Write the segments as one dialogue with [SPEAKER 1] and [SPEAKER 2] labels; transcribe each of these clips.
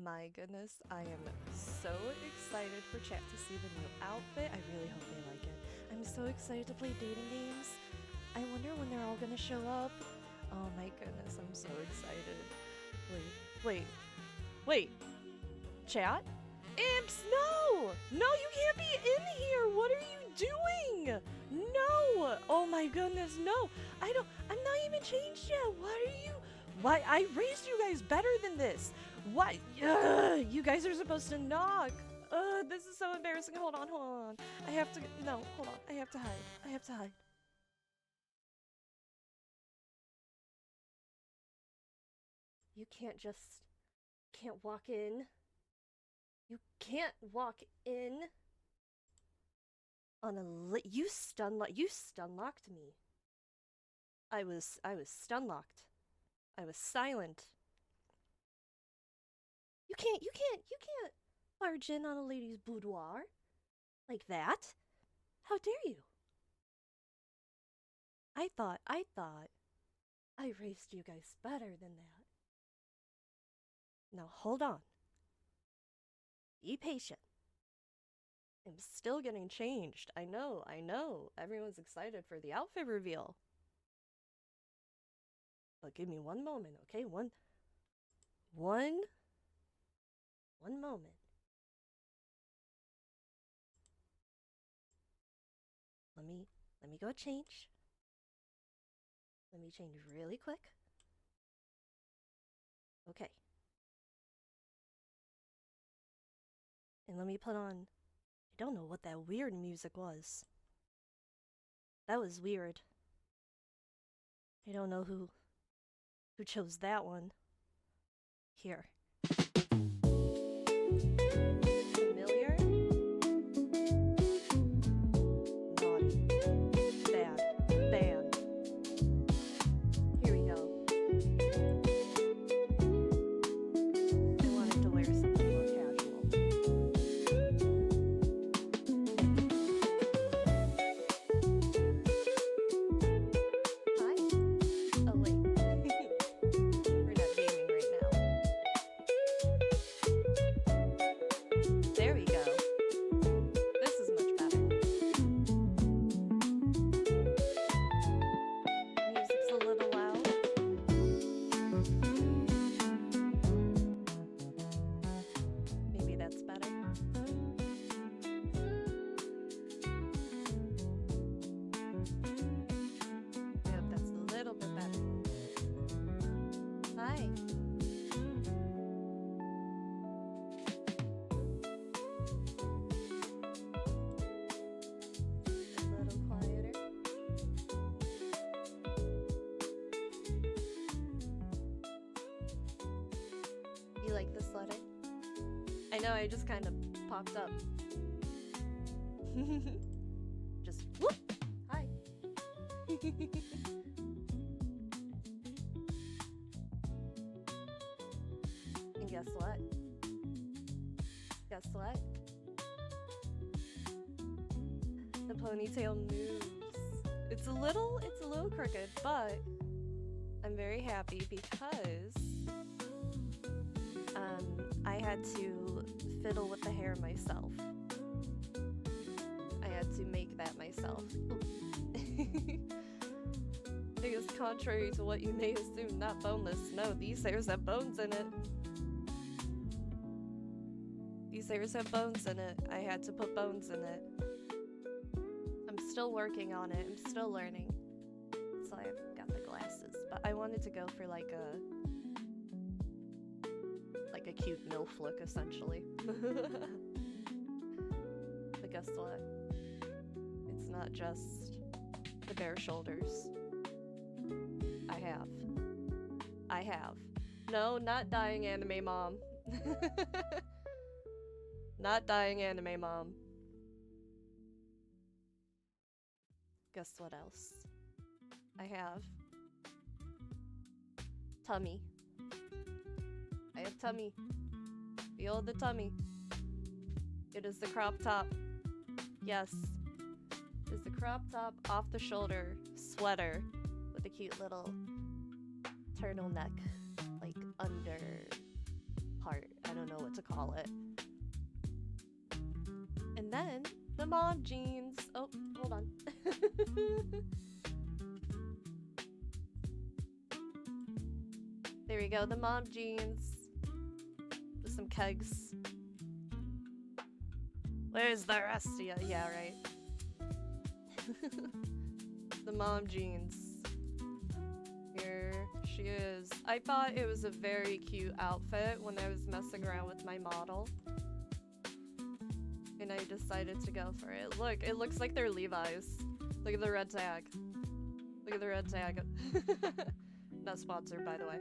[SPEAKER 1] My goodness, I am so excited for chat to see the new outfit. I really hope they like it. I'm so excited to play dating games. I wonder when they're all gonna show up. Oh my goodness, I'm so excited. Wait. Chat? Imps, no! No, you can't be in here! What are you doing? No! Oh my goodness, no! I'm not even changed yet! What are you? Why? I raised you guys better than this! What? You guys are supposed to knock! This is so embarrassing. Hold on. I have to. No, hold on. I have to hide. You can't walk in. You can't walk in on a you stunlocked me. I was stunlocked. I was silent. You can't barge in on a lady's boudoir like that. How dare you? I thought I raised you guys better than that. Now hold on. Be patient. I'm still getting changed. I know. Everyone's excited for the outfit reveal. But give me one moment, okay? One moment. Let me go change. Let me change really quick. Okay. And let me put on, I don't know what that weird music was. That was weird. I don't know who chose that one. Here. Familiar? Naughty. Bad. Banned. Here we go. I wanted to wear something more casual. Hi? Oh wait. We're not gaming right now. There we go. This is much better. Music's a little loud. Maybe that's better. Yep, that's a little bit better. Hi. A little quieter. You like this letter? I know, I just kind of popped up. Just whoop! Hi. And guess what? The ponytail moves. It's a little crooked, but I'm very happy because I had to fiddle with the hair myself. I had to make that myself. Because contrary to what you may assume, not boneless. No, these hairs have bones in it. These hairs have bones in it. I had to put bones in it. I'm still working on it. I'm still learning. So I've got the glasses. But I wanted to go for like a cute MILF look, essentially. But guess what? It's not just the bare shoulders. I have. No, not dying anime mom. Not dying anime mom. Guess what else? I have tummy. I have tummy. Feel the tummy. It is the crop top. Yes. It is the crop top off the shoulder sweater with a cute little turtleneck, like under part. I don't know call it. And then the mom jeans. Oh, hold on. There we go, the mom jeans with some kegs. Where's the rest of you? Yeah, right. The mom jeans. Here she is. I thought it was a very cute outfit when I was messing around with my model. And I decided to go for it. Look, it looks like they're Levi's. Look at the red tag. Look at the red tag. Not sponsored, by the way.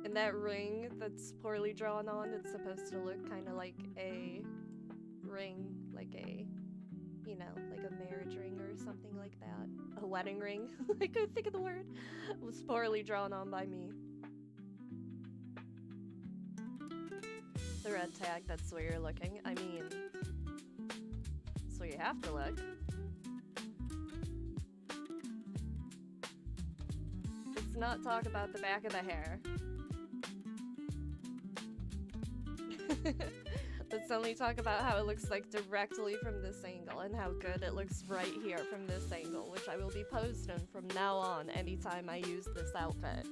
[SPEAKER 1] And that ring that's poorly drawn on, it's supposed to look kind of like a ring, like a, you know, like a marriage ring or something like that. A wedding ring. I couldn't think of the word. It was poorly drawn on by me. The red tag, that's where you're looking. I mean, that's where you have to look. Let's not talk about the back of the hair. Let's only talk about how it looks like directly from this angle and how good it looks right here from this angle, which I will be posting from now on anytime I use this outfit.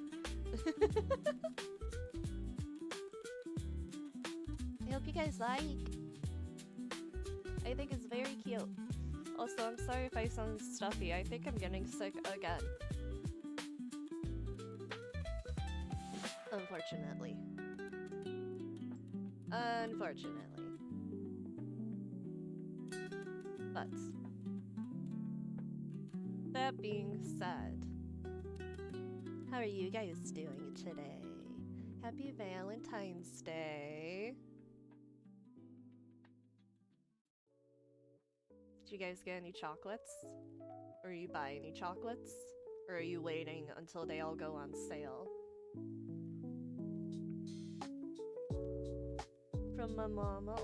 [SPEAKER 1] I hope you guys like. I think it's very cute. Also, I'm sorry if I sound stuffy. I think I'm getting sick again. Unfortunately. Unfortunately. But that being said, how are you guys doing today? Happy Valentine's Day. Did you guys get any chocolates? Or you buy any chocolates? Or are you waiting until they all go on sale? From my mama,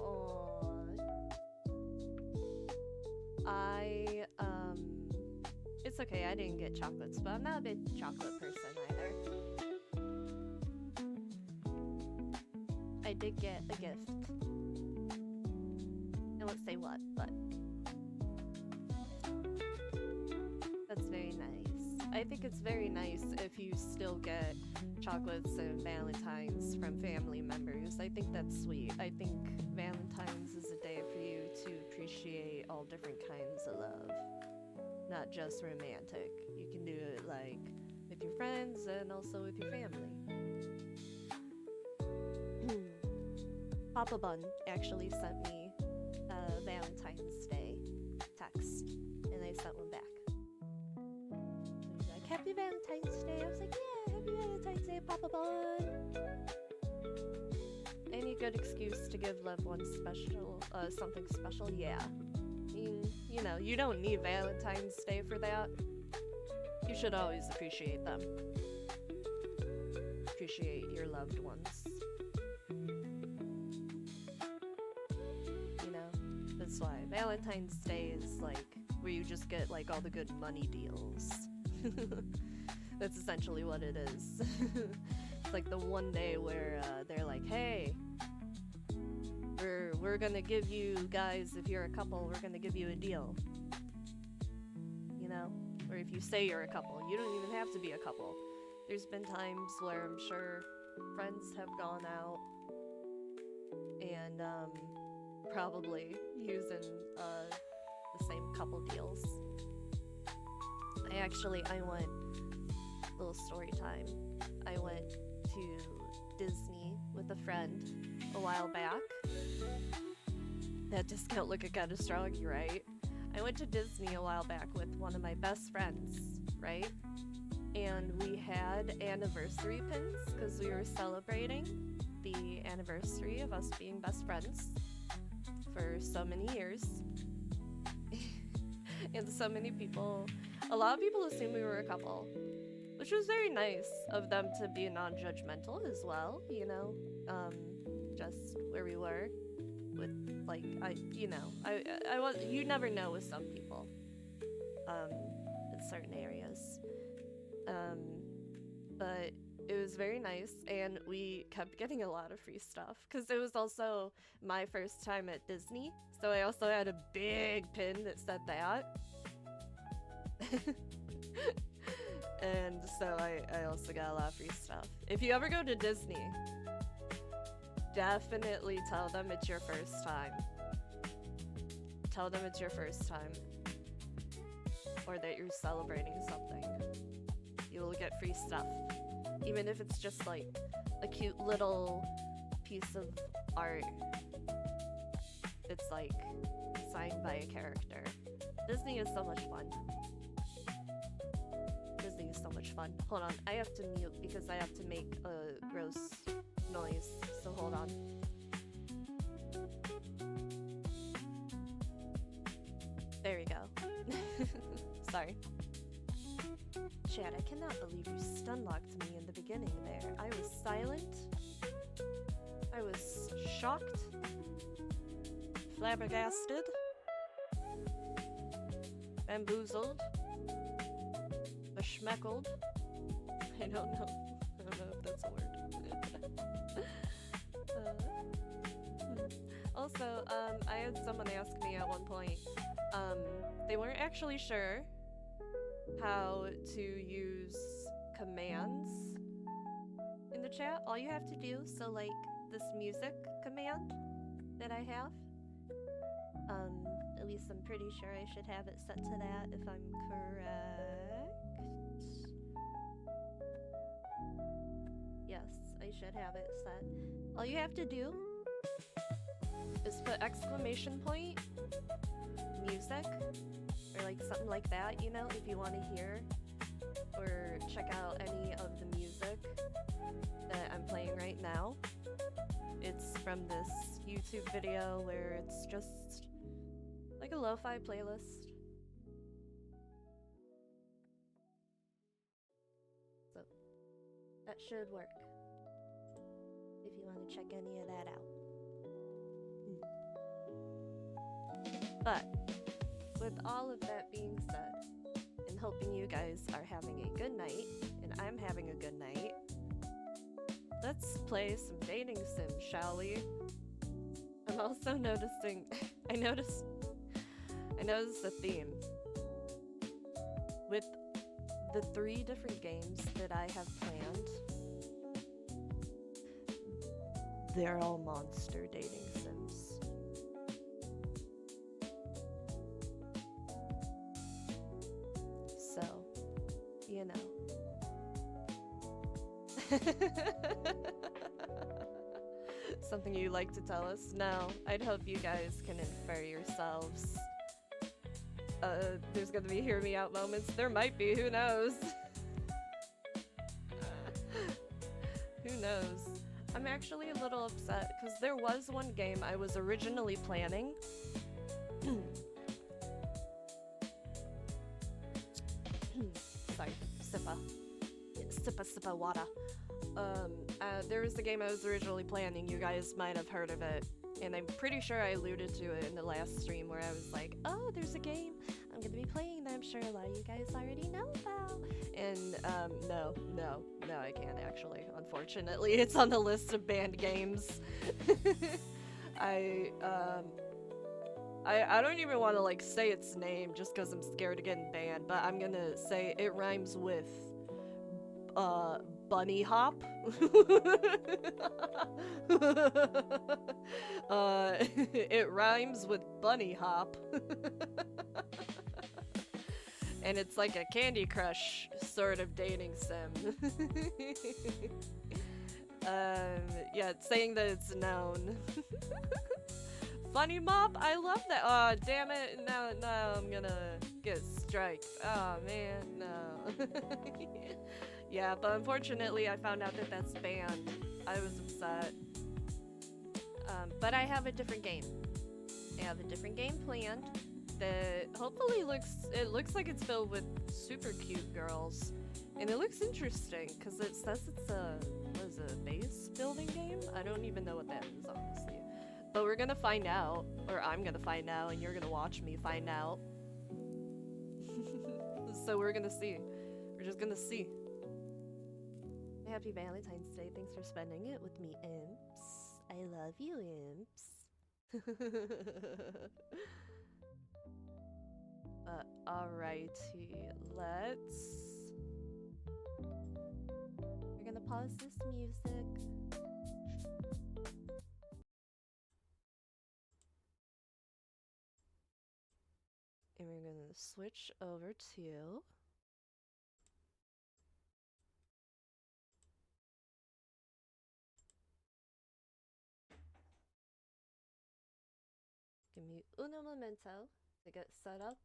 [SPEAKER 1] it's okay, I didn't get chocolates, but I'm not a big chocolate person either. I did get a gift. I won't say what, but that's very nice. I think it's very nice if you still get chocolates and Valentine's from family members. I think that's sweet. I think Valentine's is a day for you to appreciate all different kinds of love, not just romantic. You can do it like with your friends and also with your family. Papa Bun actually sent me a Valentine's Day text, and I sent one back. He was like, "Happy Valentine's Day." I was like, "Yeah, happy Valentine's Day, Papa Bun." Any good excuse to give loved ones something special? Yeah. I mean, you know, you don't need Valentine's Day for that. You should always appreciate them. Appreciate your loved ones. You know, that's why Valentine's Day is like where you just get like all the good money deals. That's essentially what it is. It's like the one day where they're like, "Hey, we're gonna give you guys, if you're a couple, we're gonna give you a deal." You know? Or if you say you're a couple, you don't even have to be a couple. There's been times where I'm sure friends have gone out and probably using the same couple deals. I went, little story time, I went to Disney with a friend a while back. That discount looking kind of strong, you're right. I went to Disney a while back with one of my best friends, right? And we had anniversary pins because we were celebrating the anniversary of us being best friends for so many years. And so many people, a lot of people assumed we were a couple, which was very nice of them to be non-judgmental as well, you know, just where we were with, like, you never know with some people, in certain areas, but it was very nice, and we kept getting a lot of free stuff because it was also my first time at Disney, so I also had a big pin that said that. And so I also got a lot of free stuff. If you ever go to Disney, definitely tell them it's your first time. Tell them it's your first time. Or that you're celebrating something. You will get free stuff. Even if it's just like a cute little piece of art. It's like signed by a character. Disney is so much fun. Disney is so much fun. Hold on, I have to mute because I have to make a gross noise. So hold on. There we go. Sorry. Chad, I cannot believe you stun-locked me in the beginning there. I was silent. I was shocked. Flabbergasted. Bamboozled. Beschmeckled. I don't know. I don't know if that's a word. Also, I had someone ask me at one point, they weren't actually sure how to use commands in the chat. All you have to do, so like this music command that I have, at least I'm pretty sure I should have it set to that if I'm correct. Yes, I should have it set. All you have to do is put exclamation point, music, or like something like that, you know, if you want to hear or check out any of the music that I'm playing right now. It's from this YouTube video where it's just like a lo-fi playlist. So that should work if you want to check any of that out. But with all of that being said, and hoping you guys are having a good night, and I'm having a good night, let's play some dating sims, shall we? I'm also noticing, I noticed a theme. With the 3 different games that I have planned, they're all monster dating sims. So, you know. Something you like to tell us? No, I'd hope you guys can infer yourselves. There's gonna be hear me out moments. There might be, who knows? Who knows? I'm actually a little upset because there was one game I was originally planning. Sorry, sippa water. There was the game I was originally planning. You guys might have heard of it, and I'm pretty sure I alluded to it in the last stream where I was like, oh, there's a game I'm gonna be playing that I'm sure a lot of you guys already know about. And no, I can't actually. Unfortunately, it's on the list of banned games. I don't even want to like say its name just because I'm scared of getting banned, but I'm gonna say it rhymes with bunny hop. It rhymes with bunny hop. And it's like a Candy Crush sort of dating sim. Yeah, it's saying that it's known. Funny Mop, I love that. Oh, damn it. No, I'm gonna get striked. Oh, man, no. Yeah, but unfortunately, I found out that that's banned. I was upset. But I have a different game. I have a different game planned that hopefully looks like it's filled with super cute girls. And it looks interesting, because it says it's a base building game? I don't even know what that is, honestly. But we're gonna find out, or I'm gonna find out, and you're gonna watch me find out. So we're gonna see. We're just gonna see. I happy Valentine's Day. Thanks for spending it with me, imps. I love you, imps. Alrighty, we're gonna pause this music. And we're gonna switch over to give me uno momento to get set up,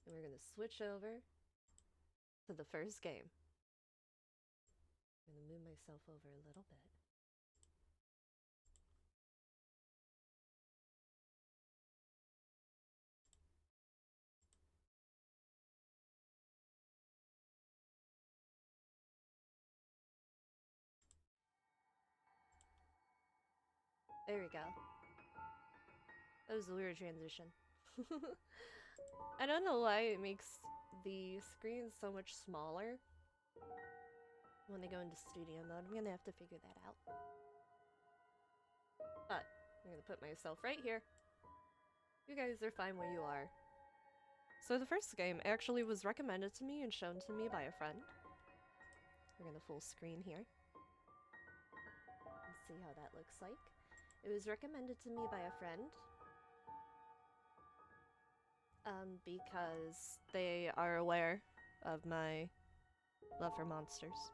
[SPEAKER 1] and we're gonna switch over to the first game. I'm gonna move myself over a little bit. There we go. That was a weird transition. I don't know why it makes the screen so much smaller when they go into studio mode. I'm gonna have to figure that out. But I'm gonna put myself right here. You guys are fine where you are. So the first game actually was recommended to me and shown to me by a friend. We're gonna full screen here. Let's see how that looks like. It was recommended to me by a friend. Because they are aware of my love for monsters.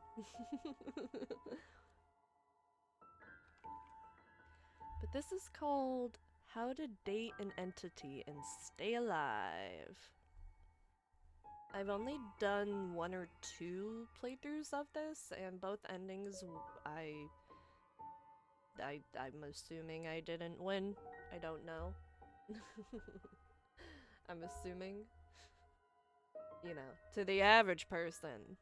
[SPEAKER 1] But this is called How to Date an Entity and Stay Alive. I've only done 1 or 2 playthroughs of this, and both endings I'm assuming I didn't win. I don't know. I'm assuming. You know, to the average person,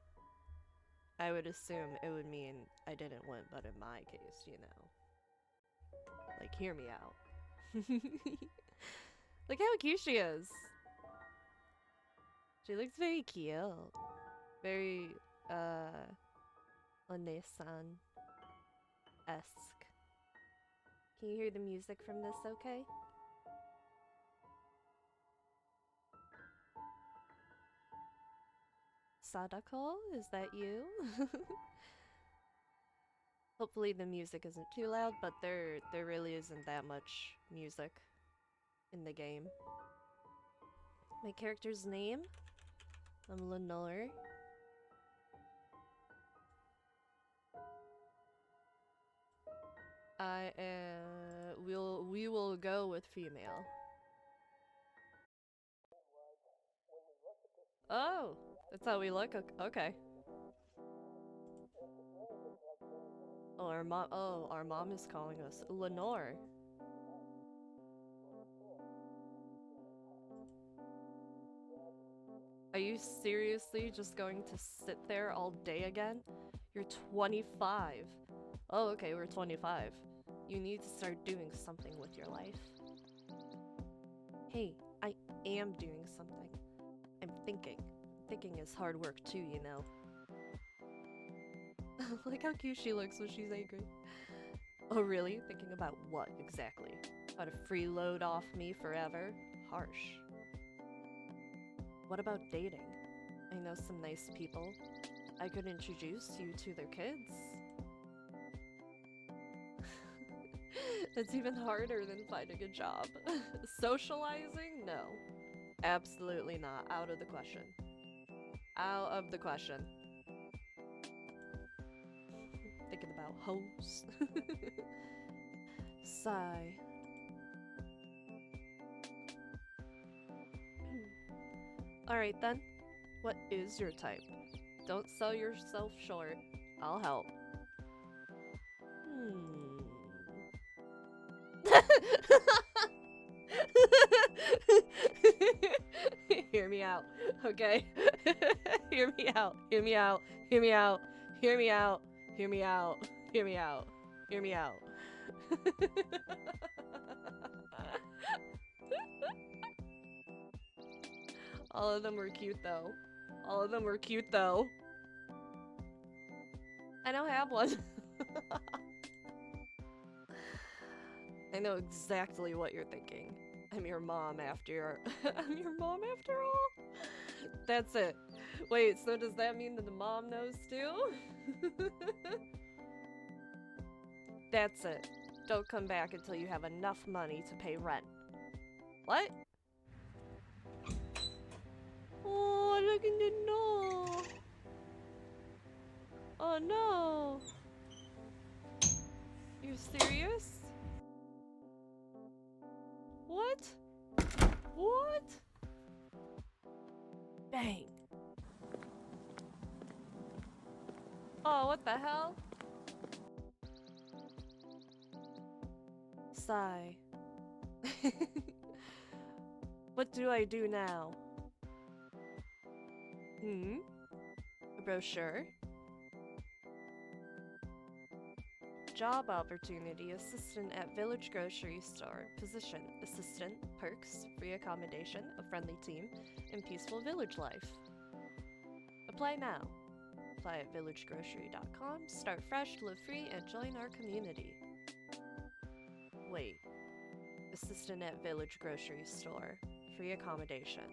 [SPEAKER 1] I would assume it would mean I didn't win, but in my case, you know. Like, hear me out. Look how cute she is. She looks very cute. Very, Onesan-esque. Can you hear the music from this okay? Sadako, is that you? Hopefully the music isn't too loud, but there really isn't that much music in the game. My character's name? I'm Lenore. We will go with female. Oh, that's how we look? Okay. Oh, our mom is calling us. Lenore. Are you seriously just going to sit there all day again? You're 25. Oh, okay, we're 25. You need to start doing something with your life. Hey, I am doing something. I'm thinking. Thinking is hard work too, you know. Like how cute she looks when she's angry. Oh really? Thinking about what exactly? How to freeload off me forever? Harsh. What about dating? I know some nice people. I could introduce you to their kids. That's even harder than finding a job. Socializing? No. Absolutely not. Out of the question. Out of the question. Thinking about hoes. Sigh. Alright then. What is your type? Don't sell yourself short. I'll help. Hear me out, okay? Hear me out. Hear me out. Hear me out. Hear me out. Hear me out. Hear me out. Hear me out. All of them were cute though. All of them were cute though. I don't have one. I know exactly what you're thinking. I'm your mom after I'm your mom after all? That's it. Wait, so does that mean that the mom knows too? That's it. Don't come back until you have enough money to pay rent. What? Oh, I didn't know. Oh no. You're serious? What? What? Bang. Oh, what the hell? Sigh. What do I do now? A brochure? Job opportunity, assistant at village grocery store. Position, assistant, perks, free accommodation, a friendly team, and peaceful village life. Apply now. Apply at villagegrocery.com, start fresh, live free, and join our community. Wait. Assistant at village grocery store. Free accommodation.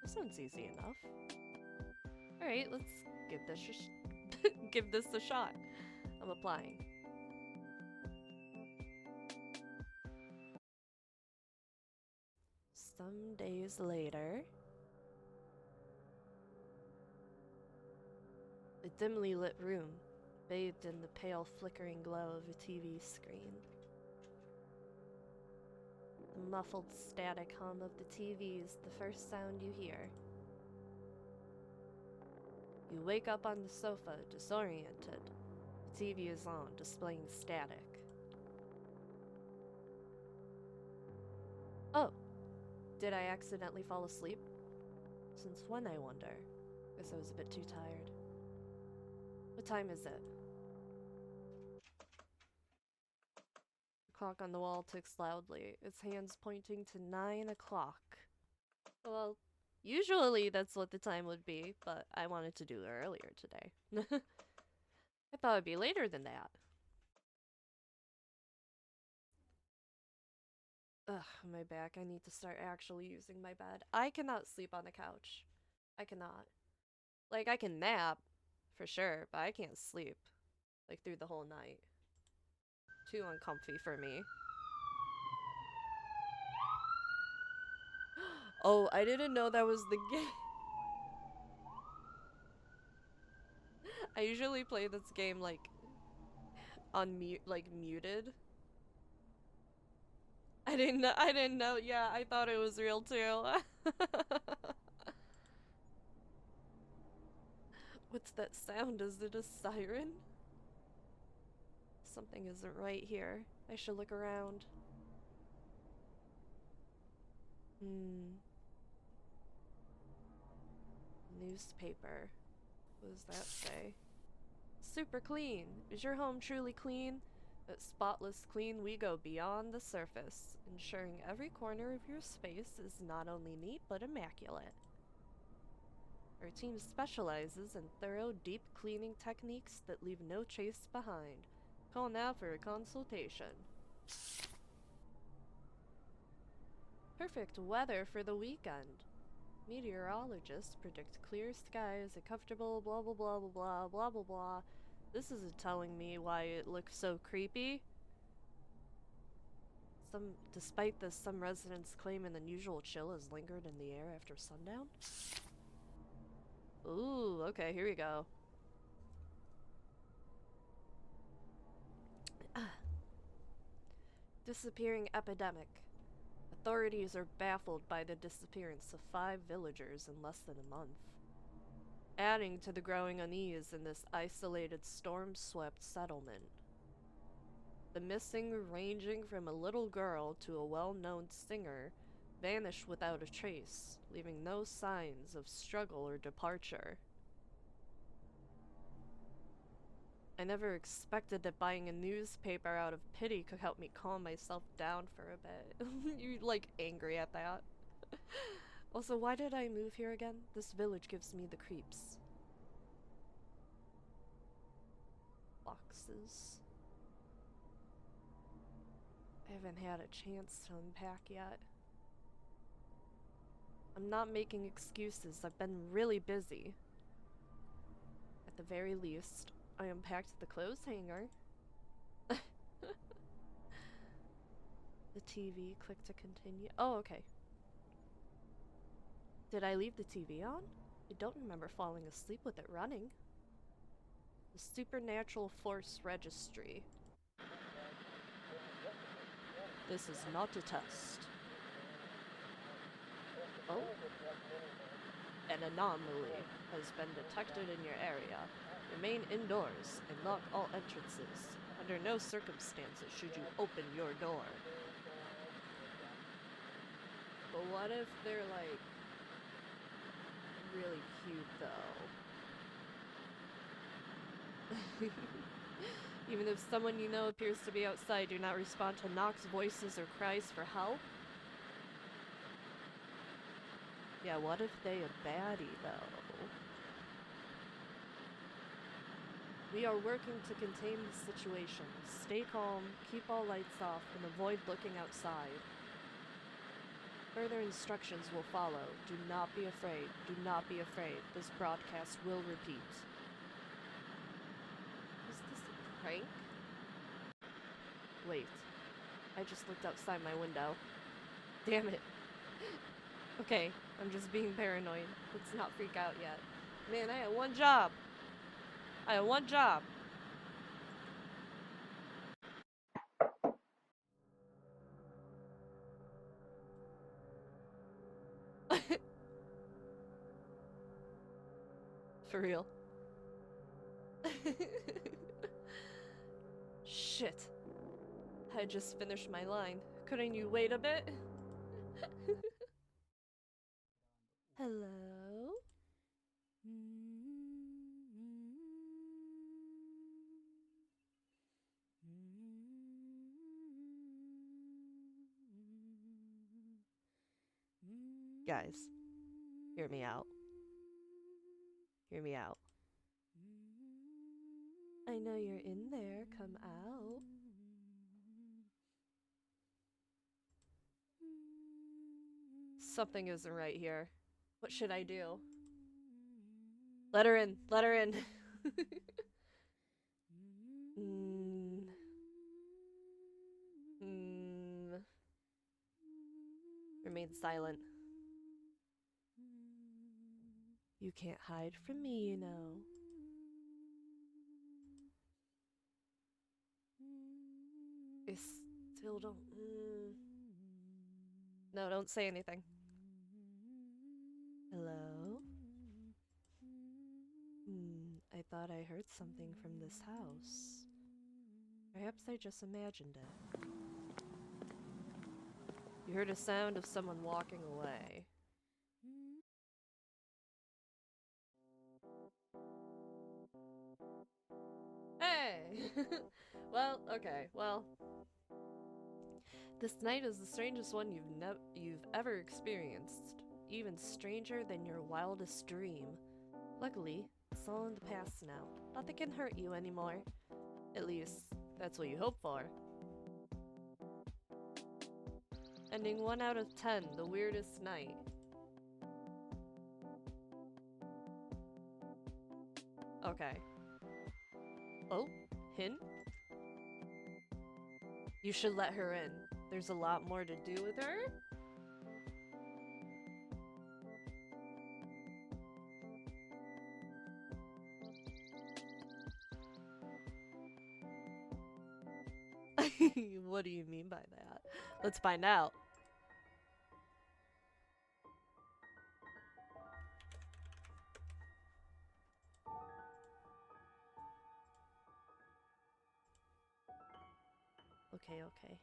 [SPEAKER 1] This sounds easy enough. Alright, let's give this give this a shot. I'm applying. Some days later, a dimly lit room, bathed in the pale flickering glow of a TV screen. The muffled static hum of the TV is the first sound you hear. You wake up on the sofa, disoriented. The TV is on, displaying static. Oh! Did I accidentally fall asleep? Since when, I wonder? Guess I was a bit too tired. What time is it? The clock on the wall ticks loudly, its hands pointing to 9 o'clock. Well, usually that's what the time would be, but I wanted to do it earlier today. I thought it'd be later than that. Ugh, my back. I need to start actually using my bed. I cannot sleep on the couch. I cannot. Like, I can nap, for sure, but I can't sleep. Like, through the whole night. Too uncomfy for me. Oh, I didn't know that was the game. I usually play this game, like, on mute, like, muted. I didn't know, yeah, I thought it was real too. What's that sound? Is it a siren? Something isn't right here. I should look around. Newspaper. What does that say? Super clean. Is your home truly clean? At Spotless Clean, we go beyond the surface, ensuring every corner of your space is not only neat but immaculate. Our team specializes in thorough, deep cleaning techniques that leave no trace behind. Call now for a consultation. Perfect weather for the weekend. Meteorologists predict clear skies, a comfortable blah blah blah blah blah blah blah blah. This isn't telling me why it looks so creepy. Despite this, some residents claim an unusual chill has lingered in the air after sundown. Ooh, okay, here we go. Disappearing epidemic. Authorities are baffled by the disappearance of 5 villagers in less than a month, adding to the growing unease in this isolated, storm-swept settlement. The missing, ranging from a little girl to a well-known singer, vanished without a trace, leaving no signs of struggle or departure. I never expected that buying a newspaper out of pity could help me calm myself down for a bit. You're like angry at that. Also, why did I move here again? This village gives me the creeps. boxes. I haven't had a chance to unpack yet. I'm not making excuses, I've been really busy. At the very least, I unpacked the clothes hanger. The TV, click to continue. Oh, okay. Did I leave the TV on? I don't remember falling asleep with it running. The Supernatural Force Registry. This is not a test. Oh? An anomaly has been detected in your area. Remain indoors and lock all entrances. Under no circumstances should you open your door. But what if they're like really cute though? Even if someone you know appears to be outside, do not respond to knocks, voices, or cries for help? Yeah, what if they a baddie though? We are working to contain the situation. Stay calm, keep all lights off, and avoid looking outside. Further instructions will follow. Do not be afraid. Do not be afraid. This broadcast will repeat. Is this a prank? Wait. I just looked outside my window. Damn it. Okay, I'm just being paranoid. Let's not freak out yet. Man, I had one job. I had one job. For real. Shit. I just finished my line. Couldn't you wait a bit? Hello? Guys, hear me out. Hear me out. I know you're in there. Come out. Something isn't right here. What should I do? Let her in. Let her in. Remain silent. You can't hide from me, you know. I still don't... No, don't say anything. Hello? I thought I heard something from this house. Perhaps I just imagined it. You heard a sound of someone walking away. Hey! Well, okay, well. This night is the strangest one you've ever experienced. Even stranger than your wildest dream. Luckily, it's all in the past now. Nothing can hurt you anymore. At least, that's what you hope for. Ending 1 out of 10, the weirdest night. Okay. Oh, hint? You should let her in. There's a lot more to do with her? What do you mean by that? Let's find out. Okay.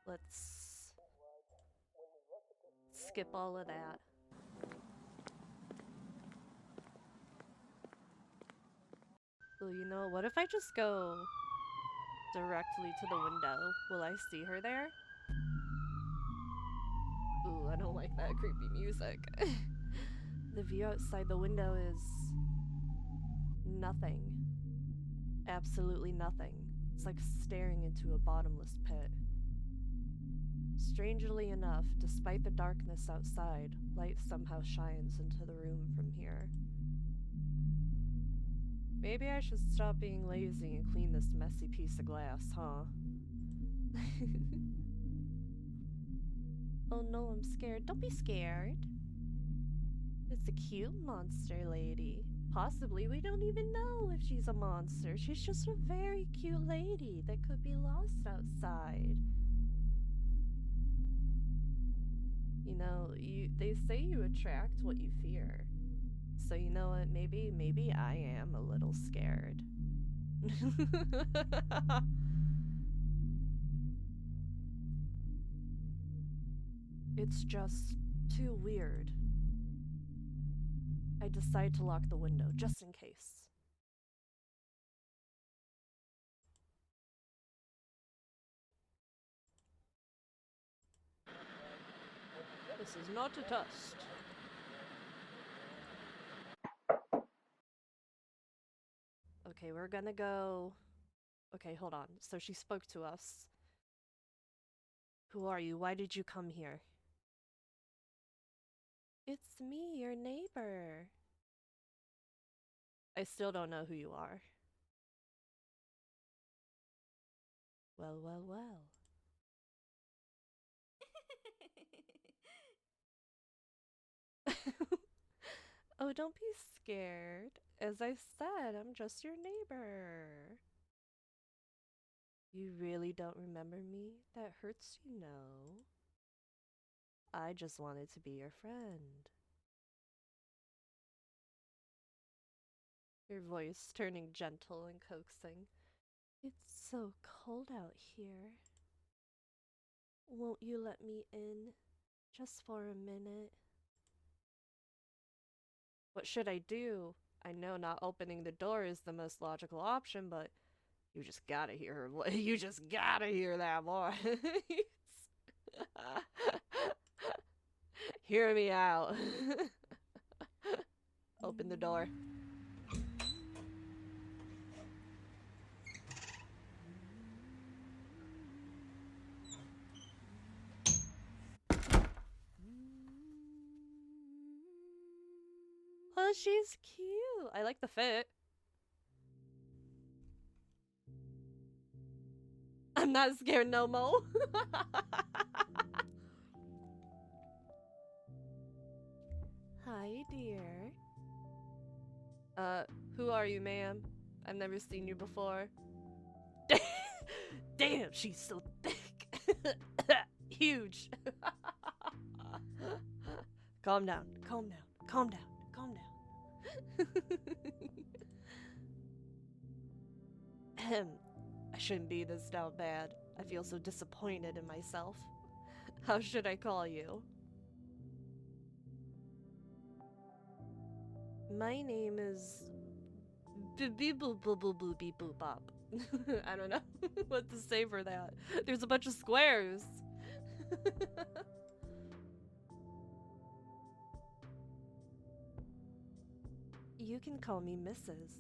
[SPEAKER 1] Let's skip all of that. Well, you know, what if I just go directly to the window? Will I see her there? Ooh, I don't like that creepy music. The view outside the window is nothing. Absolutely nothing. It's like staring into a bottomless pit. Strangely enough, despite the darkness outside, light somehow shines into the room from here. Maybe I should stop being lazy and clean this messy piece of glass, huh? Oh no, I'm scared. Don't be scared. It's a cute monster lady. Possibly, we don't even know if she's a monster. She's just a very cute lady that could be lost outside. You know, they say you attract what you fear. So you know what, maybe I am a little scared. It's just too weird. I decide to lock the window, just in case. This is not a test. Okay, we're gonna go... Okay, hold on. So she spoke to us. Who are you? Why did you come here? It's me, your neighbor. I still don't know who you are. Well, well, well. Oh, don't be scared. As I said, I'm just your neighbor. You really don't remember me? That hurts, you know. I just wanted to be your friend. Your voice turning gentle and coaxing. It's so cold out here. Won't you let me in? Just for a minute. What should I do? I know not opening the door is the most logical option, but you just gotta hear her voice. You just gotta hear that voice. Hear me out. Open the door. Oh, she's cute. I like the fit. I'm not scared no more. Hi, dear. Who are you, ma'am? I've never seen you before. Damn, she's so thick. Huge. Calm down, calm down, calm down, calm down. Ahem. I shouldn't be this down bad. I feel so disappointed in myself. How should I call you? My name is... Beep-boop-boop-boop-boop-beep-boop-bop. I don't know what to say for that. There's a bunch of squares. You can call me Mrs.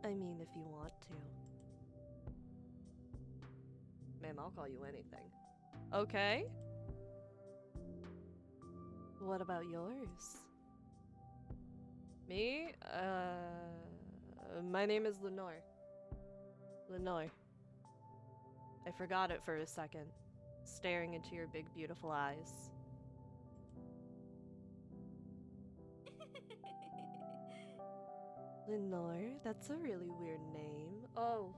[SPEAKER 1] I mean, if you want to. Ma'am, I'll call you anything. Okay. What about yours? Me? My name is Lenore. Lenore. I forgot it for a second, staring into your big, beautiful eyes. Lenore? That's a really weird name. Oh,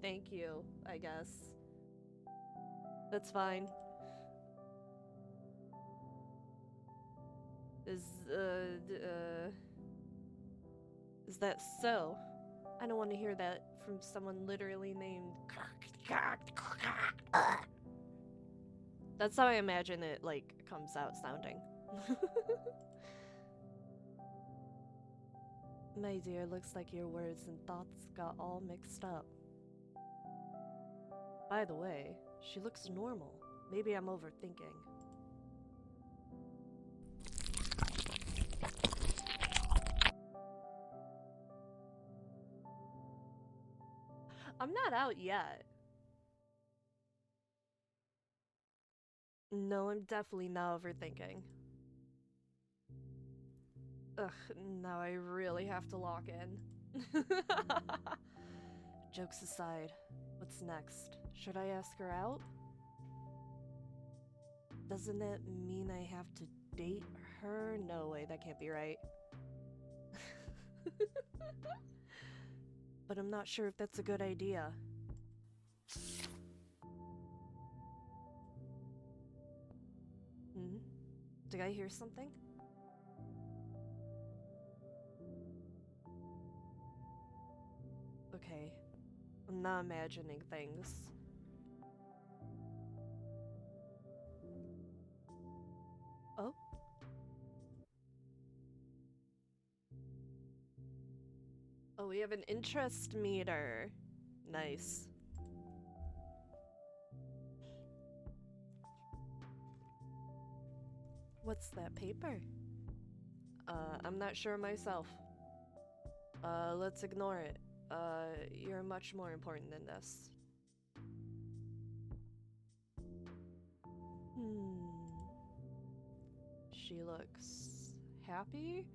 [SPEAKER 1] thank you, I guess. That's fine. Is that so? I don't want to hear that from someone literally named... That's how I imagine it, like, comes out sounding. My dear, looks like your words and thoughts got all mixed up. By the way, she looks normal. Maybe I'm overthinking. I'm not out yet. No, I'm definitely not overthinking. Ugh, now I really have to lock in. Jokes aside, what's next? Should I ask her out? Doesn't it mean I have to date her? No way, that can't be right. But I'm not sure if that's a good idea. Hmm? Did I hear something? Okay, I'm not imagining things. Oh? Oh, we have an interest meter. Nice. What's that paper? I'm not sure myself. Let's ignore it. You're much more important than this. Hmm. She looks happy?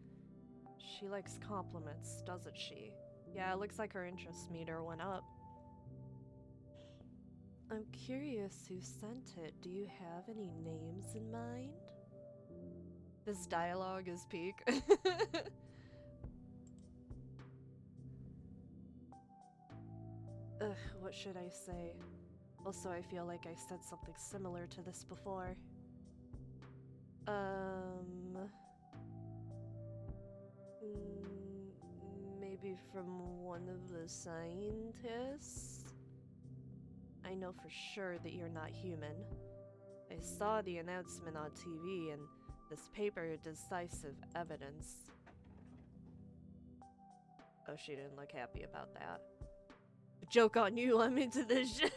[SPEAKER 1] She likes compliments, doesn't she? Yeah, it looks like her interest meter went up. I'm curious who sent it. Do you have any names in mind? This dialogue is peak. Ugh, what should I say? Also, I feel like I said something similar to this before. Maybe from one of the scientists? I know for sure that you're not human. I saw the announcement on TV, and this paper is decisive evidence. Oh, she didn't look happy about that. Joke on you, I'm into this shit.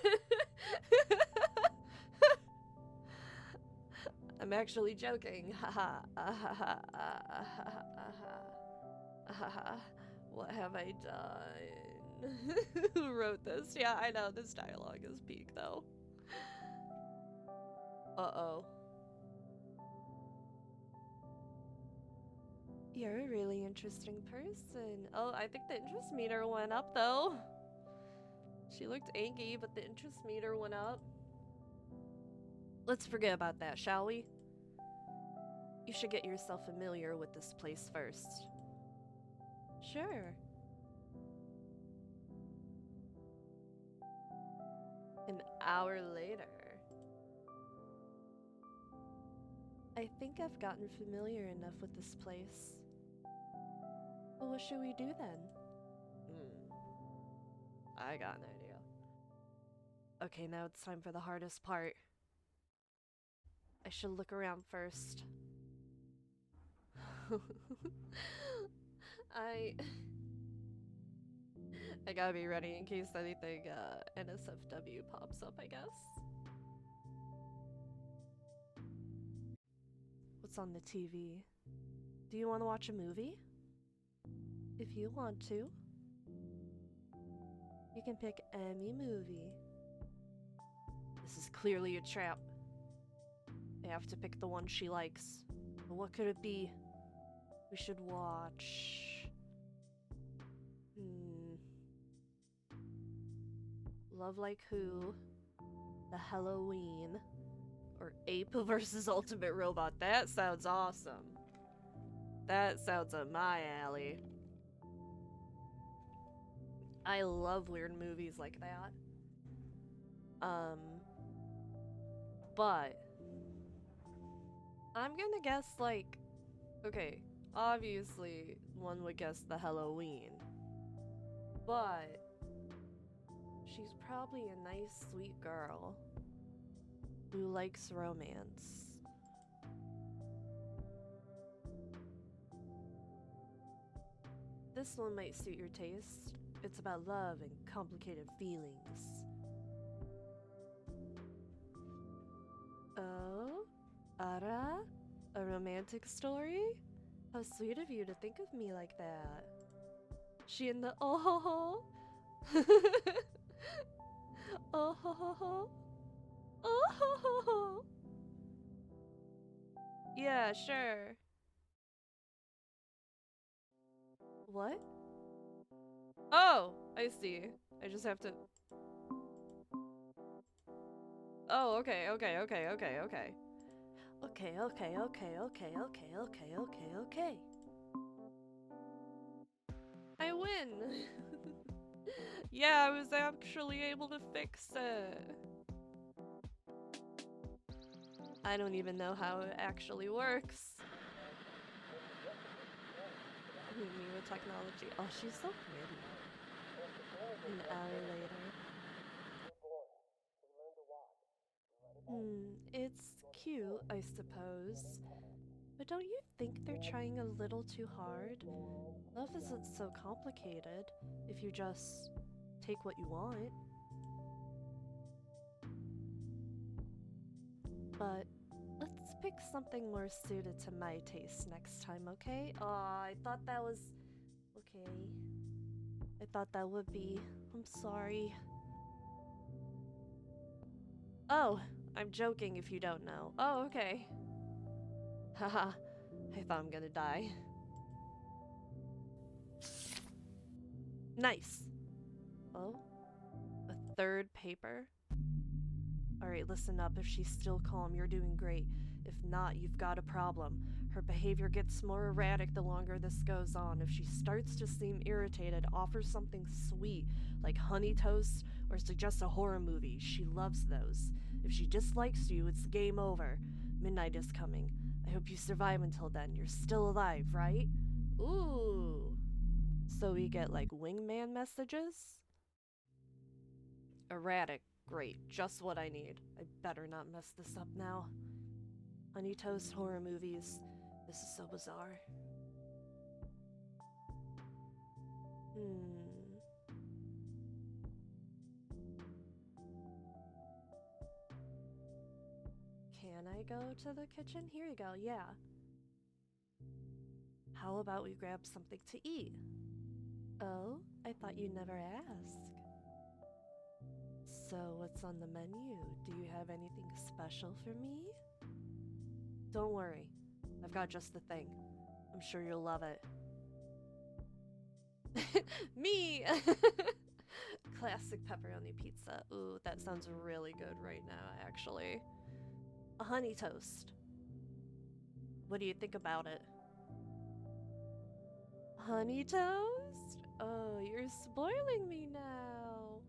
[SPEAKER 1] I'm actually joking. Haha. What have I done? Who wrote this? Yeah, I know this dialogue is peak though. Uh-oh. You're a really interesting person. Oh, I think the interest meter went up though. She looked angry, but the interest meter went up. Let's forget about that, shall we? You should get yourself familiar with this place first. Sure. An hour later. I think I've gotten familiar enough with this place. Well, what should we do then? I got an idea. Okay, now it's time for the hardest part. I should look around first. I gotta be ready in case anything NSFW pops up, I guess. What's on the TV? Do you want to watch a movie? If you want to. You can pick any movie. This is clearly a trap. I have to pick the one she likes. But what could it be? We should watch... Love Like Who, The Halloween, or Ape versus Ultimate Robot. That sounds awesome. That sounds up my alley. I love weird movies like that. But I'm gonna guess like, okay, obviously one would guess the Halloween, but she's probably a nice, sweet girl who likes romance. This one might suit your taste. It's about love and complicated feelings. Oh? Ara? A romantic story? How sweet of you to think of me like that. She in the oh, Oh ho ho ho. Oh ho ho ho. Yeah, sure. What? Oh, I see. I just have to. Oh, okay, okay, okay, okay, okay. Okay, okay, okay, okay, okay, okay, okay, okay. I win! Yeah, I was actually able to fix it. I don't even know how it actually works. Me with technology. Oh, she's so pretty. An hour later. It's cute, I suppose. But don't you think they're trying a little too hard? Love isn't so complicated if you just take what you want. But let's pick something more suited to my taste next time, okay? Aw, I thought that was... okay. I thought that would be... I'm sorry. Oh, I'm joking if you don't know. Oh, okay. Haha, I thought I'm gonna die. Nice. Oh, a third paper? Alright, listen up. If she's still calm, you're doing great. If not, you've got a problem. Her behavior gets more erratic the longer this goes on. If she starts to seem irritated, offer something sweet, like honey toast, or suggest a horror movie. She loves those. If she dislikes you, it's game over. Midnight is coming. I hope you survive until then. You're still alive, right? Ooh. So we get, like, wingman messages? Erratic. Great. Just what I need. I better not mess this up now. Honey toast horror movies. This is so bizarre. Can I go to the kitchen? Here you go, yeah. How about we grab something to eat? Oh, I thought you'd never ask. So, what's on the menu? Do you have anything special for me? Don't worry, I've got just the thing. I'm sure you'll love it. Me! Classic pepperoni pizza. Ooh, that sounds really good right now, actually. A honey toast. What do you think about it? Honey toast? Oh, you're spoiling me now.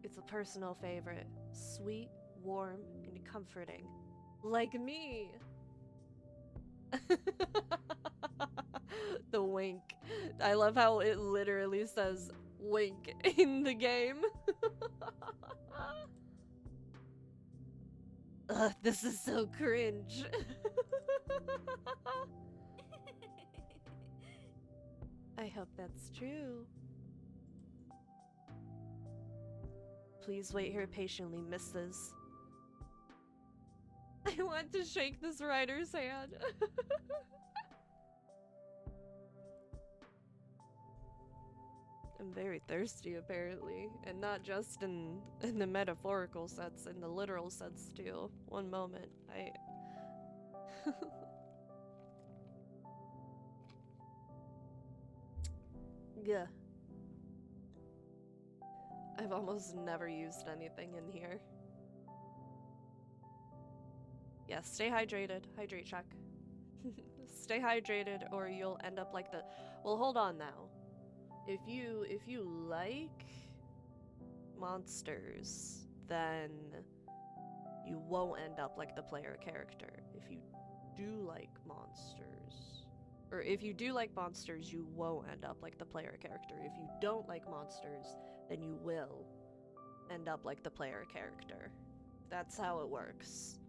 [SPEAKER 1] It's a personal favorite. Sweet, warm, and comforting. Like me. The wink. I love how it literally says wink in the game. Ugh, this is so cringe. I hope that's true. Please wait here patiently, missus. I want to shake this writer's hand. I'm very thirsty, apparently. And not just in the metaphorical sense, in the literal sense, too. One moment. Gah. I've almost never used anything in here. Yeah, stay hydrated. Hydrate check. Stay hydrated or you'll end up like the... Well, hold on now. If you like monsters, then you won't end up like the player character. If you do like monsters, or if you do like monsters, you won't end up like the player character. If you don't like monsters, then you will end up like the player character. That's how it works.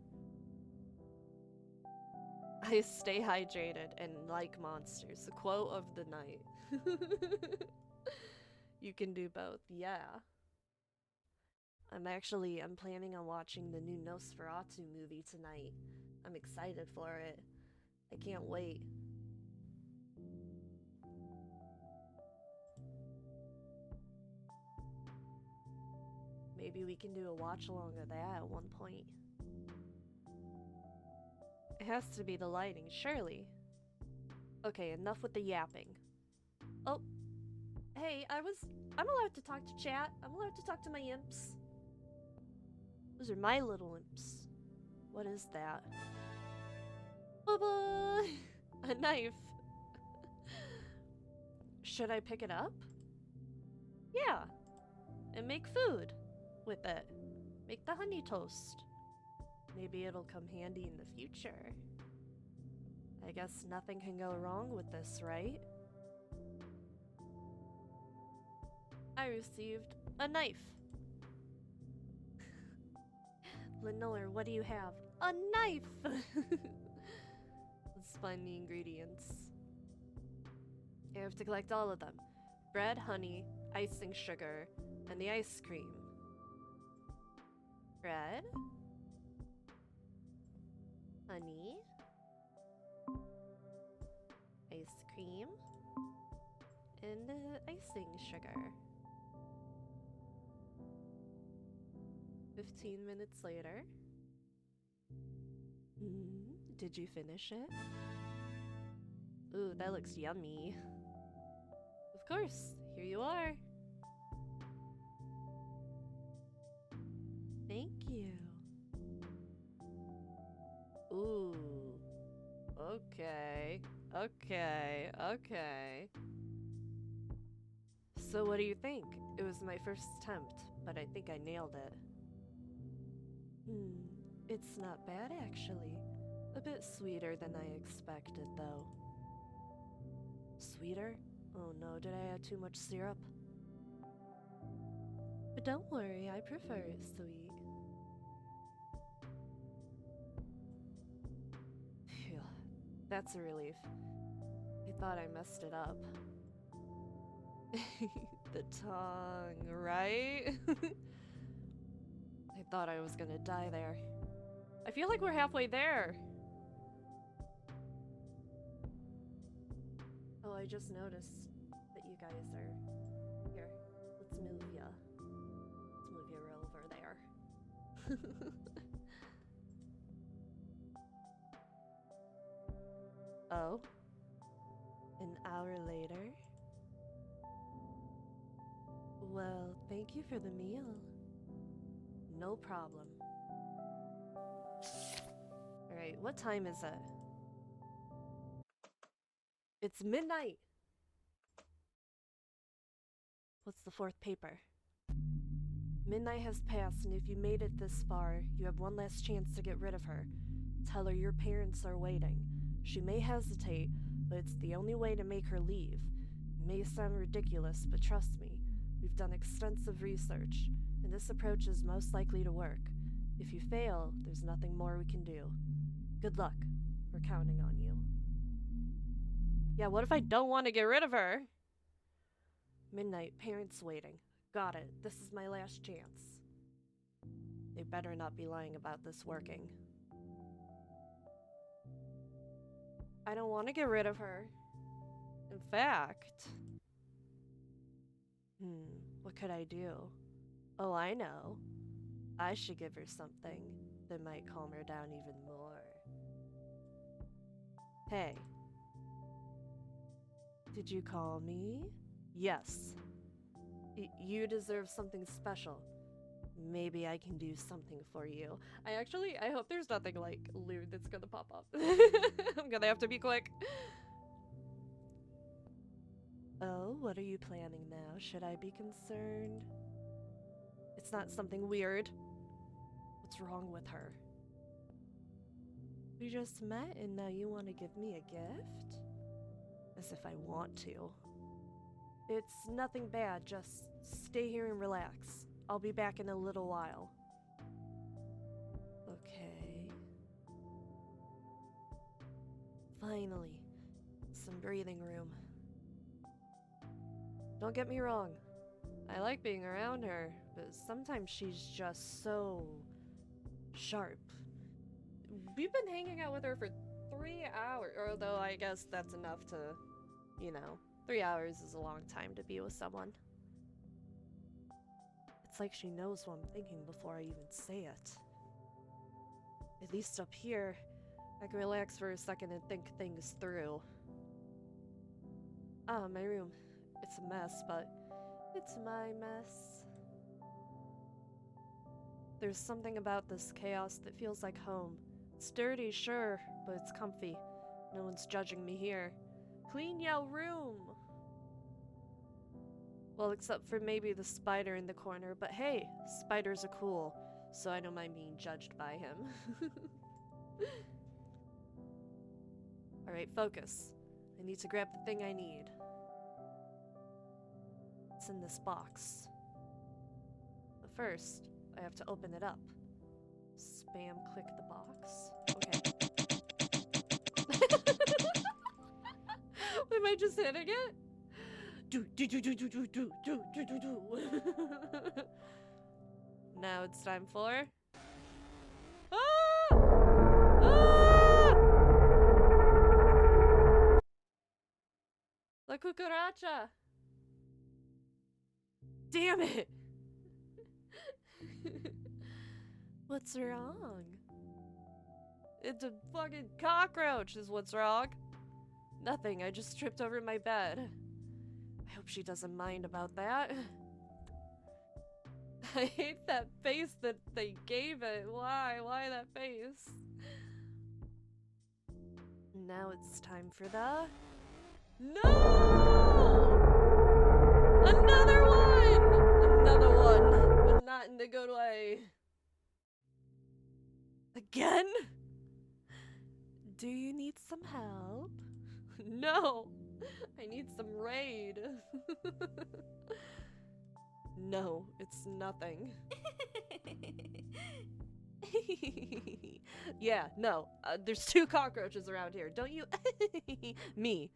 [SPEAKER 1] I stay hydrated and like monsters. The quote of the night. You can do both, yeah. I'm planning on watching the new Nosferatu movie tonight. I'm excited for it. I can't wait. Maybe we can do a watch along of that at one point. It has to be the lighting, surely. Okay, enough with the yapping. Oh, hey, I'm allowed to talk to chat. I'm allowed to talk to my imps. Those are my little imps. What is that? Bye-bye! A knife. Should I pick it up? Yeah. And make food with it. Make the honey toast. Maybe it'll come handy in the future. I guess nothing can go wrong with this, right? I received a knife. Lenore, what do you have? A knife! Let's find the ingredients. I have to collect all of them. Bread, honey, icing sugar, and the ice cream. Bread. Honey. Ice cream. And icing sugar. 15 minutes later. Did you finish it? Ooh, that looks yummy. Of course, here you are. Thank you. Ooh. Okay. Okay. So what do you think? It was my first attempt, but I think I nailed it. It's not bad actually. A bit sweeter than I expected though. Sweeter? Oh no, did I add too much syrup? But don't worry, I prefer it sweet. Phew, that's a relief. I thought I messed it up. The tongue, right? I thought I was gonna die there. I feel like we're halfway there. Oh, I just noticed that you guys are... Here, let's move ya. Let's move you over there. Oh? An hour later? Well, thank you for the meal. No problem. Alright, what time is it? It's midnight! What's the fourth paper? Midnight has passed, and if you made it this far, you have one last chance to get rid of her. Tell her your parents are waiting. She may hesitate, but it's the only way to make her leave. It may sound ridiculous, but trust me, we've done extensive research, and this approach is most likely to work. If you fail, there's nothing more we can do. Good luck. We're counting on you. Yeah, what if I don't want to get rid of her? Midnight, parents waiting. Got it. This is my last chance. They better not be lying about this working. I don't want to get rid of her. In fact... what could I do? Oh, I know. I should give her something that might calm her down even more. Hey. Did you call me? Yes. You deserve something special. Maybe I can do something for you. I hope there's nothing like lewd that's gonna pop up. I'm gonna have to be quick. Oh, what are you planning now? Should I be concerned? It's not something weird. What's wrong with her? We just met and now you want to give me a gift? As if I want to. It's nothing bad, just stay here and relax. I'll be back in a little while. Okay. Finally, some breathing room. Don't get me wrong, I like being around her, but sometimes she's just so sharp. We've been hanging out with her for 3 hours, although I guess that's enough to, you know, 3 hours is a long time to be with someone. It's like she knows what I'm thinking before I even say it. At least up here, I can relax for a second and think things through. Ah, my room. It's a mess, but it's my mess. There's something about this chaos that feels like home. It's dirty, sure, but it's comfy. No one's judging me here. Clean your room! Well, except for maybe the spider in the corner, but hey, spiders are cool, so I don't mind being judged by him. Alright, focus. I need to grab the thing I need. It's in this box. But first, I have to open it up. Spam click the box. Okay. Am I just hitting it? Now it's time for... Ah! Ah! La cucaracha! Damn it! What's wrong? It's a fucking cockroach is what's wrong. Nothing, I just tripped over my bed. I hope she doesn't mind about that. I hate that face that they gave it. Why? Why that face? Now it's time for the... No! Another one! Another one, but not in the good way. Again? Do you need some help? No! I need some raid. No, it's nothing. Yeah, no. There's 2 cockroaches around here. Don't you? Me.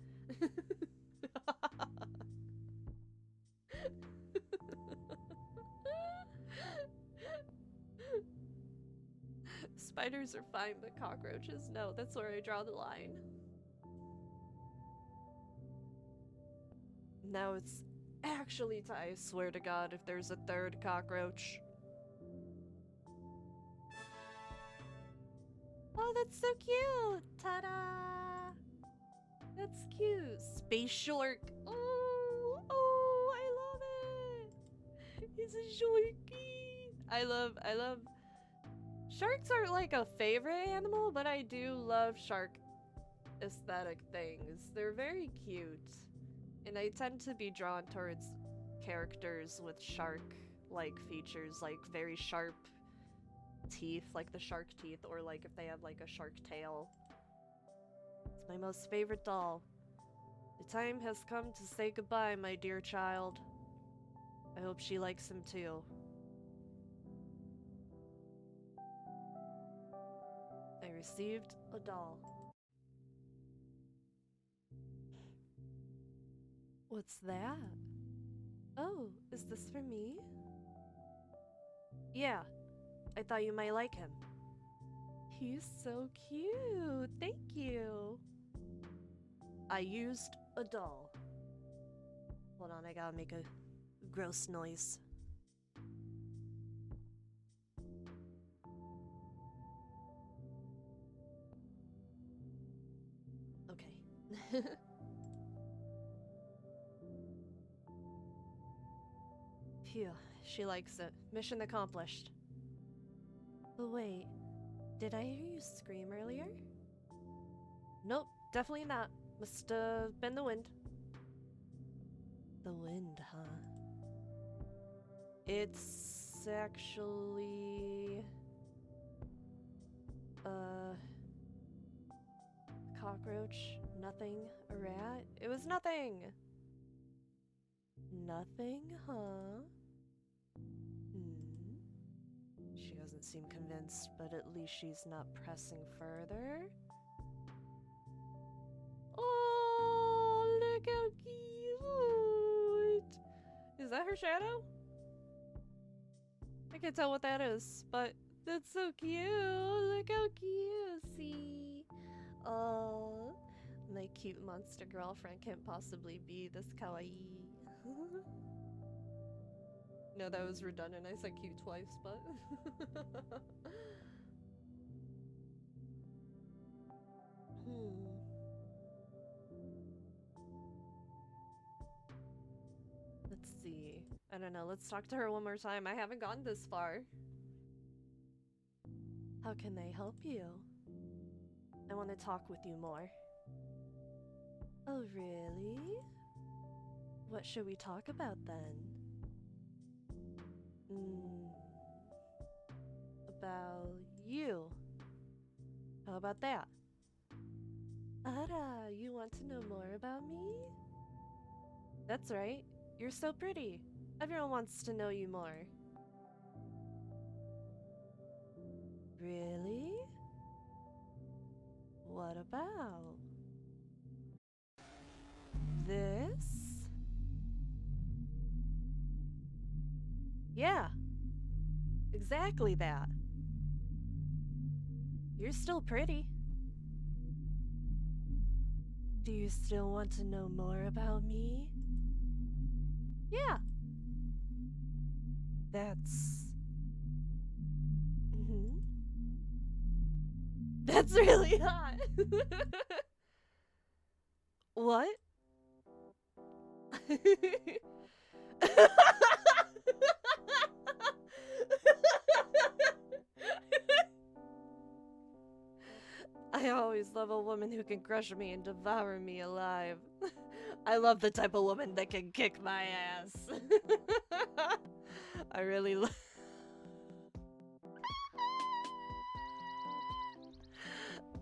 [SPEAKER 1] Spiders are fine, but cockroaches? No, that's where I draw the line. Now it's actually I swear to God, if there's a 3rd cockroach. Oh, that's so cute! Ta-da! That's cute. Space shark. Oh, oh, I love it. He's a sharky. I love. Sharks are like a favorite animal, but I do love shark aesthetic things. They're very cute. And I tend to be drawn towards characters with shark-like features, like very sharp teeth, like the shark teeth, or like if they have like a shark tail. It's my most favorite doll. The time has come to say goodbye, my dear child. I hope she likes him too. I received a doll. What's that? Oh, is this for me? Yeah, I thought you might like him. He's so cute, thank you. I used a doll. Hold on, I gotta make a gross noise. Okay. Phew, she likes it. Mission accomplished. But wait, did I hear you scream earlier? Nope, definitely not. Must have been the wind. The wind, huh? It's actually... cockroach, nothing, a rat. It was nothing! Nothing, huh? She doesn't seem convinced, but at least she's not pressing further. Oh, look how cute! Is that her shadow? I can't tell what that is, but that's so cute. Look how cute. See? Oh, my cute monster girlfriend can't possibly be this kawaii. No, that was redundant. I said cute twice, but... Let's see. I don't know. Let's talk to her one more time. I haven't gone this far. How can I help you? I want to talk with you more. Oh, really? What should we talk about then? About you. How about that? Ara, you want to know more about me? That's right. You're so pretty. Everyone wants to know you more. Really? What about? This? Yeah. Exactly that. You're still pretty. Do you still want to know more about me? Yeah. That's... That's really hot. What? I always love a woman who can crush me and devour me alive. I love the type of woman that can kick my ass. I really love...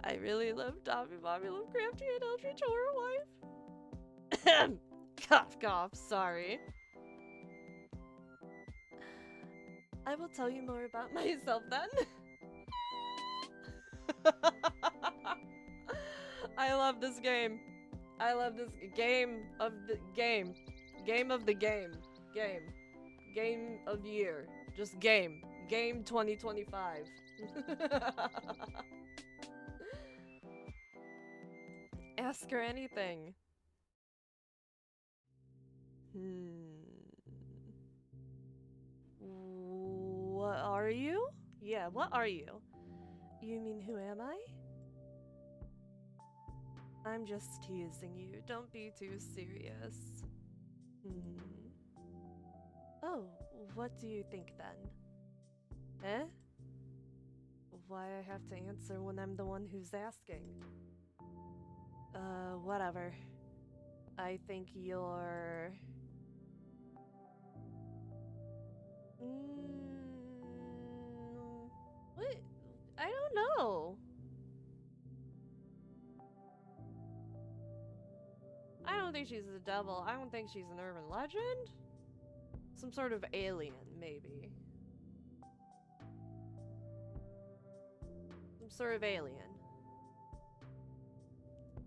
[SPEAKER 1] I really love Dobby Bobby Lovecrafty and Eldritch Horror Wife. Cough cough, sorry. I will tell you more about myself then. I love this game. I love this game of the game. Game of the game. Game. Game of year. Just game. Game 2025. Ask her anything. What are you? Yeah, what are you? You mean who am I? I'm just teasing you. Don't be too serious. Oh, what do you think then? Eh? Why I have to answer when I'm the one who's asking? Whatever. I think you're... What? I don't know. I don't think she's a devil. I don't think she's an urban legend. Some sort of alien, maybe. Some sort of alien.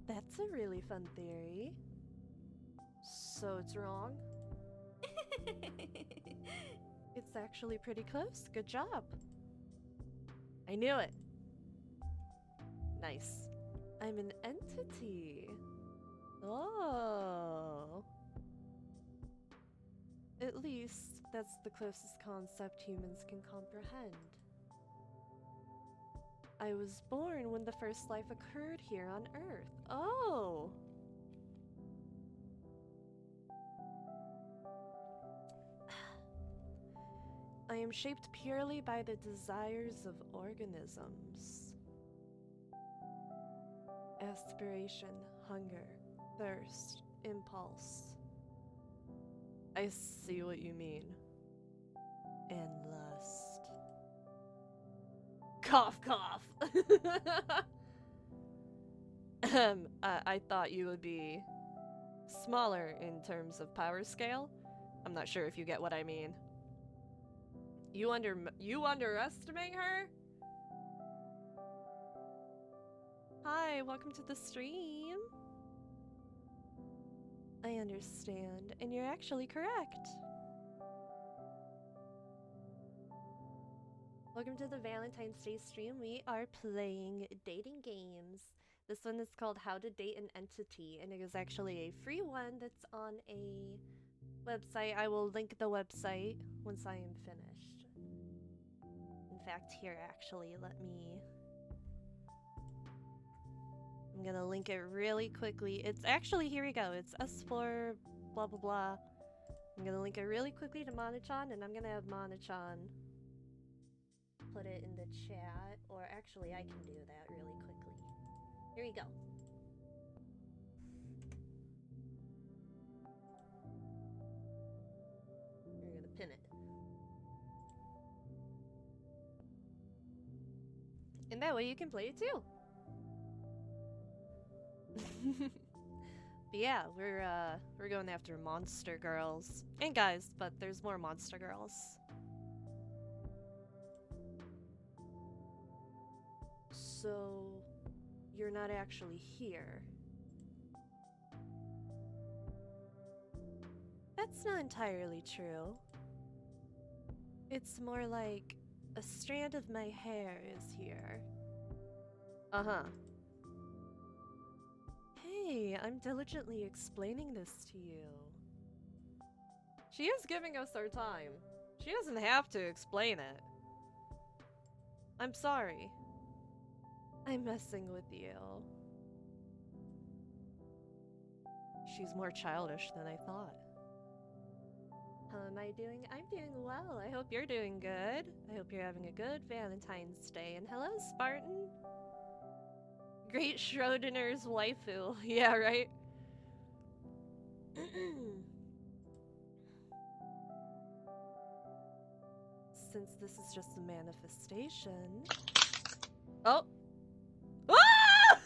[SPEAKER 1] That's a really fun theory. So it's wrong? It's actually pretty close. Good job. I knew it. Nice. I'm an entity. Oh. At least that's the closest concept humans can comprehend. I was born when the first life occurred here on Earth. Oh! I am shaped purely by the desires of organisms. Aspiration, hunger, thirst, impulse. I see what you mean. And lust. Cough, cough. I thought you would be smaller in terms of power scale. I'm not sure if you get what I mean. You underestimate her? Hi, welcome to the stream. I understand, and you're actually correct. Welcome to the Valentine's Day stream. We are playing dating games. This one is called How to Date an Entity, and it is actually a free one that's on a website. I will link the website once I am finished. In fact, here actually, I'm gonna link it really quickly. It's actually, here we go. It's S4 blah blah blah. I'm gonna link it really quickly to Monachan, and I'm gonna have Monachan put it in the chat. Or actually, I can do that really quickly. Here we go. We're gonna pin it. And that way you can play it too. But yeah, we're going after monster girls and guys, but there's more monster girls. So you're not actually here. That's not entirely true. It's more like a strand of my hair is here. Uh-huh. Hey, I'm diligently explaining this to you. She is giving us our time. She doesn't have to explain it. I'm sorry. I'm messing with you. She's more childish than I thought. How am I doing? I'm doing well. I hope you're doing good. I hope you're having a good Valentine's Day. And hello, Spartan. Great Schrodinger's waifu. Yeah, right? Since this is just a manifestation... Oh! Ah!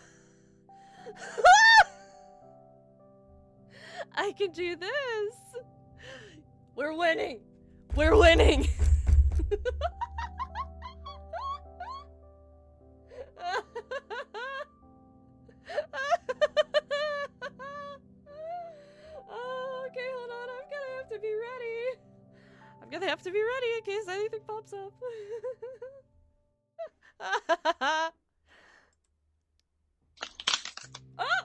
[SPEAKER 1] I can do this! We're winning! We're winning! Oh, okay, hold on. I'm gonna have to be ready. I'm gonna have to be ready in case anything pops up. Oh!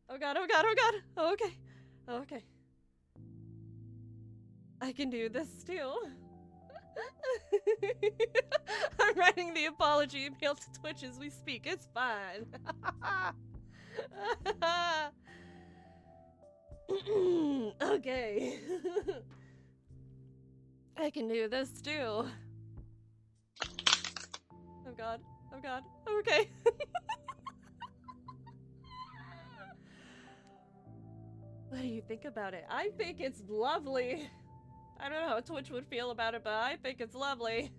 [SPEAKER 1] Oh god, oh god, oh god. Oh, okay. Oh, okay. I can do this too. I'm writing the apology email to Twitch as we speak. It's fine. Okay. I can do this too. Oh god. Oh god. Okay. What do you think about it? I think it's lovely. I don't know how Twitch would feel about it, but I think it's lovely.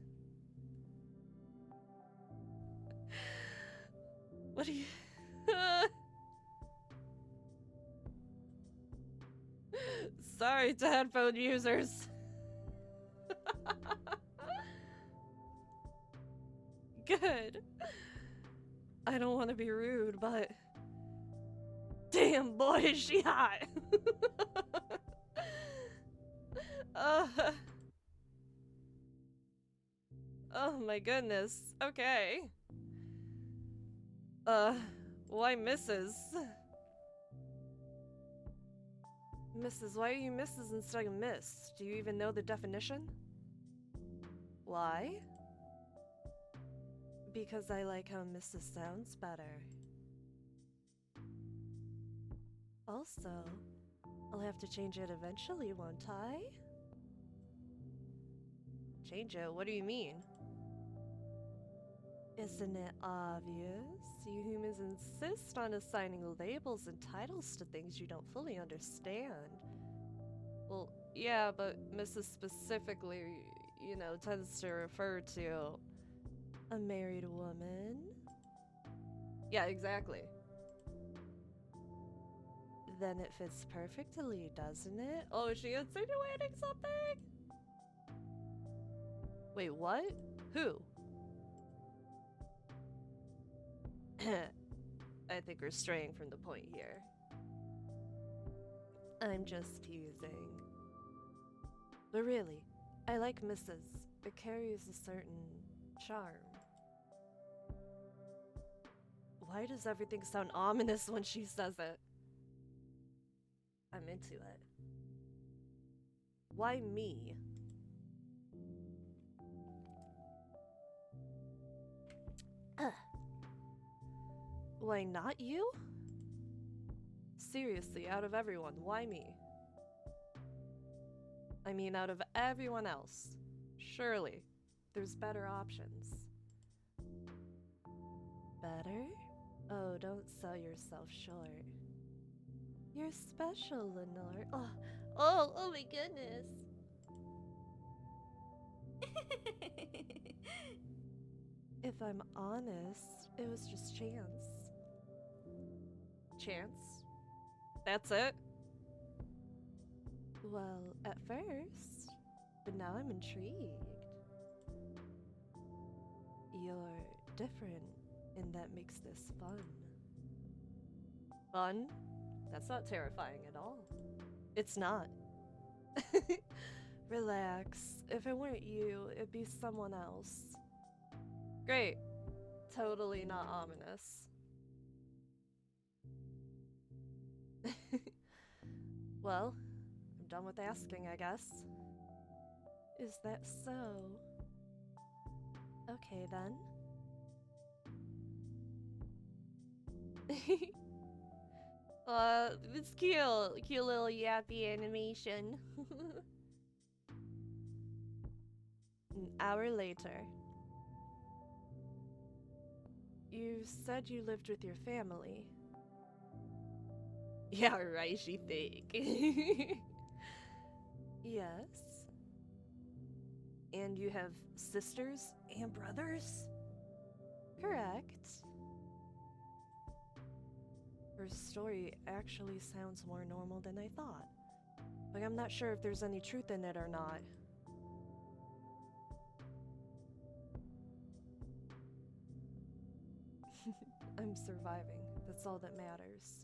[SPEAKER 1] What do you... Sorry to headphone users. Good. I don't want to be rude, but... Damn, boy, is she hot! Oh my goodness. Okay. Why Mrs.? Mrs., why are you Mrs. instead of Miss? Do you even know the definition? Why? Because I like how Mrs. sounds better. Also, I'll have to change it eventually, won't I? Change it? What do you mean? Isn't it obvious? You humans insist on assigning labels and titles to things you don't fully understand. Well, yeah, but Mrs. specifically, you know, tends to refer to a married woman. Yeah, exactly. Then it fits perfectly, doesn't it? Oh, is she insinuating something? Wait, what? Who? I think we're straying from the point here. I'm just teasing. But really, I like Mrs. It carries a certain charm. Why does everything sound ominous when she says it? I'm into it. Why me? Why not you? Seriously, out of everyone, why me? I mean, out of everyone else. Surely, there's better options. Better? Oh, don't sell yourself short. You're special, Lenore. Oh my goodness. If I'm honest, it was just chance. Chance? That's it? Well, at first, but now I'm intrigued. You're different, and that makes this fun. Fun? That's not terrifying at all. It's not. Relax. If it weren't you, it'd be someone else. Great. Totally not ominous. Well, I'm done with asking, I guess. Is that so? Okay then. It's cute. Cute little yappy animation. An hour later. You said you lived with your family. Yeah, right, she think. Yes. And you have sisters and brothers? Correct. Her story actually sounds more normal than I thought. But I'm not sure if there's any truth in it or not. I'm surviving. That's all that matters.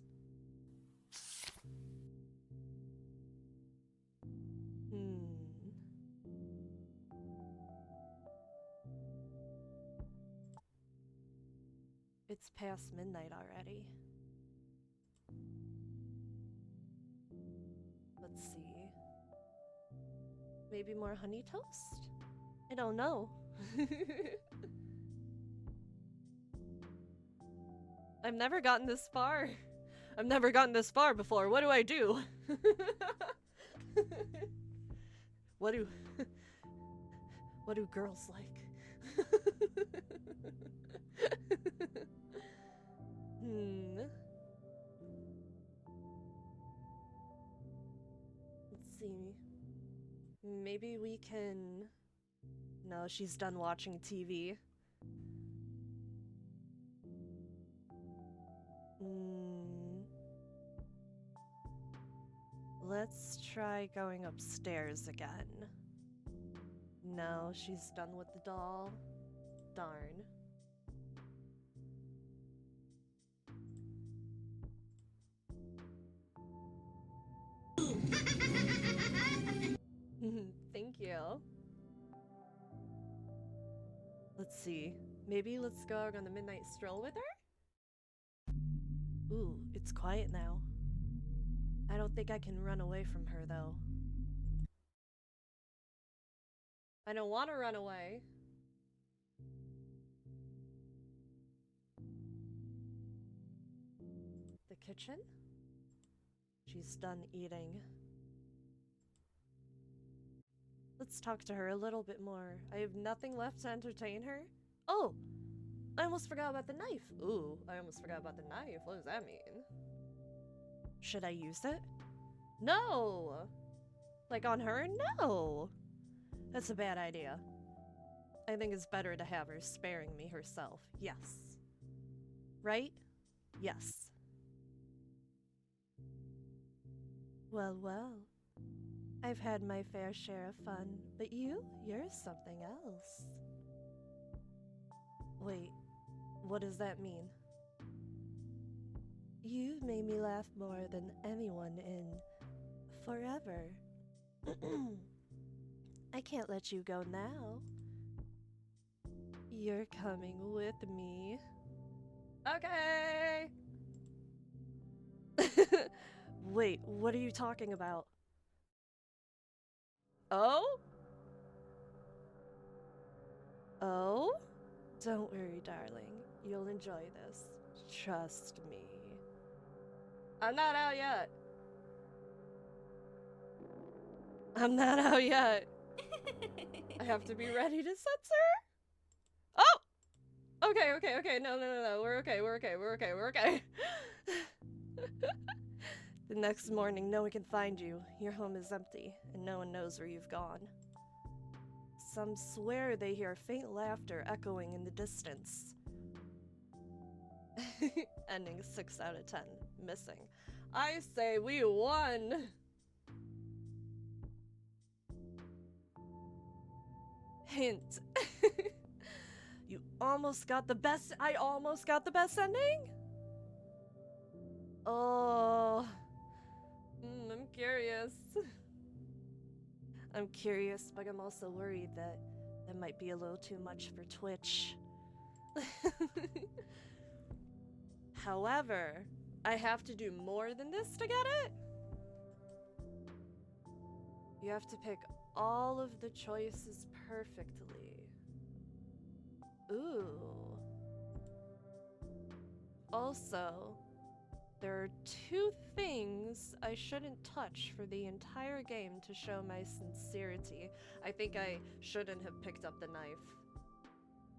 [SPEAKER 1] It's past midnight already. Let's see. Maybe more honey toast? I don't know. I've never gotten this far. I've never gotten this far before. What do I do? What do girls like? Let's see. Maybe we can... No, she's done watching TV. Let's try going upstairs again. No, she's done with the doll. Darn. Thank you. Let's see. Maybe let's go out on a midnight stroll with her? Ooh, it's quiet now. I don't think I can run away from her, though. I don't want to run away. The kitchen? She's done eating. Let's talk to her a little bit more. I have nothing left to entertain her. Oh! I almost forgot about the knife. Ooh, I almost forgot about the knife. What does that mean? Should I use it? No! Like on her? No! That's a bad idea. I think it's better to have her sparing me herself. Yes. Right? Yes. Well, well. I've had my fair share of fun, but you're something else. Wait, what does that mean? You've made me laugh more than anyone in forever. I can't let you go now. You're coming with me. Okay! Wait, what are you talking about? Oh? Oh? Don't worry, darling. You'll enjoy this. Trust me. I'm not out yet. I'm not out yet. I have to be ready to censor. Oh! Okay. No. We're okay. The next morning, no one can find you. Your home is empty, and no one knows where you've gone. Some swear they hear faint laughter echoing in the distance. Ending 6 out of 10. Missing. I say we won! Hint. You almost got the best. I almost got the best ending? Oh. I'm curious. I'm curious, but I'm also worried that that might be a little too much for Twitch. However, I have to do more than this to get it. You have to pick all of the choices perfectly. Ooh. Also, there are 2 things I shouldn't touch for the entire game to show my sincerity. I think I shouldn't have picked up the knife.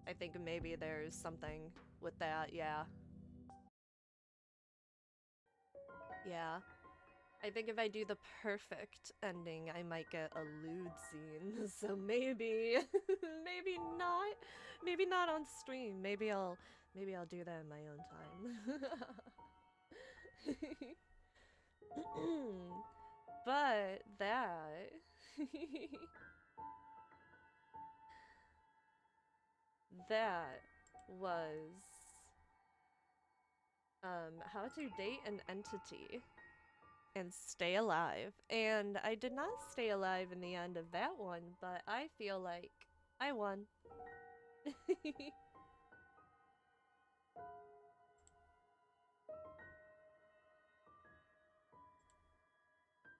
[SPEAKER 1] I think maybe there's something with that, yeah. Yeah. I think if I do the perfect ending, I might get a lewd scene. So maybe, maybe not on stream. Maybe I'll do that in my own time. But that that was how to date an entity and stay alive. And I did not stay alive in the end of that one, but I feel like I won.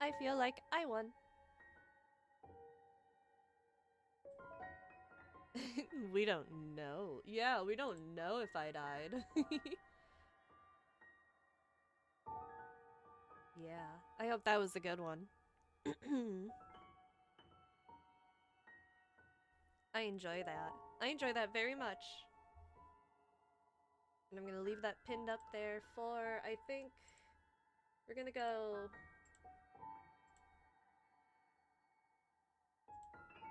[SPEAKER 1] I feel like I won. We don't know. Yeah, we don't know if I died. Yeah, I hope that was a good one. I enjoy that. I enjoy that very much. And I'm gonna leave that pinned up there for, I think, we're gonna go...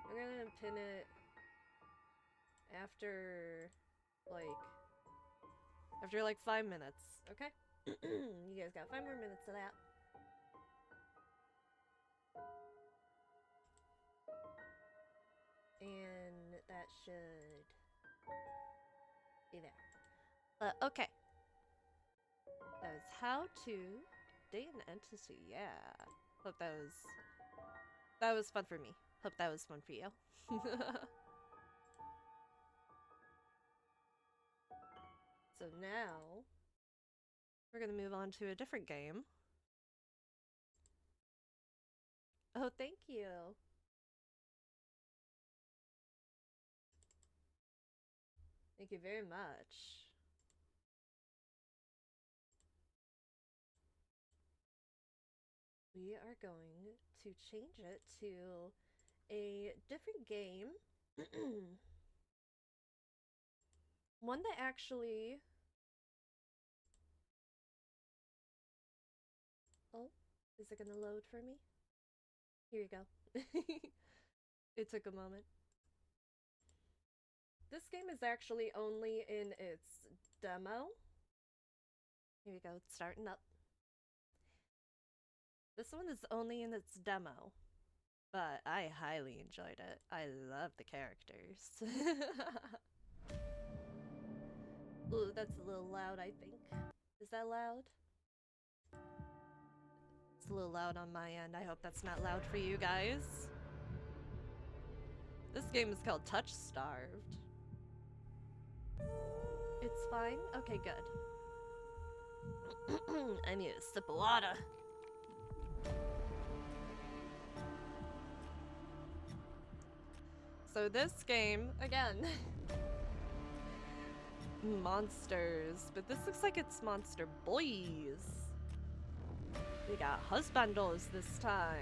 [SPEAKER 1] I'm gonna pin it after, like 5 minutes, okay? You guys got 5 more minutes of that. And that should be there. Okay. That was how to date an entity, yeah. Hope that was fun for me. Hope that was fun for you. So now, we're gonna move on to a different game. Oh, thank you. Thank you very much. We are going to change it to a different game. One that actually... Oh, is it gonna load for me? Here you go. It took a moment. This game is actually only in its demo. Here we go, it's starting up. This one is only in its demo, but I highly enjoyed it. I love the characters. Ooh, that's a little loud, I think. Is that loud? It's a little loud on my end. I hope that's not loud for you guys. This game is called Touch Starved. It's fine? Okay, good. I need a sip of water. So this game, again, monsters, but this looks like it's monster boys. We got husbandos this time.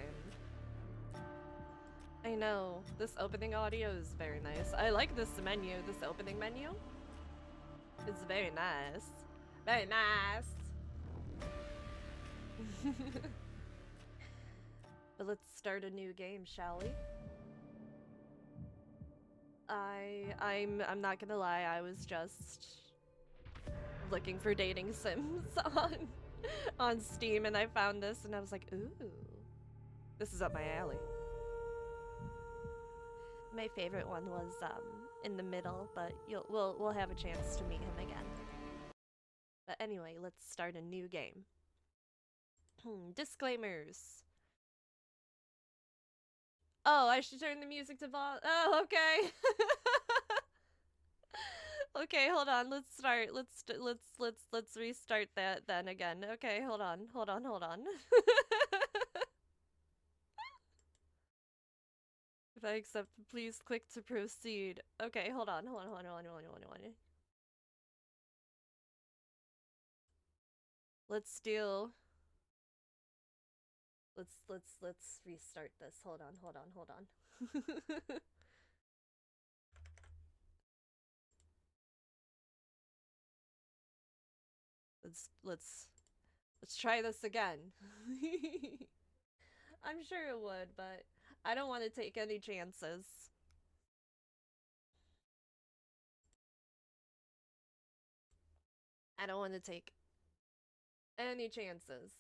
[SPEAKER 1] I know, this opening audio is very nice. I like this menu, this opening menu. It's very nice. Very nice. But let's start a new game, shall we? I'm not gonna lie, I was just looking for dating sims on Steam and I found this and I was like, ooh, this is up my alley. My favorite one was in the middle, but we'll have a chance to meet him again. But anyway, let's start a new game. Disclaimers. Oh, I should turn the music to VOD. Oh, okay. Okay, hold on. Let's start. Let's restart that then again. Okay, hold on. If I accept, please click to proceed. Okay, hold on. Let's deal. Let's restart this. Hold on. Let's try this again. I'm sure it would, but I don't want to take any chances. I don't want to take any chances.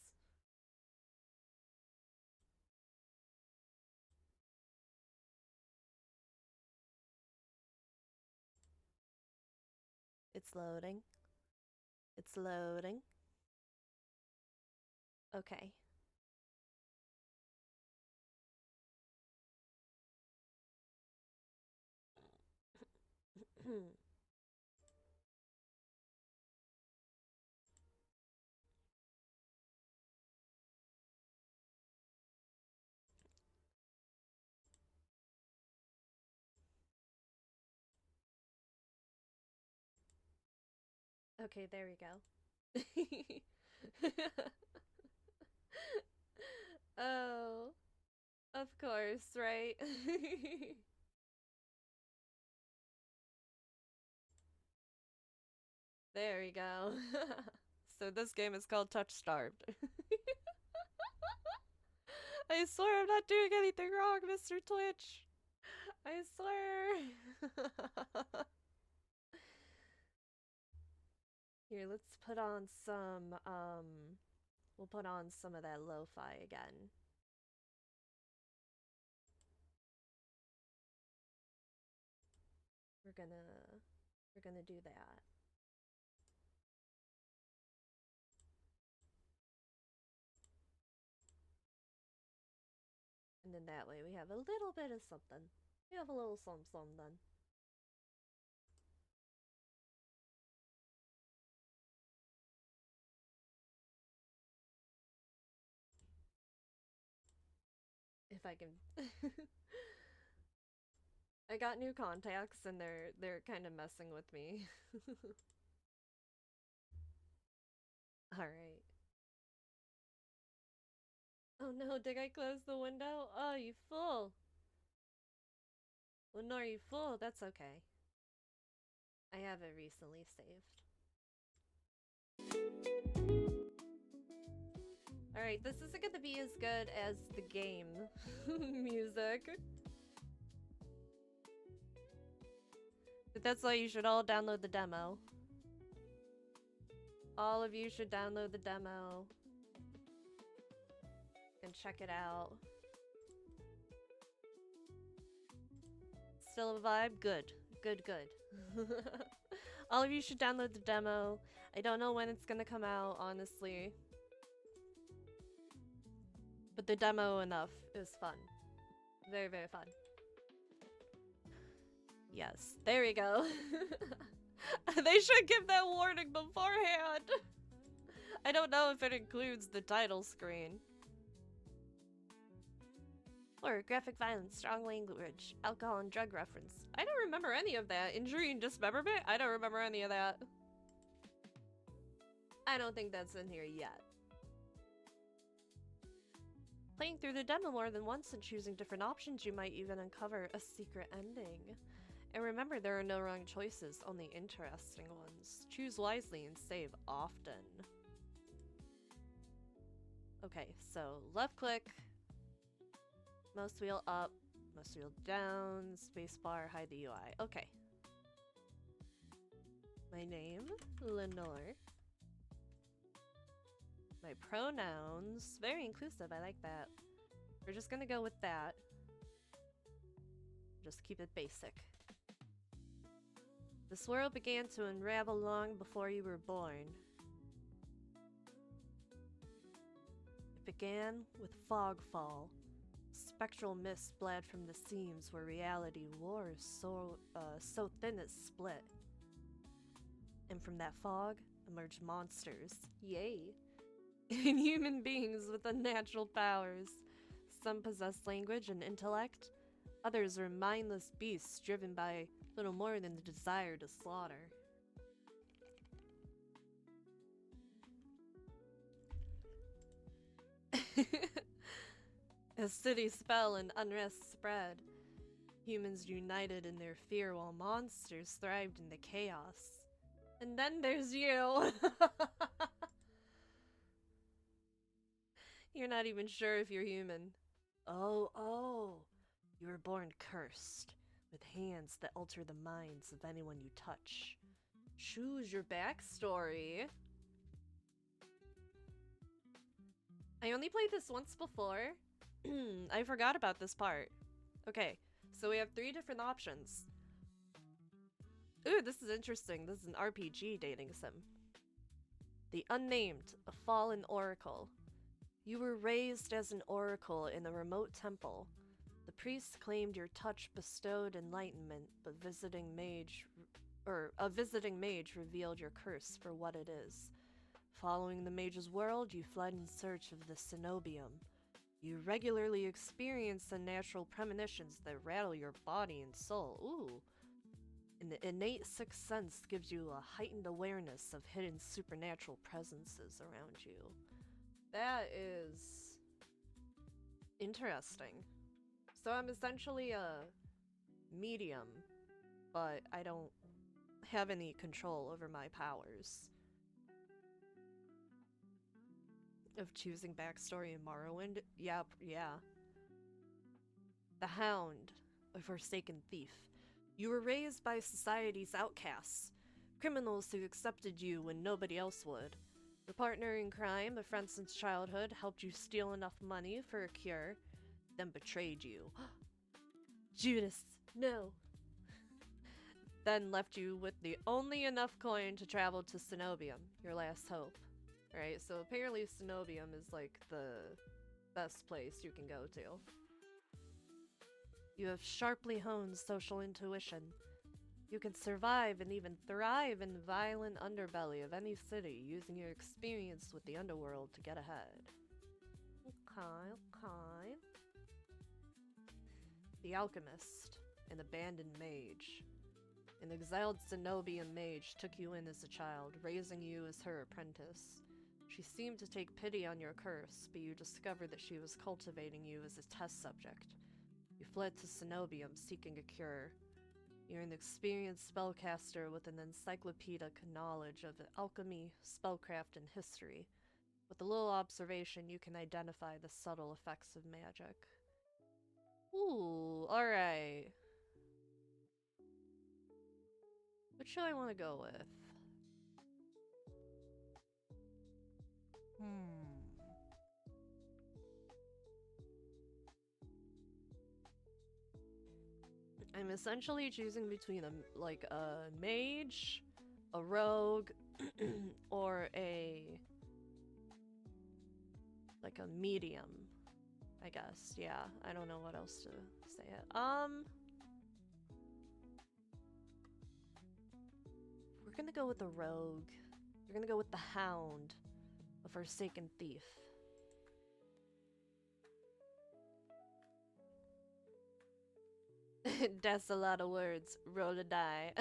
[SPEAKER 1] It's loading. It's loading. Okay. Okay, there we go. Oh, of course, right? There we go. So this game is called Touch Starved. I swear I'm not doing anything wrong, Mr. Twitch. I swear. Here, let's put on some, we'll put on some of that lo-fi again. We're gonna do that. And then that way we have a little bit of something. We have a little something then. If I can. I got new contacts and they're kind of messing with me. All right. Oh no, did I close the window? Oh, you fool. Well, no, you fool. That's okay. I have it recently saved. Alright, this isn't gonna be as good as the game music. But that's why you should all download the demo. All of you should download the demo and check it out. Still a vibe? Good. Good. All of you should download the demo. I don't know when it's gonna come out, honestly. But the demo enough is fun. Very, very fun. Yes, there we go. They should give that warning beforehand. I don't know if it includes the title screen. Or graphic violence, strong language, alcohol and drug reference. I don't remember any of that. Injury and dismemberment? I don't remember any of that. I don't think that's in here yet. Playing through the demo more than once and choosing different options, you might even uncover a secret ending. And remember, there are no wrong choices, only interesting ones. Choose wisely and save often. Okay, so left click, mouse wheel up, mouse wheel down, spacebar, hide the UI. Okay. My name, Lenore. My pronouns, very inclusive, I like that. We're just gonna go with that. Just keep it basic. This world began to unravel long before you were born. It began with fogfall. Spectral mist bled from the seams where reality wore so thin it split. And from that fog emerged monsters. Yay! Inhuman beings with unnatural powers. Some possessed language and intellect. Others were mindless beasts driven by little more than the desire to slaughter. As cities fell and unrest spread, humans united in their fear while monsters thrived in the chaos. And then there's you! You're not even sure if you're human. Oh, you were born cursed, with hands that alter the minds of anyone you touch. Choose your backstory. I only played this once before. I forgot about this part. Okay, so we have 3 different options. Ooh, this is interesting. This is an RPG dating sim. The Unnamed, a fallen oracle. You were raised as an oracle in a remote temple. The priest claimed your touch bestowed enlightenment, but a visiting mage revealed your curse for what it is. Following the mage's world, you fled in search of the cenobium. You regularly experience unnatural premonitions that rattle your body and soul. Ooh. And the innate sixth sense gives you a heightened awareness of hidden supernatural presences around you. That is interesting. So I'm essentially a medium, but I don't have any control over my powers. Of choosing backstory in Morrowind? Yeah. The Hound, a forsaken thief. You were raised by society's outcasts, criminals who accepted you when nobody else would. Your partner in crime, a friend since childhood, helped you steal enough money for a cure, then betrayed you. Judas, no. Then left you with the only enough coin to travel to Cenobium, your last hope. Right, so apparently Cenobium is like the best place you can go to. You have sharply honed social intuition. You can survive and even thrive in the violent underbelly of any city using your experience with the underworld to get ahead. Okay. The Alchemist, an abandoned mage. An exiled Cenobian mage took you in as a child, raising you as her apprentice. She seemed to take pity on your curse, but you discovered that she was cultivating you as a test subject. You fled to Cenobium seeking a cure. You're an experienced spellcaster with an encyclopedic knowledge of alchemy, spellcraft, and history. With a little observation, you can identify the subtle effects of magic. Ooh, alright. What should I want to go with? I'm essentially choosing between a mage, a rogue, or a medium, I guess. Yeah, I don't know what else to say it. We're gonna go with the rogue. We're gonna go with the Hound, a forsaken thief. That's a lot of words. Roll a die.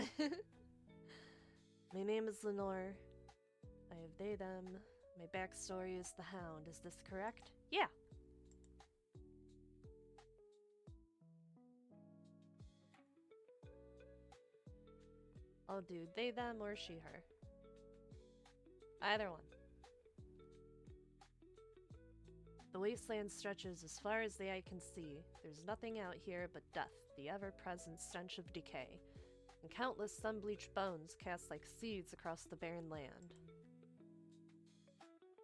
[SPEAKER 1] My name is Lenore. I have they, them. My backstory is the Hound. Is this correct? Yeah. I'll do they, them, or she, her. Either one. The wasteland stretches as far as the eye can see. There's nothing out here but death, the ever-present stench of decay, and countless sun-bleached bones cast like seeds across the barren land.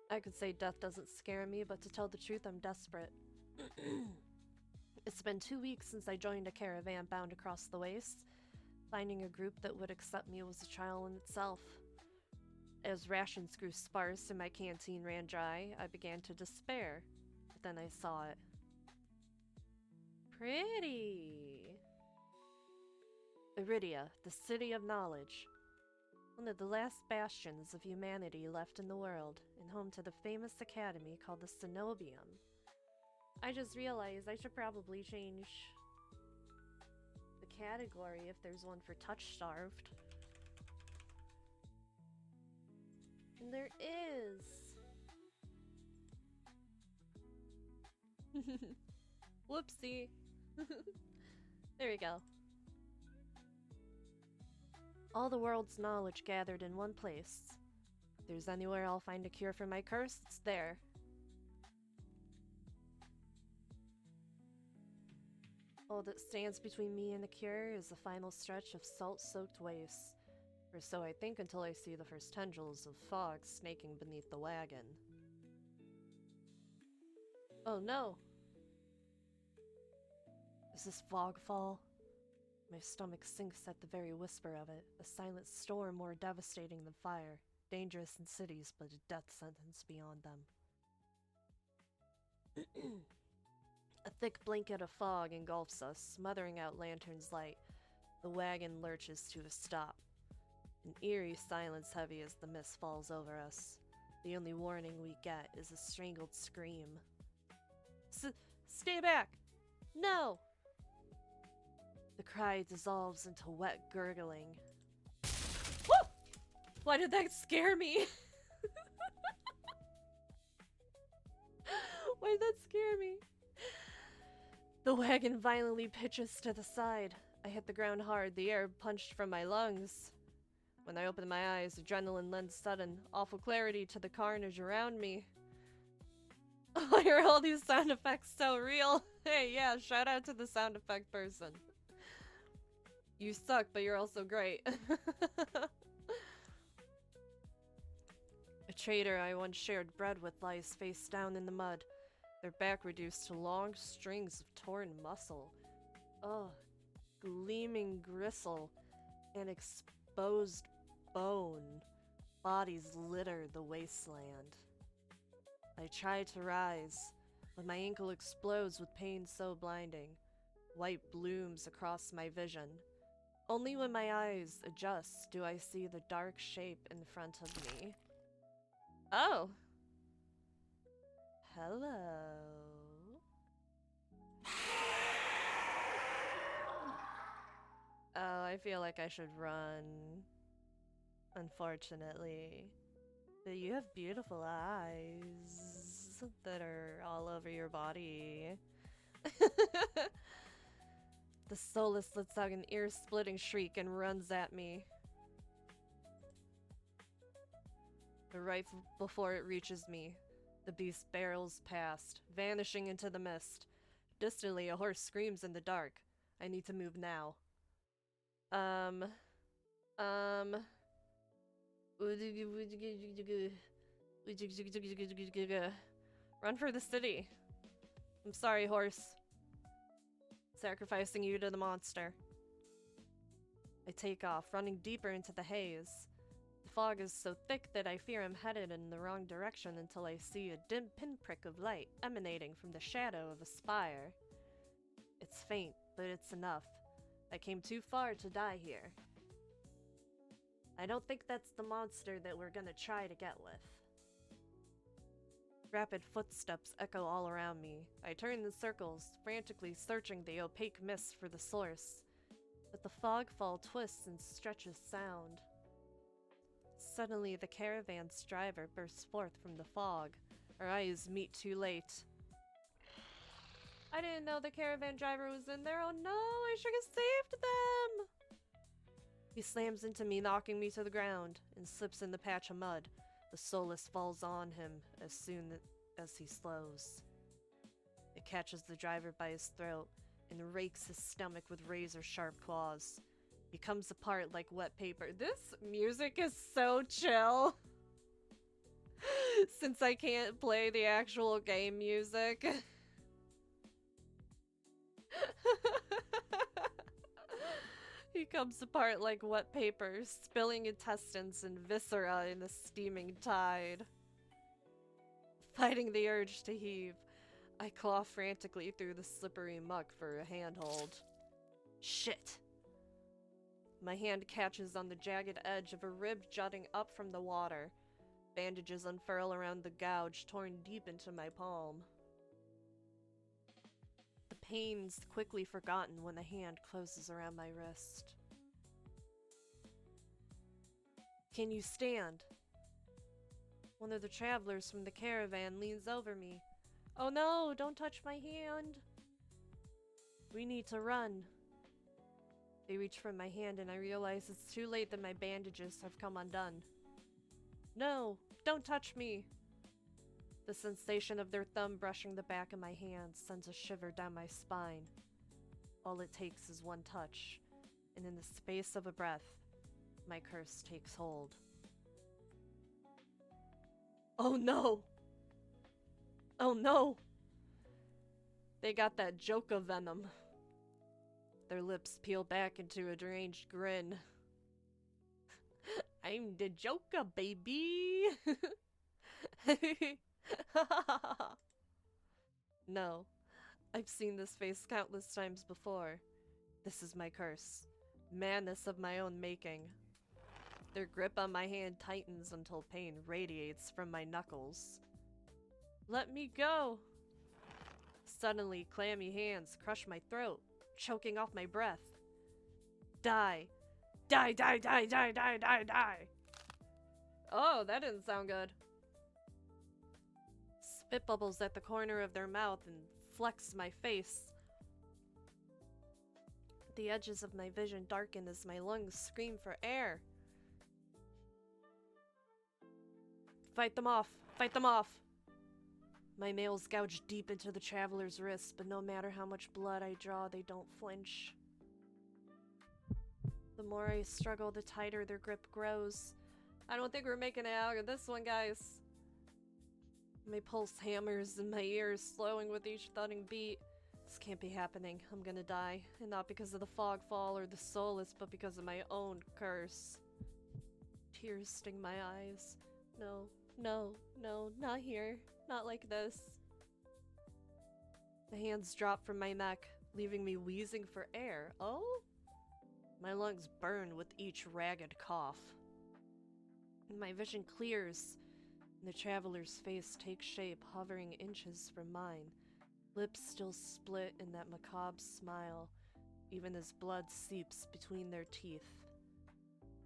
[SPEAKER 1] I could say death doesn't scare me, but to tell the truth, I'm desperate. It's been 2 weeks since I joined a caravan bound across the wastes. Finding a group that would accept me was a trial in itself. As rations grew sparse and my canteen ran dry, I began to despair. But then I saw it. Pretty! Iridia, the city of knowledge. One of the last bastions of humanity left in the world, and home to the famous academy called the Cenobium. I just realized I should probably change the category if there's one for touch-starved. And there is! Whoopsie! There we go. All the world's knowledge gathered in one place. If there's anywhere I'll find a cure for my curse, it's there. All that stands between me and a cure is the final stretch of salt-soaked wastes. Or so I think until I see the first tendrils of fog snaking beneath the wagon. Oh no! Is this fogfall? My stomach sinks at the very whisper of it, a silent storm more devastating than fire, dangerous in cities but a death sentence beyond them. A thick blanket of fog engulfs us, smothering out Lantern's light. The wagon lurches to a stop. An eerie silence heavy as the mist falls over us. The only warning we get is a strangled scream. Stay back! No! The cry dissolves into wet gurgling. Woo! Why did that scare me? Why did that scare me? The wagon violently pitches to the side. I hit the ground hard, the air punched from my lungs. When I opened my eyes, adrenaline lent sudden, awful clarity to the carnage around me. Why are all these sound effects so real? Hey, yeah, shout out to the sound effect person. You suck, but you're also great. A trader I once shared bread with lies face down in the mud, their back reduced to long strings of torn muscle. Ugh, gleaming gristle and exposed bone. Bodies litter the wasteland. I try to rise, but my ankle explodes with pain so blinding. White blooms across my vision. Only when my eyes adjust do I see the dark shape in front of me. Oh! Hello. Oh, I feel like I should run. Unfortunately. But you have beautiful eyes that are all over your body. The soulless lets out an ear-splitting shriek and runs at me. But right before it reaches me, the beast barrels past, vanishing into the mist. Distantly, a horse screams in the dark. I need to move now. Run for the city. I'm sorry, horse. Sacrificing you to the monster. I take off, running deeper into the haze. The fog is so thick that I fear I'm headed in the wrong direction until I see a dim pinprick of light emanating from the shadow of a spire. It's faint, but it's enough. I came too far to die here. I don't think that's the monster that we're gonna try to get with. Rapid footsteps echo all around me. I turn in circles, frantically searching the opaque mist for the source. But the fogfall twists and stretches sound. Suddenly, the caravan's driver bursts forth from the fog. Our eyes meet too late. I didn't know the caravan driver was in there. Oh no, I should have saved them! He slams into me, knocking me to the ground, and slips in the patch of mud. The solace falls on him as soon as he slows. It catches the driver by his throat and rakes his stomach with razor-sharp claws. He comes apart like wet paper. This music is so chill. Since I can't play the actual game music. He comes apart like wet paper, spilling intestines and viscera in the steaming tide. Fighting the urge to heave, I claw frantically through the slippery muck for a handhold. Shit! My hand catches on the jagged edge of a rib jutting up from the water. Bandages unfurl around the gouge, torn deep into my palm. The pain's quickly forgotten when the hand closes around my wrist. Can you stand? One of the travelers from the caravan leans over me. Oh no, don't touch my hand. We need to run. They reach for my hand and I realize it's too late that my bandages have come undone. No, don't touch me. The sensation of their thumb brushing the back of my hand sends a shiver down my spine. All it takes is one touch, and in the space of a breath, my curse takes hold. Oh no! Oh no! They got that Joker venom. Their lips peel back into a deranged grin. I'm the Joker, baby! No, I've seen this face countless times before. This is my curse. Madness of my own making. Their grip on my hand tightens until pain radiates from my knuckles. Let me go! Suddenly, clammy hands crush my throat, choking off my breath. Die! Die, die, die, die, die, die, die! Oh, that didn't sound good. Spit bubbles at the corner of their mouth and flecks my face. The edges of my vision darken as my lungs scream for air. Fight them off! Fight them off! My nails gouge deep into the traveler's wrist, but no matter how much blood I draw, they don't flinch. The more I struggle, the tighter their grip grows. I don't think we're making it out of this one, guys. My pulse hammers in my ears, slowing with each thudding beat. This can't be happening. I'm gonna die. And not because of the fog fall or the solace, but because of my own curse. Tears sting my eyes. No, no, no, not here. Not like this. The hands drop from my neck, leaving me wheezing for air. Oh? My lungs burn with each ragged cough. My vision clears, and the traveler's face takes shape, hovering inches from mine. Lips still split in that macabre smile, even as blood seeps between their teeth.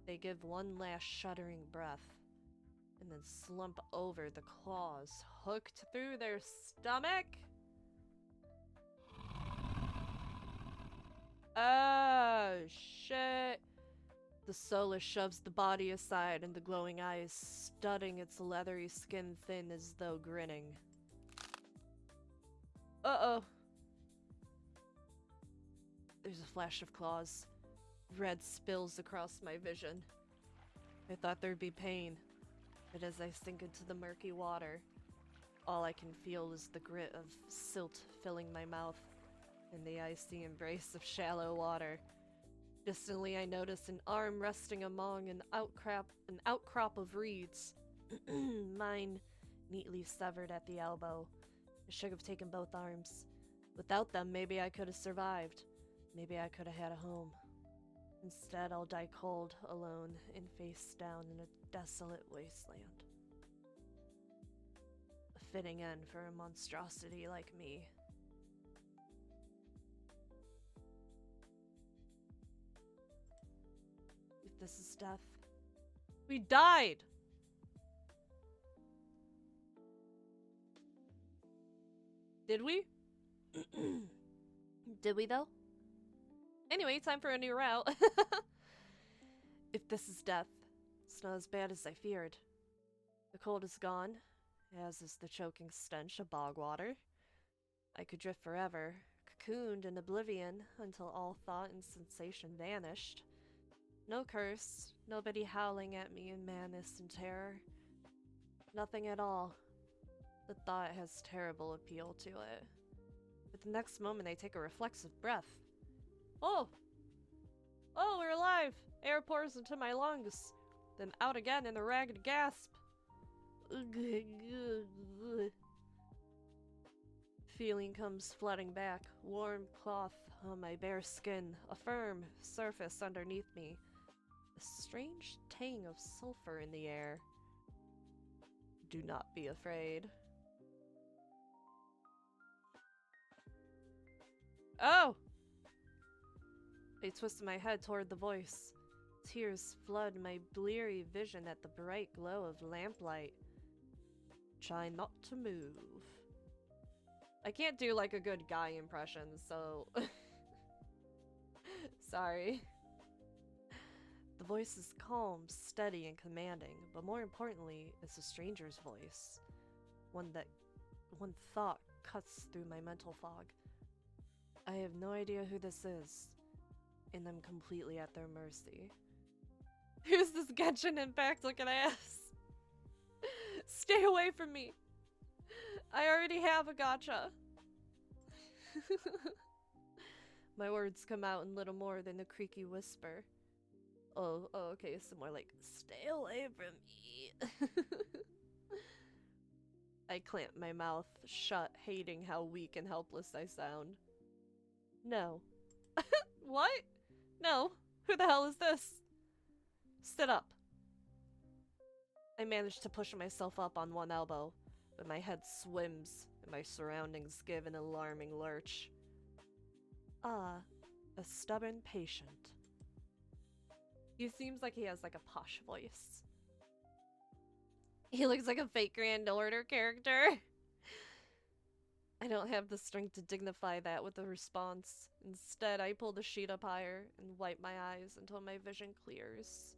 [SPEAKER 1] They give one last shuddering breath, and then slump over, the claws hooked through their stomach. Oh, shit. The Solus shoves the body aside and the glowing eyes studding its leathery skin thin as though grinning. Uh-oh. There's a flash of claws. Red spills across my vision. I thought there'd be pain, but as I sink into the murky water, all I can feel is the grit of silt filling my mouth and the icy embrace of shallow water. Distantly, I notice an arm resting among an outcrop of reeds. Mine neatly severed at the elbow. I should have taken both arms. Without them, maybe I could have survived. Maybe I could have had a home. Instead, I'll die cold, alone, and face down in a desolate wasteland. A fitting end for a monstrosity like me. If this is death, we died! Did we? Did we though? Anyway, time for a new route. If this is death, it's not as bad as I feared. The cold is gone, as is the choking stench of bog water. I could drift forever, cocooned in oblivion until all thought and sensation vanished. No curse, nobody howling at me in madness and terror. Nothing at all. The thought has terrible appeal to it. But the next moment I take a reflexive breath. Oh! Oh, we're alive! Air pours into my lungs, then out again in a ragged gasp. Feeling comes flooding back, warm cloth on my bare skin, a firm surface underneath me, a strange tang of sulfur in the air. Do not be afraid. Oh! I twist my head toward the voice. Tears flood my bleary vision at the bright glow of lamplight. Try not to move. I can't do like a good guy impression, so... Sorry. The voice is calm, steady, and commanding, but more importantly, it's a stranger's voice. One thought cuts through my mental fog. I have no idea who this is, and I'm completely at their mercy. Who's this Genshin Impact looking ass? Stay away from me! I already have a gacha. My words come out in little more than a creaky whisper. Oh, okay, so more like, stay away from me. I clamp my mouth shut, hating how weak and helpless I sound. No. What? No. Who the hell is this? Sit up. I manage to push myself up on one elbow, but my head swims and my surroundings give an alarming lurch. Ah, a stubborn patient. He seems like he has like a posh voice. He looks like a fake Grand Order character. I don't have the strength to dignify that with a response. Instead, I pull the sheet up higher and wipe my eyes until my vision clears.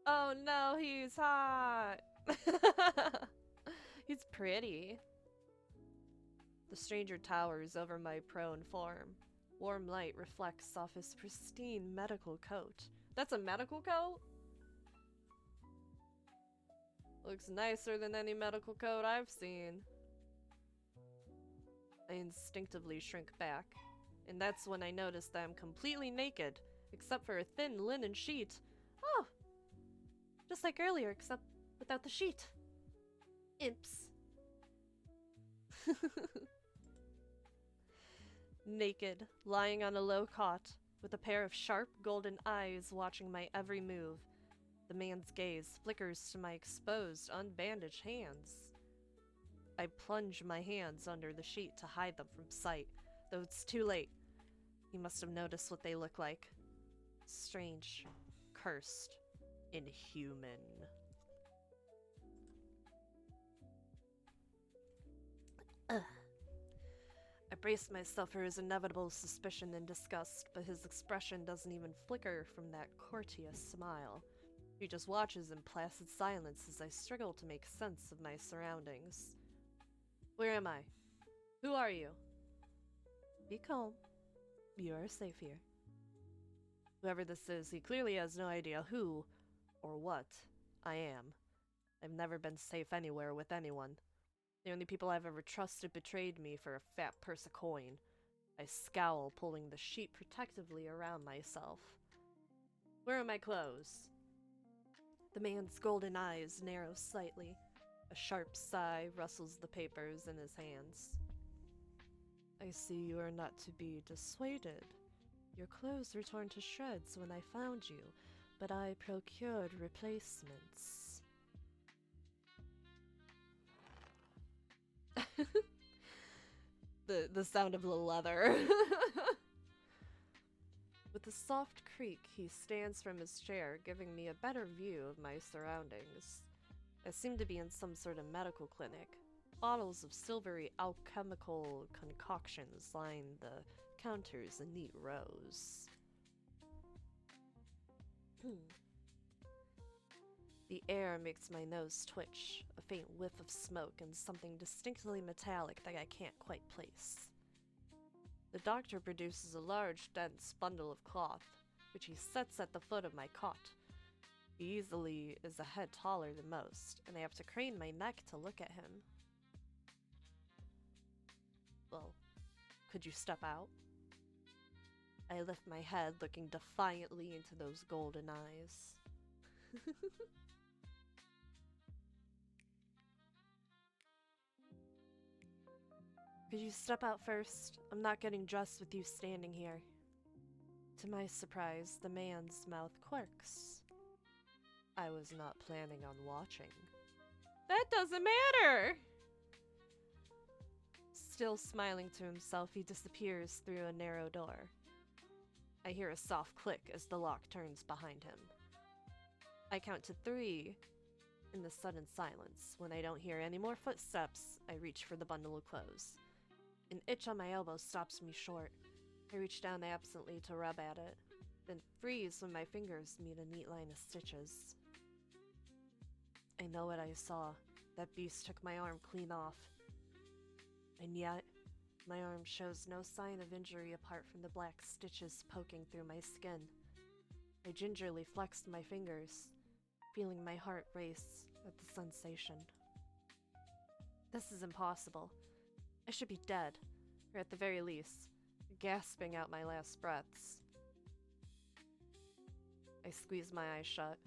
[SPEAKER 1] Oh no, he's hot! He's pretty. The stranger towers over my prone form. Warm light reflects off his pristine medical coat. That's a medical coat? Looks nicer than any medical coat I've seen. I instinctively shrink back, and that's when I notice that I'm completely naked, except for a thin linen sheet. Oh! Just like earlier, except without the sheet. Imps. Naked, lying on a low cot, with a pair of sharp golden eyes watching my every move, the man's gaze flickers to my exposed, unbandaged hands. I plunge my hands under the sheet to hide them from sight, though it's too late. He must have noticed what they look like. Strange, cursed, inhuman. I brace myself for his inevitable suspicion and disgust, but his expression doesn't even flicker from that courteous smile. He just watches in placid silence as I struggle to make sense of my surroundings. Where am I? Who are you? Be calm. You are safe here. Whoever this is, he clearly has no idea who, or what, I am. I've never been safe anywhere with anyone. The only people I've ever trusted betrayed me for a fat purse of coin. I scowl, pulling the sheet protectively around myself. Where are my clothes? The man's golden eyes narrow slightly. A sharp sigh rustles the papers in his hands. I see you are not to be dissuaded. Your clothes were torn to shreds when I found you, but I procured replacements. The sound of the leather. With a soft creak, he stands from his chair, giving me a better view of my surroundings. I seem to be in some sort of medical clinic. Bottles of silvery alchemical concoctions line the counters in neat rows. The air makes my nose twitch, a faint whiff of smoke and something distinctly metallic that I can't quite place. The doctor produces a large, dense bundle of cloth, which he sets at the foot of my cot. He easily is a head taller than most, and I have to crane my neck to look at him. Well, could you step out? I lift my head, looking defiantly into those golden eyes. Could you step out first? I'm not getting dressed with you standing here. To my surprise, the man's mouth quirks. I was not planning on watching. That doesn't matter! Still smiling to himself, he disappears through a narrow door. I hear a soft click as the lock turns behind him. I count to 3 in the sudden silence. When I don't hear any more footsteps, I reach for the bundle of clothes. An itch on my elbow stops me short. I reach down absently to rub at it, then freeze when my fingers meet a neat line of stitches. I know what I saw. That beast took my arm clean off. And yet, my arm shows no sign of injury apart from the black stitches poking through my skin. I gingerly flexed my fingers, feeling my heart race at the sensation. This is impossible. I should be dead, or at the very least, gasping out my last breaths. I squeeze my eyes shut,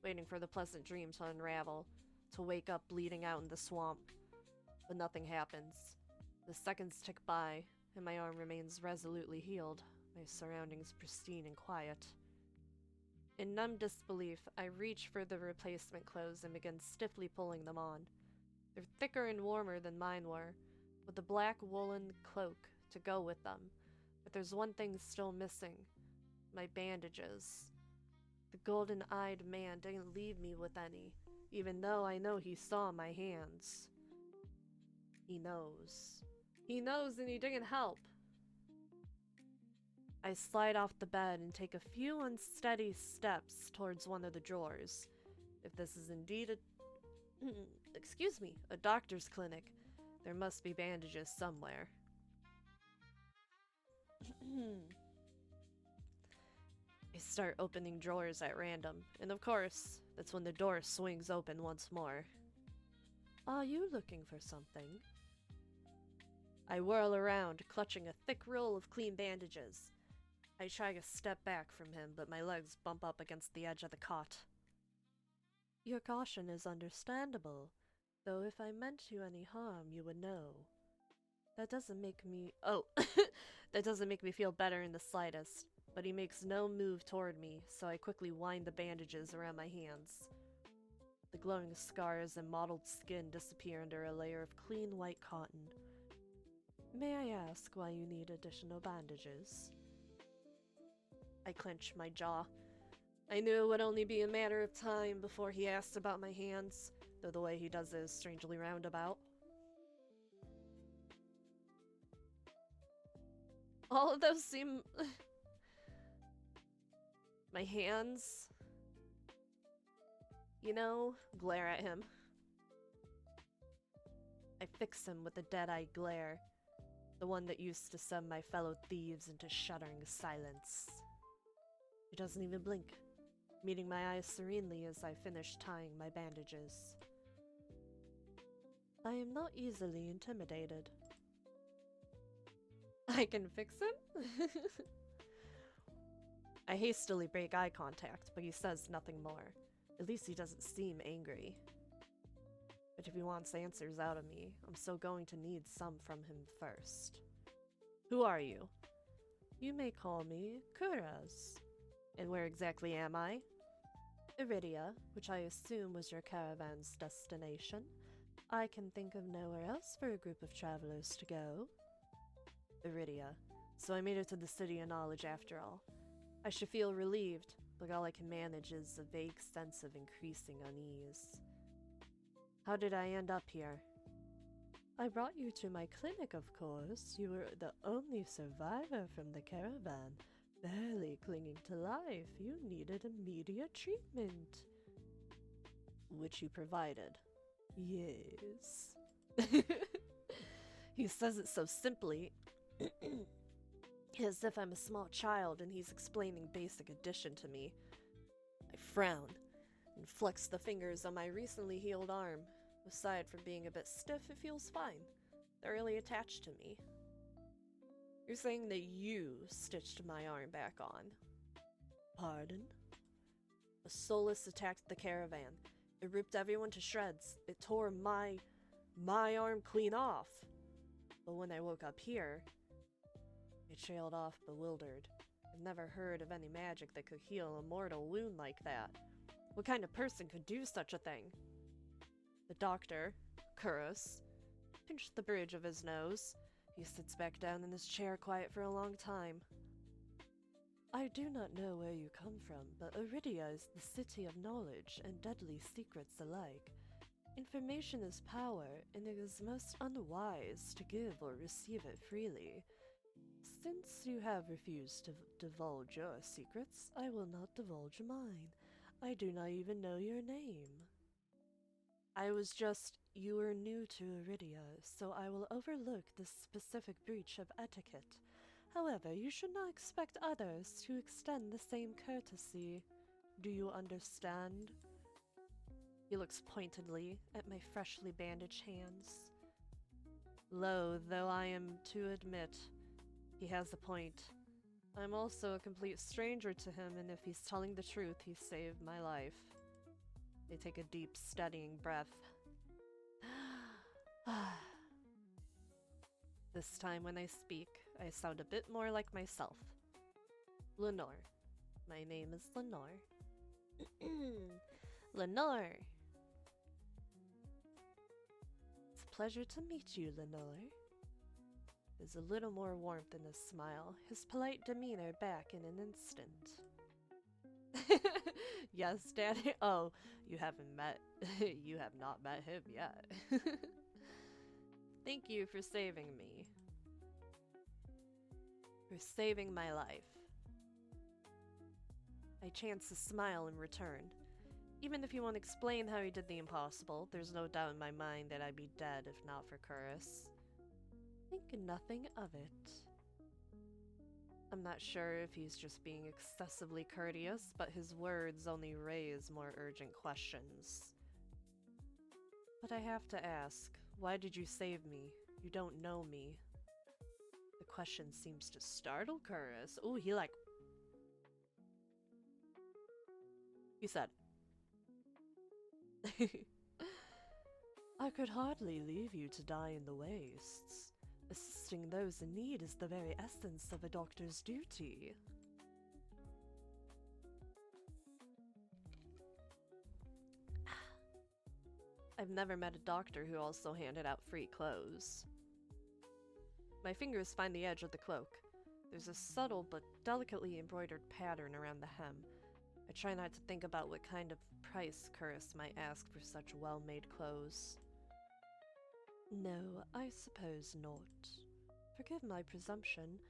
[SPEAKER 1] waiting for the pleasant dream to unravel, to wake up bleeding out in the swamp. But nothing happens. The seconds tick by, and my arm remains resolutely healed, my surroundings pristine and quiet. In numb disbelief, I reach for the replacement clothes and begin stiffly pulling them on. They're thicker and warmer than mine were, with a black woolen cloak to go with them. But there's one thing still missing: my bandages. The golden-eyed man didn't leave me with any, even though I know he saw my hands. He knows. He knows, and he didn't help. I slide off the bed and take a few unsteady steps towards one of the drawers. If this is indeed a doctor's clinic, there must be bandages somewhere. I start opening drawers at random, and of course, that's when the door swings open once more. Are you looking for something? I whirl around, clutching a thick roll of clean bandages. I try to step back from him, but my legs bump up against the edge of the cot. Your caution is understandable, though if I meant you any harm, you would know. That doesn't make me— that doesn't make me feel better in the slightest, but he makes no move toward me, so I quickly wind the bandages around my hands. The glowing scars and mottled skin disappear under a layer of clean white cotton. May I ask why you need additional bandages? I clench my jaw. I knew it would only be a matter of time before he asked about my hands, though the way he does it is strangely roundabout. All of those seem... my hands... You know, glare at him. I fix him with a dead-eyed glare, the one that used to send my fellow thieves into shuddering silence. He doesn't even blink, meeting my eyes serenely as I finish tying my bandages. I am not easily intimidated. I can fix him? I hastily break eye contact, but he says nothing more. At least he doesn't seem angry. But if he wants answers out of me, I'm still going to need some from him first. Who are you? You may call me Kuraz. And where exactly am I? Iridia, which I assume was your caravan's destination. I can think of nowhere else for a group of travelers to go. Iridia. So I made it to the City of Knowledge after all. I should feel relieved, but all I can manage is a vague sense of increasing unease. How did I end up here? I brought you to my clinic, of course. You were the only survivor from the caravan, barely clinging to life. You needed immediate treatment. Which you provided. Yes. He says it so simply, as if I'm a small child and he's explaining basic addition to me. I frown and flex the fingers on my recently healed arm. Aside from being a bit stiff, it feels fine. Thoroughly attached to me. You're saying that you stitched my arm back on. Pardon? A Solus attacked the caravan. It ripped everyone to shreds. It tore my arm clean off. But when I woke up here, it trailed off bewildered. I've never heard of any magic that could heal a mortal wound like that. What kind of person could do such a thing? The doctor, Kurus, pinched the bridge of his nose. He sits back down in his chair quiet for a long time. I do not know where you come from, but Iridia is the city of knowledge and deadly secrets alike. Information is power, and it is most unwise to give or receive it freely. Since you have refused to divulge your secrets, I will not divulge mine. I do not even know your name. You were new to Iridia, so I will overlook this specific breach of etiquette. However, you should not expect others to extend the same courtesy. Do you understand? He looks pointedly at my freshly bandaged hands. Loath though I am to admit, he has a point. I'm also a complete stranger to him, and if he's telling the truth, he saved my life. They take a deep, steadying breath. This time when I speak, I sound a bit more like myself. Lenore. My name is Lenore. Lenore! It's a pleasure to meet you, Lenore. There's a little more warmth in his smile, his polite demeanor back in an instant. Yes, Daddy? Oh, you have not met him yet. Thank you for saving me. For saving my life. I chance a smile in return. Even if you won't explain how he did the impossible, there's no doubt in my mind that I'd be dead if not for Kurus. Think nothing of it. I'm not sure if he's just being excessively courteous, but his words only raise more urgent questions. But I have to ask, why did you save me? You don't know me. The question seems to startle Kurus. Ooh, he said. I could hardly leave you to die in the wastes. Assisting those in need is the very essence of a doctor's duty. I've never met a doctor who also handed out free clothes. My fingers find the edge of the cloak. There's a subtle but delicately embroidered pattern around the hem. I try not to think about what kind of price Kurus might ask for such well-made clothes. No, I suppose not. Forgive my presumption.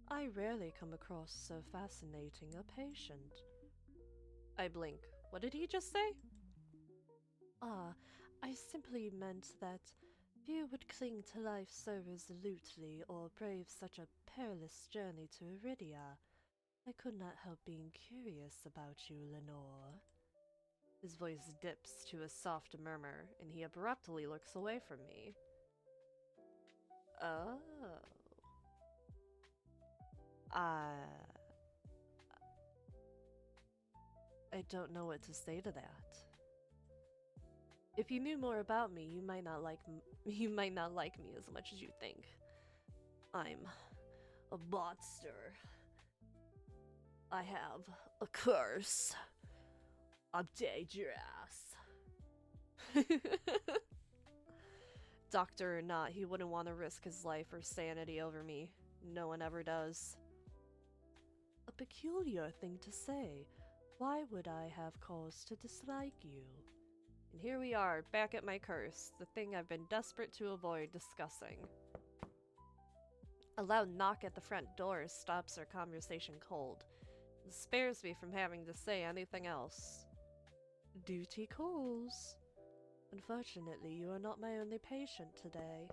[SPEAKER 1] I rarely come across so fascinating a patient. I blink. What did he just say? Ah, I simply meant that few would cling to life so resolutely or brave such a perilous journey to Iridia. I could not help being curious about you, Lenore. His voice dips to a soft murmur, and he abruptly looks away from me. Oh. I don't know what to say to that. If you knew more about me, you might not like me as much as you think. I'm a monster. I have a curse. I'm dangerous. Doctor or not, he wouldn't want to risk his life or sanity over me. No one ever does. A peculiar thing to say. Why would I have cause to dislike you? And here we are, back at my curse, the thing I've been desperate to avoid discussing. A loud knock at the front door stops our conversation cold. It spares me from having to say anything else. Duty calls. Unfortunately, you are not my only patient today.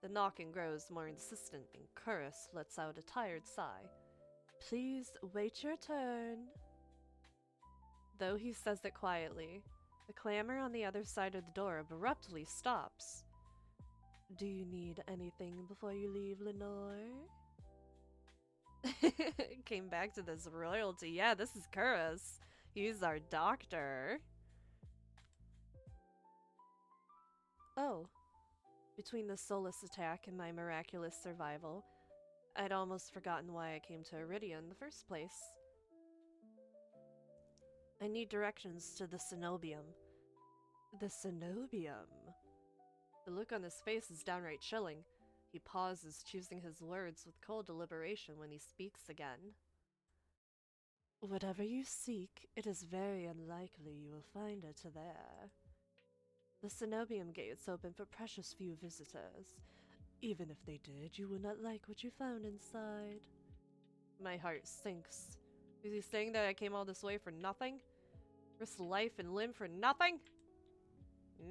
[SPEAKER 1] The knocking grows more insistent, and Curris lets out a tired sigh. Please wait your turn. Though he says it quietly, the clamor on the other side of the door abruptly stops. Do you need anything before you leave, Lenore? Came back to this royalty. Yeah, this is Curris. He's our doctor. Oh. Between the soulless attack and my miraculous survival, I'd almost forgotten why I came to Iridia in the first place. I need directions to the cenobium. The cenobium? The look on his face is downright chilling. He pauses, choosing his words with cold deliberation when he speaks again. Whatever you seek, it is very unlikely you will find it there. The cenobium gates open for precious few visitors. Even if they did, you would not like what you found inside. My heart sinks. Is he saying that I came all this way for nothing? Risk life and limb for nothing?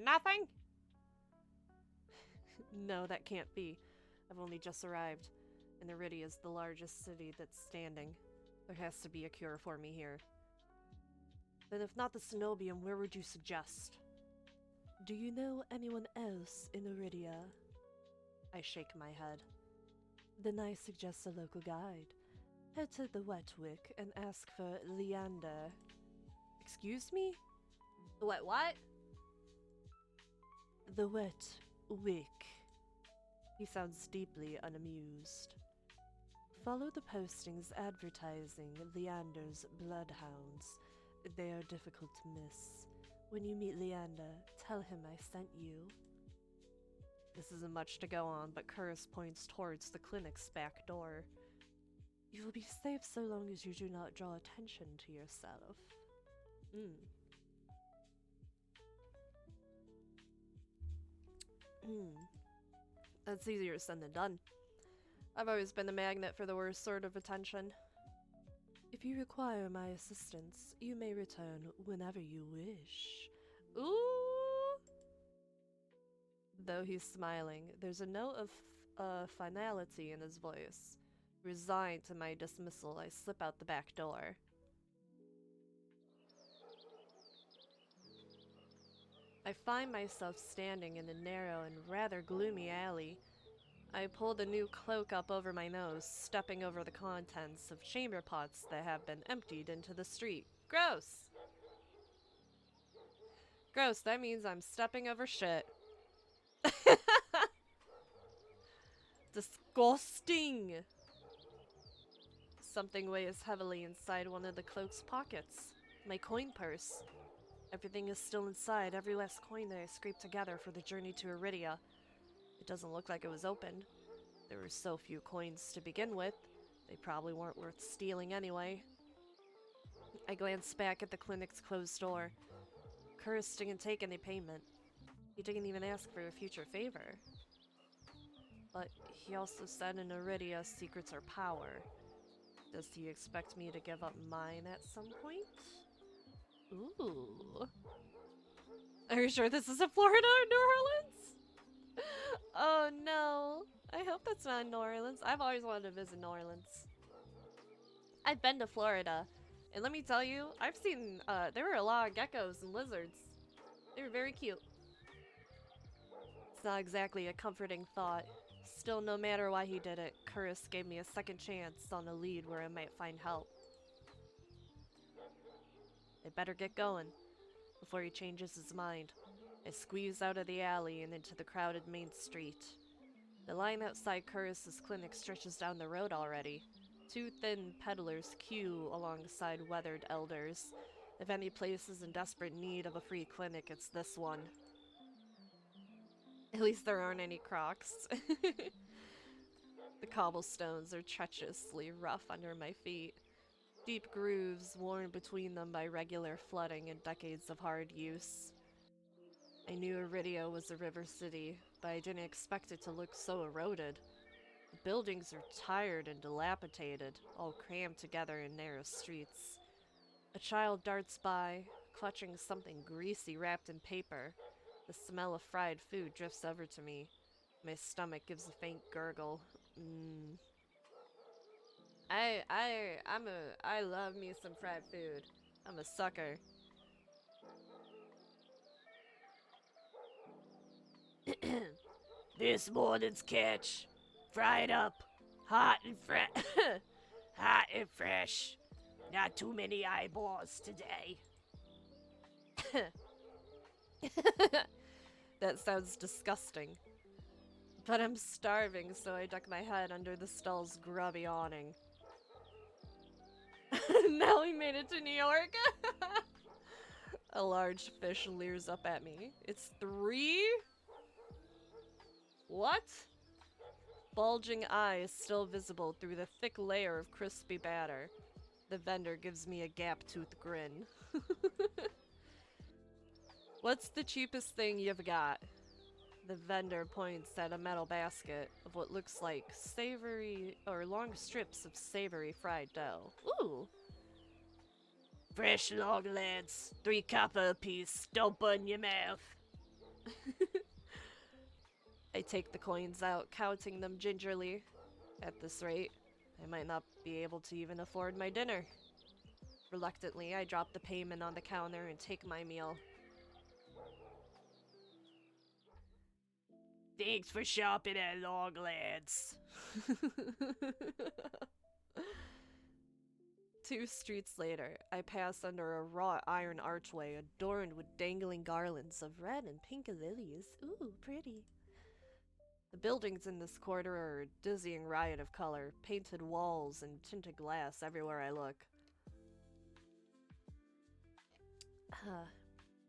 [SPEAKER 1] Nothing? No, that can't be. I've only just arrived, and Iridia is the largest city that's standing. There has to be a cure for me here. Then if not the cenobium, where would you suggest? Do you know anyone else in Iridia? I shake my head. Then I suggest a local guide. Head to the Wetwick and ask for Leander. Excuse me? The what? The Wetwick. He sounds deeply unamused. Follow the postings advertising Leander's bloodhounds. They are difficult to miss. When you meet Leander, tell him I sent you. This isn't much to go on, but Curris points towards the clinic's back door. You will be safe so long as you do not draw attention to yourself. That's easier said than done. I've always been a magnet for the worst sort of attention. If you require my assistance, you may return whenever you wish. Ooh! Though he's smiling, there's a note of finality in his voice. Resigned to my dismissal, I slip out the back door. I find myself standing in a narrow and rather gloomy alley. I pull the new cloak up over my nose, stepping over the contents of chamber pots that have been emptied into the street. Gross! Gross, that means I'm stepping over shit. Disgusting! Something weighs heavily inside one of the cloak's pockets. My coin purse. Everything is still inside, every last coin that I scraped together for the journey to Iridia. It doesn't look like it was opened. There were so few coins to begin with, they probably weren't worth stealing anyway. I glance back at the clinic's closed door. Curris didn't take any payment. He didn't even ask for a future favor. But he also said in Iridia, secrets are power. Does he expect me to give up mine at some point? Ooh. Are you sure this isn't Florida or New Orleans? Oh no. I hope that's not New Orleans. I've always wanted to visit New Orleans. I've been to Florida. And let me tell you, I've seen, there were a lot of geckos and lizards. They were very cute. It's not exactly a comforting thought. Still, no matter why he did it, Curris gave me a second chance on a lead where I might find help. I better get going before he changes his mind. I squeeze out of the alley and into the crowded main street. The line outside Curris's clinic stretches down the road already. Two thin peddlers queue alongside weathered elders. If any place is in desperate need of a free clinic, it's this one. At least there aren't any crocs. The cobblestones are treacherously rough under my feet. Deep grooves worn between them by regular flooding and decades of hard use. I knew Iridia was a river city, but I didn't expect it to look so eroded. The buildings are tired and dilapidated, all crammed together in narrow streets. A child darts by, clutching something greasy wrapped in paper. The smell of fried food drifts over to me. My stomach gives a faint gurgle. I love me some fried food. I'm a sucker. This morning's catch. Fried up. Hot and fresh. Hot and fresh. Not too many eyeballs today. That sounds disgusting. But I'm starving, so I duck my head under the stall's grubby awning. Now we made it to New York! A large fish leers up at me. It's 3? What? Bulging eyes still visible through the thick layer of crispy batter. The vendor gives me a gap-toothed grin. What's the cheapest thing you've got? The vendor points at a metal basket of what looks like savory or long strips of savory fried dough. Ooh! Fresh long lads, 3 copper apiece, don't burn your mouth. I take the coins out, counting them gingerly. At this rate, I might not be able to even afford my dinner. Reluctantly, I drop the payment on the counter and take my meal. Thanks for shopping at Longlands. 2 streets later, I pass under a wrought iron archway adorned with dangling garlands of red and pink lilies. Ooh, pretty. The buildings in this quarter are a dizzying riot of color, painted walls and tinted glass everywhere I look.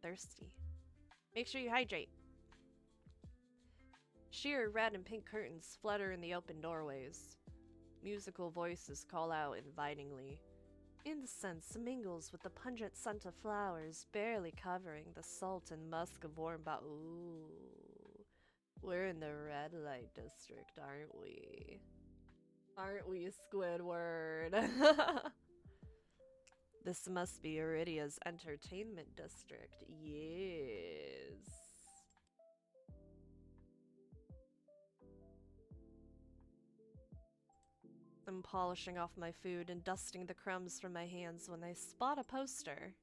[SPEAKER 1] Thirsty. Make sure you hydrate. Sheer red and pink curtains flutter in the open doorways. Musical voices call out invitingly. Incense mingles with the pungent scent of flowers, barely covering the salt and musk of warm Ooh. We're in the red light district, aren't we? Aren't we, Squidward? This must be Iridia's entertainment district. Yes. I'm polishing off my food and dusting the crumbs from my hands when I spot a poster.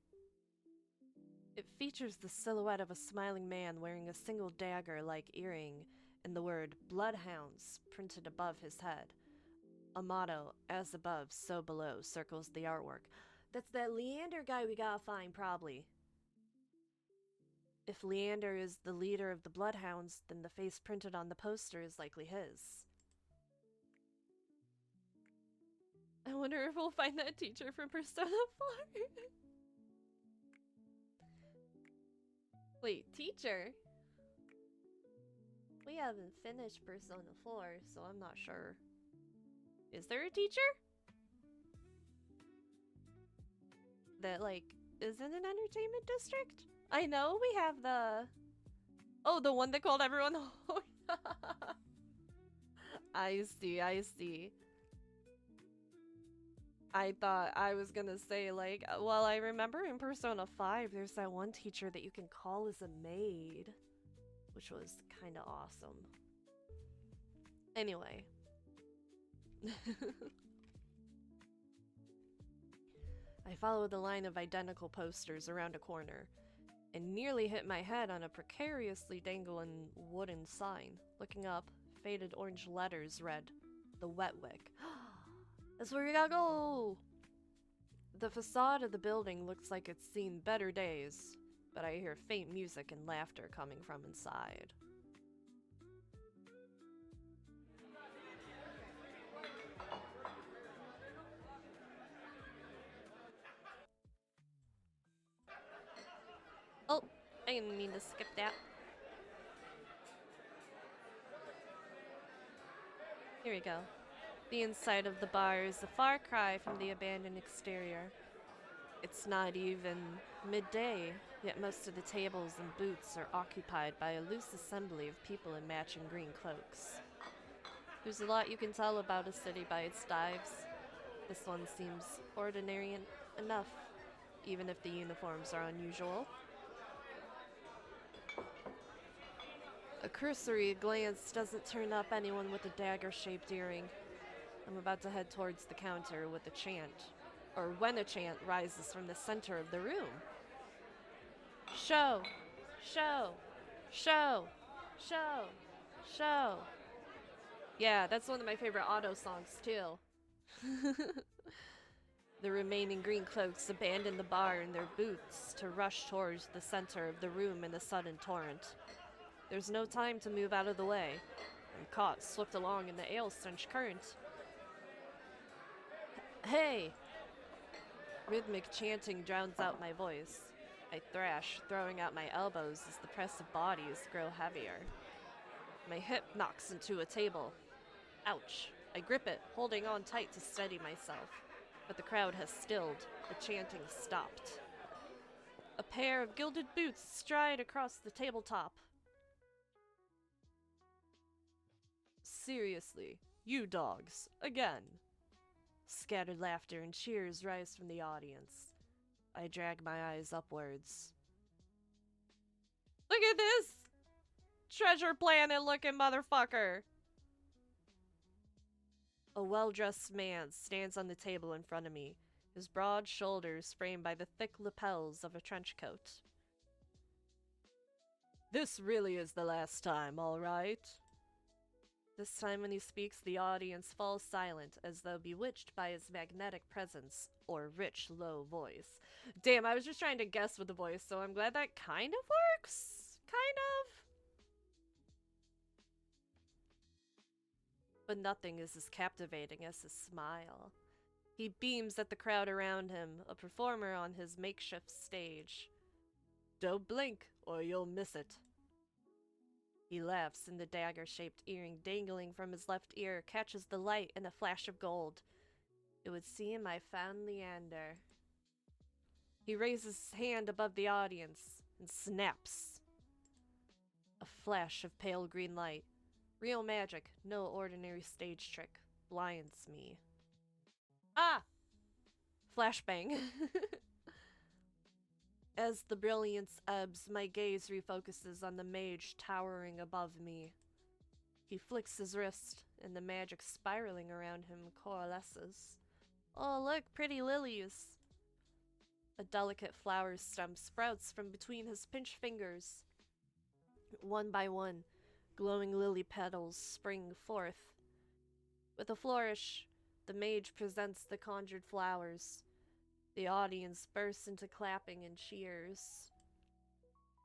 [SPEAKER 1] It features the silhouette of a smiling man wearing a single dagger-like earring and the word Bloodhounds printed above his head. A motto, as above, so below, circles the artwork. That's that Leander guy we gotta find, probably. If Leander is the leader of the Bloodhounds, then the face printed on the poster is likely his. I wonder if we'll find that teacher from Persona 4. Wait, teacher? We haven't finished Persona 4, so I'm not sure. Is there a teacher? That, like, is in an entertainment district? I know we have the... Oh, the one that called everyone home. I see, I see. I thought I was gonna say, like, well, I remember in Persona 5, there's that one teacher that you can call as a maid, which was kind of awesome. Anyway. I followed the line of identical posters around a corner, and nearly hit my head on a precariously dangling wooden sign. Looking up, faded orange letters read, "The Wet Wick." That's where we gotta go! The facade of the building looks like it's seen better days, but I hear faint music and laughter coming from inside. Oh, I didn't mean to skip that. we go. The inside of the bar is a far cry from the abandoned exterior. It's not even midday, yet most of the tables and booths are occupied by a loose assembly of people in matching green cloaks. There's a lot you can tell about a city by its dives. This one seems ordinary enough, even if the uniforms are unusual. A cursory glance doesn't turn up anyone with a dagger-shaped earring. I'm about to head towards the counter with a chant, or when a chant rises from the center of the room. Show! Show! Show! Show! Show! Yeah, that's one of my favorite auto songs, too. The remaining green cloaks abandon the bar in their boots to rush towards the center of the room in a sudden torrent. There's no time to move out of the way. I'm caught swept along in the ale-stench current. Hey! Rhythmic chanting drowns out my voice. I thrash, throwing out my elbows as the press of bodies grow heavier. My hip knocks into a table. Ouch. I grip it, holding on tight to steady myself. But the crowd has stilled. The chanting stopped. A pair of gilded boots stride across the tabletop. Seriously, you dogs, again. Scattered laughter and cheers rise from the audience. I drag my eyes upwards. Look at this! Treasure Planet looking motherfucker! A well-dressed man stands on the table in front of me, his broad shoulders framed by the thick lapels of a trench coat. This really is the last time, all right? This time when he speaks, the audience falls silent, as though bewitched by his magnetic presence, or rich, low voice. Damn, I was just trying to guess with the voice, so I'm glad that kind of works? Kind of? But nothing is as captivating as his smile. He beams at the crowd around him, a performer on his makeshift stage. Don't blink, or you'll miss it. He laughs, and the dagger-shaped earring dangling from his left ear catches the light in a flash of gold. It would seem I found Leander. He raises his hand above the audience and snaps. A flash of pale green light. Real magic, no ordinary stage trick, blinds me. Ah! Flashbang. As the brilliance ebbs, my gaze refocuses on the mage towering above me. He flicks his wrist, and the magic spiraling around him coalesces. Oh, look, pretty lilies! A delicate flower stem sprouts from between his pinched fingers. One by one, glowing lily petals spring forth. With a flourish, the mage presents the conjured flowers. The audience bursts into clapping and cheers.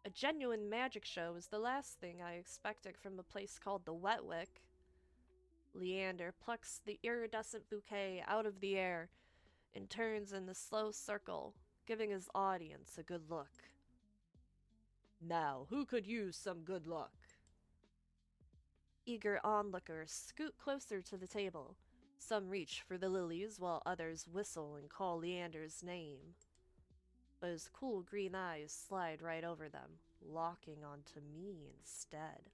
[SPEAKER 1] A genuine magic show is the last thing I expected from a place called the Wetwick. Leander plucks the iridescent bouquet out of the air and turns in the slow circle, giving his audience a good look. Now, who could use some good luck? Eager onlookers scoot closer to the table. Some reach for the lilies, while others whistle and call Leander's name. But his cool green eyes slide right over them, locking onto me instead.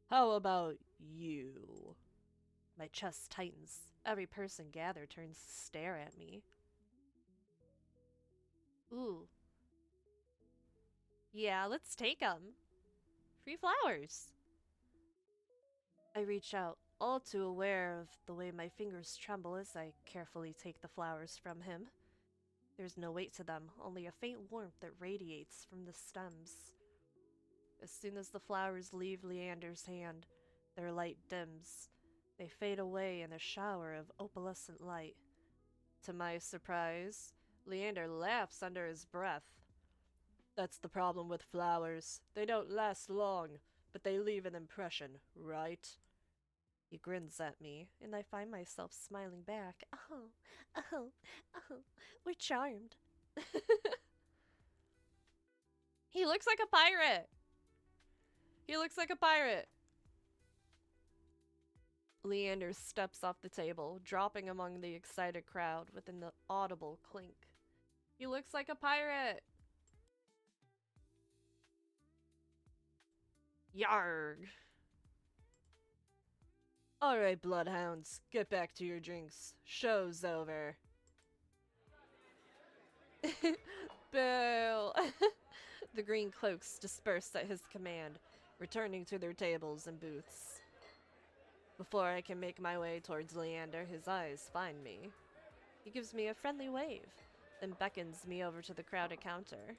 [SPEAKER 1] How about you? My chest tightens. Every person gathered turns to stare at me. Ooh. Yeah, let's take 'em. Free flowers. I reach out, all too aware of the way my fingers tremble as I carefully take the flowers from him. There's no weight to them, only a faint warmth that radiates from the stems. As soon as the flowers leave Leander's hand, their light dims. They fade away in a shower of opalescent light. To my surprise, Leander laughs under his breath. That's the problem with flowers. They don't last long, but they leave an impression, right? He grins at me, and I find myself smiling back. Oh, we're charmed. He looks like a pirate! He looks like a pirate. Leander steps off the table, dropping among the excited crowd with an audible clink. He looks like a pirate! Yarg! Alright, bloodhounds, get back to your drinks. Show's over. Boo! The green cloaks dispersed at his command, returning to their tables and booths. Before I can make my way towards Leander, his eyes find me. He gives me a friendly wave, then beckons me over to the crowded counter.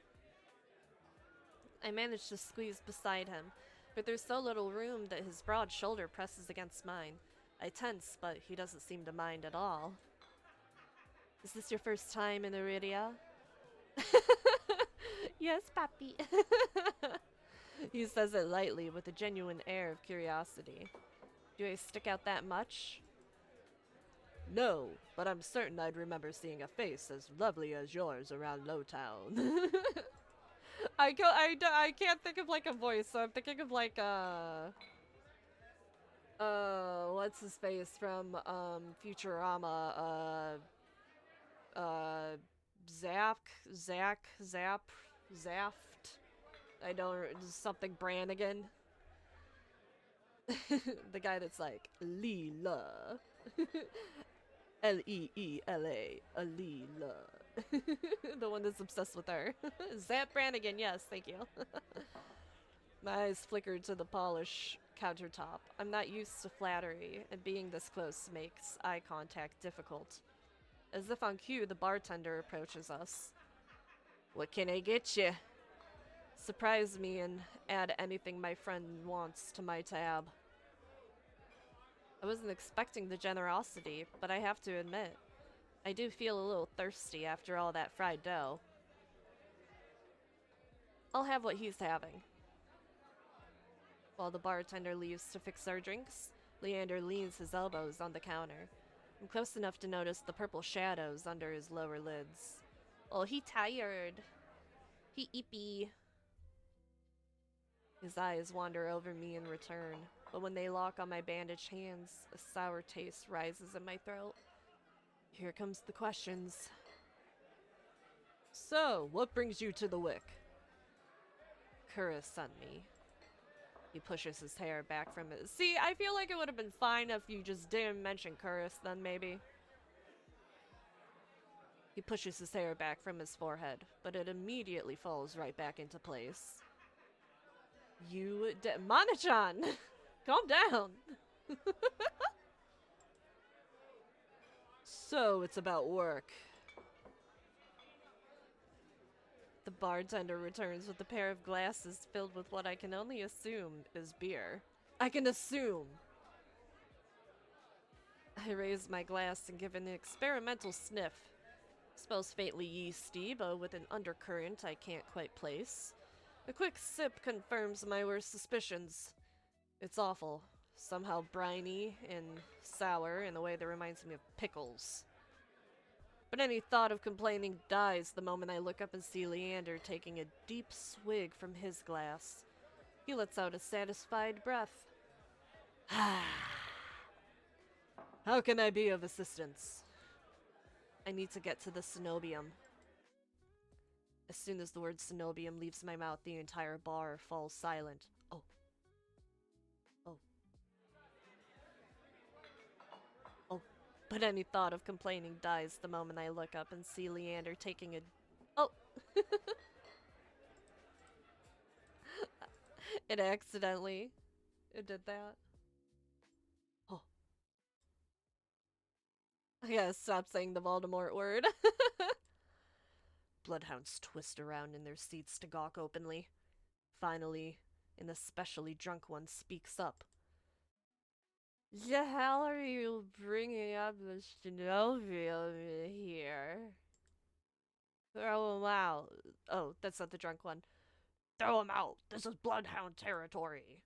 [SPEAKER 1] I manage to squeeze beside him, but there's so little room that his broad shoulder presses against mine. I tense, but he doesn't seem to mind at all. Is this your first time in Iridia? Yes, papi. He says it lightly with a genuine air of curiosity. Do I stick out that much? No, but I'm certain I'd remember seeing a face as lovely as yours around Lowtown. I can't think of like a voice, so I'm thinking of like what's his face from Futurama? Zaft. I don't something Brannigan. The guy that's like Leela. Leela, Leela. The one that's obsessed with her. Zap Brannigan, yes, thank you. My eyes flickered to the polished countertop. I'm not used to flattery, and being this close makes eye contact difficult. As if on cue, the bartender approaches us. What can I get you? Surprise me and add anything my friend wants to my tab. I wasn't expecting the generosity, but I have to admit, I do feel a little thirsty after all that fried dough. I'll have what he's having. While the bartender leaves to fix our drinks, Leander leans his elbows on the counter. I'm close enough to notice the purple shadows under his lower lids. Oh, he tired. He eepy. His eyes wander over me in return, but when they lock on my bandaged hands, a sour taste rises in my throat. Here comes the questions. So, what brings you to the Wick? Kura sent me. He pushes his hair back from it. See, I feel like it would have been fine if you just didn't mention Curtis then, maybe. He pushes his hair back from his forehead, but it immediately falls right back into place. You Mana-chan! Calm down! So, it's about work. The bartender returns with a pair of glasses filled with what I can only assume is beer. I can assume! I raise my glass and give an experimental sniff. Smells faintly yeasty, but with an undercurrent I can't quite place. A quick sip confirms my worst suspicions. It's awful. Somehow briny and sour in a way that reminds me of pickles. But any thought of complaining dies the moment I look up and see Leander taking a deep swig from his glass. He lets out a satisfied breath. How can I be of assistance? I need to get to the cenobium. As soon as the word cenobium leaves my mouth, the entire bar falls silent. Oh. Oh. Oh. But any thought of complaining dies the moment I look up and see Leander taking a... Oh! It accidentally... It did that. Oh. I gotta stop saying the Voldemort word. Bloodhounds twist around in their seats to gawk openly. Finally, an especially drunk one speaks up. The hell are you bringing up the Shinobi here? Throw him out. Oh, that's not the drunk one. Throw him out. This is Bloodhound territory.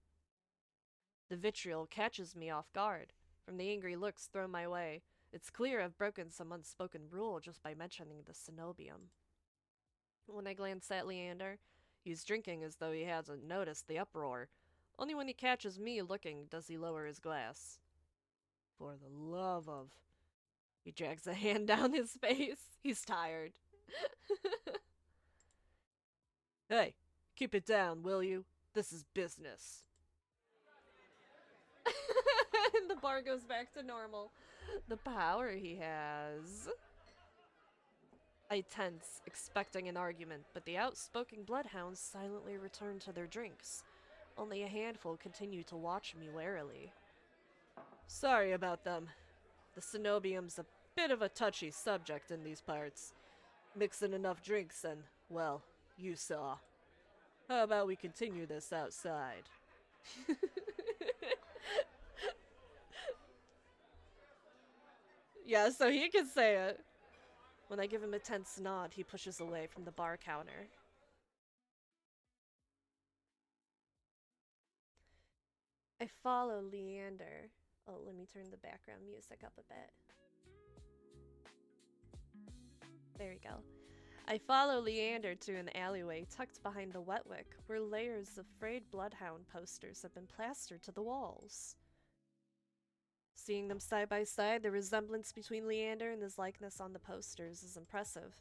[SPEAKER 1] The vitriol catches me off guard. From the angry looks thrown my way, it's clear I've broken some unspoken rule just by mentioning the cenobium. When I glance at Leander, he's drinking as though he hasn't noticed the uproar, Only when he catches me looking does he lower his glass. For the love of... He drags a hand down his face. He's tired. Hey, keep it down, will you? This is business. And the bar goes back to normal. The power he has. I tense, expecting an argument, but the outspoken bloodhounds silently return to their drinks. Only a handful continue to watch me warily. Sorry about them. The Cenobium's a bit of a touchy subject in these parts. Mix in enough drinks and, well, you saw. How about we continue this outside? Yeah, so he can say it. When I give him a tense nod, he pushes away from the bar counter. I follow Leander. Oh, let me turn the background music up a bit. There we go. I follow Leander to an alleyway tucked behind the wetwick, where layers of frayed bloodhound posters have been plastered to the walls. Seeing them side by side, the resemblance between Leander and his likeness on the posters is impressive.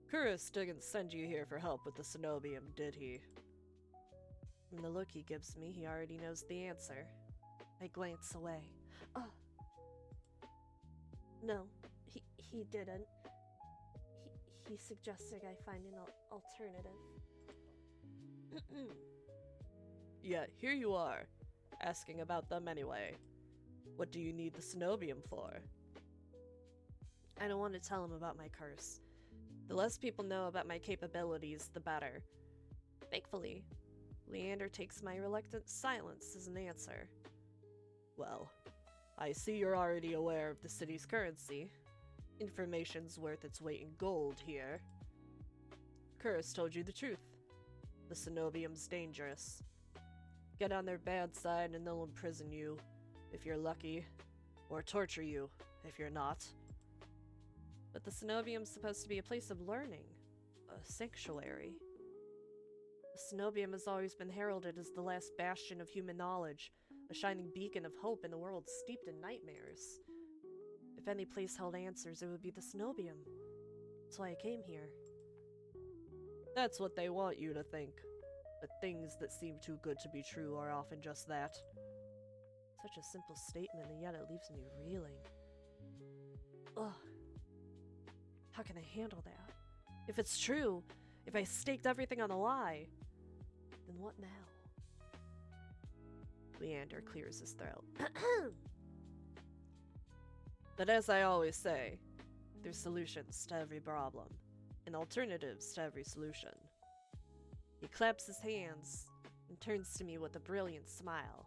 [SPEAKER 1] Curus didn't send you here for help with the Cenobium, did he? From the look he gives me, he already knows the answer. I glance away. No, he didn't. He suggested I find an alternative. Yeah, here you are, asking about them anyway. What do you need the Cenobium for? I don't want to tell him about my curse. The less people know about my capabilities, the better. Thankfully, Leander takes my reluctant silence as an answer. Well, I see you're already aware of the city's currency. Information's worth its weight in gold here. Curus told you the truth. The Cenobium's dangerous. Get on their bad side and they'll imprison you, if you're lucky, or torture you, if you're not. But the Cenobium's supposed to be a place of learning, a sanctuary. The Cenobium has always been heralded as the last bastion of human knowledge, a shining beacon of hope in a world steeped in nightmares. If any place held answers, it would be the Cenobium. That's why I came here. That's what they want you to think. But things that seem too good to be true are often just that. Such a simple statement, and yet it leaves me reeling. Ugh. How can I handle that? If it's true, if I staked everything on a lie, then what now? Leander clears his throat. But as I always say, there's solutions to every problem, and alternatives to every solution. He claps his hands and turns to me with a brilliant smile.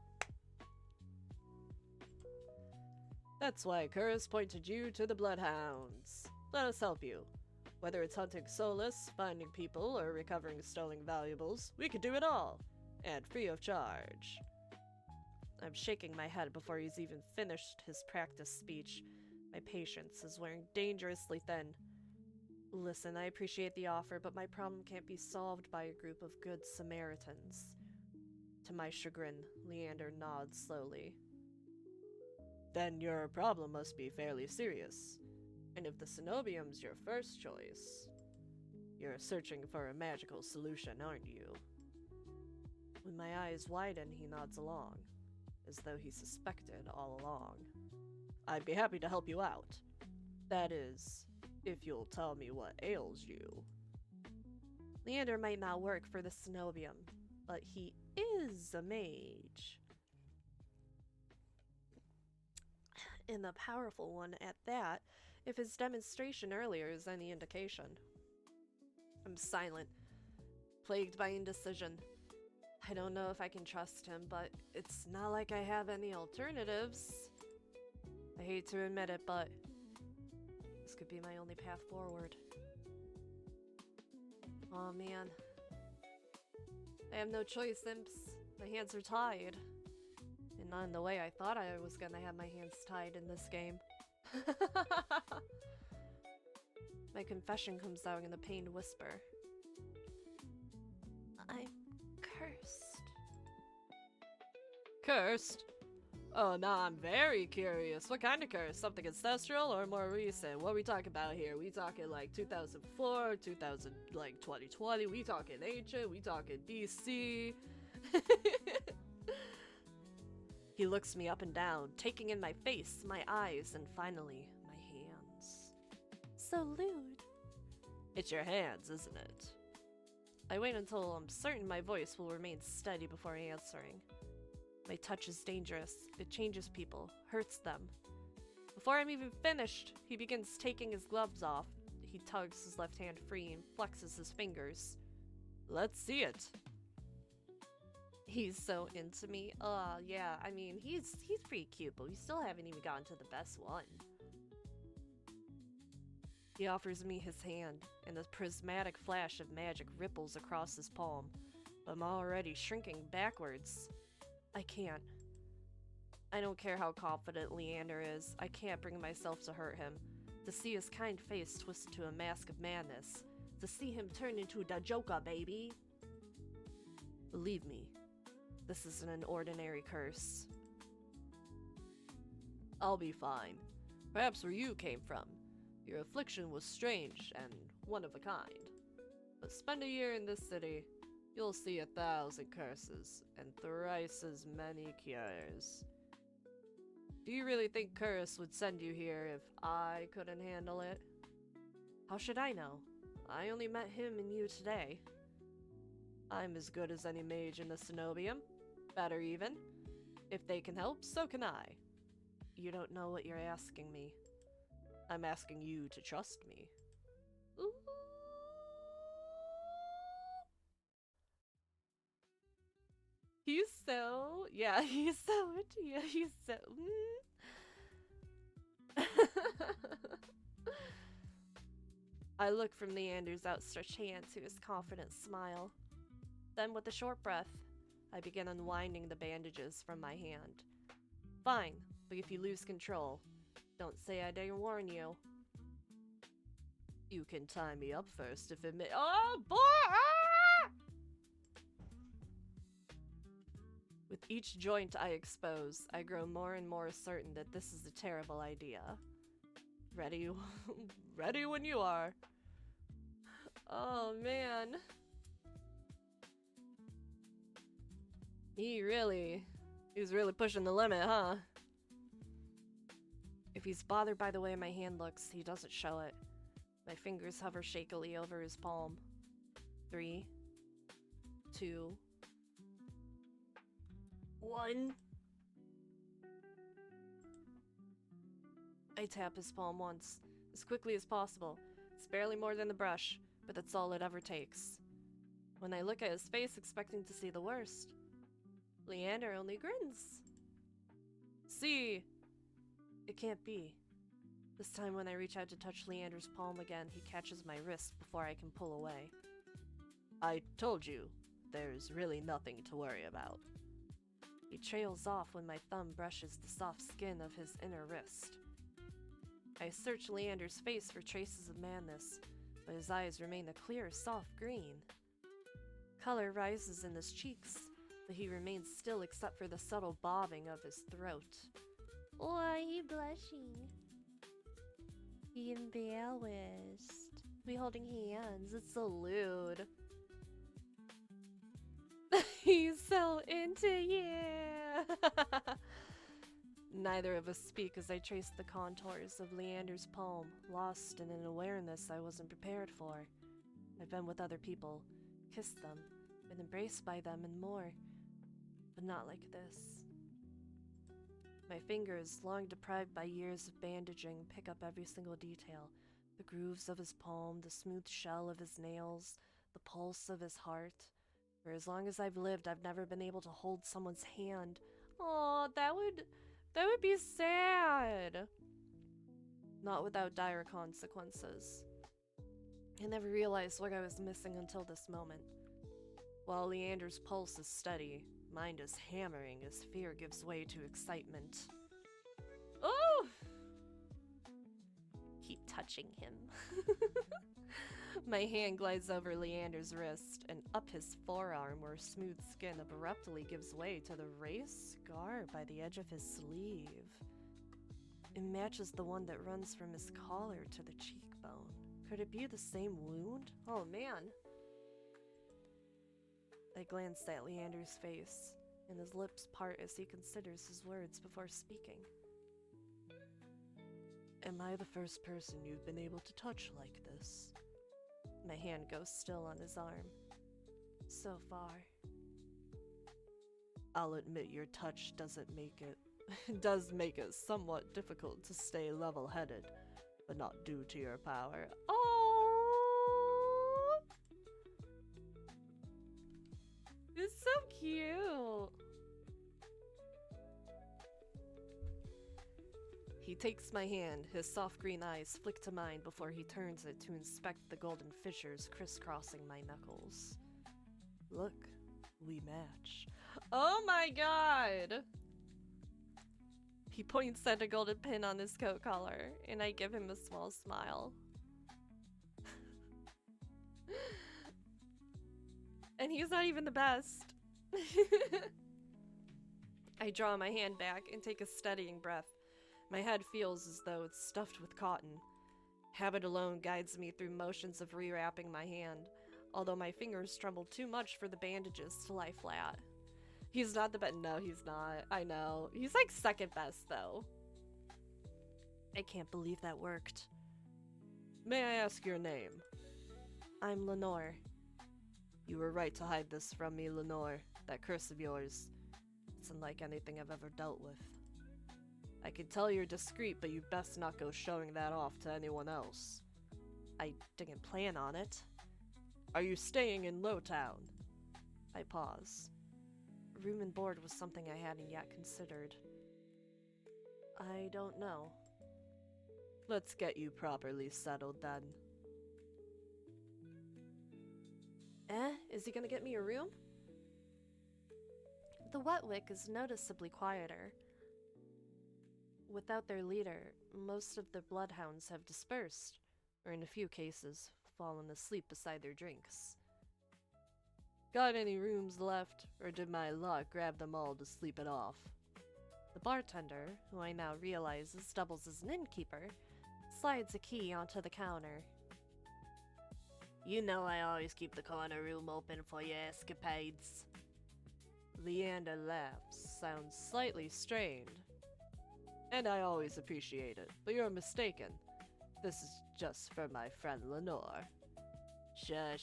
[SPEAKER 1] That's why Curus pointed you to the Bloodhounds. Let us help you. Whether it's hunting Solus, finding people, or recovering stolen valuables, we could do it all, and free of charge. I'm shaking my head before he's even finished his practice speech. My patience is wearing dangerously thin. Listen, I appreciate the offer, but my problem can't be solved by a group of good Samaritans. To my chagrin, Leander nods slowly. Then your problem must be fairly serious. And if the Cenobium's your first choice, you're searching for a magical solution, aren't you? When my eyes widen, he nods along, as though he suspected all along. I'd be happy to help you out. That is, if you'll tell me what ails you. Leander might not work for the Cenobium, but he is a mage. And a powerful one at that, if his demonstration earlier is any indication. I'm silent, plagued by indecision. I don't know if I can trust him, but it's not like I have any alternatives. I hate to admit it, but this could be my only path forward. Oh man. I have no choice, imps. My hands are tied. And not in the way I thought I was gonna have my hands tied in this game. My confession comes out in a pained whisper. I'm cursed. Cursed? Oh, no, I'm very curious. What kind of curse? Something ancestral or more recent? What are we talking about here? We talking like 2004, 2000, like 2020? We talking ancient? We talking BC? He looks me up and down, taking in my face, my eyes, and finally, my hands. So lewd. It's your hands, isn't it? I wait until I'm certain my voice will remain steady before answering. My touch is dangerous. It changes people, hurts them. Before I'm even finished, he begins taking his gloves off. He tugs his left hand free and flexes his fingers. Let's see it. He's so into me. Yeah, I mean, he's pretty cute, but we still haven't even gotten to the best one. He offers me his hand, and a prismatic flash of magic ripples across his palm. I'm already shrinking backwards. I can't. I don't care how confident Leander is. I can't bring myself to hurt him. To see his kind face twist into a mask of madness. To see him turn into the Joker, baby. Believe me, this isn't an ordinary curse. I'll be fine. Perhaps where you came from. Your affliction was strange and one of a kind. But spend a year in this city, you'll see 1,000 curses and thrice as many cures. Do you really think Curse would send you here if I couldn't handle it? How should I know? I only met him and you today. I'm as good as any mage in the Cenobium. Better even. If they can help, so can I. You don't know what you're asking me. I'm asking you to trust me. Ooh. He's so into you. He's so. I look from Leander's outstretched hand to his confident smile. Then, with a short breath, I begin unwinding the bandages from my hand. Fine, but if you lose control, don't say I didn't warn you. You can tie me up first if it may— Oh, boy! Ah! With each joint I expose, I grow more and more certain that this is a terrible idea. Ready? Ready when you are. Oh, man. He's really pushing the limit, huh? If he's bothered by the way my hand looks, he doesn't show it. My fingers hover shakily over his palm. 3, 2, 1. I tap his palm once, as quickly as possible. It's barely more than the brush, but that's all it ever takes. When I look at his face expecting to see the worst, Leander only grins. See, it can't be. This time when I reach out to touch Leander's palm again, he catches my wrist before I can pull away. I told you, there's really nothing to worry about. He trails off when my thumb brushes the soft skin of his inner wrist. I search Leander's face for traces of madness, but his eyes remain a clear, soft green. Color rises in his cheeks, but he remains still except for the subtle bobbing of his throat. Why are you blushing? He embarrassed. We holding hands. It's so lewd. He's so into you. Neither of us speak as I trace the contours of Leander's palm, lost in an awareness I wasn't prepared for. I've been with other people, kissed them, been embraced by them and more, but not like this. My fingers, long deprived by years of bandaging, pick up every single detail. The grooves of his palm, the smooth shell of his nails, the pulse of his heart. For as long as I've lived, I've never been able to hold someone's hand. Aw, that would be sad. Not without dire consequences. I never realized what I was missing until this moment. While Leander's pulse is steady, mind is hammering as fear gives way to excitement. Oh! keep touching him. My hand glides over Leander's wrist and up his forearm where smooth skin abruptly gives way to the raised scar by the edge of his sleeve. It matches the one that runs from his collar to the cheekbone. Could it be the same wound? Oh man. I glanced at Leander's face, and his lips part as he considers his words before speaking. Am I the first person you've been able to touch like this? My hand goes still on his arm. So far. I'll admit your touch does make it somewhat difficult to stay level-headed, but not due to your power. Oh! It's so cute! He takes my hand, his soft green eyes flick to mine before he turns it to inspect the golden fissures crisscrossing my knuckles. Look, we match. Oh my god! He points at a golden pin on his coat collar, and I give him a small smile. And he's not even the best. I draw my hand back and take a steadying breath. My head feels as though it's stuffed with cotton. Habit alone guides me through motions of rewrapping my hand, although my fingers tremble too much for the bandages to lie flat. He's not the best. No, he's not. I know. He's like second best, though. I can't believe that worked. May I ask your name? I'm Lenore. You were right to hide this from me, Lenore. That curse of yours. It's unlike anything I've ever dealt with. I can tell you're discreet, but you best not go showing that off to anyone else. I didn't plan on it. Are you staying in Lowtown? I pause. Room and board was something I hadn't yet considered. I don't know. Let's get you properly settled then. Is he gonna get me a room? The Wetwick is noticeably quieter. Without their leader, most of the bloodhounds have dispersed, or in a few cases, fallen asleep beside their drinks. Got any rooms left, or did my luck grab them all to sleep it off? The bartender, who I now realize doubles as an innkeeper, slides a key onto the counter. You know I always keep the corner room open for your escapades. Leander laughs, sounds slightly strained. And I always appreciate it, but you're mistaken. This is just for my friend Lenore. Sure.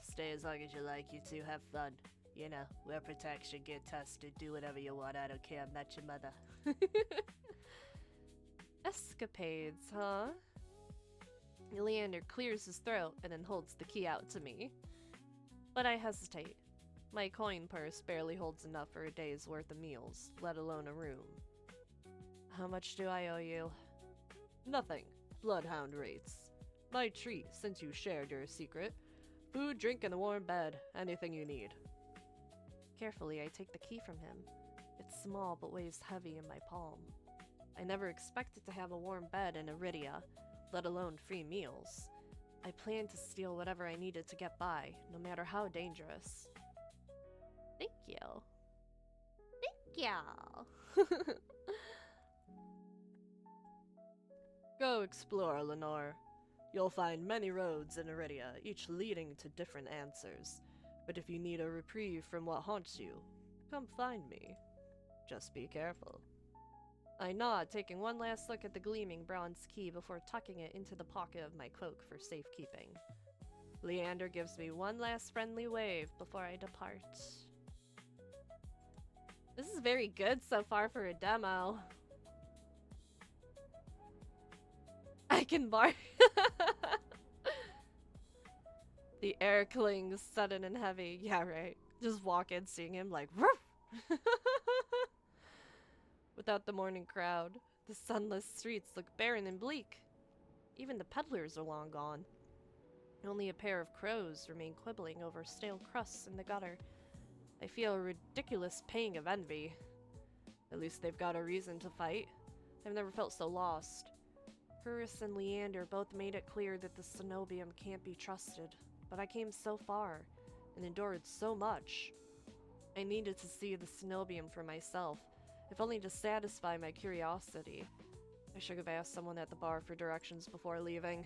[SPEAKER 1] Stay as long as you like. You two have fun. You know, wear protection, get tested, do whatever you want. I don't care. I'm not your mother. Escapades, huh? Leander clears his throat and then holds the key out to me. But I hesitate. My coin purse barely holds enough for a day's worth of meals, let alone a room. How much do I owe you? Nothing. Bloodhound rates. My treat, since you shared your secret. Food, drink, and a warm bed. Anything you need. Carefully, I take the key from him. It's small, but weighs heavy in my palm. I never expected to have a warm bed in Iridia, let alone free meals. I planned to steal whatever I needed to get by, no matter how dangerous. Thank you. Thank you. Go explore, Lenore. You'll find many roads in Iridia, each leading to different answers. But if you need a reprieve from what haunts you, come find me. Just be careful. I nod, taking one last look at the gleaming bronze key before tucking it into the pocket of my cloak for safekeeping. Leander gives me one last friendly wave before I depart. This is very good so far for a demo. I can bark. The air clings sudden and heavy. Yeah, right. Just walk in, seeing him like, woof! Without the morning crowd, the sunless streets look barren and bleak. Even the peddlers are long gone. Only a pair of crows remain quibbling over stale crusts in the gutter. I feel a ridiculous pang of envy. At least they've got a reason to fight. I've never felt so lost. Curse and Leander both made it clear that the cenobium can't be trusted, but I came so far and endured so much. I needed to see the cenobium for myself, if only to satisfy my curiosity. I should have asked someone at the bar for directions before leaving.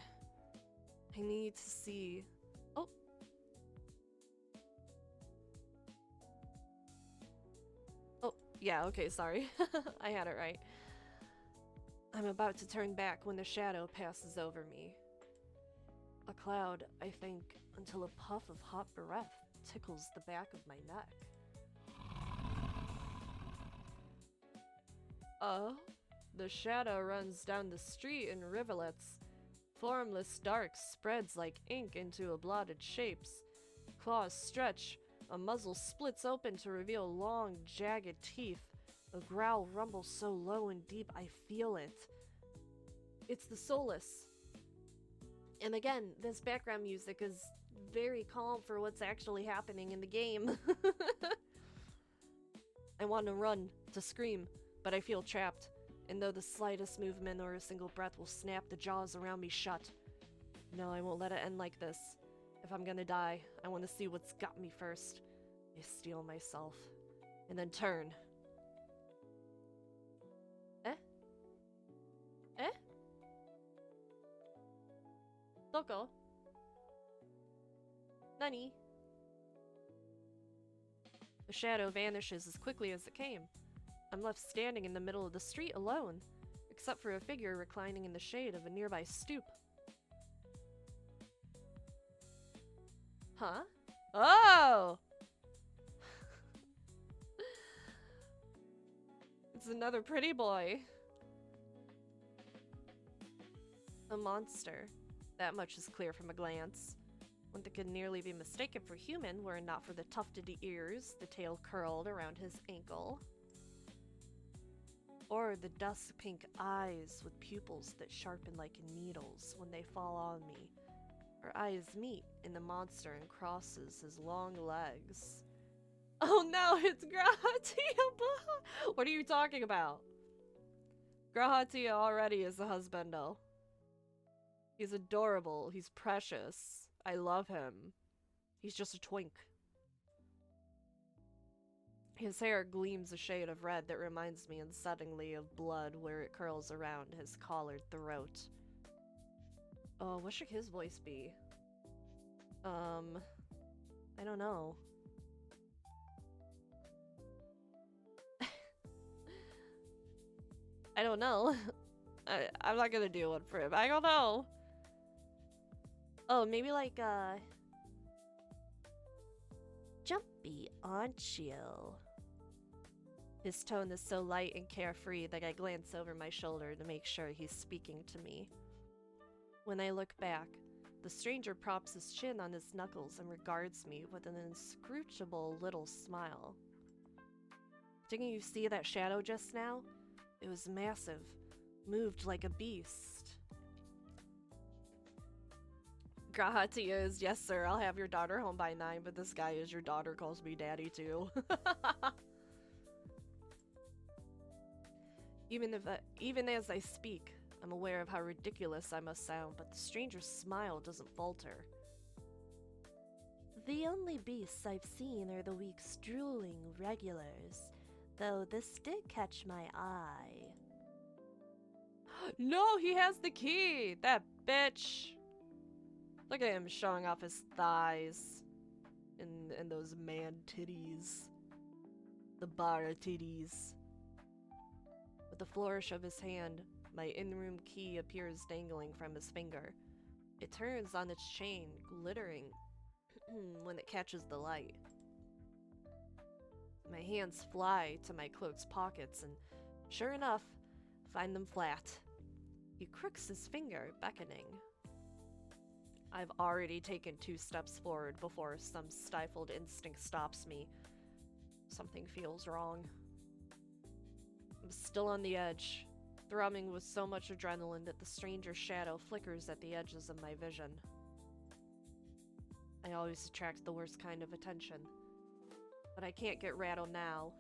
[SPEAKER 1] I need to see... Oh! Oh, yeah, okay, sorry. I had it right. I'm about to turn back when the shadow passes over me. A cloud, I think, until a puff of hot breath tickles the back of my neck. The shadow runs down the street in rivulets. Formless dark spreads like ink into blotted shapes. Claws stretch, a muzzle splits open to reveal long, jagged teeth. A growl rumbles so low and deep I feel it. It's the Solus. And again, this background music is very calm for what's actually happening in the game. I want to run, to scream, but I feel trapped. And though the slightest movement or a single breath will snap the jaws around me shut. No, I won't let it end like this. If I'm gonna die, I want to see what's got me first. I steel myself, and then turn. Doko? Nani? The shadow vanishes as quickly as it came. I'm left standing in the middle of the street alone, except for a figure reclining in the shade of a nearby stoop. Huh? Oh! It's another pretty boy. A monster. That much is clear from a glance. One that could nearly be mistaken for human were it not for the tufted ears, the tail curled around his ankle. Or the dusk pink eyes with pupils that sharpen like needles when they fall on me. Our eyes meet and the monster uncrosses his long legs. Oh no, it's Grahatia! What are you talking about? Grahatia already is a husbando. He's adorable. He's precious. I love him. He's just a twink. His hair gleams a shade of red that reminds me unsettlingly of blood where it curls around his collared throat. Oh, what should his voice be? I don't know. I don't know. I'm not gonna do one for him. I don't know. Oh, maybe like, jumpy, aren't you? His tone is so light and carefree that I glance over my shoulder to make sure he's speaking to me. When I look back, the stranger props his chin on his knuckles and regards me with an inscrutable little smile. Didn't you see that shadow just now? It was massive, moved like a beast. Grahatia is, yes sir, I'll have your daughter home by 9, but this guy is your daughter calls me daddy too. Even as I speak, I'm aware of how ridiculous I must sound, but the stranger's smile doesn't falter. The only beasts I've seen are the week's drooling regulars, though this did catch my eye. No, he has the key! That bitch! Look at him showing off his thighs. And those man titties. The bar titties. With a flourish of his hand, my in-room key appears dangling from his finger. It turns on its chain, glittering when it catches the light. My hands fly to my cloak's pockets and, sure enough, find them flat. He crooks his finger, beckoning. I've already taken 2 steps forward before some stifled instinct stops me. Something feels wrong. I'm still on the edge, thrumming with so much adrenaline that the stranger's shadow flickers at the edges of my vision. I always attract the worst kind of attention, but I can't get rattled now.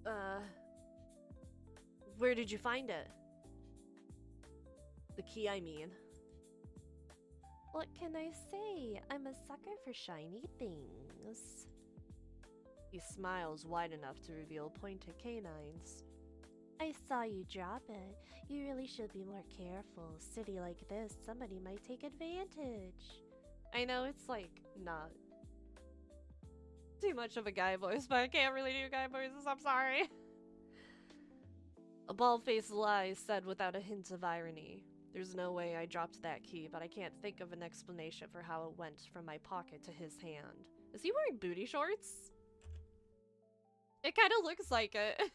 [SPEAKER 1] Uh, where did you find it? The key, I mean. What can I say? I'm a sucker for shiny things. He smiles wide enough to reveal pointed canines. I saw you drop it. You really should be more careful. City like this, somebody might take advantage. I know it's like not too much of a guy voice, but I can't really do guy voices, I'm sorry. A bald-faced lie said without a hint of irony. There's no way I dropped that key, but I can't think of an explanation for how it went from my pocket to his hand. Is he wearing booty shorts? It kind of looks like it.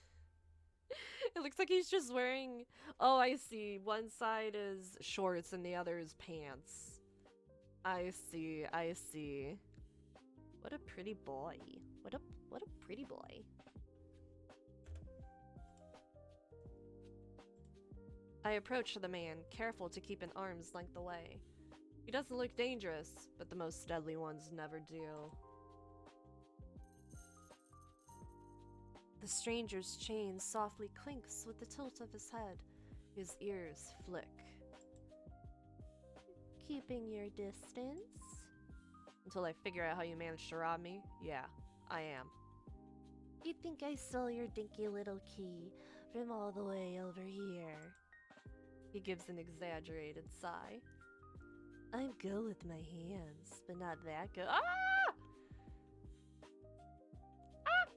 [SPEAKER 1] It looks like he's just wearing... Oh, I see. One side is shorts and the other is pants. I see, I see. What a pretty boy. What a pretty boy. I approach the man, careful to keep an arm's length away. He doesn't look dangerous, but the most deadly ones never do. The stranger's chain softly clinks with the tilt of his head. His ears flick. Keeping your distance? Until I figure out how you managed to rob me? Yeah, I am. You think I stole your dinky little key from all the way over here? He gives an exaggerated sigh. I'm good with my hands, but not that good. Ah! Ah!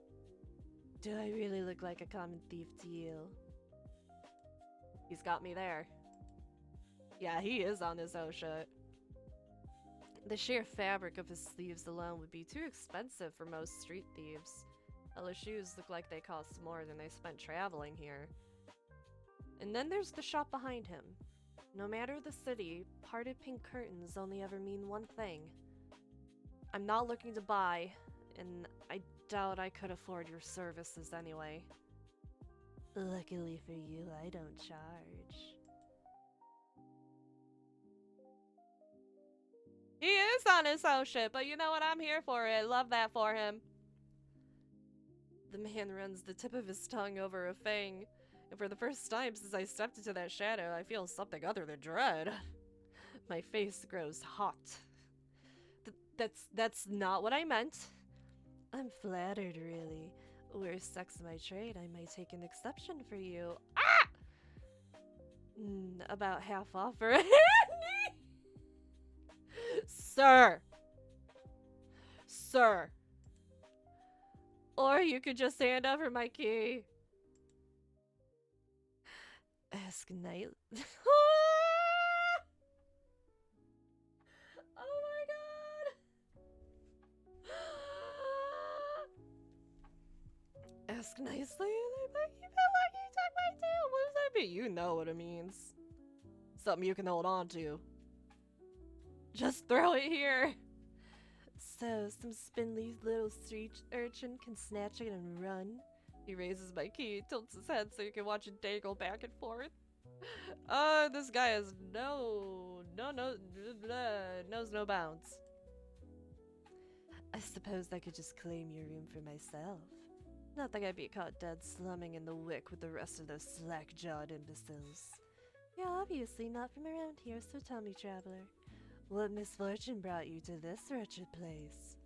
[SPEAKER 1] Do I really look like a common thief to you? He's got me there. Yeah, he is on his own shit. The sheer fabric of his sleeves alone would be too expensive for most street thieves. Ella shoes look like they cost more than they spent traveling here. And then there's the shop behind him. No matter the city, parted pink curtains only ever mean one thing. I'm not looking to buy, and I doubt I could afford your services anyway. Luckily for you, I don't charge. He is on his own shit, but you know what? I'm here for it. Love that for him. The man runs the tip of his tongue over a fang, and for the first time since I stepped into that shadow, I feel something other than dread. My face grows hot. That's not what I meant. I'm flattered, really. Were sex my trade, I might take an exception for you. Ah! About half off for a handy. Sir. Sir. Or you could just hand over my key. Ask night. Oh my god. Ask nicely, they might keep it like you took my tail. What does that mean? You know what it means. Something you can hold on to. Just throw it here. So, some spindly little street urchin can snatch it and run. He raises my key, tilts his head so you can watch it dangle back and forth. This guy has knows no bounds. I suppose I could just claim your room for myself. Not that I'd be caught dead slumming in the wick with the rest of those slack-jawed imbeciles. You're obviously not from around here, so tell me, traveler, what misfortune brought you to this wretched place?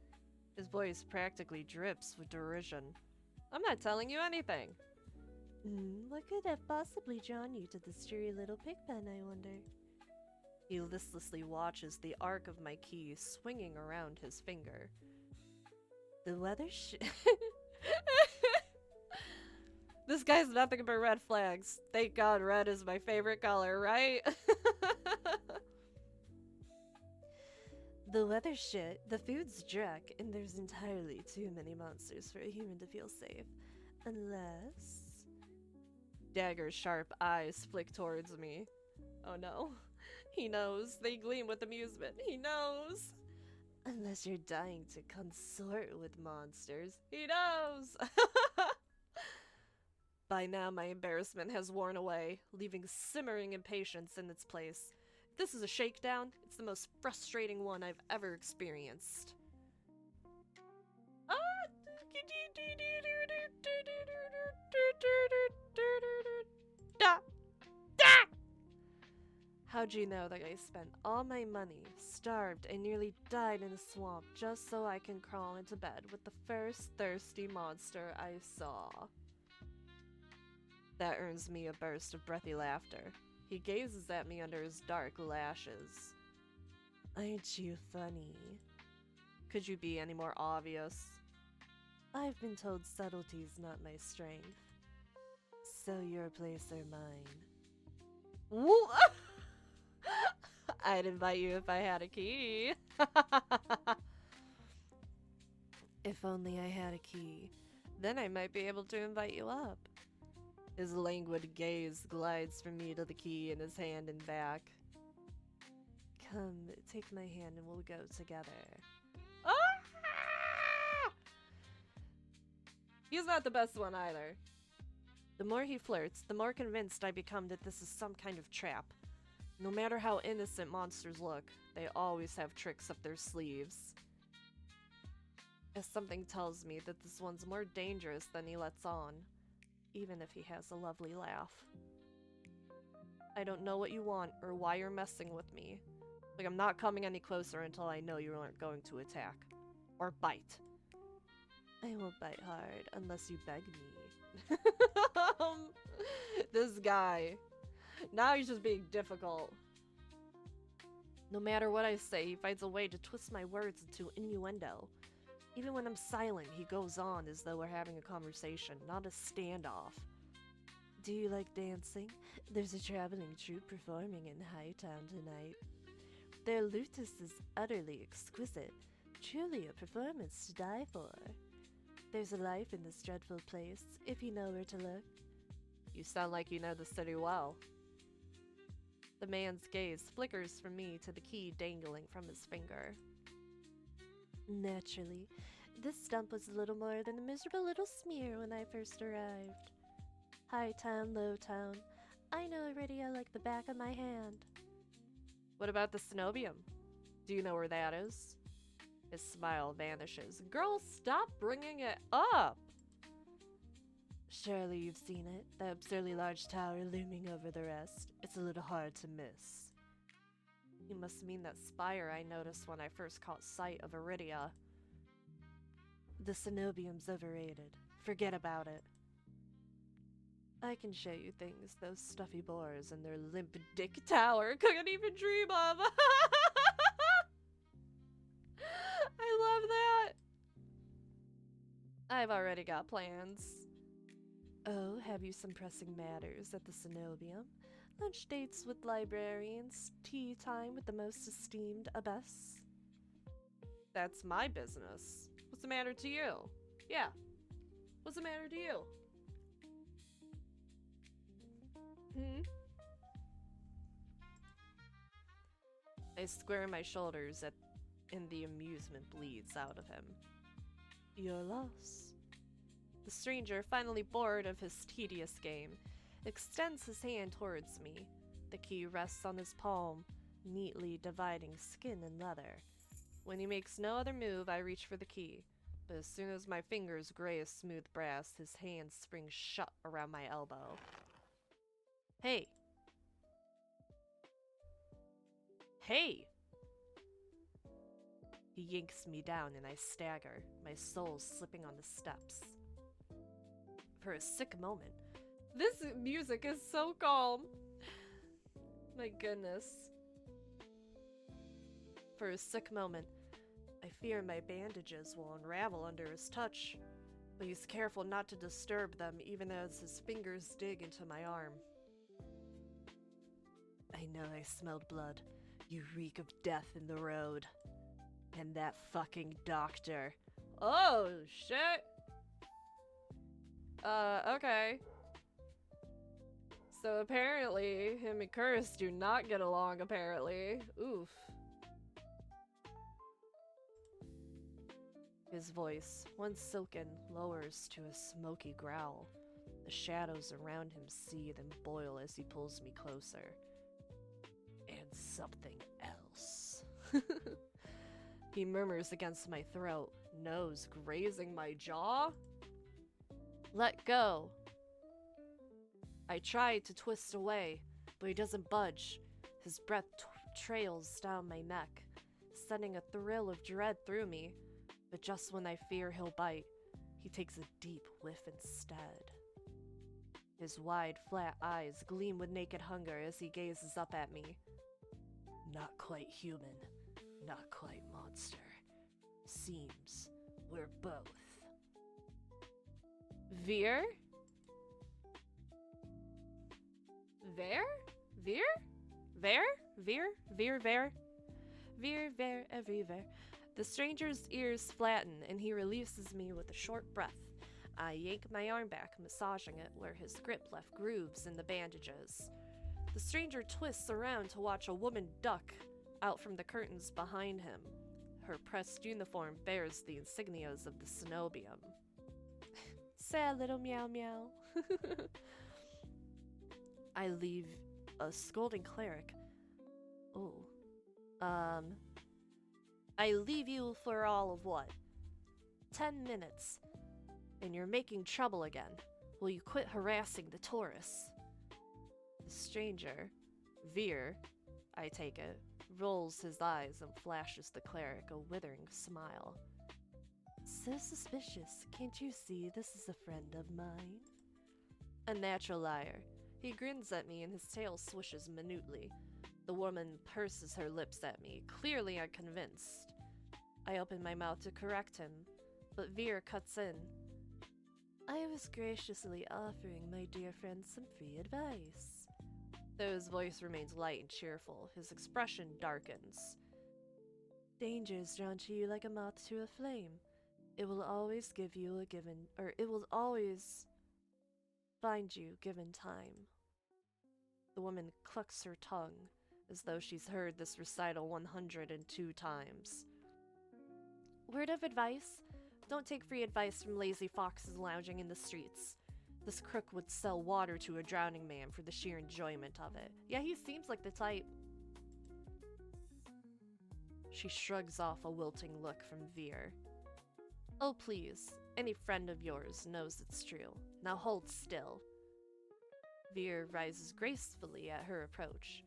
[SPEAKER 1] His voice practically drips with derision. I'm not telling you anything. What could have possibly drawn you to this dreary little pig pen, I wonder? He listlessly watches the arc of my key swinging around his finger. The weather This guy's nothing but red flags. Thank God red is my favorite color, right? The weather's shit, the food's dreck, and there's entirely too many monsters for a human to feel safe. Unless... Dagger's sharp eyes flick towards me. Oh no. He knows. They gleam with amusement. He knows. Unless you're dying to consort with monsters. He knows! By now my embarrassment has worn away, leaving simmering impatience in its place. If this is a shakedown, it's the most frustrating one I've ever experienced. Ah! How'd you know that I spent all my money, starved, and nearly died in a swamp just so I can crawl into bed with the first thirsty monster I saw? That earns me a burst of breathy laughter. He gazes at me under his dark lashes. Aren't you funny? Could you be any more obvious? I've been told subtlety's not my strength. So your place or mine. Woo! I'd invite you if I had a key. If only I had a key. Then I might be able to invite you up. His languid gaze glides from me to the key in his hand and back. Come, take my hand and we'll go together. Ah! He's not the best one either. The more he flirts, the more convinced I become that this is some kind of trap. No matter how innocent monsters look, they always have tricks up their sleeves. As something tells me that this one's more dangerous than he lets on, even if he has a lovely laugh. I don't know what you want or why you're messing with me, but I'm not coming any closer until I know you aren't going to attack. Or bite. I won't bite hard unless you beg me. This guy. Now he's just being difficult. No matter what I say, he finds a way to twist my words into innuendo. Even when I'm silent, he goes on as though we're having a conversation, not a standoff. Do you like dancing? There's a traveling troupe performing in Hightown tonight. Their luteus is utterly exquisite, truly a performance to die for. There's a life in this dreadful place, if you know where to look. You sound like you know the city well. The man's gaze flickers from me to the key dangling from his finger. Naturally, this stump was a little more than a miserable little smear when I first arrived. High town, low town, I know Iridia like the back of my hand. What about the cenobium? Do you know where that is? His smile vanishes. Girl, stop bringing it up! Surely you've seen it, that absurdly large tower looming over the rest. It's a little hard to miss. You must mean that spire I noticed when I first caught sight of Iridia. The cenobium's overrated. Forget about it. I can show you things those stuffy boars and their limp dick tower couldn't even dream of. I love that. I've already got plans. Oh, have you some pressing matters at the cenobium? Lunch dates with librarians, tea time with the most esteemed abbess? That's my business. What's the matter to you? Yeah. What's the matter to you? I square my shoulders and the amusement bleeds out of him. Your loss. The stranger, finally bored of his tedious game, extends his hand towards me. The key rests on his palm, neatly dividing skin and leather. When he makes no other move, I reach for the key, but as soon as my fingers graze smooth brass, his hand springs shut around my elbow. Hey! Hey! He yanks me down and I stagger, my soul slipping on the steps. For a sick moment, this music is so calm. My goodness. For a sick moment, I fear my bandages will unravel under his touch, but he's careful not to disturb them even as his fingers dig into my arm. I know I smelled blood. You reek of death in the road. And that fucking doctor. Oh, shit! Okay. So apparently, him and Curtis do not get along, apparently. Oof. His voice, once silken, lowers to a smoky growl. The shadows around him seethe and boil as he pulls me closer. And something else. He murmurs against my throat, nose grazing my jaw. Let go. I try to twist away, but he doesn't budge. His breath trails down my neck, sending a thrill of dread through me. But just when I fear he'll bite, he takes a deep whiff instead. His wide, flat eyes gleam with naked hunger as he gazes up at me. Not quite human, not quite monster. Seems we're both. Veer? Ver? Veer? Ver? Veer? Veer, ver? Veer, ver, everywhere. The stranger's ears flatten, and he releases me with a short breath. I yank my arm back, massaging it where his grip left grooves in the bandages. The stranger twists around to watch a woman duck out from the curtains behind him. Her pressed uniform bears the insignias of the Cenobium. Sad little meow meow. I leave a scolding cleric. Oh. I leave you for all of what? 10 minutes. And you're making trouble again. Will you quit harassing the tourists? The stranger, Veer, I take it, rolls his eyes and flashes the cleric a withering smile. So suspicious. Can't you see this is a friend of mine? A natural liar. He grins at me and his tail swishes minutely. The woman purses her lips at me, clearly unconvinced. I open my mouth to correct him, but Veer cuts in. I was graciously offering my dear friend some free advice. Though his voice remains light and cheerful, his expression darkens. Danger is drawn to you like a moth to a flame. It will always find you given time. The woman clucks her tongue, as though she's heard this recital 102 times. Word of advice? Don't take free advice from lazy foxes lounging in the streets. This crook would sell water to a drowning man for the sheer enjoyment of it. Yeah, he seems like the type. She shrugs off a wilting look from Veer. Oh please, any friend of yours knows it's true. Now hold still. Veer rises gracefully at her approach.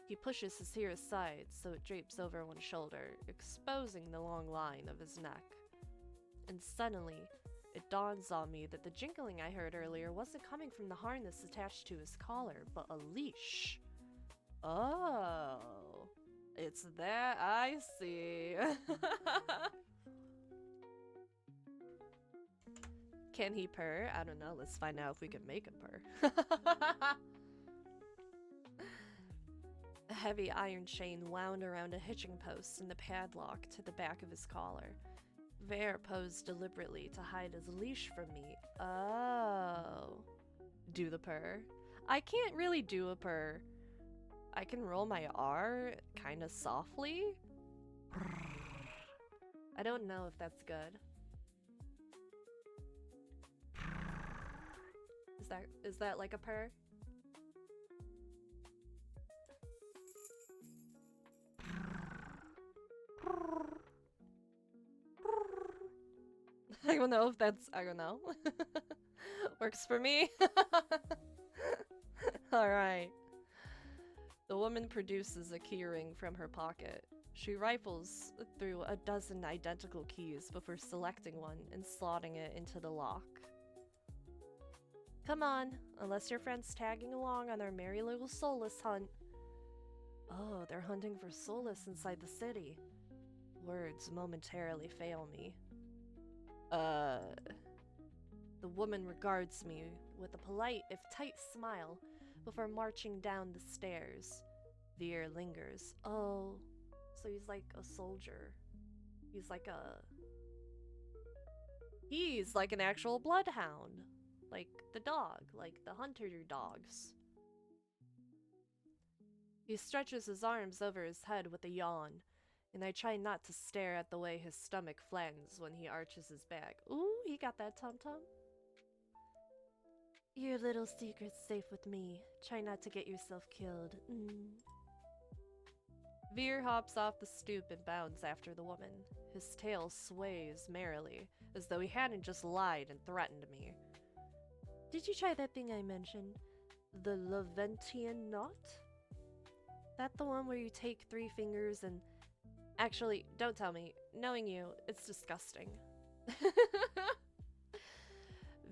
[SPEAKER 1] He pushes his hair aside so it drapes over one shoulder, exposing the long line of his neck. And suddenly, it dawns on me that the jingling I heard earlier wasn't coming from the harness attached to his collar, but a leash. Oh, it's that, I see. Can he purr? I don't know. Let's find out if we can make him purr. A heavy iron chain wound around a hitching post in the padlock to the back of his collar. Veer posed deliberately to hide his leash from me. Oh. Do the purr? I can't really do a purr. I can roll my R kind of softly. I don't know if that's good. Is that like a purr? I don't know if that's, I don't know. Works for me. Alright. The woman produces a keyring from her pocket. She rifles through a dozen identical keys before selecting one and slotting it into the lock. Come on, unless your friend's tagging along on their merry little soulless hunt. Oh, they're hunting for soulless inside the city. Words momentarily fail me. The woman regards me with a polite, if tight smile before marching down the stairs. Veer lingers. Oh, so he's like a soldier. He's like an actual bloodhound. Like the dog, like the hunter dogs. He stretches his arms over his head with a yawn, and I try not to stare at the way his stomach flattens when he arches his back. Ooh, he got that tum-tum. Your little secret's safe with me. Try not to get yourself killed. Veer hops off the stoop and bounds after the woman. His tail sways merrily, as though he hadn't just lied and threatened me. Did you try that thing I mentioned? The Leventian knot? That the one where you take 3 fingers and... Actually, don't tell me. Knowing you, it's disgusting.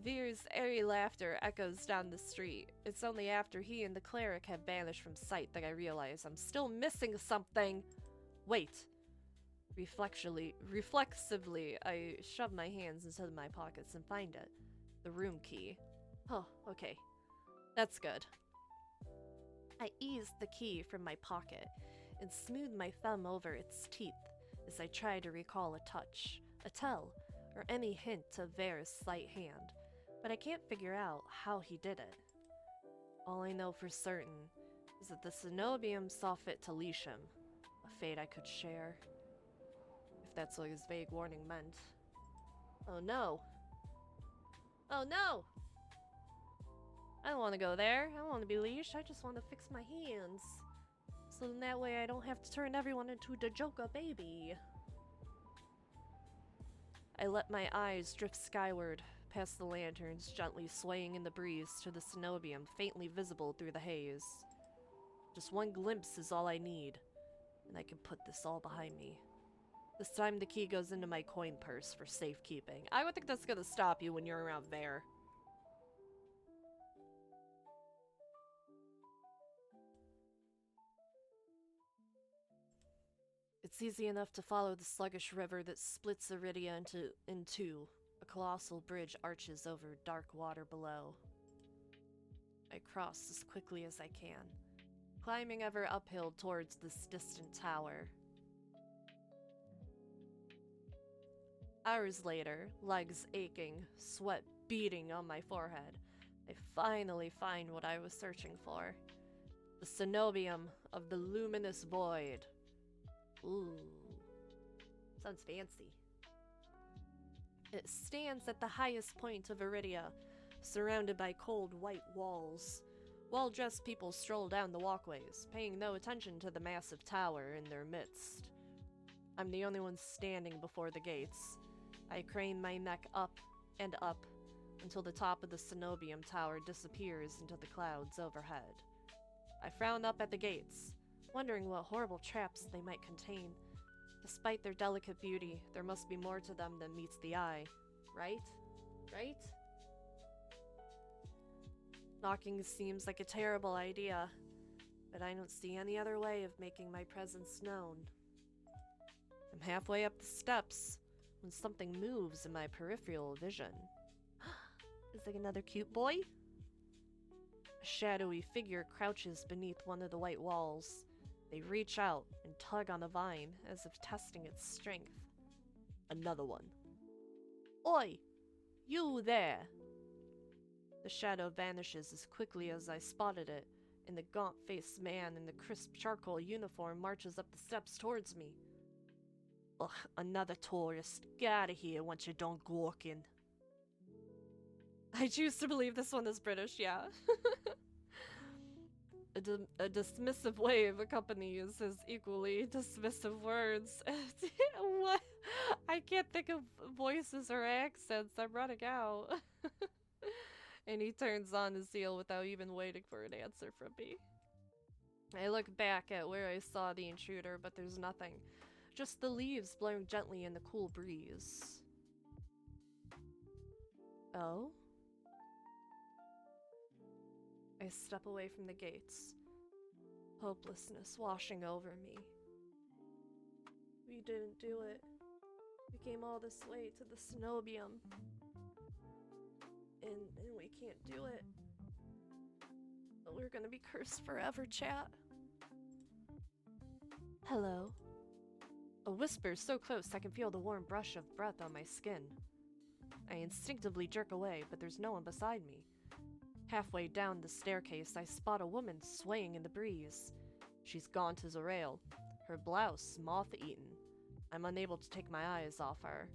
[SPEAKER 1] Veer's airy laughter echoes down the street. It's only after he and the cleric have vanished from sight that I realize I'm still missing something. Wait. Reflexively, I shove my hands into my pockets and find it. The room key. Oh, okay. That's good. I ease the key from my pocket and smooth my thumb over its teeth as I try to recall a touch, a tell, or any hint of Veer's slight hand, but I can't figure out how he did it. All I know for certain is that the Cenobium saw fit to leash him, a fate I could share, if that's what his vague warning meant. Oh no! Oh no! I don't want to go there. I don't want to be leashed. I just want to fix my hands. So then that way I don't have to turn everyone into the Joker baby. I let my eyes drift skyward, past the lanterns gently swaying in the breeze to the Cenobium faintly visible through the haze. Just one glimpse is all I need, and I can put this all behind me. This time the key goes into my coin purse for safekeeping. I would think that's gonna stop you when you're around there. It's easy enough to follow the sluggish river that splits Iridia in two. A colossal bridge arches over dark water below. I cross as quickly as I can, climbing ever uphill towards this distant tower. Hours later, legs aching, sweat beading on my forehead, I finally find what I was searching for. The Cenobium of the Luminous Void. Ooh, sounds fancy. It stands at the highest point of Iridia, surrounded by cold white walls. Well-dressed people stroll down the walkways, paying no attention to the massive tower in their midst. I'm the only one standing before the gates. I crane my neck up and up until the top of the Cenobium tower disappears into the clouds overhead. I frown up at the gates, wondering what horrible traps they might contain. Despite their delicate beauty, there must be more to them than meets the eye. Right? Right? Knocking seems like a terrible idea, but I don't see any other way of making my presence known. I'm halfway up the steps when something moves in my peripheral vision. Is it another cute boy? A shadowy figure crouches beneath one of the white walls. They reach out and tug on a vine as if testing its strength. Another one. Oi! You there! The shadow vanishes as quickly as I spotted it, and the gaunt-faced man in the crisp charcoal uniform marches up the steps towards me. Ugh, another tourist. Get out of here once you're done gawking. I choose to believe this one is British, yeah. A dismissive wave accompanies his equally dismissive words. What? I can't think of voices or accents. I'm running out. And he turns on his heel without even waiting for an answer from me. I look back at where I saw the intruder, but there's nothing. Just the leaves blowing gently in the cool breeze. Oh? I step away from the gates, hopelessness washing over me. We didn't do it. We came all this way to the Cenobium. And we can't do it. We're gonna be cursed forever, chat. Hello. A whisper so close I can feel the warm brush of breath on my skin. I instinctively jerk away, but there's no one beside me. Halfway down the staircase, I spot a woman swaying in the breeze. She's gaunt as a rail, her blouse moth-eaten. I'm unable to take my eyes off her.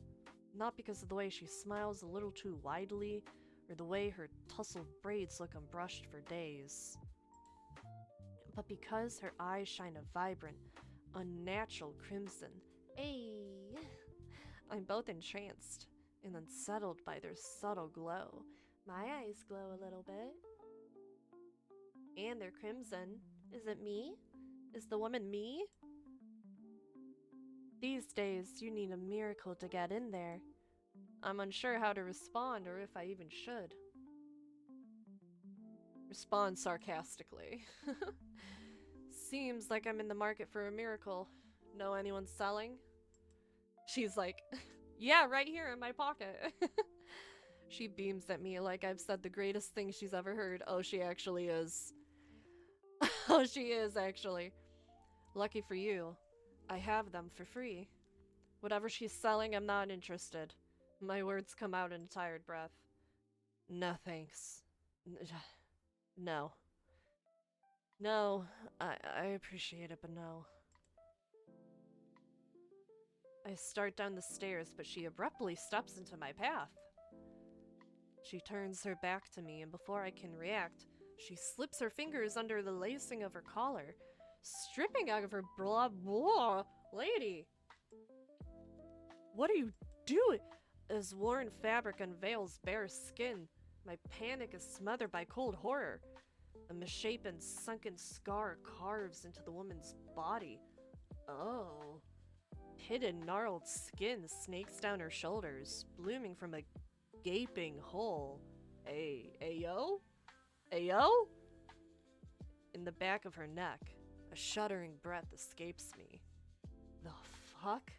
[SPEAKER 1] Not because of the way she smiles a little too widely, or the way her tousled braids look unbrushed for days, but because her eyes shine a vibrant, unnatural crimson. Ay! I'm both entranced and unsettled by their subtle glow. My eyes glow a little bit. And they're crimson. Is it me? Is the woman me? These days, you need a miracle to get in there. I'm unsure how to respond or if I even should. Respond sarcastically. Seems like I'm in the market for a miracle. Know anyone selling? She's like, yeah, right here in my pocket. She beams at me like I've said the greatest thing she's ever heard. Oh, she actually is. Oh, she is actually. Lucky for you, I have them for free. Whatever she's selling, I'm not interested. My words come out in a tired breath. No thanks. No. No, I appreciate it, but no. I start down the stairs, but she abruptly steps into my path. She turns her back to me, and before I can react, she slips her fingers under the lacing of her collar, stripping out of her blah blah. Lady! What are you doing? As worn fabric unveils bare skin, my panic is smothered by cold horror. A misshapen, sunken scar carves into the woman's body. Oh. Hidden, gnarled skin snakes down her shoulders, blooming from a gaping hole. Ayo? Ayo? In the back of her neck, a shuddering breath escapes me. The fuck?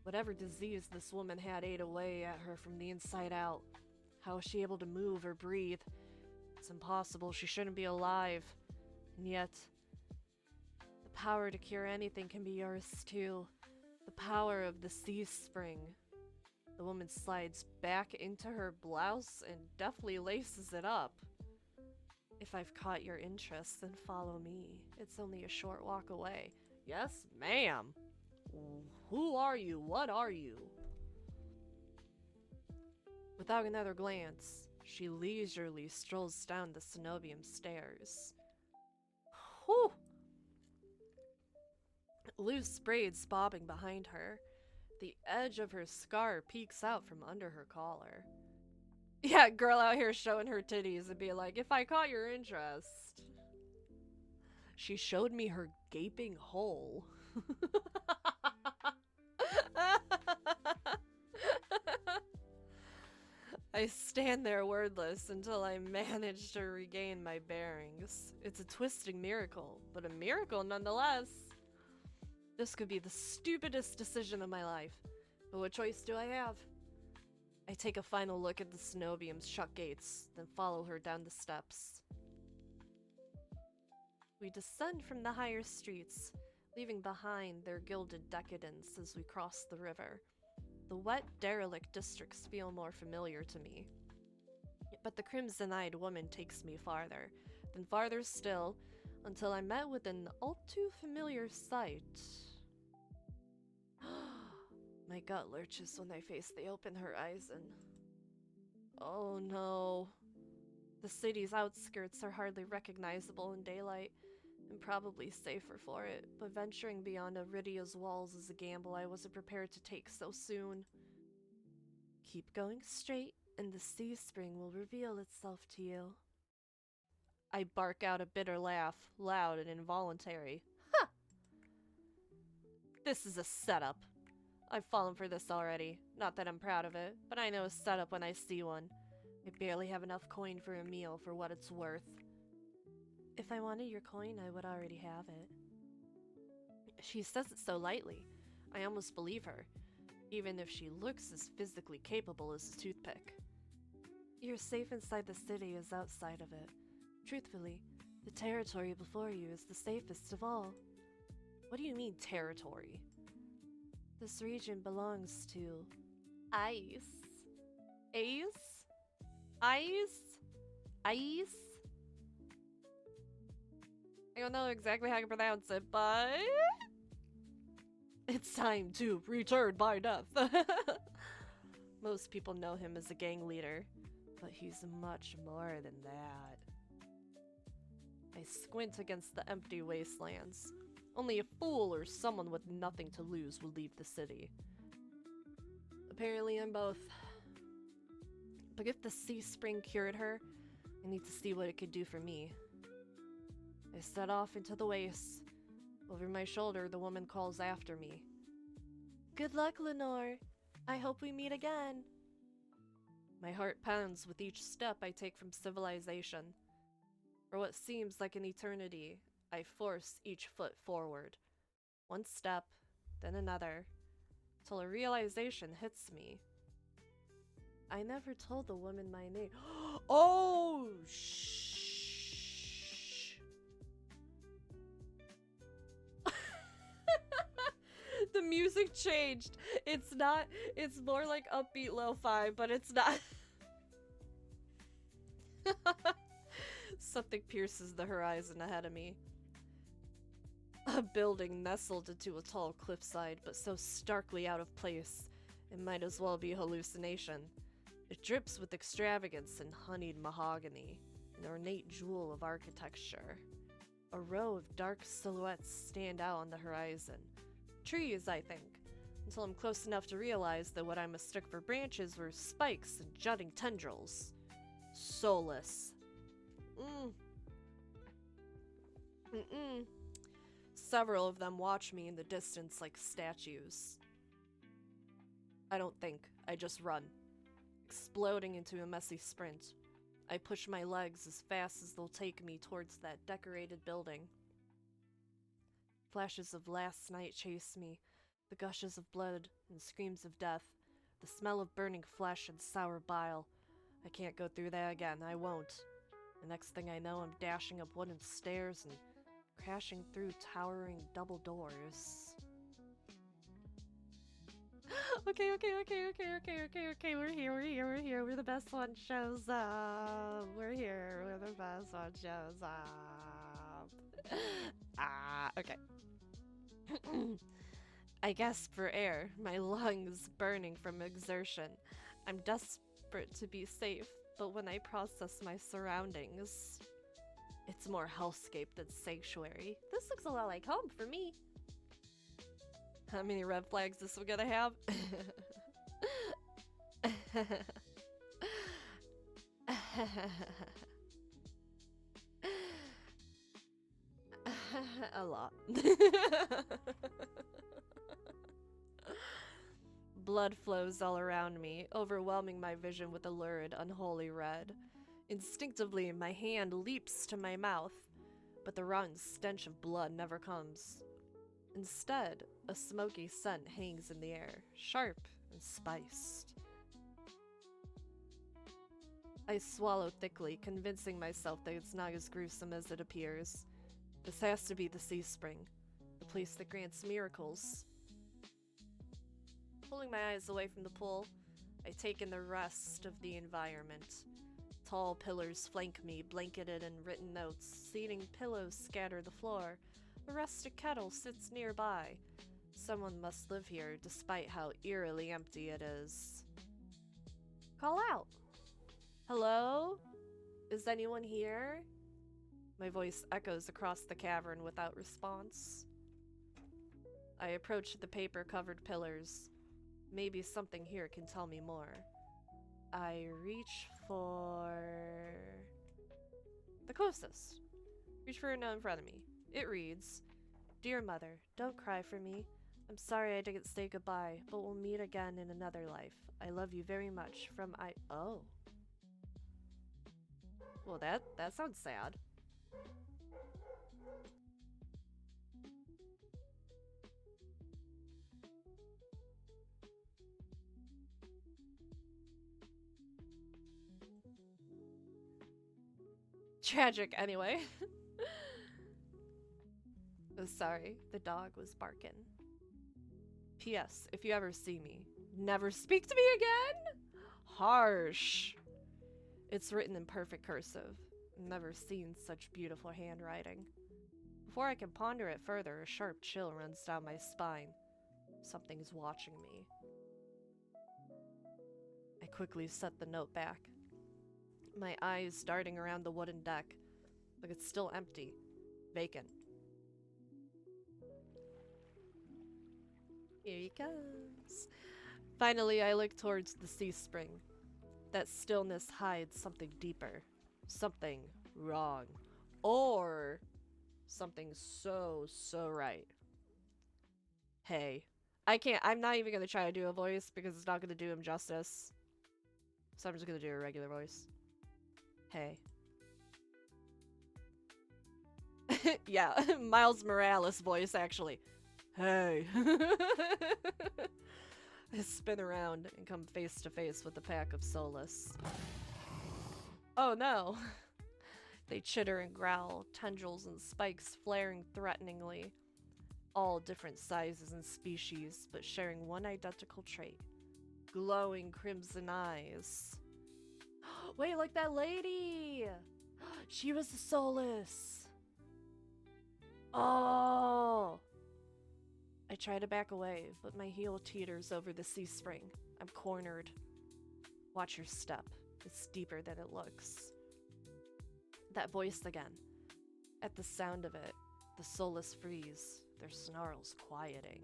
[SPEAKER 1] Whatever disease this woman had ate away at her from the inside out. How is she able to move or breathe? It's impossible. She shouldn't be alive. And yet, the power to cure anything can be yours too. The power of the sea spring. The woman slides back into her blouse and deftly laces it up. If I've caught your interest, then follow me. It's only a short walk away. Yes, ma'am. Who are you? What are you? Without another glance, she leisurely strolls down the cenobium stairs. Whew! Loose braids bobbing behind her. The edge of her scar peeks out from under her collar. Yeah, girl out here showing her titties and be like, if I caught your interest. She showed me her gaping hole. I stand there wordless until I manage to regain my bearings. It's a twisting miracle, but a miracle nonetheless. This could be the stupidest decision of my life, but what choice do I have? I take a final look at the cenobium's shut gates, then follow her down the steps. We descend from the higher streets, leaving behind their gilded decadence as we cross the river. The wet, derelict districts feel more familiar to me. But the crimson-eyed woman takes me farther, then farther still, until I'm met with an all-too-familiar sight. My gut lurches when I face the open horizon. Oh no. The city's outskirts are hardly recognizable in daylight, and probably safer for it, but venturing beyond Aridia's walls is a gamble I wasn't prepared to take so soon. Keep going straight, and the sea spring will reveal itself to you. I bark out a bitter laugh, loud and involuntary. Ha! This is a setup. I've fallen for this already. Not that I'm proud of it, but I know a setup when I see one. I barely have enough coin for a meal for what it's worth. If I wanted your coin, I would already have it. She says it so lightly. I almost believe her, even if she looks as physically capable as a toothpick. You're safe inside the city as outside of it. Truthfully, the territory before you is the safest of all. What do you mean, territory? This region belongs to ice. Ice? Ice? Ice? I don't know exactly how to pronounce it, but it's time to return by death. Most people know him as a gang leader, but he's much more than that. I squint against the empty wastelands. Only a fool or someone with nothing to lose will leave the city. Apparently I'm both. But if the sea spring cured her, I need to see what it could do for me. I set off into the wastes. Over my shoulder, the woman calls after me. Good luck, Lenore. I hope we meet again. My heart pounds with each step I take from civilization. For what seems like an eternity, I force each foot forward. One step, then another, till a realization hits me. I never told the woman my name. Oh, shh. The music changed. It's more like upbeat lo-fi, but it's not. Something pierces the horizon ahead of me. A building nestled into a tall cliffside, but so starkly out of place, it might as well be a hallucination. It drips with extravagance and honeyed mahogany, an ornate jewel of architecture. A row of dark silhouettes stand out on the horizon. Trees, I think, until I'm close enough to realize that what I mistook for branches were spikes and jutting tendrils. Soulless. Several of them watch me in the distance like statues. I don't think, I just run, exploding into a messy sprint. I push my legs as fast as they'll take me towards that decorated building. Flashes of last night chase me, the gushes of blood and screams of death, the smell of burning flesh and sour bile. I can't go through that again, I won't. The next thing I know, I'm dashing up wooden stairs and crashing through towering double doors. Okay, we're here, we're the best one shows up. We're here, we're the best one shows up. Okay. I gasp for air, my lungs burning from exertion. I'm desperate to be safe, but when I process my surroundings, it's more hellscape than sanctuary. This looks a lot like home for me. How many red flags this one gonna have? A lot. Blood flows all around me, overwhelming my vision with a lurid, unholy red. Instinctively, my hand leaps to my mouth, but the rotten stench of blood never comes. Instead, a smoky scent hangs in the air, sharp and spiced. I swallow thickly, convincing myself that it's not as gruesome as it appears. This has to be the Sea Spring, the place that grants miracles. Pulling my eyes away from the pool, I take in the rest of the environment. Tall pillars flank me, blanketed in written notes. Seating pillows scatter the floor. A rustic kettle sits nearby. Someone must live here, despite how eerily empty it is. Call out! Hello? Is anyone here? My voice echoes across the cavern without response. I approach the paper-covered pillars. Maybe something here can tell me more. I reach for the closest. Reach for a note in front of me. It reads, Dear Mother, don't cry for me. I'm sorry I didn't say goodbye, but we'll meet again in another life. I love you very much. From Oh. Well, that sounds sad. Tragic, anyway. Oh, sorry, the dog was barking. P.S. If you ever see me, never speak to me again? Harsh. It's written in perfect cursive. Never seen such beautiful handwriting. Before I can ponder it further, a sharp chill runs down my spine. Something's watching me. I quickly set the note back. My eyes darting around the wooden deck, but it's still empty, vacant. Here he comes. Finally, I look towards the Sea Spring. That stillness hides something deeper, something wrong, or something so, so right. Hey. I'm not even gonna try to do a voice because it's not gonna do him justice. So I'm just gonna do a regular voice. Hey. Yeah, Miles Morales voice, actually. Hey. I spin around and come face to face with the pack of Solus. Oh no. They chitter and growl, tendrils and spikes flaring threateningly. All different sizes and species, but sharing one identical trait. Glowing crimson eyes. Wait, like that lady! She was the Solus! Oh! I try to back away, but my heel teeters over the sea spring. I'm cornered. Watch your step. It's deeper than it looks. That voice again. At the sound of it, the Solus freeze, their snarls quieting.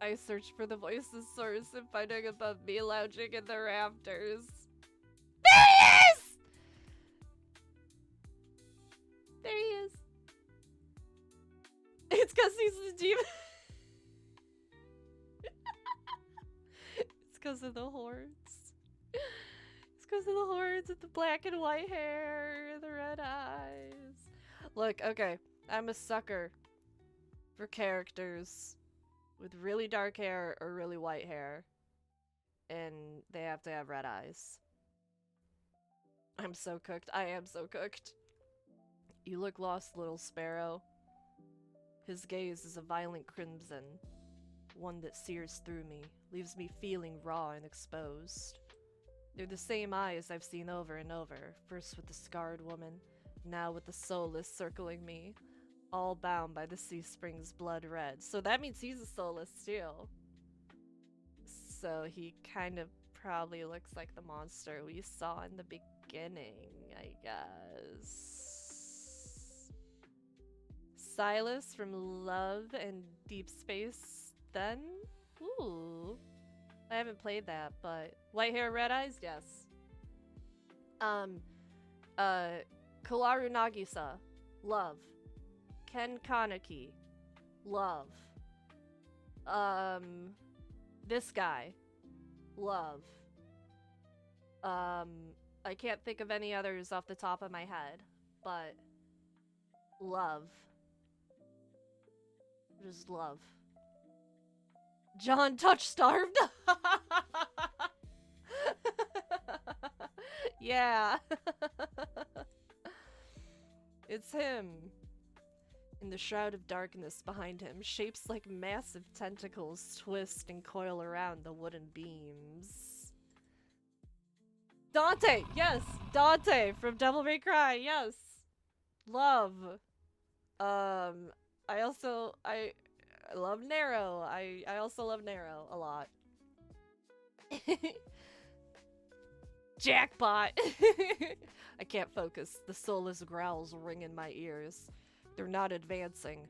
[SPEAKER 1] I search for the voice's source and finding above me lounging in the rafters. There he is! There he is. It's because he's the demon. It's because of the horns. It's because of the horns with the black and white hair, the red eyes. Look, okay, I'm a sucker for characters with really dark hair or really white hair. And they have to have red eyes. I'm so cooked. I am so cooked. You look lost, little sparrow. His gaze is a violent crimson, one that sears through me, leaves me feeling raw and exposed. They're the same eyes I've seen over and over, first with the scarred woman, now with the Solus circling me, all bound by the sea spring's blood red. So that means he's a Solus too. So he kind of probably looks like the monster we saw in the beginning, I guess. Silas from Love and Deep Space then? Ooh. I haven't played that, but white hair, red eyes? Yes. Kawaru Nagisa. Love. Ken Kaneki. Love. This guy. Love. I can't think of any others off the top of my head, but love. Just love. John Touch Starved? Yeah. It's him. In the shroud of darkness behind him, shapes like massive tentacles twist and coil around the wooden beams. Dante! Yes! Dante from Devil May Cry, yes! Love. I love Nero. I also love Nero a lot. Jackpot! I can't focus. The soulless growls ring in my ears. They're not advancing,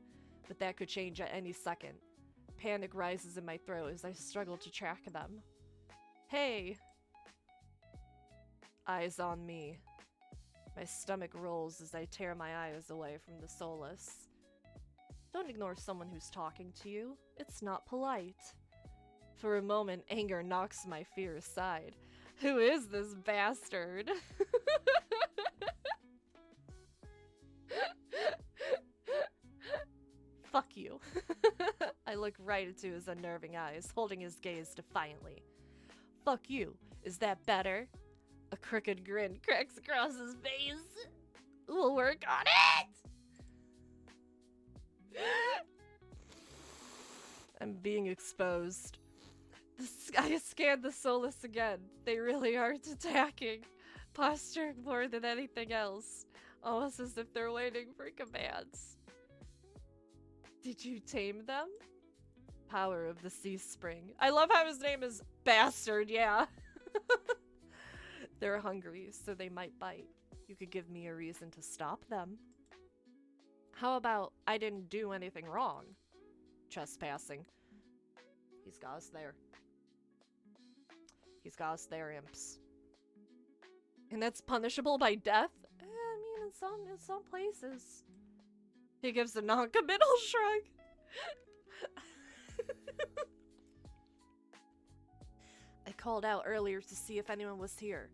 [SPEAKER 1] but that could change at any second. Panic rises in my throat as I struggle to track them. Hey! Eyes on me. My stomach rolls as I tear my eyes away from the Solus. Don't ignore someone who's talking to you. It's not polite. For a moment, anger knocks my fear aside. Who is this bastard? Fuck you. I look right into his unnerving eyes, holding his gaze defiantly. Fuck you. Is that better? A crooked grin cracks across his face. We'll work on it! I'm being exposed. I scanned the Solus again. They really aren't attacking. Posturing more than anything else. Almost as if they're waiting for commands. Did you tame them? Power of the Sea Spring. I love how his name is Bastard, yeah. They're hungry, so they might bite. You could give me a reason to stop them. How about I didn't do anything wrong? Trespassing. He's got us there. He's got us there, imps. And that's punishable by death? I mean, in some places. He gives a non-committal shrug. I called out earlier to see if anyone was here.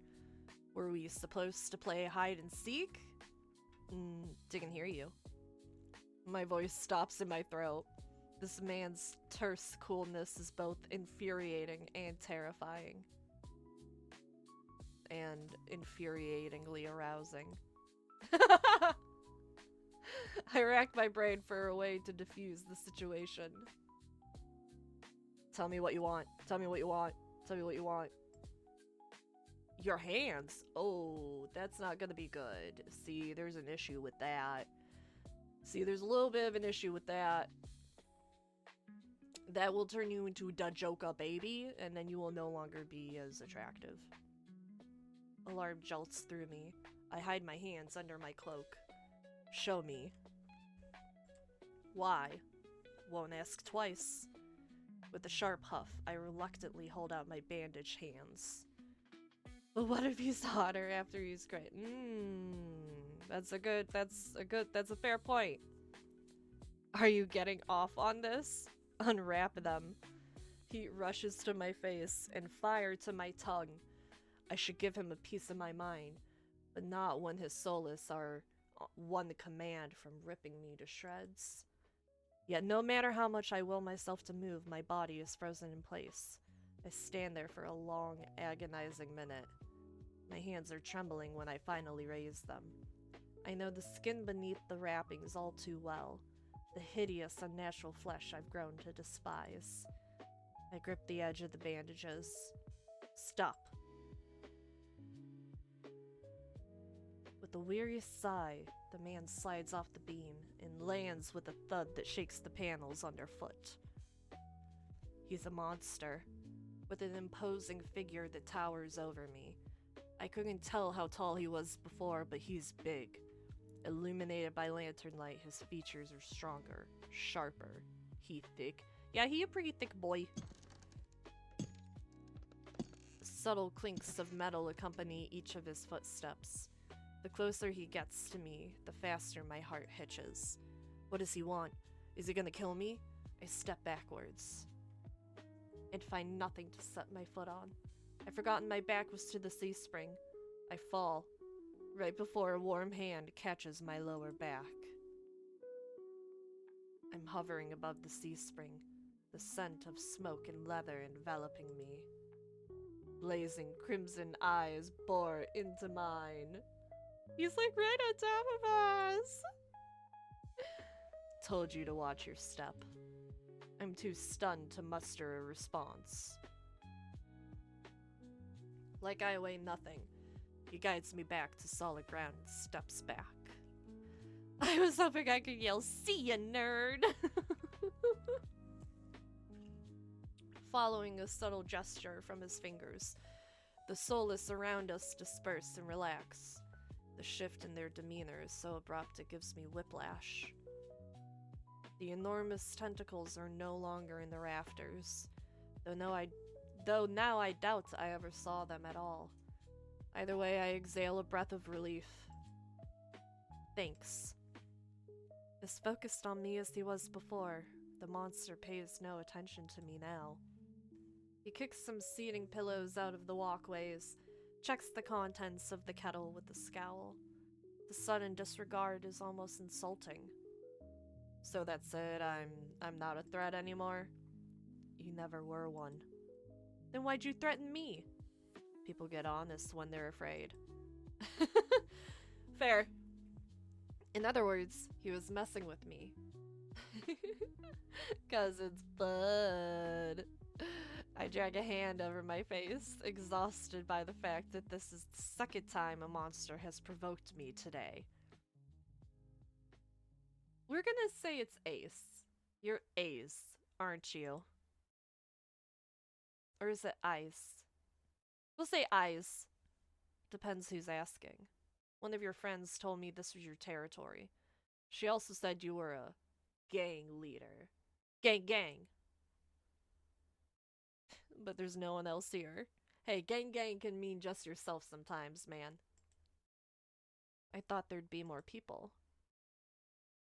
[SPEAKER 1] Were we supposed to play hide and seek? Didn't hear you. My voice stops in my throat. This man's terse coolness is both infuriating and terrifying. And infuriatingly arousing. I racked my brain for a way to diffuse the situation. Tell me what you want. Tell me what you want. Tell me what you want. Your hands? Oh, that's not gonna be good. See, there's an issue with that. See, there's a little bit of an issue with that. That will turn you into a Dajoka baby, and then you will no longer be as attractive. Alarm jolts through me. I hide my hands under my cloak. Show me. Why? Won't ask twice. With a sharp huff, I reluctantly hold out my bandaged hands. But what if he's hotter after he's great? That's a fair point. Are you getting off on this? Unwrap them. Heat rushes to my face and fire to my tongue. I should give him a piece of my mind, but not when his solace are one command from ripping me to shreds. Yet no matter how much I will myself to move, my body is frozen in place. I stand there for a long, agonizing minute. My hands are trembling when I finally raise them. I know the skin beneath the wrappings all too well, the hideous, unnatural flesh I've grown to despise. I grip the edge of the bandages. Stop. With a weary sigh, the man slides off the beam and lands with a thud that shakes the panels underfoot. He's a monster, with an imposing figure that towers over me. I couldn't tell how tall he was before, but he's big. Illuminated by lantern light, his features are stronger, sharper. He thick. Yeah, he a pretty thick boy. Subtle clinks of metal accompany each of his footsteps. The closer he gets to me, the faster my heart hitches. What does he want? Is he gonna kill me? I step backwards and find nothing to set my foot on. I'd forgotten my back was to the sea spring. I fall, right before a warm hand catches my lower back. I'm hovering above the sea spring, the scent of smoke and leather enveloping me. Blazing crimson eyes bore into mine. He's like right on top of us! Told you to watch your step. I'm too stunned to muster a response. Like I weigh nothing, he guides me back to solid ground and steps back. I was hoping I could yell, "See ya, nerd!" Following a subtle gesture from his fingers, the soulless around us disperse and relax. The shift in their demeanor is so abrupt it gives me whiplash. The enormous tentacles are no longer in the rafters, though now I doubt I ever saw them at all. Either way, I exhale a breath of relief. Thanks. As focused on me as he was before, the monster pays no attention to me now. He kicks some seating pillows out of the walkways, checks the contents of the kettle with a scowl. The sudden disregard is almost insulting. So that's it, I'm not a threat anymore? You never were one. Then why'd you threaten me? People get honest when they're afraid. Fair. In other words, he was messing with me. 'Cause it's Bud. I drag a hand over my face, exhausted by the fact that this is the second time a monster has provoked me today. We're gonna say it's Ace. You're Ace, aren't you? Or is it Ice? We'll say Ice. Depends who's asking. One of your friends told me this was your territory. She also said you were a gang leader. Gang. but there's no one else here. Hey, gang gang can mean just yourself sometimes, man. I thought there'd be more people.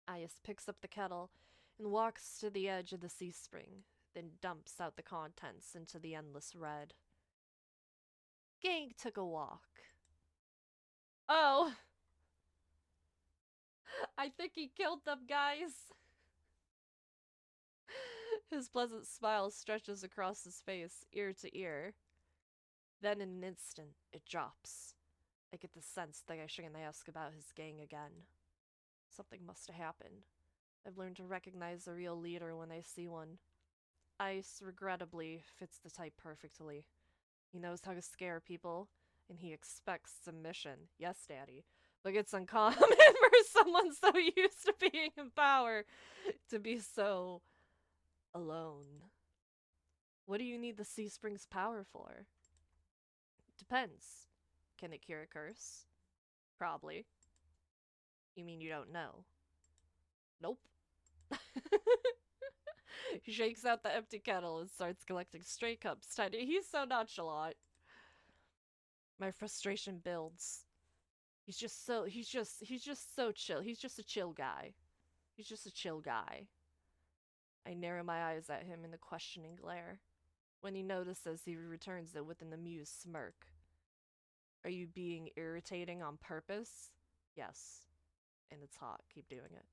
[SPEAKER 1] Ayas picks up the kettle and walks to the edge of the sea spring, then dumps out the contents into the endless red. Gang took a walk. Oh! I think he killed them, guys! His pleasant smile stretches across his face, ear to ear. Then in an instant, it drops. I get the sense that I shouldn't ask about his gang again. Something must have happened. I've learned to recognize a real leader when I see one. Ice, regrettably, fits the type perfectly. He knows how to scare people, and he expects submission. Yes, Daddy. But it's uncommon for someone so used to being in power to be so alone. What do you need the Sea Spring's power for? Depends. Can it cure a curse? Probably. You mean you don't know? Nope. He shakes out the empty kettle and starts collecting stray cups. Tiny, he's so nonchalant. My frustration builds. He's just so chill. He's just a chill guy. He's just a chill guy. I narrow my eyes at him in a questioning glare. When he notices, he returns it with an amused smirk. Are you being irritating on purpose? Yes. And it's hot. Keep doing it.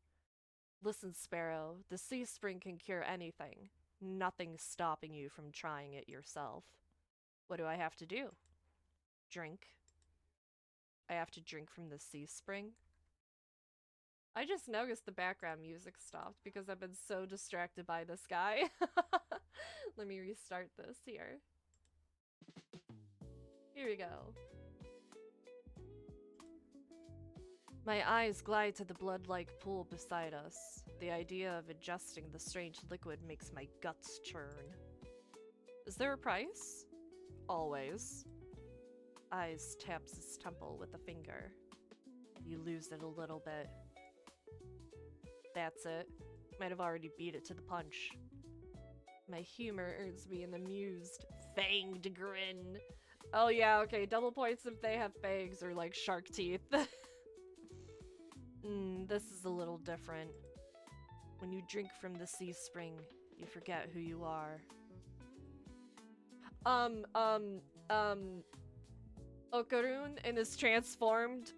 [SPEAKER 1] Listen, Sparrow, the Sea Spring can cure anything. Nothing's stopping you from trying it yourself. What do I have to do? Drink. I have to drink from the Sea Spring? I just noticed the background music stopped because I've been so distracted by this guy. Let me restart this here. Here we go. My eyes glide to the blood-like pool beside us. The idea of ingesting the strange liquid makes my guts churn. Is there a price? Always. Eyes taps his temple with a finger. You lose it a little bit. That's it. Might have already beat it to the punch. My humor earns me an amused, fanged grin. Oh yeah, okay, double points if they have fangs or like shark teeth. This is a little different. When you drink from the Sea Spring, you forget who you are. Okarun in his transformed,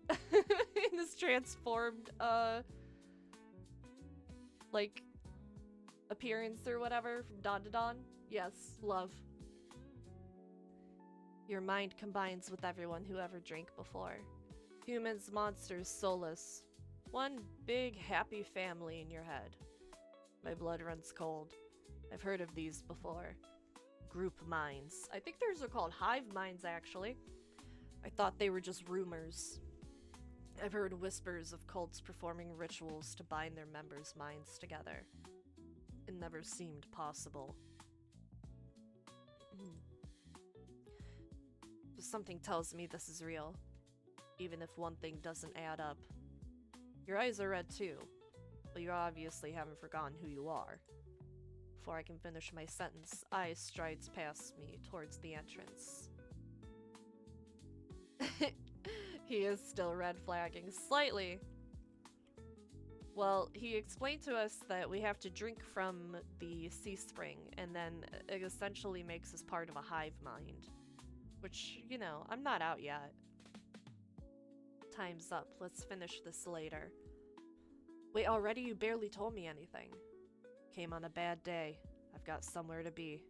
[SPEAKER 1] like, appearance or whatever from Dawn to Dawn. Yes, love. Your mind combines with everyone who ever drank before. Humans, monsters, soulless. One big, happy family in your head. My blood runs cold. I've heard of these before. Group minds. I think those are called hive minds, actually. I thought they were just rumors. I've heard whispers of cults performing rituals to bind their members' minds together. It never seemed possible. But something tells me this is real, even if one thing doesn't add up. Your eyes are red too, but you obviously haven't forgotten who you are. Before I can finish my sentence, Ice strides past me towards the entrance. He is still red flagging slightly. Well, he explained to us that we have to drink from the Sea Spring, and then it essentially makes us part of a hive mind. Which, you know, I'm not out yet. Time's up. Let's finish this later. Wait, already? You barely told me anything. Came on a bad day. I've got somewhere to be.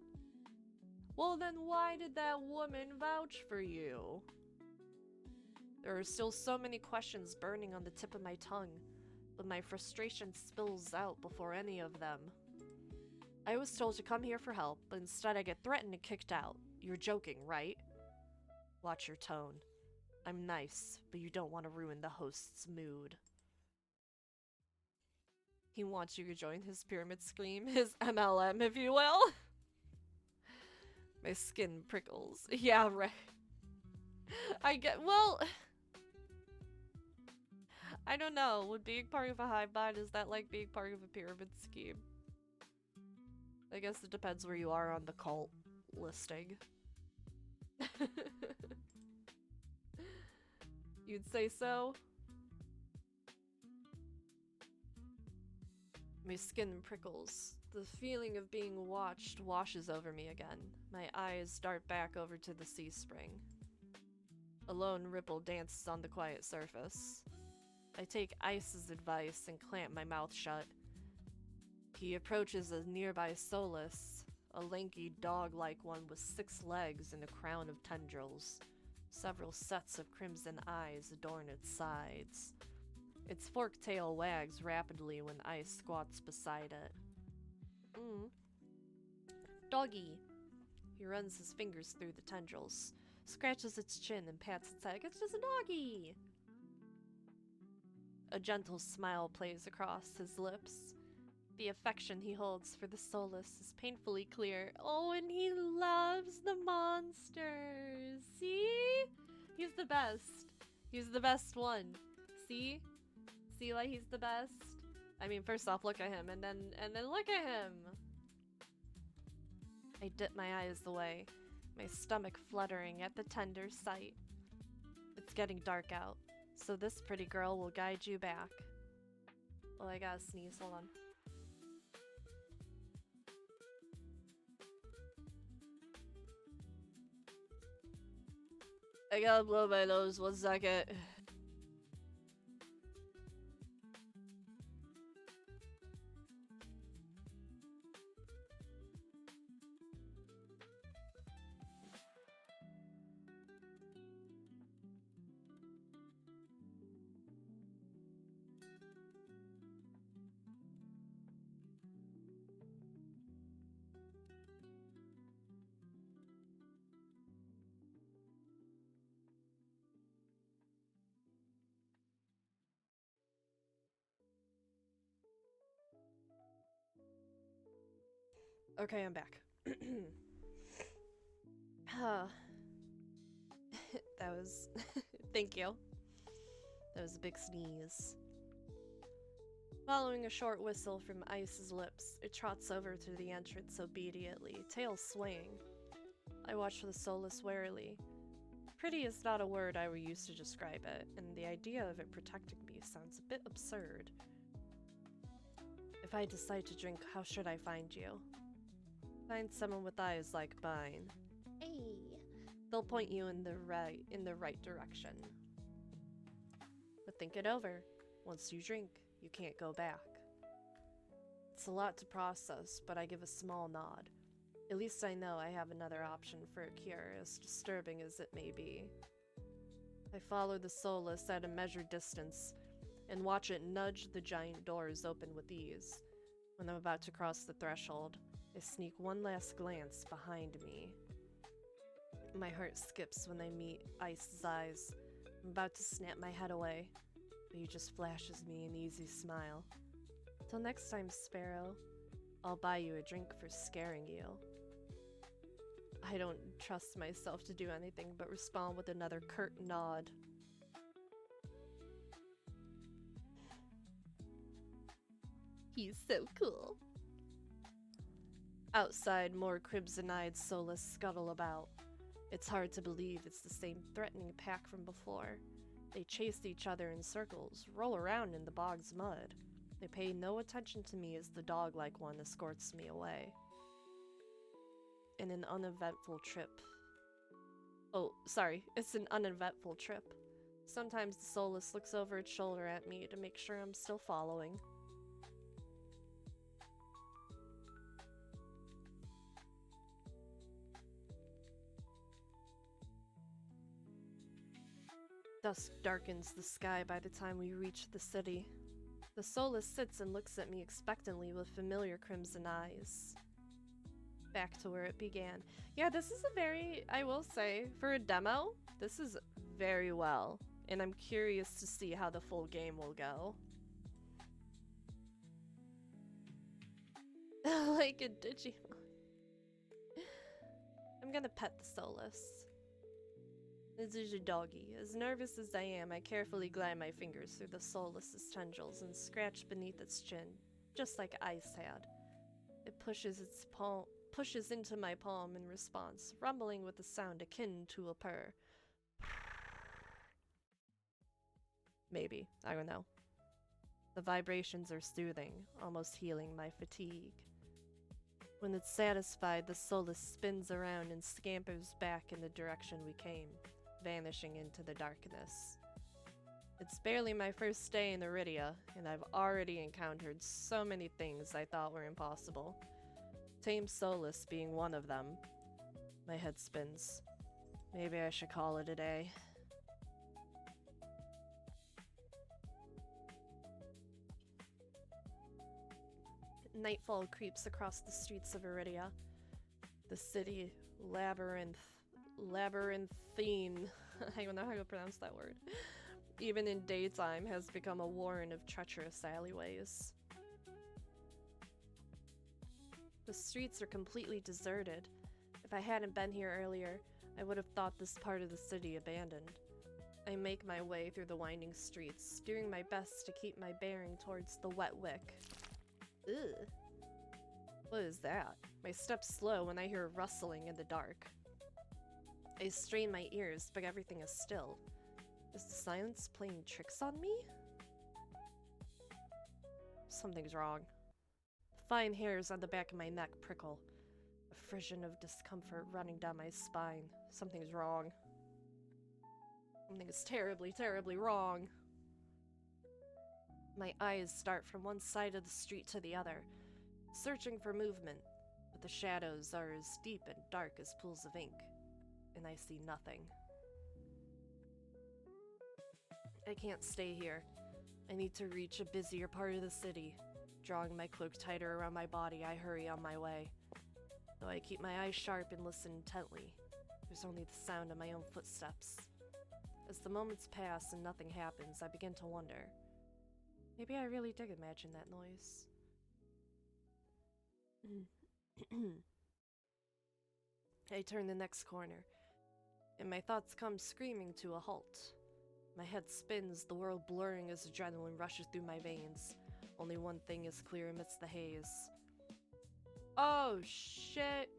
[SPEAKER 1] Well, then why did that woman vouch for you? There are still so many questions burning on the tip of my tongue, but my frustration spills out before any of them. I was told to come here for help, but instead I get threatened and kicked out. You're joking, right? Watch your tone. I'm nice, but you don't want to ruin the host's mood. He wants you to join his pyramid scheme, his MLM, if you will. My skin prickles. Yeah, right. Well, I don't know. Would being part of a hive mind, is that like being part of a pyramid scheme? I guess it depends where you are on the cult.
[SPEAKER 2] listing. You'd say so? My skin prickles. The feeling of being watched washes over me again. My eyes dart back over to the sea spring. A lone ripple dances on the quiet surface. I take Ice's advice and clamp my mouth shut. He approaches a nearby Solus, a lanky dog-like one with 6 legs and a crown of tendrils. Several sets of crimson eyes adorn its sides. Its forked tail wags rapidly when Ice squats beside it. Doggy. He runs his fingers through the tendrils, scratches its chin and pats its head. It's just a doggy! A gentle smile plays across his lips. The affection he holds for the Solus is painfully clear. Oh, and he loves the monsters! See? He's the best. He's the best one. See? See why he's the best? I mean, first off, look at him, and then look at him! I dip my eyes away, my stomach fluttering at the tender sight. It's getting dark out, so this pretty girl will guide you back. Oh, I gotta sneeze, hold on. I gotta blow my nose 1 second. Okay, I'm back. That was... Thank you. That was a big sneeze. Following a short whistle from Ice's lips, it trots over to the entrance obediently, tail swaying. I watch the Solus warily. Pretty is not a word I would use to describe it, and the idea of it protecting me sounds a bit absurd. If I decide to drink, how should I find you? Find someone with eyes like mine. Hey. They'll point you in the right direction. But think it over. Once you drink, you can't go back. It's a lot to process, but I give a small nod. At least I know I have another option for a cure, as disturbing as it may be. I follow the Solus at a measured distance, and watch it nudge the giant doors open with ease. When I'm about to cross the threshold, I sneak one last glance behind me. My heart skips when I meet Ice's eyes. I'm about to snap my head away, but he just flashes me an easy smile. Till next time, Sparrow. I'll buy you a drink for scaring you. I don't trust myself to do anything but respond with another curt nod. He's so cool. Outside, more crimson-eyed Solus scuttle about. It's hard to believe it's the same threatening pack from before. They chase each other in circles, roll around in the bog's mud. They pay no attention to me as the dog-like one escorts me away. In an uneventful trip. Oh, sorry, it's an uneventful trip. Sometimes the Solus looks over its shoulder at me to make sure I'm still following. Dusk darkens the sky by the time we reach the city. The Solus sits and looks at me expectantly with familiar crimson eyes. Back to where it began. Yeah, this is a very, I will say, for a demo, this is very well. And I'm curious to see how the full game will go. Like a Digimon. I'm gonna pet the Solus. This is a doggy. As nervous as I am, I carefully glide my fingers through the Solus's tendrils and scratch beneath its chin, just like Ice had. It pushes its pushes into my palm in response, rumbling with a sound akin to a purr. Maybe. I don't know. The vibrations are soothing, almost healing my fatigue. When it's satisfied, the Solus spins around and scampers back in the direction we came, vanishing into the darkness. It's barely my first day in Iridia, and I've already encountered so many things I thought were impossible. Tame Solus being one of them. My head spins. Maybe I should call it a day. Nightfall creeps across the streets of Iridia. The city labyrinthine. I don't know how to pronounce that word. Even in daytime has become a warren of treacherous alleyways. The streets are completely deserted. If I hadn't been here earlier, I would have thought this part of the city abandoned. I make my way through the winding streets, doing my best to keep my bearing towards the wet wick. Ugh. What is that? My steps slow when I hear rustling in the dark. I strain my ears, but everything is still. Is the silence playing tricks on me? Something's wrong. The fine hairs on the back of my neck prickle. A frisson of discomfort running down my spine. Something's wrong. Something is terribly, terribly wrong. My eyes start from one side of the street to the other, searching for movement, but the shadows are as deep and dark as pools of ink, and I see nothing. I can't stay here. I need to reach a busier part of the city. Drawing my cloak tighter around my body, I hurry on my way. Though I keep my eyes sharp and listen intently, there's only the sound of my own footsteps. As the moments pass and nothing happens, I begin to wonder. Maybe I really did imagine that noise. I turn the next corner, and my thoughts come screaming to a halt. My head spins, the world blurring as adrenaline rushes through my veins. Only one thing is clear amidst the haze. Oh shit!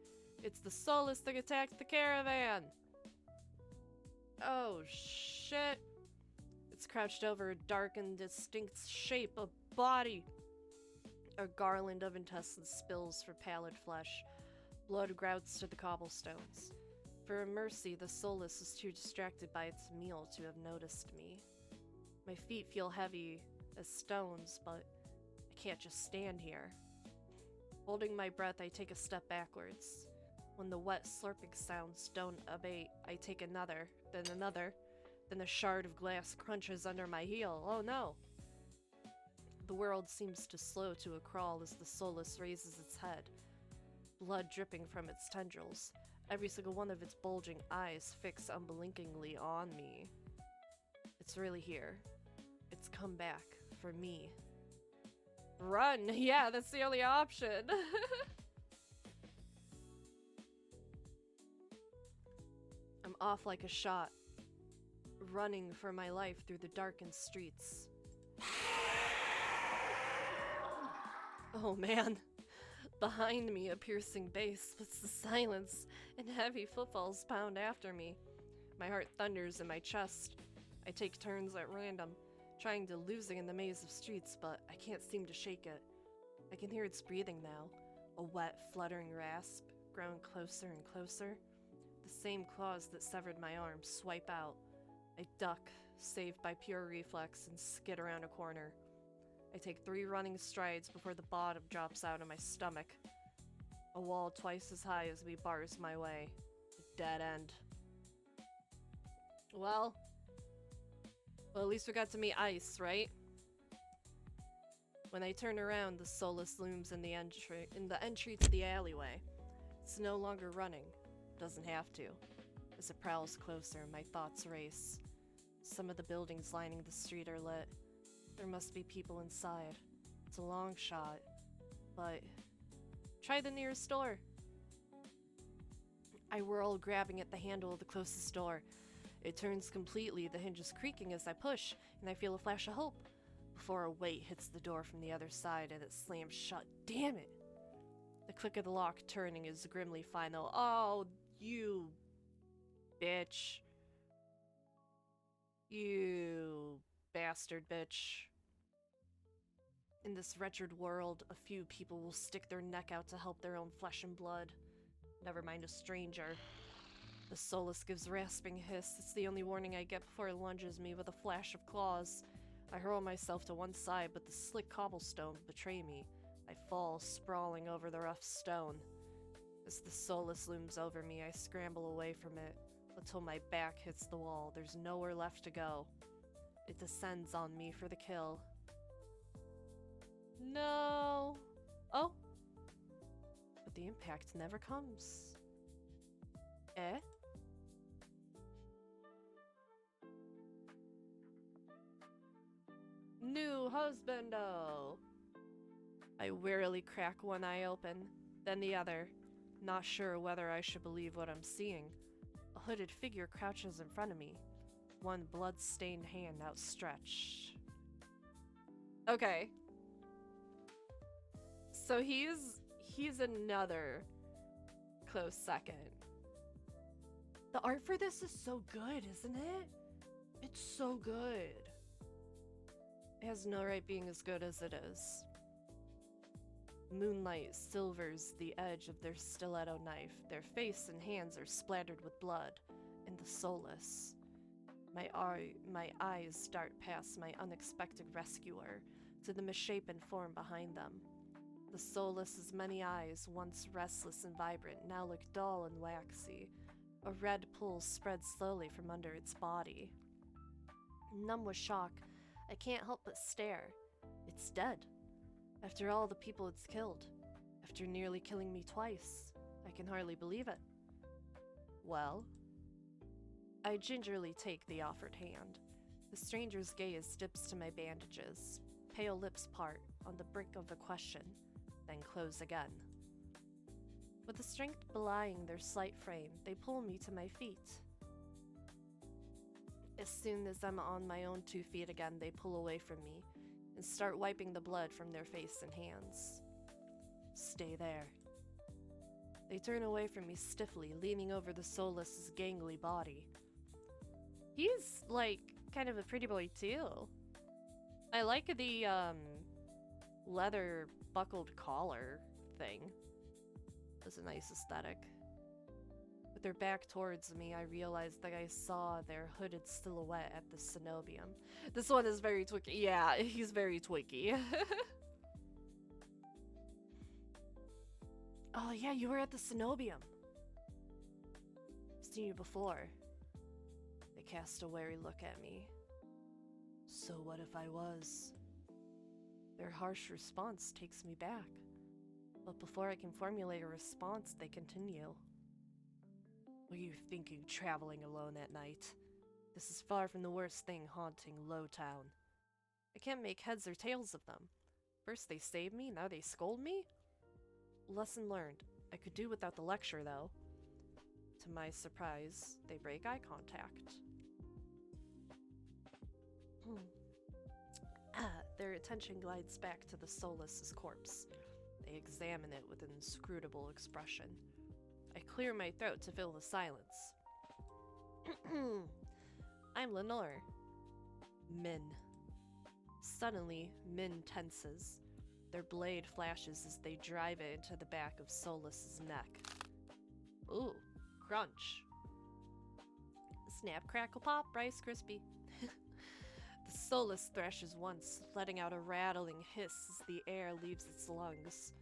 [SPEAKER 2] It's the Solus that attacked the caravan! Oh shit! It's crouched over a dark and distinct shape, a body. A garland of intestines spills for pallid flesh. Blood grouts to the cobblestones. For mercy, the Solus is too distracted by its meal to have noticed me. My feet feel heavy as stones, but I can't just stand here. Holding my breath, I take a step backwards. When the wet slurping sounds don't abate, I take another, then another. Then a shard of glass crunches under my heel. Oh no! The world seems to slow to a crawl as the Solus raises its head. Blood dripping from its tendrils. Every single one of its bulging eyes fixed unblinkingly on me. It's really here. It's come back for me. Run! Yeah, that's the only option! I'm off like a shot, running for my life through the darkened streets. Oh man. Behind me, a piercing bass splits the silence, and heavy footfalls pound after me. My heart thunders in my chest. I take turns at random, trying to lose it in the maze of streets, but I can't seem to shake it. I can hear its breathing now, a wet, fluttering rasp, growing closer and closer. The same claws that severed my arm swipe out. I duck, saved by pure reflex, and skid around a corner. I take 3 running strides before the bottom drops out of my stomach. A wall twice as high as me bars my way. A dead end. Well, at least we got to meet Ice, right? When I turn around, the Solus looms in the entry to the alleyway. It's no longer running. Doesn't have to. As it prowls closer, my thoughts race. Some of the buildings lining the street are lit. There must be people inside. It's a long shot, but try the nearest door. I whirl, grabbing at the handle of the closest door. It turns completely, the hinges creaking as I push, and I feel a flash of hope, before a weight hits the door from the other side and it slams shut. Damn it! The click of the lock turning is grimly final. Oh, you bitch. You bastard bitch. In this wretched world, a few people will stick their neck out to help their own flesh and blood. Never mind a stranger. The Solus gives rasping hiss. It's the only warning I get before it lunges me with a flash of claws. I hurl myself to one side, but the slick cobblestone betray me. I fall, sprawling over the rough stone. As the Solus looms over me, I scramble away from it. Until my back hits the wall, there's nowhere left to go. It descends on me for the kill. No! Oh! But the impact never comes. Eh? New husbando! I wearily crack one eye open, then the other, not sure whether I should believe what I'm seeing. A hooded figure crouches in front of me, one blood-stained hand outstretched. Okay. So he's another close second. The art for this is so good, isn't it? It's so good. It has no right being as good as it is. Moonlight silvers the edge of their stiletto knife. Their face and hands are splattered with blood, and the Solus. My eyes dart past my unexpected rescuer to the misshapen form behind them. The Solus's many eyes, once restless and vibrant, now look dull and waxy. A red pool spreads slowly from under its body. Numb with shock, I can't help but stare. It's dead. After all the people it's killed. After nearly killing me twice. I can hardly believe it. Well? I gingerly take the offered hand. The stranger's gaze dips to my bandages. Pale lips part on the brink of a question, then close again. With the strength belying their slight frame, they pull me to my feet. As soon as I'm on my own 2 feet again, they pull away from me and start wiping the blood from their face and hands. Stay there. They turn away from me stiffly, leaning over the Solus's gangly body. He's, like, kind of a pretty boy, too. I like the, leather buckled collar thing. It's a nice aesthetic. With their back towards me, I realized that I saw their hooded silhouette at the cenobium. This one is very twicky. Yeah, he's very twicky. Oh yeah, you were at the cenobium. Seen you before. They cast a wary look at me. So what if I was? Their harsh response takes me back. But before I can formulate a response, they continue. What are you thinking traveling alone at night? This is far from the worst thing haunting Lowtown. I can't make heads or tails of them. First they save me, now they scold me? Lesson learned. I could do without the lecture, though. To my surprise, they break eye contact. Their attention glides back to the Solus's corpse. They examine it with an inscrutable expression. I clear my throat to fill the silence. I'm Lenore. Min. Suddenly, Min tenses. Their blade flashes as they drive it into the back of Solus's neck. Ooh, crunch. Snap, crackle, pop, Rice Krispie. The Solus thrashes once, letting out a rattling hiss as the air leaves its lungs.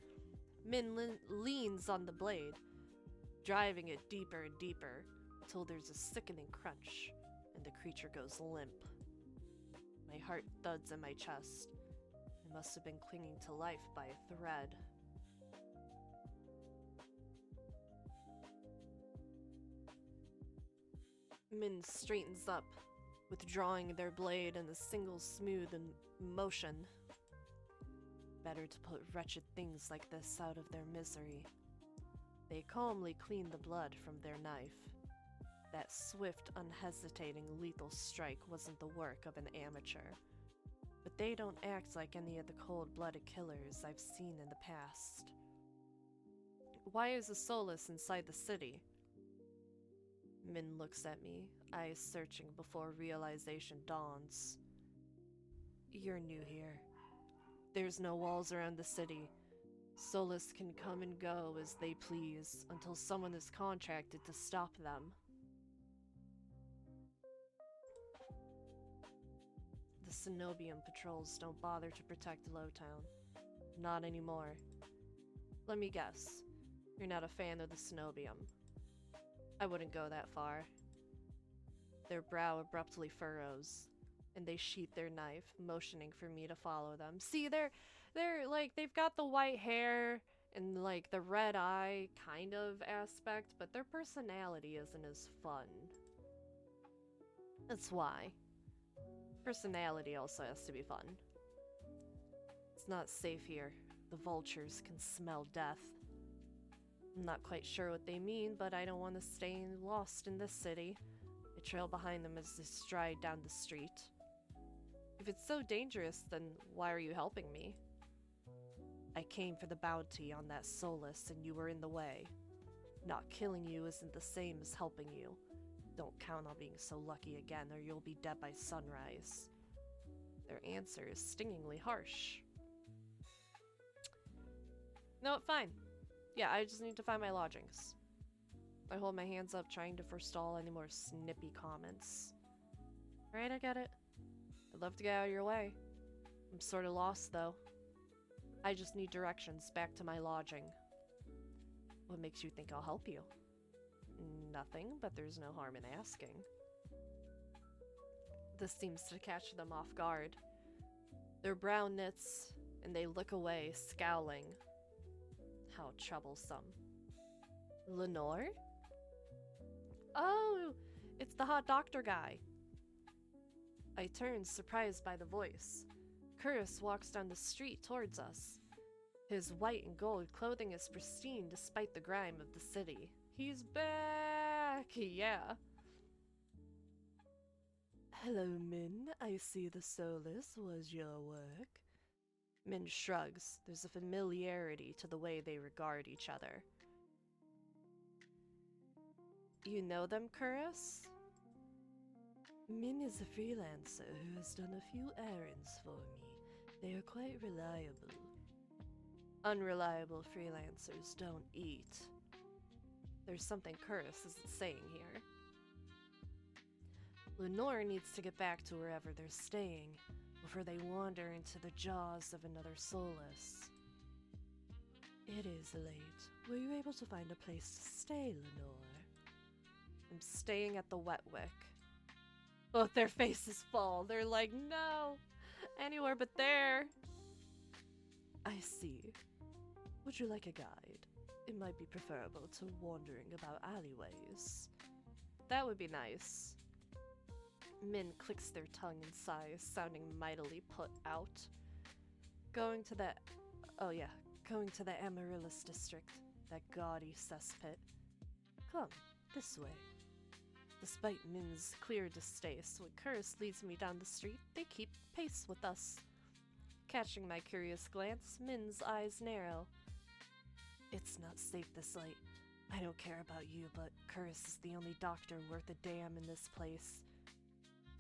[SPEAKER 2] Min leans on the blade, driving it deeper and deeper, till there's a sickening crunch, and the creature goes limp. My heart thuds in my chest. I must have been clinging to life by a thread. Min straightens up, withdrawing their blade in a single smooth motion. Better to put wretched things like this out of their misery. They calmly clean the blood from their knife. That swift, unhesitating, lethal strike wasn't the work of an amateur. But they don't act like any of the cold-blooded killers I've seen in the past. Why is a solace inside the city? Min looks at me, eyes searching before realization dawns. You're new here. There's no walls around the city. Solace can come and go as they please until someone is contracted to stop them. The Cenobium patrols don't bother to protect Lowtown. Not anymore. Let me guess. You're not a fan of the Cenobium. I wouldn't go that far. Their brow abruptly furrows, and they sheath their knife, motioning for me to follow them. See, they're like, they've got the white hair and like the red eye kind of aspect, but their personality isn't as fun. That's why. Personality also has to be fun. It's not safe here. The vultures can smell death. I'm not quite sure what they mean, but I don't want to stay lost in this city. I trail behind them as they stride down the street. If it's so dangerous, then why are you helping me? I came for the bounty on that solace, and you were in the way. Not killing you isn't the same as helping you. Don't count on being so lucky again, or you'll be dead by sunrise. Their answer is stingingly harsh. No, fine. Yeah, I just need to find my lodgings. I hold my hands up, trying to forestall any more snippy comments. Right, I get it. I'd love to get out of your way. I'm sort of lost, though. I just need directions back to my lodging. What makes you think I'll help you? Nothing, but there's no harm in asking. This seems to catch them off guard. Their brow knits, and they look away, scowling. How troublesome. Lenore? Oh, it's the hot doctor guy. I turn, surprised by the voice. Curtis walks down the street towards us. His white and gold clothing is pristine despite the grime of the city. He's back! Yeah. Hello, Min. I see the solace was your work. Min shrugs. There's a familiarity to the way they regard each other. You know them, Curtis? Min is a freelancer who has done a few errands for me. They are quite reliable. Unreliable freelancers don't eat. There's something Curtis isn't saying here. Lenore needs to get back to wherever they're staying before they wander into the jaws of another solace. It is late. Were you able to find a place to stay, Lenore? I'm staying at the Wetwick. Both their faces fall. They're like, no, anywhere but there. I see. Would you like a guide? It might be preferable to wandering about alleyways. That would be nice. Min clicks their tongue and sighs, sounding mightily put out. Going to the Amaryllis district, that gaudy cesspit. Come, this way. Despite Min's clear distaste, when Curtis leads me down the street, they keep pace with us. Catching my curious glance, Min's eyes narrow. It's not safe this late. I don't care about you, but Curtis is the only doctor worth a damn in this place.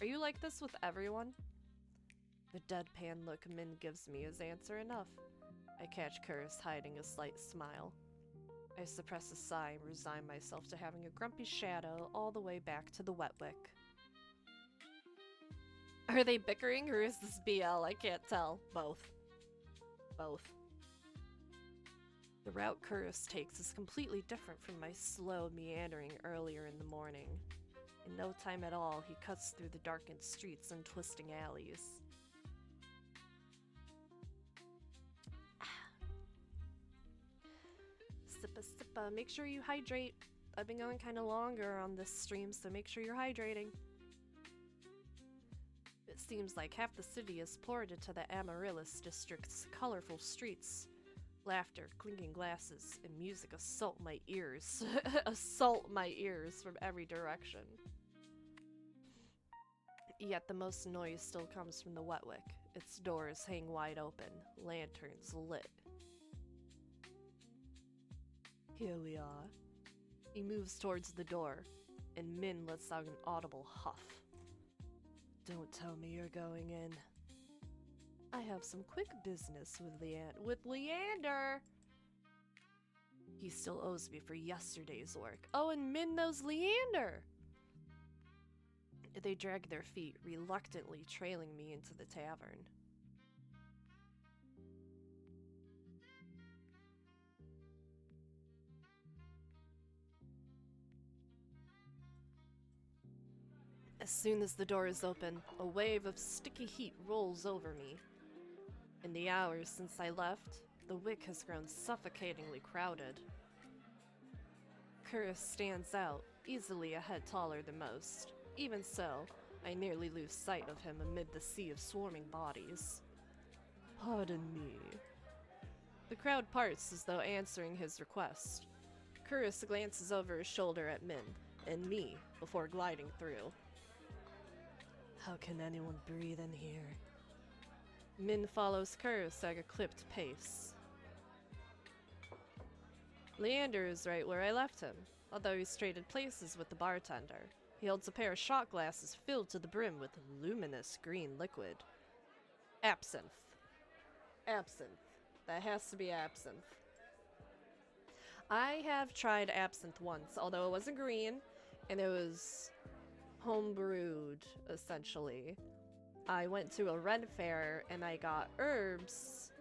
[SPEAKER 2] Are you like this with everyone? The deadpan look Min gives me is answer enough. I catch Curtis hiding a slight smile. I suppress a sigh and resign myself to having a grumpy shadow all the way back to the Wetwick. Are they bickering or is this BL? I can't tell. Both. Both. The route Curtis takes is completely different from my slow meandering earlier in the morning. In no time at all, he cuts through the darkened streets and twisting alleys. Sippa sippa, make sure you hydrate. I've been going kind of longer on this stream, so make sure you're hydrating. It seems like half the city is poured into the Amaryllis district's colorful streets. Laughter, clinking glasses, and music assault my ears. Assault my ears from every direction. Yet the most noise still comes from the Wetwick. Its doors hang wide open, lanterns lit. Here we are. He moves towards the door, and Min lets out an audible huff. Don't tell me you're going in. I have some quick business with Leander! He still owes me for yesterday's work. Oh, and Min knows Leander! They drag their feet, reluctantly trailing me into the tavern. As soon as the door is open, a wave of sticky heat rolls over me. In the hours since I left, the wick has grown suffocatingly crowded. Curris stands out, easily a head taller than most. Even so, I nearly lose sight of him amid the sea of swarming bodies. Pardon me. The crowd parts as though answering his request. Curris glances over his shoulder at Min and me before gliding through. How can anyone breathe in here? Min follows Curris at a clipped pace. Leander is right where I left him, although he's traded places with the bartender. He holds a pair of shot glasses filled to the brim with luminous green liquid. Absinthe. Absinthe. That has to be absinthe. I have tried absinthe once, although it wasn't green, and it was homebrewed, essentially. I went to a Ren fair and I got herbs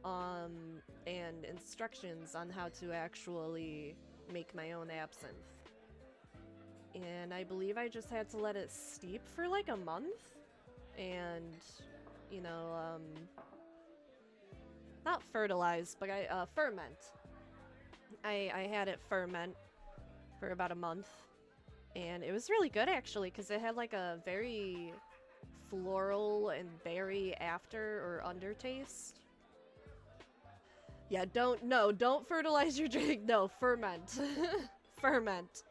[SPEAKER 2] and instructions on how to actually make my own absinthe. And I believe I just had to let it steep for like a month and, you know, not fertilize, but ferment. I had it ferment for about a month, and it was really good actually, because it had like a very floral and berry after or undertaste. Yeah, don't fertilize your drink. No, ferment. Ferment.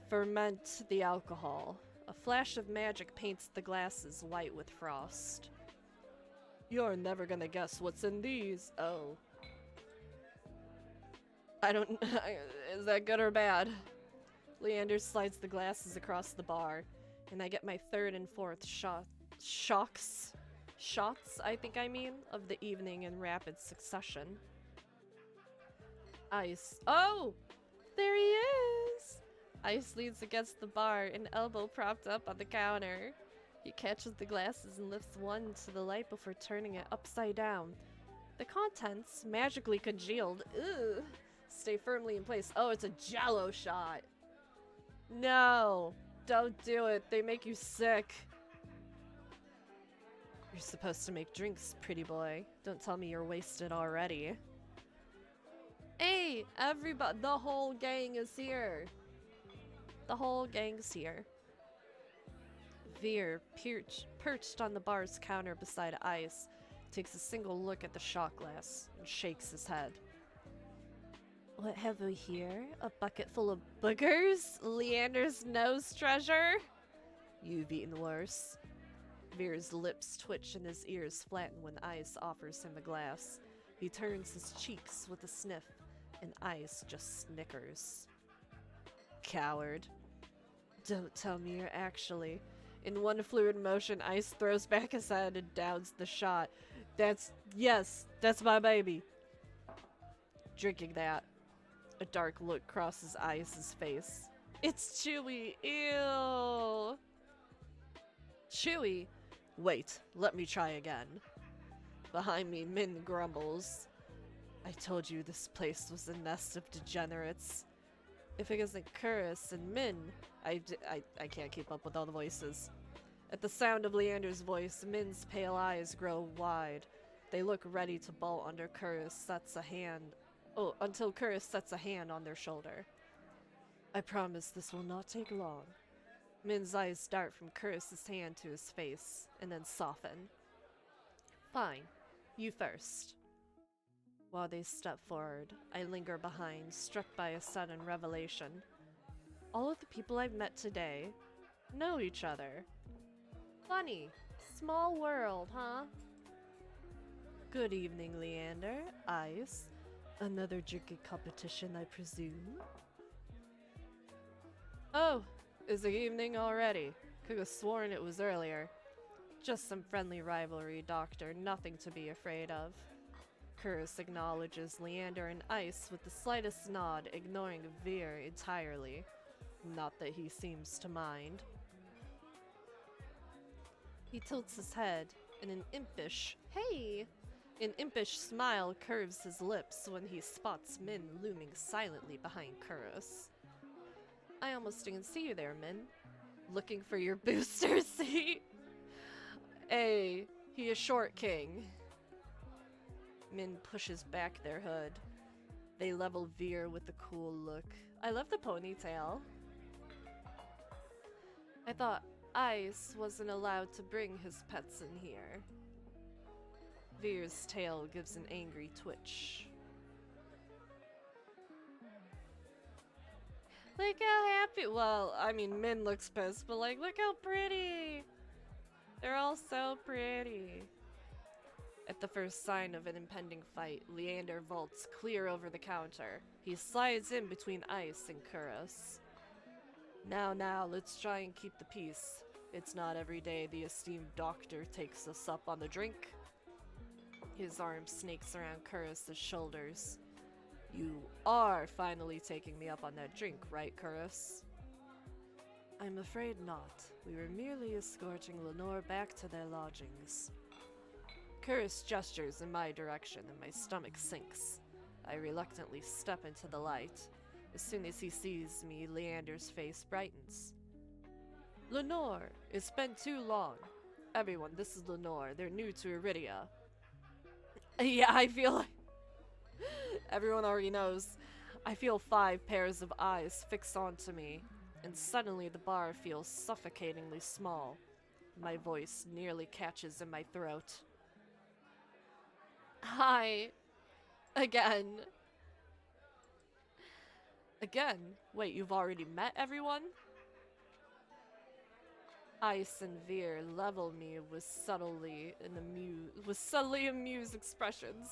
[SPEAKER 2] Ferment the alcohol. A flash of magic paints the glasses white with frost. You're never gonna guess what's in these. Oh. I don't... Is that good or bad? Leander slides the glasses across the bar, and I get my third and fourth shots, I think I mean, of the evening in rapid succession. Ice. Oh! There he is! Ice leans against the bar, an elbow propped up on the counter. He catches the glasses and lifts one to the light before turning it upside down. The contents, magically congealed, stay firmly in place. Oh, it's a Jell-O shot! No! Don't do it, they make you sick. You're supposed to make drinks, pretty boy. Don't tell me you're wasted already. Hey, everybody, the whole gang is here. The whole gang's here. Veer, perched on the bar's counter beside Ice, takes a single look at the shot glass and shakes his head. What have we here? A bucket full of boogers? Leander's nose treasure? You've eaten worse. Veer's lips twitch and his ears flatten when Ice offers him a glass. He turns his cheeks with a sniff, and Ice just snickers. Coward. Don't tell me you're actually... In one fluid motion, Ice throws back his head and downs the shot. Yes, that's my baby. Drinking that. A dark look crosses Ice's face. It's Chewy. Ew. Chewy? Wait, let me try again. Behind me, Min grumbles. I told you this place was a nest of degenerates. If it isn't Curris and Min, I can't keep up with all the voices. At the sound of Leander's voice, Min's pale eyes grow wide. They look ready to bolt under until Curris sets a hand on their shoulder. I promise this will not take long. Min's eyes dart from Curris's hand to his face, and then soften. Fine. You first. While they step forward, I linger behind, struck by a sudden revelation. All of the people I've met today know each other. Funny. Small world, huh? Good evening, Leander. Ice. Another drinking competition, I presume? Oh, is the evening already? Could have sworn it was earlier. Just some friendly rivalry, Doctor. Nothing to be afraid of. Curtis acknowledges Leander and Ice with the slightest nod, ignoring Veer entirely. Not that he seems to mind. He tilts his head, and an impish smile curves his lips when he spots Min looming silently behind Curtis. I almost didn't see you there, Min. Looking for your booster seat? Hey, he a short king. Min pushes back their hood. They level Veer with a cool look. I love the ponytail. I thought Ice wasn't allowed to bring his pets in here. Veer's tail gives an angry twitch. Look how happy— well, I mean, Min looks pissed, but like, look how pretty! They're all so pretty. At the first sign of an impending fight, Leander vaults clear over the counter. He slides in between Ice and Curtis. Now, let's try and keep the peace. It's not every day the esteemed doctor takes us up on the drink. His arm snakes around Curtis's shoulders. You are finally taking me up on that drink, right, Curtis? I'm afraid not. We were merely escorting Lenore back to their lodgings. Curtis gestures in my direction and my stomach sinks. I reluctantly step into the light. As soon as he sees me, Leander's face brightens. Lenore, it's been too long. Everyone, this is Lenore. They're new to Iridia. Yeah, I feel like everyone already knows. I feel 5 pairs of eyes fixed onto me, and suddenly the bar feels suffocatingly small. My voice nearly catches in my throat. Hi. Again. Again? Wait, you've already met everyone? Ice and Veer level me with subtly amused expressions.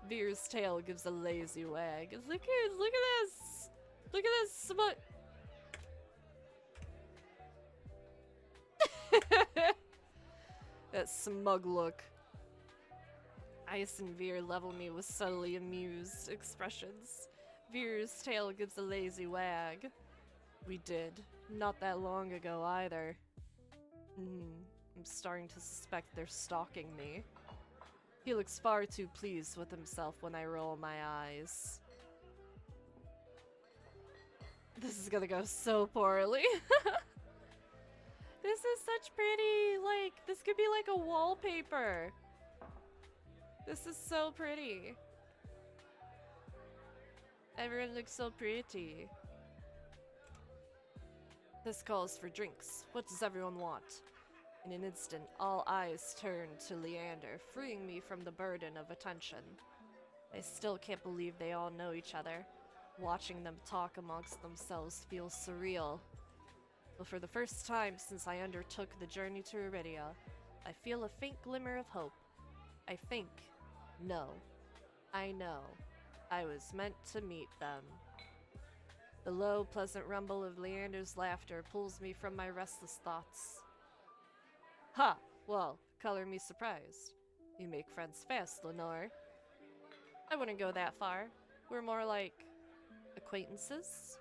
[SPEAKER 2] Veer's tail gives a lazy wag. Look at this! Look at this smut! That smug look. Ice and Veer level me with subtly amused expressions. Veer's tail gives a lazy wag. We did. Not that long ago either. I'm starting to suspect they're stalking me. He looks far too pleased with himself when I roll my eyes. This is gonna go so poorly. This is such pretty, like, this could be like a wallpaper. This is so pretty. Everyone looks so pretty. This calls for drinks. What does everyone want? In an instant, all eyes turn to Leander, freeing me from the burden of attention. I still can't believe they all know each other. Watching them talk amongst themselves feels surreal. But for the first time since I undertook the journey to Iridia, I feel a faint glimmer of hope. I think, no, I know, I was meant to meet them. The low, pleasant rumble of Leander's laughter pulls me from my restless thoughts. Ha! Well, color me surprised. You make friends fast, Lenore. I wouldn't go that far. We're more like acquaintances.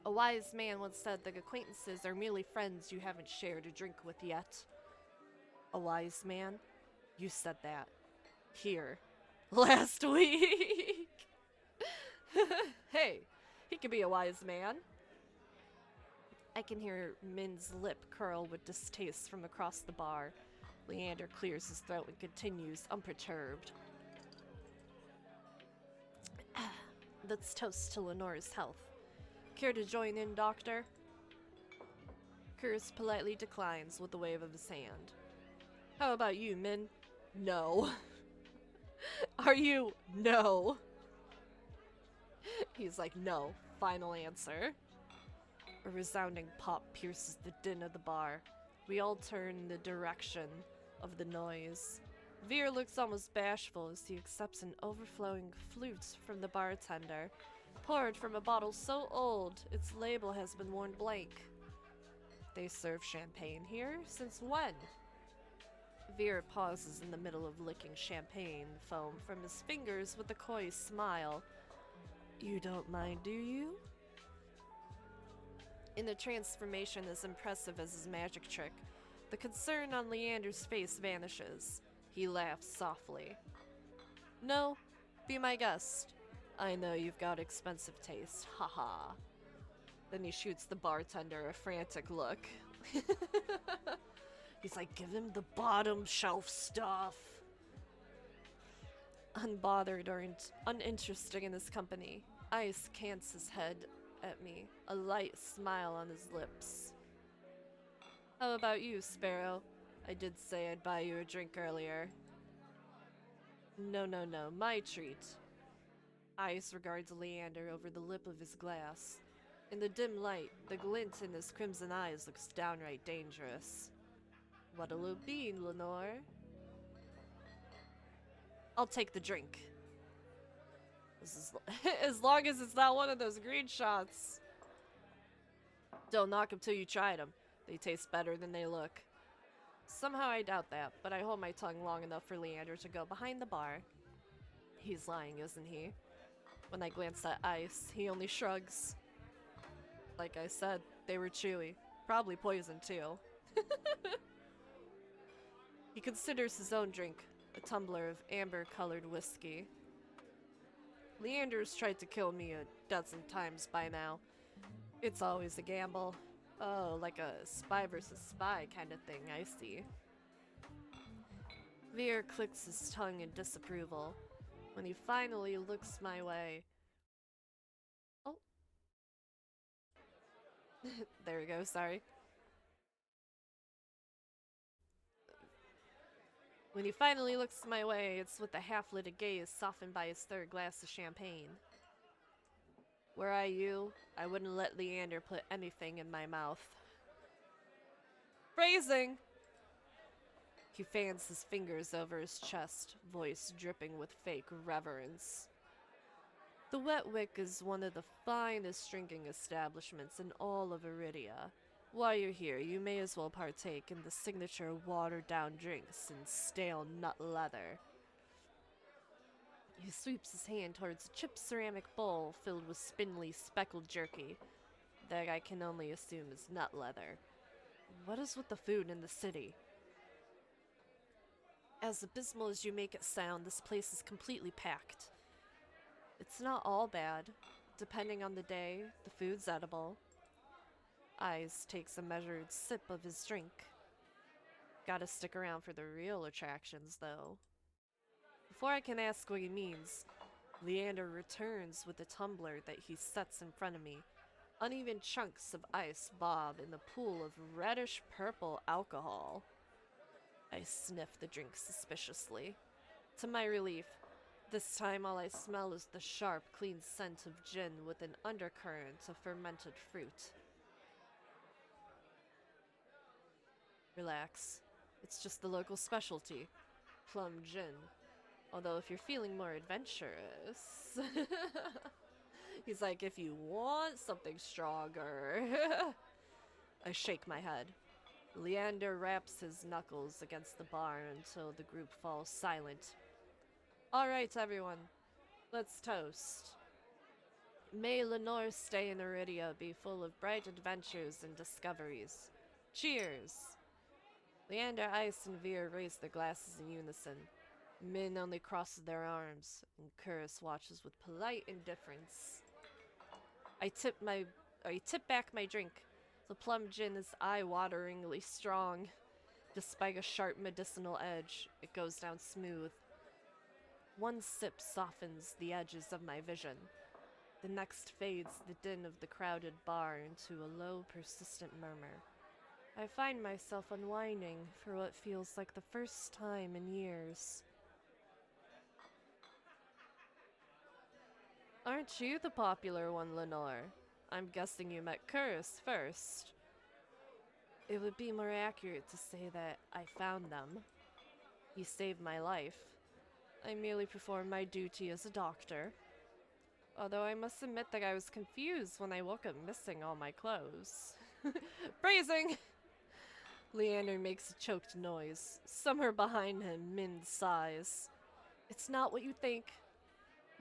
[SPEAKER 2] A wise man once said that acquaintances are merely friends you haven't shared a drink with yet. A wise man? You said that. Here. Last week! Hey, he could be a wise man. I can hear Min's lip curl with distaste from across the bar. Leander clears his throat and continues, unperturbed. Let's toast to Lenore's health. Care to join in, Doctor? Curtis politely declines with a wave of his hand. How about you, Min? No. Are you? No. He's like, no. Final answer. A resounding pop pierces the din of the bar. We all turn in the direction of the noise. Veer looks almost bashful as he accepts an overflowing flute from the bartender, poured from a bottle so old its label has been worn blank. They serve champagne here? Since when? Veer pauses in the middle of licking champagne foam from his fingers with a coy smile. You don't mind, do you? In the transformation as impressive as his magic trick, the concern on Leander's face vanishes. He laughs softly. No, be my guest. I know you've got expensive taste, haha. Then he shoots the bartender a frantic look. He's like, give him the bottom shelf stuff. Unbothered or uninterested in his company, Ice cants his head at me, a light smile on his lips. How about you, Sparrow? I did say I'd buy you a drink earlier. No, my treat. Ice regards Leander over the lip of his glass. In the dim light, the glint in his crimson eyes looks downright dangerous. What'll it be, Lenore? I'll take the drink. This is as long as it's not one of those green shots. Don't knock 'em till you tried 'em. They taste better than they look. Somehow I doubt that, but I hold my tongue long enough for Leander to go behind the bar. He's lying, isn't he? When I glance at Ice, he only shrugs. Like I said, they were chewy. Probably poison, too. He considers his own drink, a tumbler of amber-colored whiskey. Leander's tried to kill me a dozen times by now. It's always a gamble. Oh, like a spy versus spy kind of thing, I see. Veer clicks his tongue in disapproval when he finally looks my way. Oh. There we go, sorry. When he finally looks my way, it's with a half-lit gaze softened by his third glass of champagne. Were I you, I wouldn't let Leander put anything in my mouth. Phrasing! He fans his fingers over his chest, voice dripping with fake reverence. The Wet Wick is one of the finest drinking establishments in all of Iridia. While you're here, you may as well partake in the signature watered-down drinks and stale nut leather. He sweeps his hand towards a chipped ceramic bowl filled with spindly, speckled jerky that I can only assume is nut leather. What is with the food in the city? As abysmal as you make it sound, this place is completely packed. It's not all bad. Depending on the day, the food's edible. Eyes takes a measured sip of his drink. Gotta stick around for the real attractions, though. Before I can ask what he means, Leander returns with a tumbler that he sets in front of me. Uneven chunks of ice bob in the pool of reddish-purple alcohol. I sniff the drink suspiciously. To my relief, this time all I smell is the sharp, clean scent of gin with an undercurrent of fermented fruit. Relax. It's just the local specialty. Plum gin. Although if you're feeling more adventurous... He's like, if you want something stronger... I shake my head. Leander raps his knuckles against the bar until the group falls silent. Alright, everyone. Let's toast. May Lenore's stay in Iridia be full of bright adventures and discoveries. Cheers! Leander, Ice, and Veer raise their glasses in unison. Min only crosses their arms, and Curris watches with polite indifference. I tip back my drink. The plum gin is eye-wateringly strong. Despite a sharp medicinal edge, it goes down smooth. One sip softens the edges of my vision. The next fades the din of the crowded bar into a low, persistent murmur. I find myself unwinding for what feels like the first time in years. Aren't you the popular one, Lenore? I'm guessing you met Curris first. It would be more accurate to say that I found them. He saved my life. I merely performed my duty as a doctor. Although I must admit that I was confused when I woke up missing all my clothes. Phrasing! Leander makes a choked noise. Somewhere behind him, Min sighs. It's not what you think.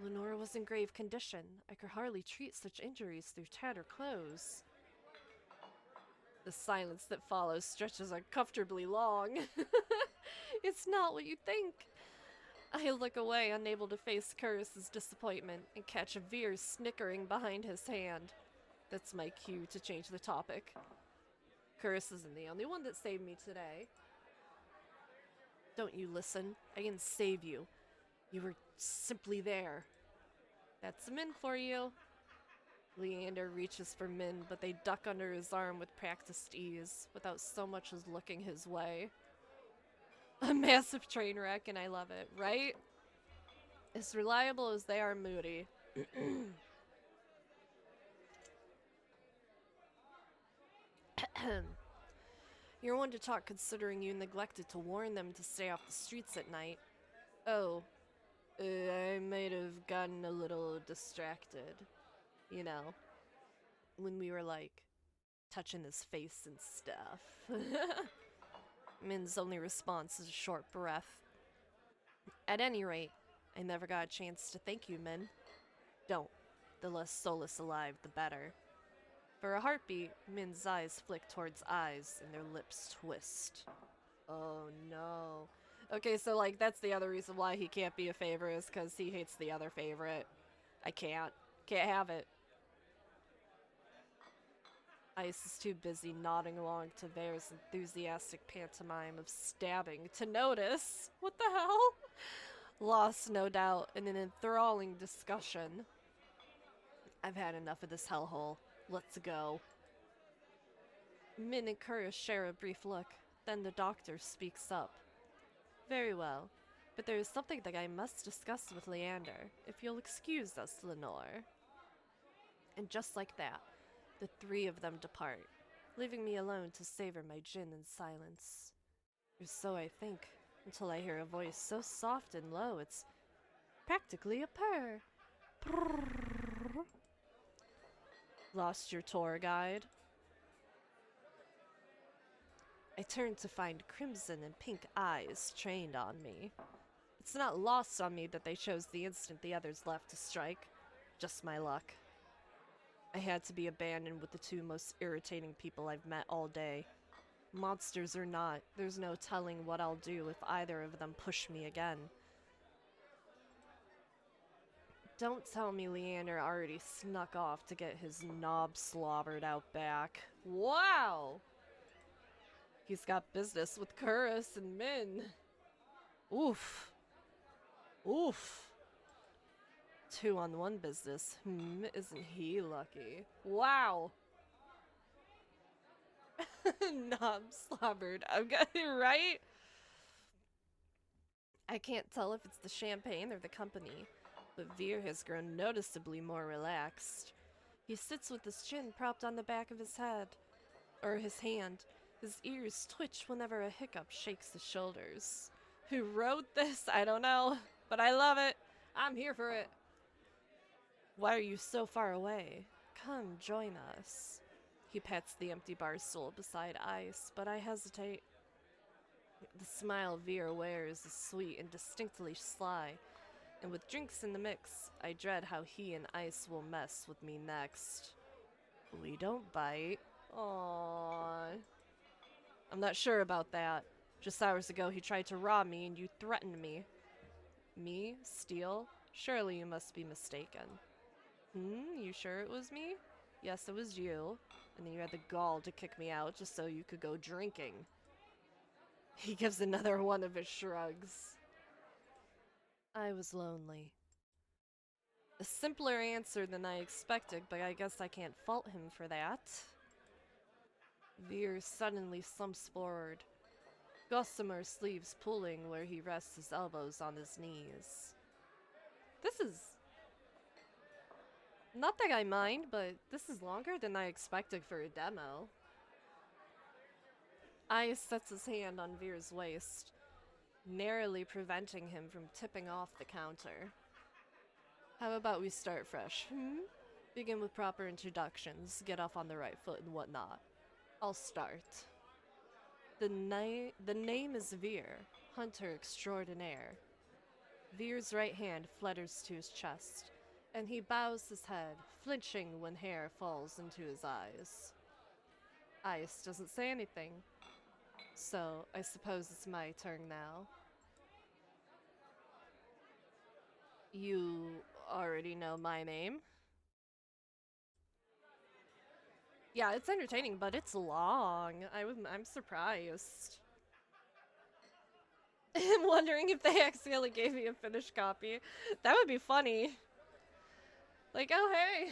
[SPEAKER 2] Lenora was in grave condition. I could hardly treat such injuries through tattered clothes. The silence that follows stretches uncomfortably long. It's not what you think. I look away, unable to face Curris's disappointment, and catch Veer snickering behind his hand. That's my cue to change the topic. Curris isn't the only one that saved me today. Don't you listen? I didn't save you. You were simply there. That's Min for you. Leander reaches for Min, but they duck under his arm with practiced ease, without so much as looking his way. A massive train wreck, and I love it, right? As reliable as they are moody. You're one to talk considering you neglected to warn them to stay off the streets at night. Oh, I might have gotten a little distracted. You know, when we were like, touching his face and stuff. Min's only response is a short breath. At any rate, I never got a chance to thank you, Min. Don't. The less soulless alive, the better. For a heartbeat, Min's eyes flick towards eyes and their lips twist. Oh no. Okay, so like that's the other reason why he can't be a favorite is because he hates the other favorite. I can't. Can't have it. Ice is too busy nodding along to Veer's enthusiastic pantomime of stabbing to notice. What the hell? Lost, no doubt, in an enthralling discussion. I've had enough of this hellhole. Let's go. Min and Curtis share a brief look. Then the doctor speaks up. Very well, but there is something that I must discuss with Leander, if you'll excuse us, Lenore. And just like that, the three of them depart, leaving me alone to savor my gin in silence. Or so I think, until I hear a voice so soft and low it's practically a purr. Prrrr. Lost your tour guide? I turn to find crimson and pink eyes trained on me. It's not lost on me that they chose the instant the others left to strike. Just my luck. I had to be abandoned with the two most irritating people I've met all day. Monsters or not, there's no telling what I'll do if either of them push me again. Don't tell me Leander already snuck off to get his knob slobbered out back. Wow! He's got business with Curris and Min. Oof. Oof. 2-on-1 business. Isn't he lucky? Wow. Knob slobbered. I'm getting right. I can't tell if it's the champagne or the company, but Veer has grown noticeably more relaxed. He sits with his chin propped on the back of his head, or his hand. His ears twitch whenever a hiccup shakes his shoulders. Who wrote this? I don't know, but I love it. I'm here for it. Why are you so far away? Come, join us. He pats the empty bar stool beside Ice, but I hesitate. The smile Veer wears is sweet and distinctly sly, and with drinks in the mix, I dread how he and Ice will mess with me next. We don't bite. Aww. I'm not sure about that. Just hours ago he tried to rob me and you threatened me. Me? Steal? Surely you must be mistaken. You sure it was me? Yes, it was you. And then you had the gall to kick me out just so you could go drinking. He gives another one of his shrugs. I was lonely. A simpler answer than I expected, but I guess I can't fault him for that. Veer suddenly slumps forward, gossamer sleeves pulling where he rests his elbows on his knees. This is... not that I mind, but this is longer than I expected for a demo. Ice sets his hand on Veer's waist. narrowly preventing him from tipping off the counter. How about we start fresh, Begin with proper introductions, get off on the right foot and whatnot. I'll start. The name is Veer, hunter extraordinaire. Veer's right hand flutters to his chest, and he bows his head, flinching when hair falls into his eyes. Ice doesn't say anything, so I suppose it's my turn now. You already know my name? Yeah, it's entertaining, but it's long. I'm surprised. I'm wondering if they accidentally gave me a finished copy. That would be funny. Like, oh hey.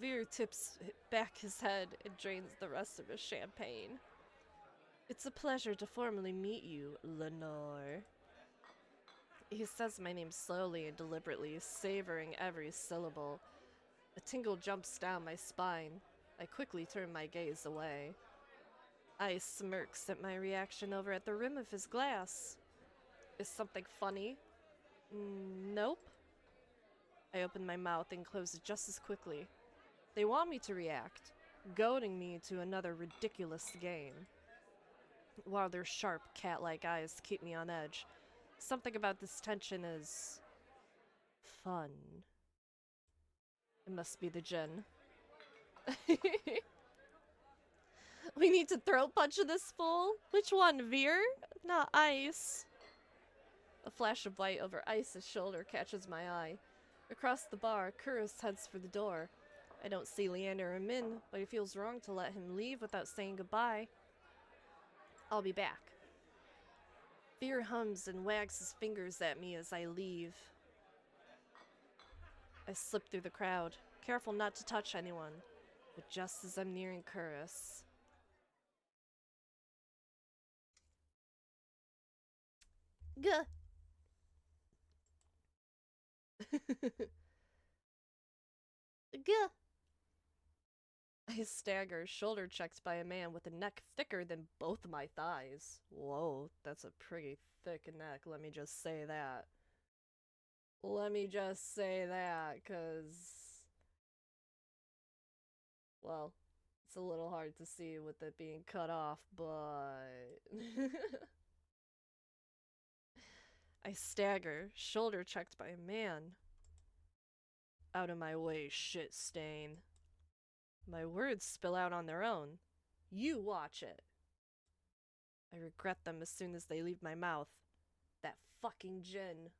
[SPEAKER 2] Veer tips back his head and drains the rest of his champagne. It's a pleasure to formally meet you, Lenore. He says my name slowly and deliberately, savoring every syllable. A tingle jumps down my spine. I quickly turn my gaze away. Ice smirks at my reaction over at the rim of his glass. Is something funny? Nope. I open my mouth and close it just as quickly. They want me to react, goading me to another ridiculous game. While their sharp, cat-like eyes keep me on edge, something about this tension is fun. It must be the gin. We need to throat punch this fool? Which one, Veer? Not Ice. A flash of light over Ice's shoulder catches my eye. Across the bar, Kuris heads for the door. I don't see Leander or Min, but it feels wrong to let him leave without saying goodbye. I'll be back. Veer hums and wags his fingers at me as I leave. I slip through the crowd, careful not to touch anyone, but just as I'm nearing Kuris. Gah! Gah! I stagger, shoulder checked by a man with a neck thicker than both my thighs. Whoa, that's a pretty thick neck, let me just say that. Let me just say that, 'cause... well, it's a little hard to see with it being cut off, but... I stagger, shoulder checked by a man. Out of my way, shit stain. My words spill out on their own. You watch it. I regret them as soon as they leave my mouth. That fucking gin.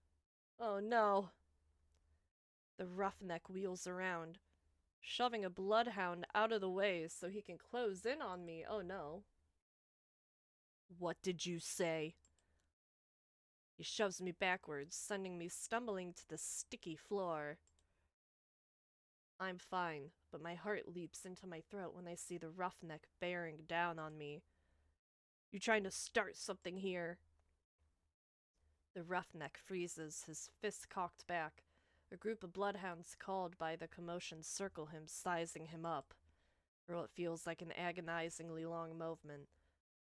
[SPEAKER 2] Oh no. The roughneck wheels around, shoving a bloodhound out of the way so he can close in on me. Oh no. What did you say? He shoves me backwards, sending me stumbling to the sticky floor. I'm fine, but my heart leaps into my throat when I see the roughneck bearing down on me. You trying to start something here? The roughneck freezes, his fist cocked back. A group of bloodhounds called by the commotion circle him, sizing him up. For what feels like an agonizingly long movement,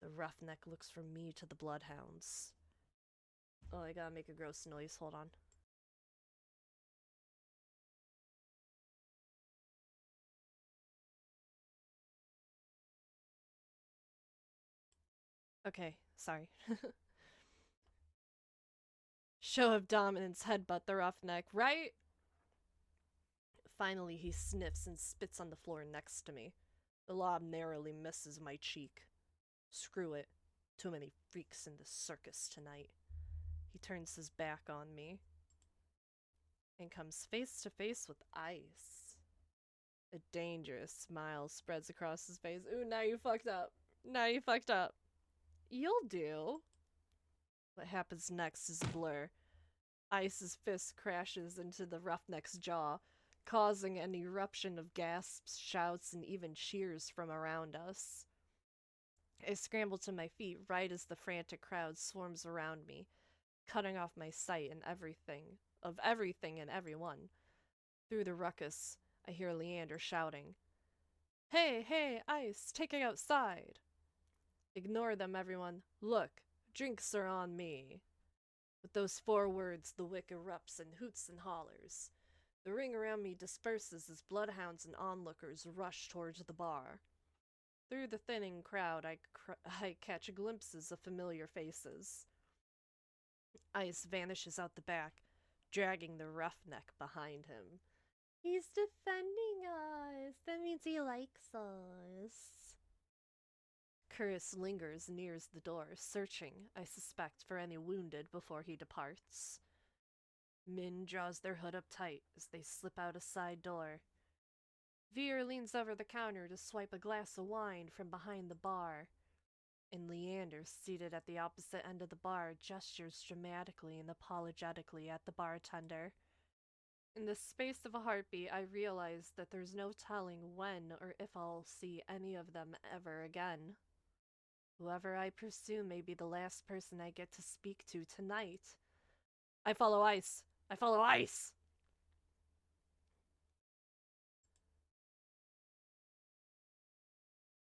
[SPEAKER 2] the roughneck looks from me to the bloodhounds. Oh, I gotta make a gross noise, hold on. Okay, sorry. Show of dominance, headbutt the roughneck, right? Finally, he sniffs and spits on the floor next to me. The lob narrowly misses my cheek. Screw it. Too many freaks in the circus tonight. He turns his back on me and comes face to face with Ice. A dangerous smile spreads across his face. Ooh, now you fucked up. Now you fucked up. You'll do. What happens next is a blur. Ice's fist crashes into the roughneck's jaw, causing an eruption of gasps, shouts, and even cheers from around us. I scramble to my feet right as the frantic crowd swarms around me, cutting off my sight and everything and everyone. Through the ruckus, I hear Leander shouting, Hey, hey, Ice, taking outside. Ignore them, everyone. Look, drinks are on me. With those 4 words, the wick erupts in hoots and hollers. The ring around me disperses as bloodhounds and onlookers rush towards the bar. Through the thinning crowd, I catch glimpses of familiar faces. Ice vanishes out the back, dragging the roughneck behind him. He's defending us. That means he likes us. Curtis lingers nears the door, searching, I suspect, for any wounded before he departs. Min draws their hood up tight as they slip out a side door. Veer leans over the counter to swipe a glass of wine from behind the bar. And Leander, seated at the opposite end of the bar, gestures dramatically and apologetically at the bartender. In the space of a heartbeat, I realize that there's no telling when or if I'll see any of them ever again. Whoever I pursue may be the last person I get to speak to tonight. I follow Ice. I follow Ice!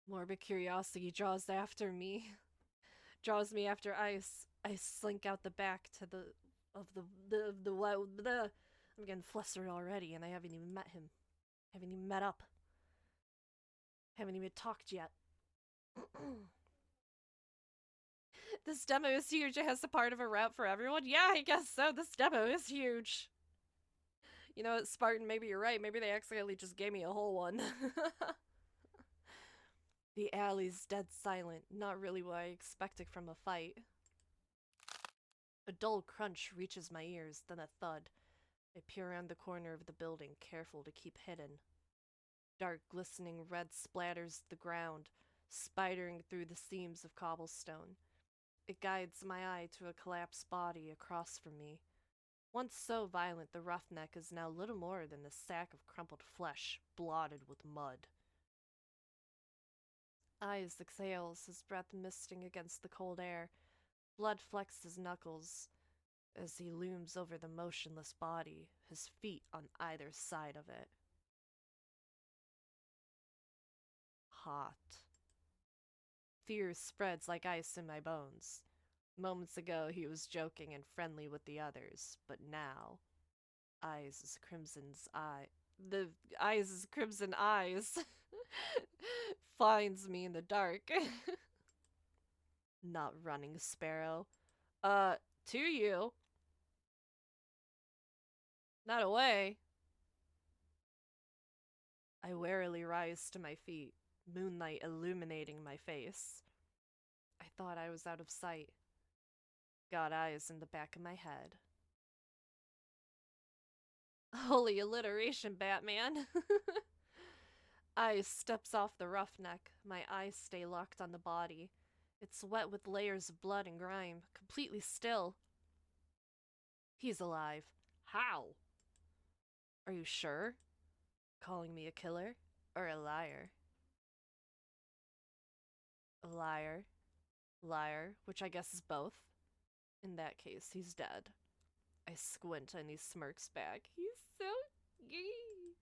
[SPEAKER 2] Morbid curiosity draws after me. Draws me after Ice. I slink out the back to I'm getting flustered already, and I haven't even met him. Haven't even met up. Haven't even talked yet. This demo is huge. It has a part of a route for everyone. Yeah, I guess so. This demo is huge. You know what, Spartan, maybe you're right. Maybe they accidentally just gave me a whole one. The alley's dead silent. Not really what I expected from a fight. A dull crunch reaches my ears, then a thud. I peer around the corner of the building, careful to keep hidden. Dark, glistening red splatters the ground, spidering through the seams of cobblestone. It guides my eye to a collapsed body across from me. Once so violent, the roughneck is now little more than a sack of crumpled flesh, blotted with mud. Eyes exhales, his breath misting against the cold air. Blood flecks his knuckles as he looms over the motionless body, his feet on either side of it. Hot. Fear spreads like ice in my bones. Moments ago he was joking and friendly with the others, but now, the eyes as crimson eyes finds me in the dark. Not running, Sparrow. To you. Not away. I warily rise to my feet, moonlight illuminating my face. I thought I was out of sight. Got eyes in the back of my head. Holy alliteration, Batman! Ice steps off the roughneck. My eyes stay locked on the body. It's wet with layers of blood and grime, completely still. He's alive. How? Are you sure? Calling me a killer? Or a liar? A liar. Liar, which I guess is both. In that case, he's dead. I squint and he smirks back. He's so gay.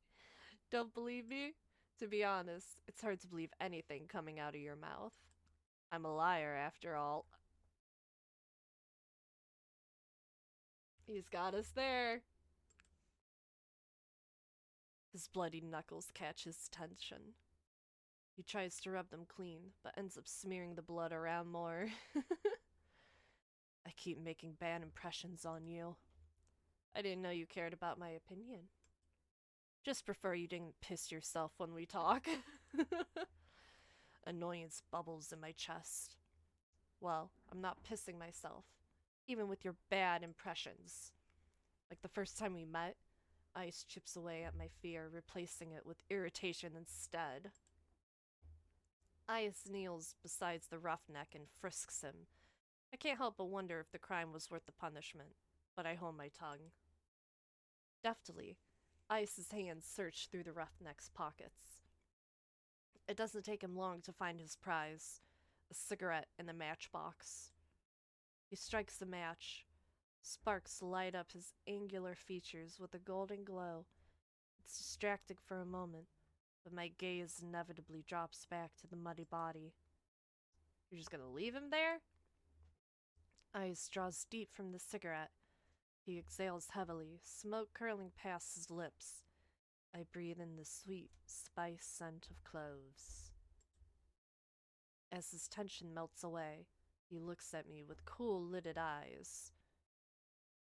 [SPEAKER 2] Don't believe me? To be honest, it's hard to believe anything coming out of your mouth. I'm a liar after all. He's got us there. His bloody knuckles catch his attention. He tries to rub them clean, but ends up smearing the blood around more. I keep making bad impressions on you. I didn't know you cared about my opinion. Just prefer you didn't piss yourself when we talk. Annoyance bubbles in my chest. Well, I'm not pissing myself, even with your bad impressions. Like the first time we met, Ice chips away at my fear, replacing it with irritation instead. Ice kneels beside the roughneck and frisks him. I can't help but wonder if the crime was worth the punishment, but I hold my tongue. Deftly, Ice's hands search through the roughneck's pockets. It doesn't take him long to find his prize, a cigarette in a matchbox. He strikes a match. Sparks light up his angular features with a golden glow. It's distracting for a moment, but my gaze inevitably drops back to the muddy body. You're just gonna leave him there? Ice draws deep from the cigarette. He exhales heavily, smoke curling past his lips. I breathe in the sweet spice scent of cloves. As his tension melts away, he looks at me with cool-lidded eyes.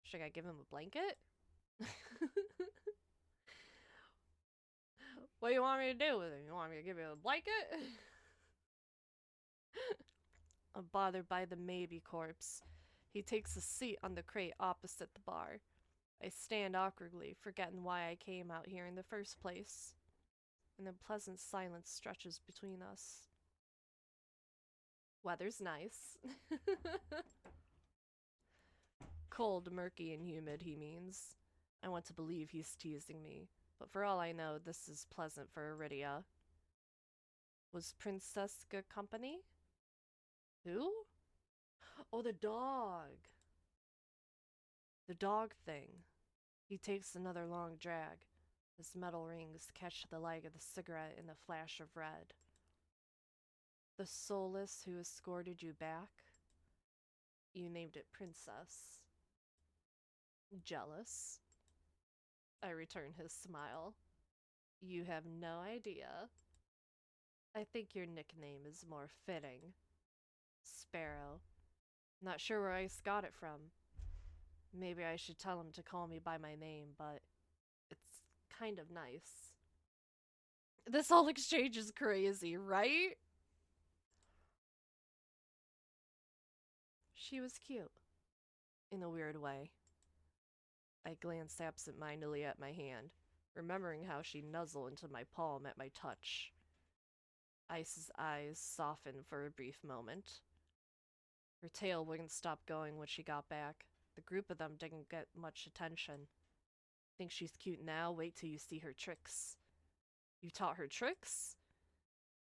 [SPEAKER 2] Should I give him a blanket? What do you want me to do with him? You want me to give him a blanket? I'm bothered by the maybe corpse. He takes a seat on the crate opposite the bar. I stand awkwardly, forgetting why I came out here in the first place. An unpleasant silence stretches between us. Weather's nice. Cold, murky, and humid, he means. I want to believe he's teasing me, but for all I know, this is pleasant for Iridia. Was Princeska company? Who? Oh, the dog! The dog thing. He takes another long drag. His metal rings catch the light of the cigarette in a flash of red. The soulless who escorted you back? You named it Princess. Jealous? I return his smile. You have no idea. I think your nickname is more fitting. Sparrow. Not sure where Ice got it from. Maybe I should tell him to call me by my name, but it's kind of nice. This whole exchange is crazy, right? She was cute. In a weird way. I glance absent-mindedly at my hand, remembering how she nuzzled into my palm at my touch. Ice's eyes softened for a brief moment. Her tail wouldn't stop going when she got back. The group of them didn't get much attention. Think she's cute now? Wait till you see her tricks. You taught her tricks?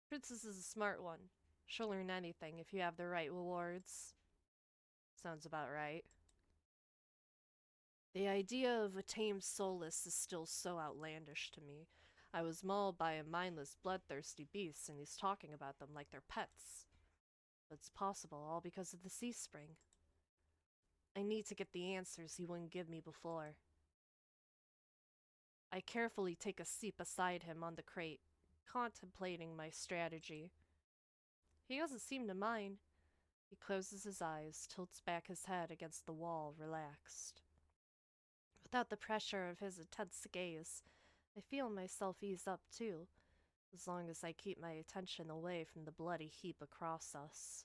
[SPEAKER 2] Princess is a smart one. She'll learn anything if you have the right rewards. Sounds about right. The idea of a tamed soulless is still so outlandish to me. I was mauled by a mindless, bloodthirsty beast, and he's talking about them like they're pets. But it's possible, all because of the sea spring. I need to get the answers he wouldn't give me before. I carefully take a seat beside him on the crate, contemplating my strategy. He doesn't seem to mind. He closes his eyes, tilts back his head against the wall, relaxed. Without the pressure of his intense gaze, I feel myself ease up too, as long as I keep my attention away from the bloody heap across us.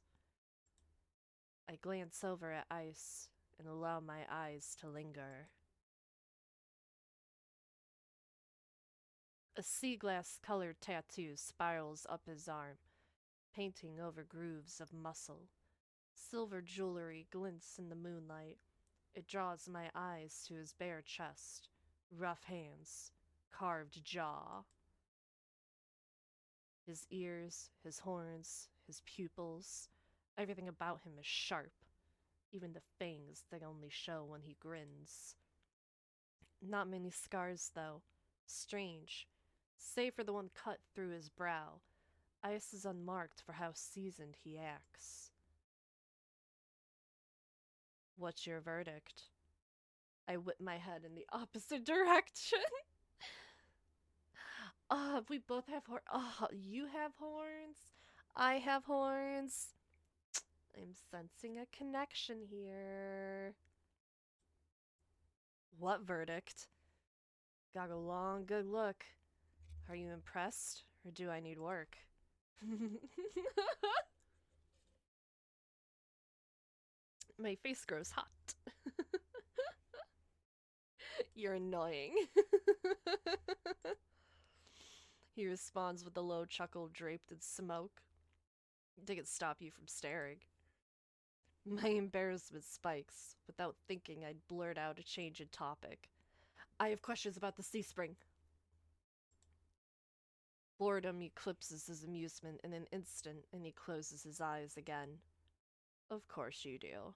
[SPEAKER 2] I glance over at Ice and allow my eyes to linger. A sea glass-colored tattoo spirals up his arm, painting over grooves of muscle. Silver jewelry glints in the moonlight. It draws my eyes to his bare chest, rough hands, carved jaw. His ears, his horns, his pupils, everything about him is sharp, even the fangs that only show when he grins. Not many scars, though. Strange. Save for the one cut through his brow, Ice is unmarked for how seasoned he acts. What's your verdict? I whip my head in the opposite direction. We both have horns. You have horns. I have horns. I'm sensing a connection here. What verdict? Got a long, good look. Are you impressed, or do I need work? My face grows hot. You're annoying. He responds with a low chuckle draped in smoke. Didn't stop you from staring. My embarrassment spikes. Without thinking, I'd blurt out a change in topic. I have questions about the sea spring. Boredom eclipses his amusement in an instant, and he closes his eyes again. Of course you do.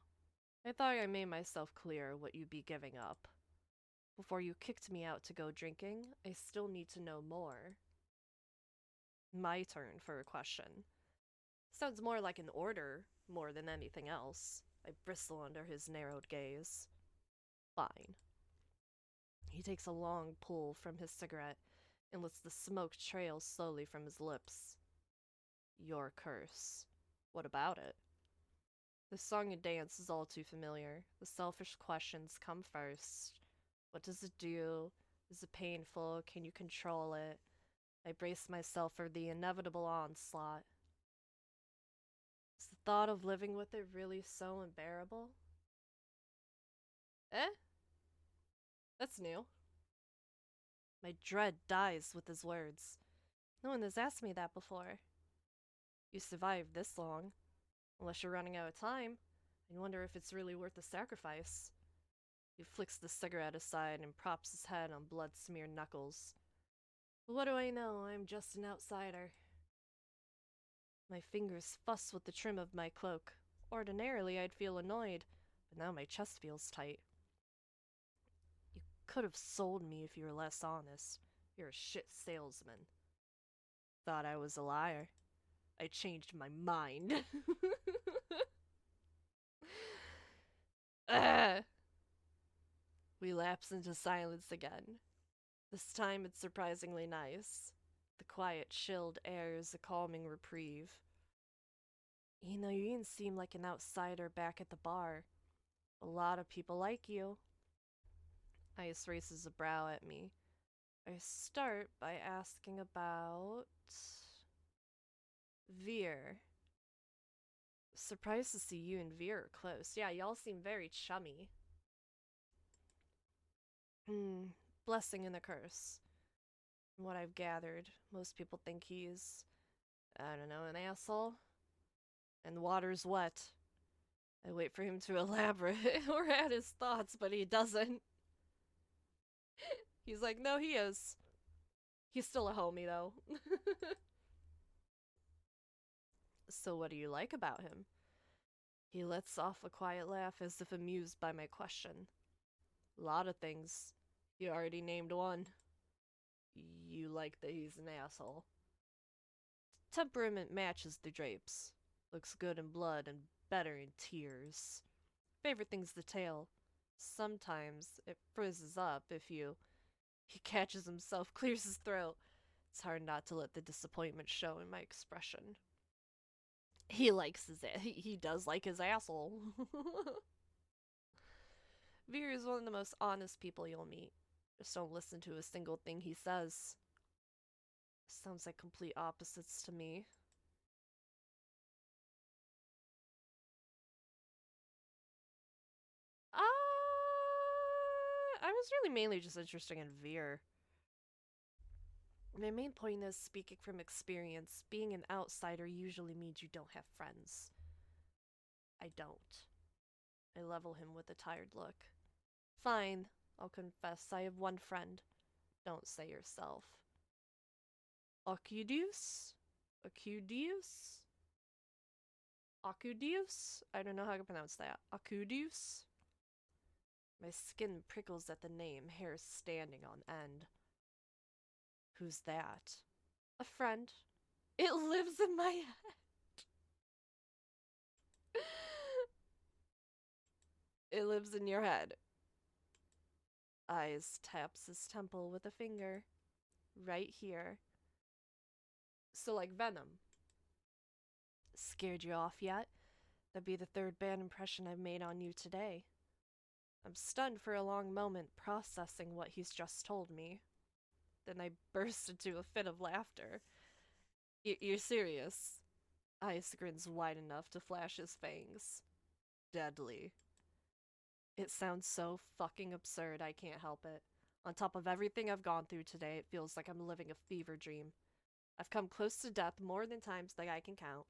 [SPEAKER 2] I thought I made myself clear what you'd be giving up. Before you kicked me out to go drinking, I still need to know more. My turn for a question. Sounds more like an order more than anything else. I bristle under his narrowed gaze. Fine. He takes a long pull from his cigarette and lets the smoke trail slowly from his lips. Your curse. What about it? The song and dance is all too familiar. The selfish questions come first. What does it do? Is it painful? Can you control it? I brace myself for the inevitable onslaught. Is the thought of living with it really so unbearable? Eh? That's new. My dread dies with his words. No one has asked me that before. You survived this long. Unless you're running out of time, I wonder if it's really worth the sacrifice. He flicks the cigarette aside and props his head on blood-smeared knuckles. What do I know? I'm just an outsider. My fingers fuss with the trim of my cloak. Ordinarily, I'd feel annoyed, but now my chest feels tight. You could have sold me if you were less honest. You're a shit salesman. Thought I was a liar. I changed my mind. We lapse into silence again. This time it's surprisingly nice. The quiet, chilled air is a calming reprieve. You know, you didn't seem like an outsider back at the bar. A lot of people like you. Ice raises a brow at me. I start by asking about Veer. Surprised to see you and Veer are close. Yeah, y'all seem very chummy. Blessing and a curse. From what I've gathered, most people think he's, I don't know, an asshole. And the water's wet. I wait for him to elaborate or add his thoughts, but he doesn't. He's like, no, he is. He's still a homie, though. So what do you like about him? He lets off a quiet laugh as if amused by my question. A lot of things. You already named one. You like that he's an asshole. Temperament matches the drapes. Looks good in blood and better in tears. Favorite thing's the tail. Sometimes it frizzes up if you... He catches himself, clears his throat. It's hard not to let the disappointment show in my expression. He likes his he does like his asshole. Veer is one of the most honest people you'll meet. Just don't listen to a single thing he says. Sounds like complete opposites to me. I was really mainly just interested in Veer. My main point is, speaking from experience, being an outsider usually means you don't have friends. I don't. I level him with a tired look. Fine, I'll confess, I have one friend. Don't say yourself. Ocudius? Ocudius? Ocudius? I don't know how to pronounce that. Ocudius? My skin prickles at the name, hair standing on end. Who's that? A friend. It lives in my head. It lives in your head. Eyes taps his temple with a finger. Right here. So like Venom. Scared you off yet? That'd be the third bad impression I've made on you today. I'm stunned for a long moment, processing what he's just told me. Then I burst into a fit of laughter. You're serious? Ice grins wide enough to flash his fangs. Deadly. It sounds so fucking absurd, I can't help it. On top of everything I've gone through today, it feels like I'm living a fever dream. I've come close to death more than times that I can count,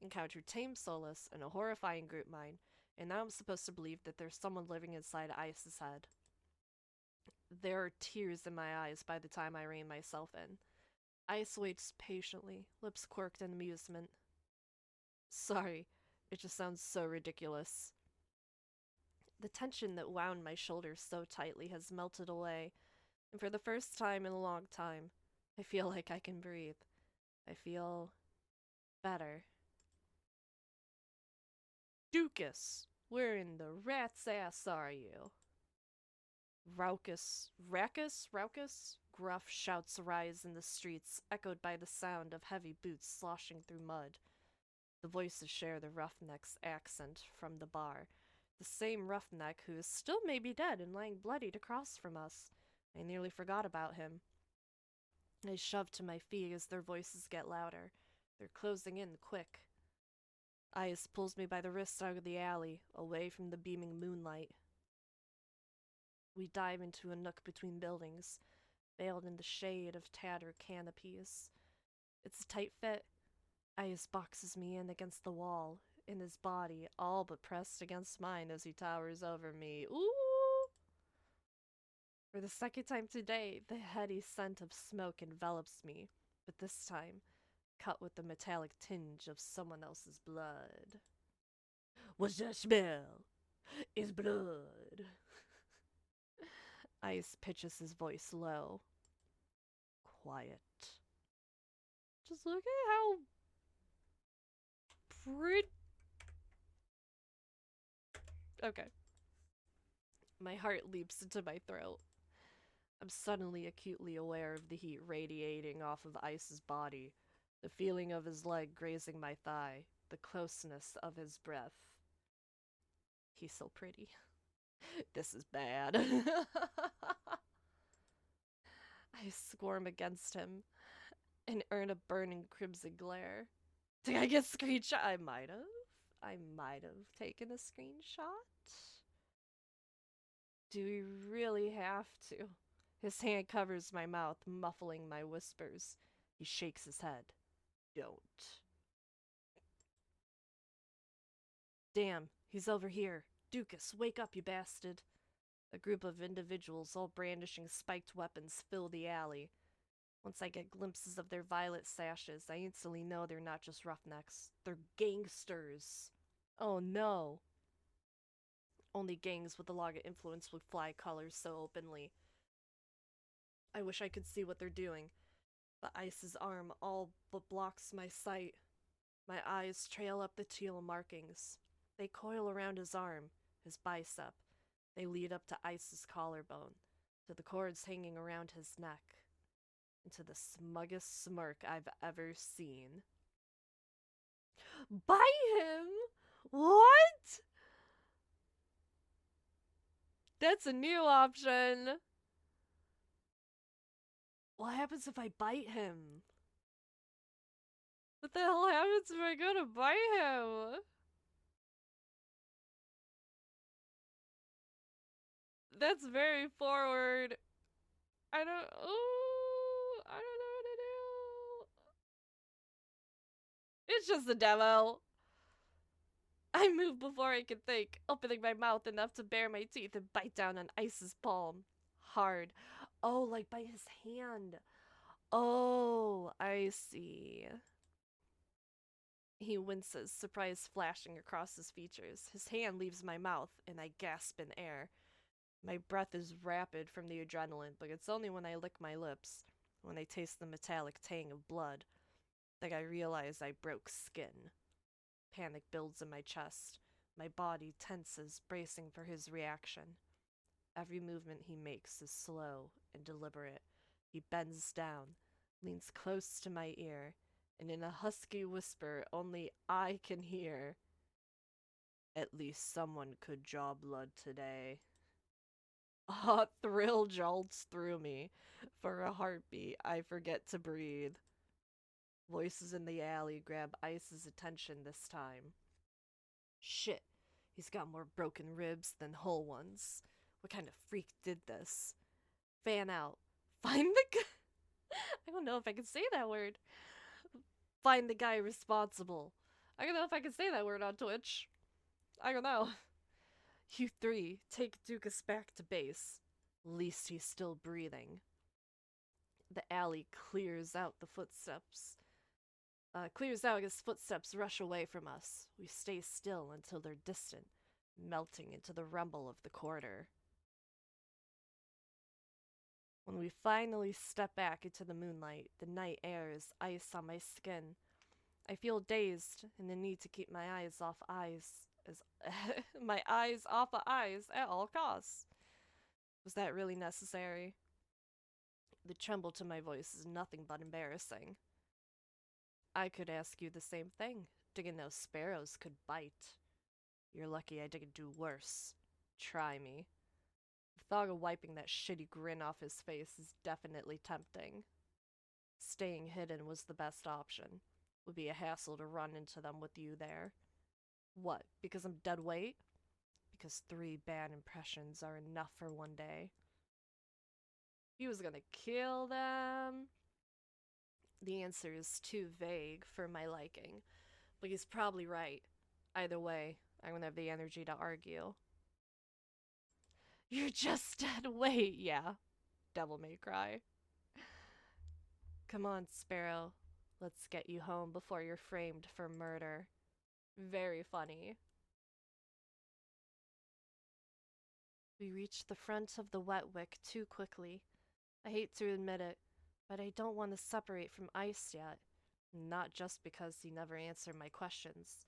[SPEAKER 2] encountered tame solace and a horrifying group mine, and now I'm supposed to believe that there's someone living inside Ice's head. There are tears in my eyes by the time I rein myself in. Ice waits patiently, lips quirked in amusement. Sorry, it just sounds so ridiculous. The tension that wound my shoulders so tightly has melted away, and for the first time in a long time, I feel like I can breathe. I feel better. Dukas, where in the rat's ass are you? Raucous? Gruff shouts arise in the streets, echoed by the sound of heavy boots sloshing through mud. The voices share the roughneck's accent from the bar. The same roughneck who is still maybe dead and lying bloodied across from us. I nearly forgot about him. I shove to my feet as their voices get louder. They're closing in quick. Ice pulls me by the wrist out of the alley, away from the beaming moonlight. We dive into a nook between buildings, veiled in the shade of tattered canopies. It's a tight fit. Ice boxes me in against the wall, in his body, all but pressed against mine as he towers over me. Ooh! For the second time today, the heady scent of smoke envelops me, but this time, cut with the metallic tinge of someone else's blood. What's that smell? It's blood. Ice pitches his voice low. Quiet. Just look at how pretty. Okay. My heart leaps into my throat. I'm suddenly acutely aware of the heat radiating off of Ice's body, the feeling of his leg grazing my thigh, the closeness of his breath. He's so pretty. This is bad. I squirm against him and earn a burning crimson glare. Did I get a screenshot? I might have taken a screenshot. Do we really have to? His hand covers my mouth, muffling my whispers. He shakes his head. Don't. Damn, he's over here. Dukas, wake up, you bastard. A group of individuals, all brandishing spiked weapons, fill the alley. Once I get glimpses of their violet sashes, I instantly know they're not just roughnecks. They're gangsters. Oh no. Only gangs with a lot of influence would fly colors so openly. I wish I could see what they're doing. But Ice's arm all but blocks my sight. My eyes trail up the teal markings. They coil around his arm, his bicep. They lead up to Ice's collarbone, to the cords hanging around his neck, and to the smuggest smirk I've ever seen. Bite him? What? That's a new option. What happens if I bite him? What the hell happens if I go to bite him? That's very forward. I don't know what to do. It's just a demo. I move before I can think, opening my mouth enough to bare my teeth and bite down on Ice's palm. Hard. Oh, like bite his hand. Oh, I see. He winces, surprise flashing across his features. His hand leaves my mouth, and I gasp in air. My breath is rapid from the adrenaline, but it's only when I lick my lips, when I taste the metallic tang of blood, that I realize I broke skin. Panic builds in my chest. My body tenses, bracing for his reaction. Every movement he makes is slow and deliberate. He bends down, leans close to my ear, and in a husky whisper only I can hear, "At least someone could draw blood today." A hot thrill jolts through me. For a heartbeat, I forget to breathe. Voices in the alley grab Ice's attention this time. Shit, he's got more broken ribs than whole ones. What kind of freak did this? Fan out. Find the guy. I don't know if I can say that word. Find the guy responsible. I don't know if I can say that word on Twitch. I don't know. You three, take Dukas back to base. Least he's still breathing. The alley clears out the footsteps. Clears out as footsteps rush away from us. We stay still until they're distant, melting into the rumble of the corridor. When we finally step back into the moonlight, the night air is ice on my skin. I feel dazed and the need to keep my eyes off eyes as my eyes off of eyes at all costs. Was that really necessary? The tremble to my voice is nothing but embarrassing. I could ask you the same thing. Digging those sparrows could bite. You're lucky I didn't do worse. Try me. The thought of wiping that shitty grin off his face is definitely tempting. Staying hidden was the best option. Would be a hassle to run into them with you there. What, because I'm dead weight? Because 3 bad impressions are enough for one day. He was gonna kill them. The answer is too vague for my liking, but he's probably right. Either way, I don't have the energy to argue. You're just dead weight, yeah. Devil May Cry. Come on, Sparrow. Let's get you home before you're framed for murder. Very funny. We reached the front of the wet wick too quickly. I hate to admit it, but I don't want to separate from Ice yet. Not just because he never answered my questions.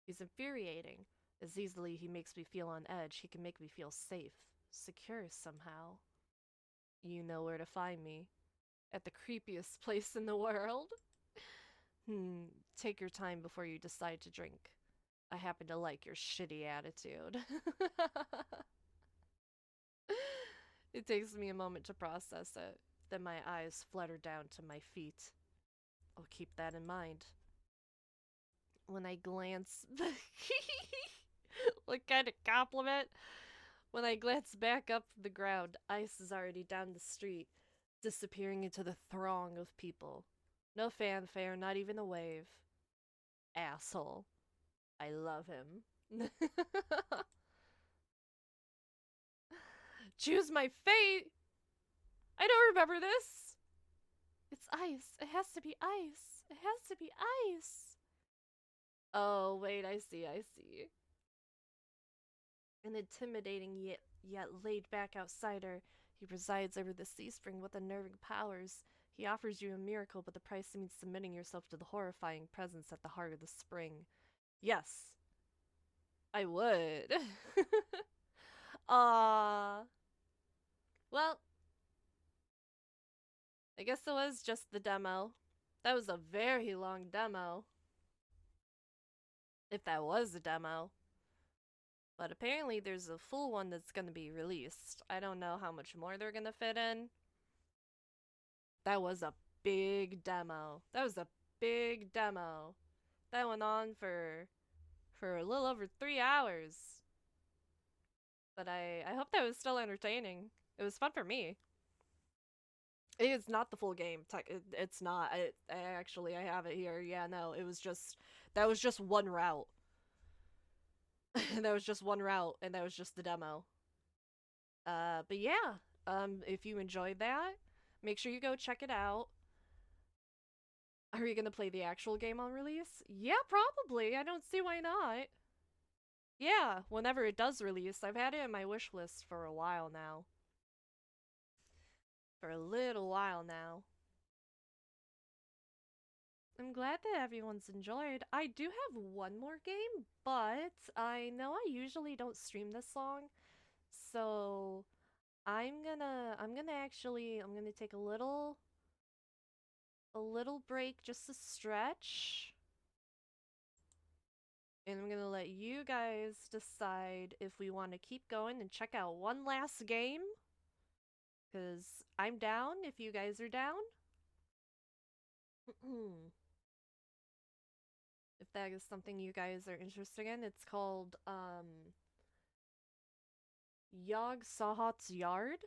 [SPEAKER 2] He's infuriating. As easily he makes me feel on edge, he can make me feel safe, secure somehow. You know where to find me. At the creepiest place in the world. Take your time before you decide to drink. I happen to like your shitty attitude. It takes me a moment to process it. Then my eyes flutter down to my feet. I'll keep that in mind. When I glance... What kind of compliment? When I glance back up from the ground, Ice is already down the street, disappearing into the throng of people. No fanfare, not even a wave. Asshole. I love him. Choose my fate! I don't remember this! It's Ice. It has to be Ice. It has to be Ice. Oh, wait, I see. An intimidating yet laid-back outsider, he presides over the sea spring with unnerving powers. He offers you a miracle, but the price means submitting yourself to the horrifying presence at the heart of the spring. Yes. I would. Well, I guess it was just the demo. That was a very long demo. If that was a demo. But apparently there's a full one that's gonna be released. I don't know how much more they're gonna fit in. That was a big demo. That was a big demo. That went on for a little over 3 hours. But I hope that was still entertaining. It was fun for me. It is not the full game. It's not. I have it here. Yeah, no, it was just, that was just one route. That was just one route, and that was just the demo. But yeah, if you enjoyed that, make sure you go check it out. Are you gonna play the actual game on release? Yeah, probably. I don't see why not. Yeah, whenever it does release. I've had it in my wish list for a while now. For a little while now. I'm glad that everyone's enjoyed. I do have one more game, but I know I usually don't stream this long, so I'm gonna take a little break just to stretch. And I'm gonna let you guys decide if we want to keep going and check out one last game. Because I'm down if you guys are down. If that is something you guys are interested in, it's called Yog Sahot's Yard.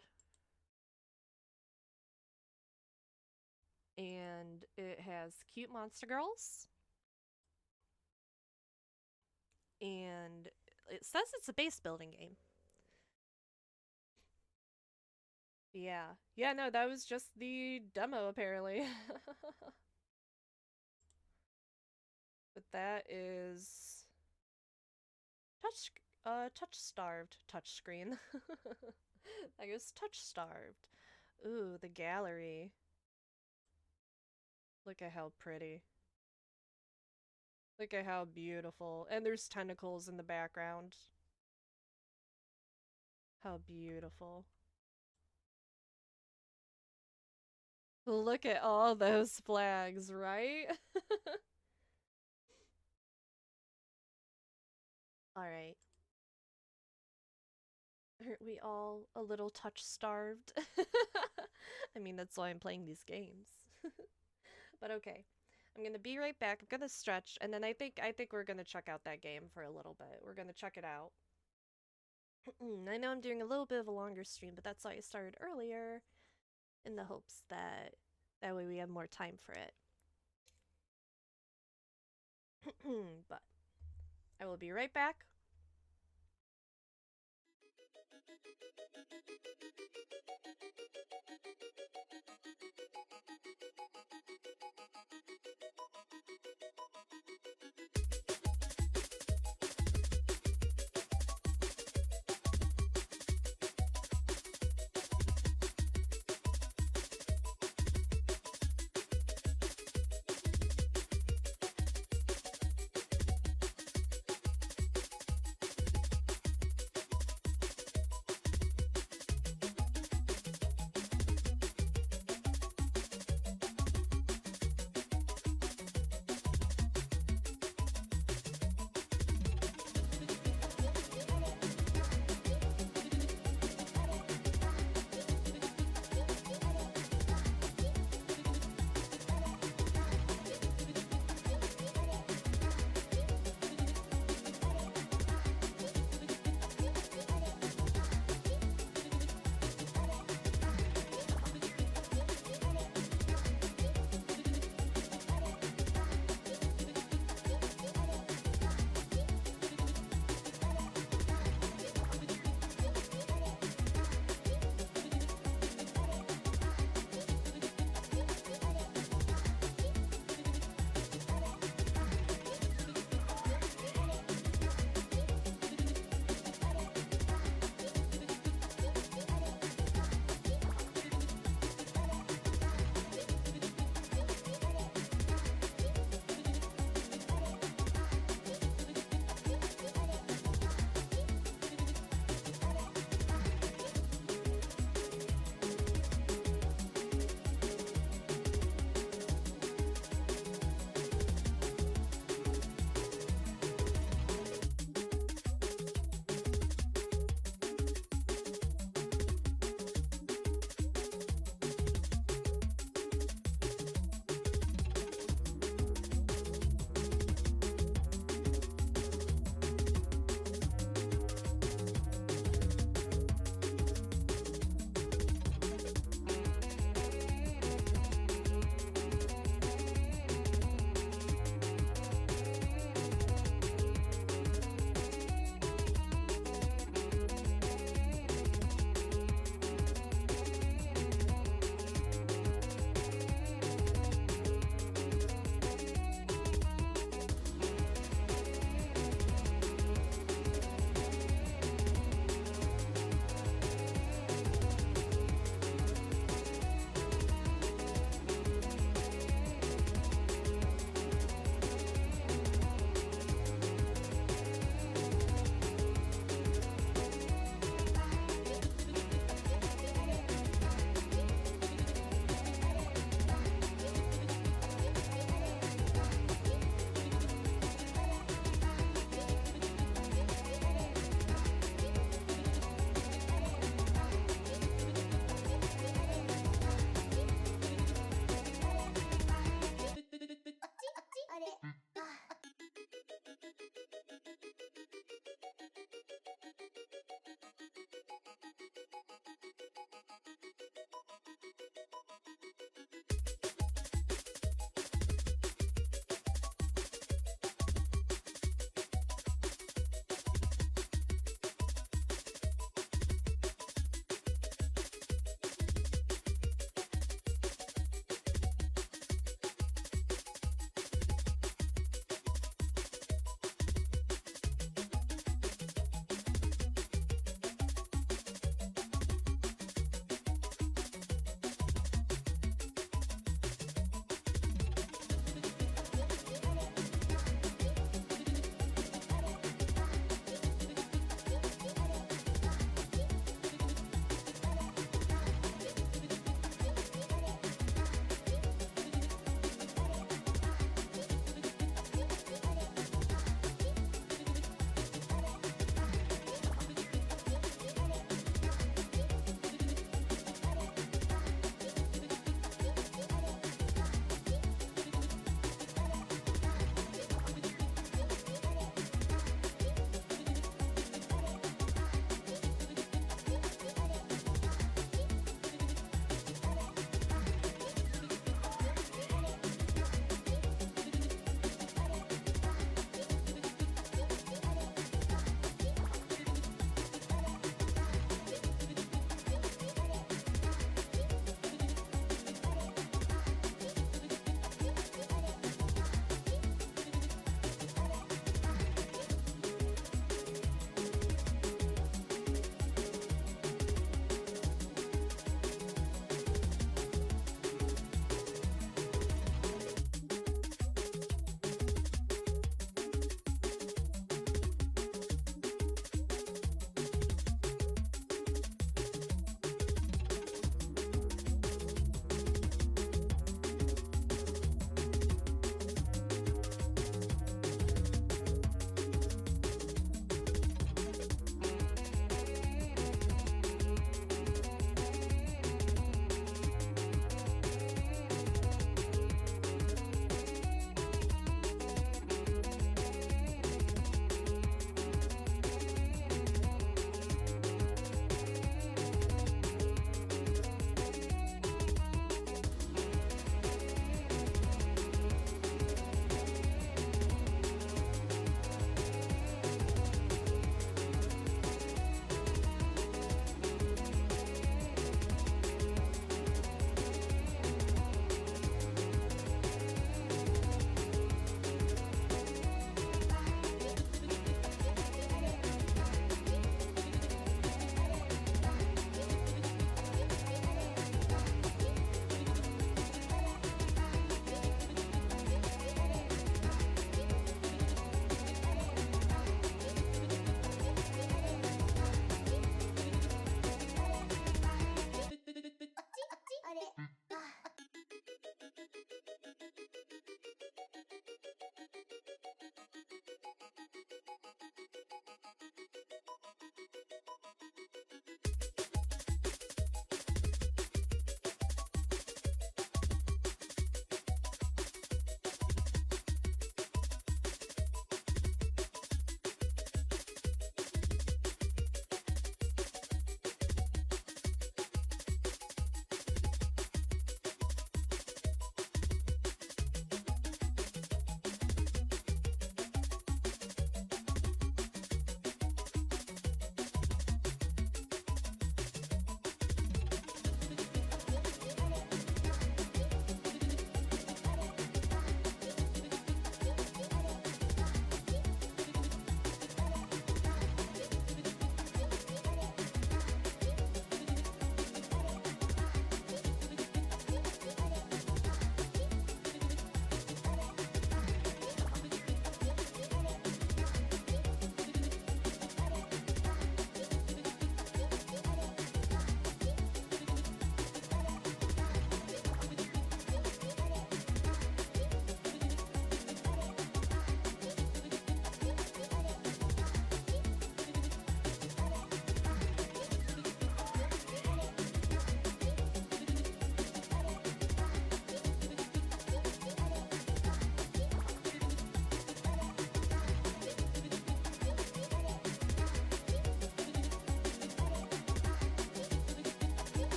[SPEAKER 2] And it has cute monster girls. And it says it's a base building game. Yeah. Yeah, no, that was just the demo apparently. But that is touch starved touchscreen. I guess touch starved. Ooh, the gallery. Look at how pretty. Look at how beautiful. And there's tentacles in the background. How beautiful. Look at all those flags, right? Alright. Aren't we all a little touch starved? I mean, that's why I'm playing these games. But okay. I'm gonna be right back. I'm gonna stretch, and then I think we're gonna check out that game for a little bit. We're gonna check it out. I know I'm doing a little bit of a longer stream, but that's why I started earlier, in the hopes that that way we have more time for it. But I will be right back.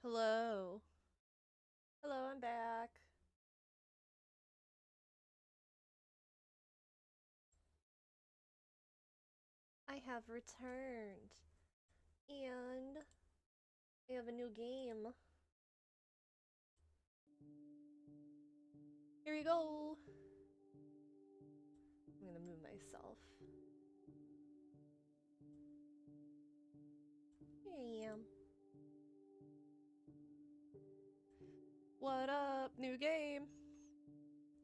[SPEAKER 2] Hello. Hello, I'm back. I have returned. And I have a new game. Here we go. I'm gonna move myself. Here I am. What up? New game.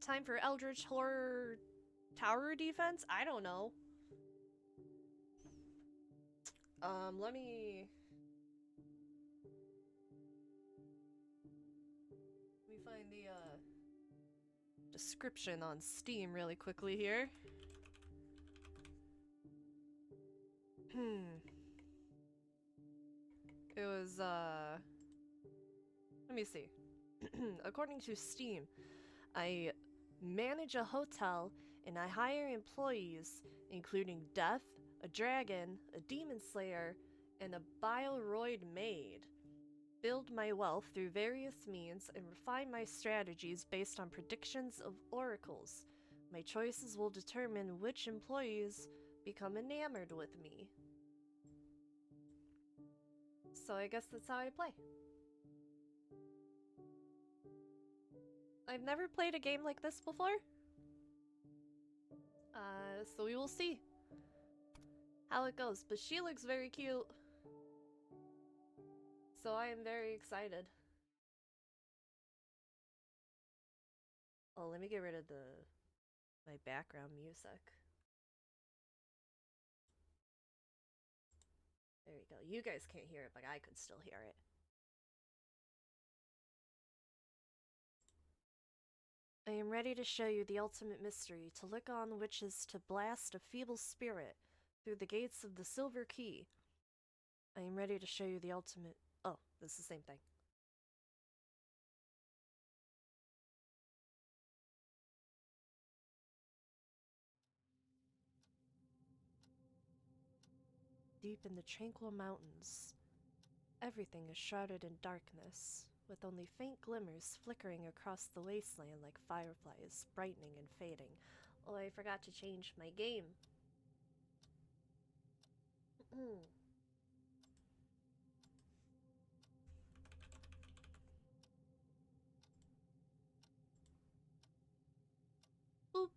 [SPEAKER 2] Time for Eldritch Horror Tower Defense? I don't know. Let me find the description on Steam really quickly here. It was let me see. According to Steam, I manage a hotel and I hire employees, including Death, a dragon, a demon slayer, and a bioroid maid. Build my wealth through various means and refine my strategies based on predictions of oracles. My choices will determine which employees become enamored with me. So I guess that's how I play. I've never played a game like this before. So we will see how it goes. But she looks very cute. So I am very excited. Oh, let me get rid of my background music. There we go. You guys can't hear it, but I could still hear it. I am ready to show you the ultimate mystery, to look on which is to blast a feeble spirit through the gates of the Silver Key. I am ready to show you the ultimate... Oh, this is the same thing. Deep in the tranquil mountains, everything is shrouded in darkness, with only faint glimmers flickering across the wasteland like fireflies, brightening and fading. Oh, I forgot to change my game. Boop.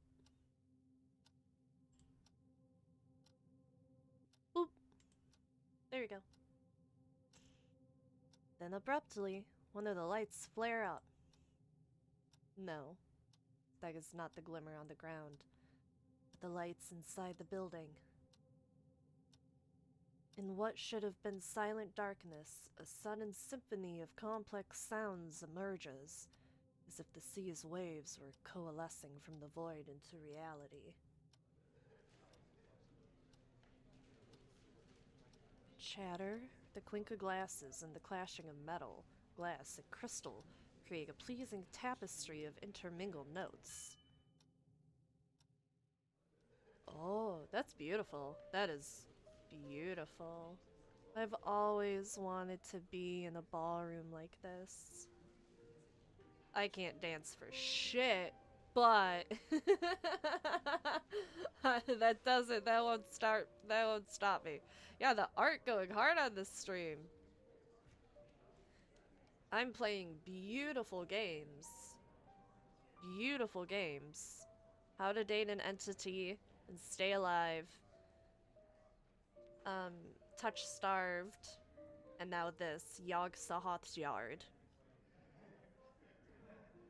[SPEAKER 2] Boop. There we go. Then abruptly, one of the lights flare up. No, that is not the glimmer on the ground, but the lights inside the building. In what should have been silent darkness, a sudden symphony of complex sounds emerges, as if the sea's waves were coalescing from the void into reality. Chatter, the clink of glasses, and the clashing of metal, glass, and crystal create a pleasing tapestry of intermingled notes. Oh, that's beautiful. That is beautiful. I've always wanted to be in a ballroom like this. I can't dance for shit, but that won't stop me. Yeah, the art going hard on this stream. I'm playing beautiful games. Beautiful games. How to Date an Entity and Stay Alive. Touch Starved. And now this, Yog Sahot's Yard.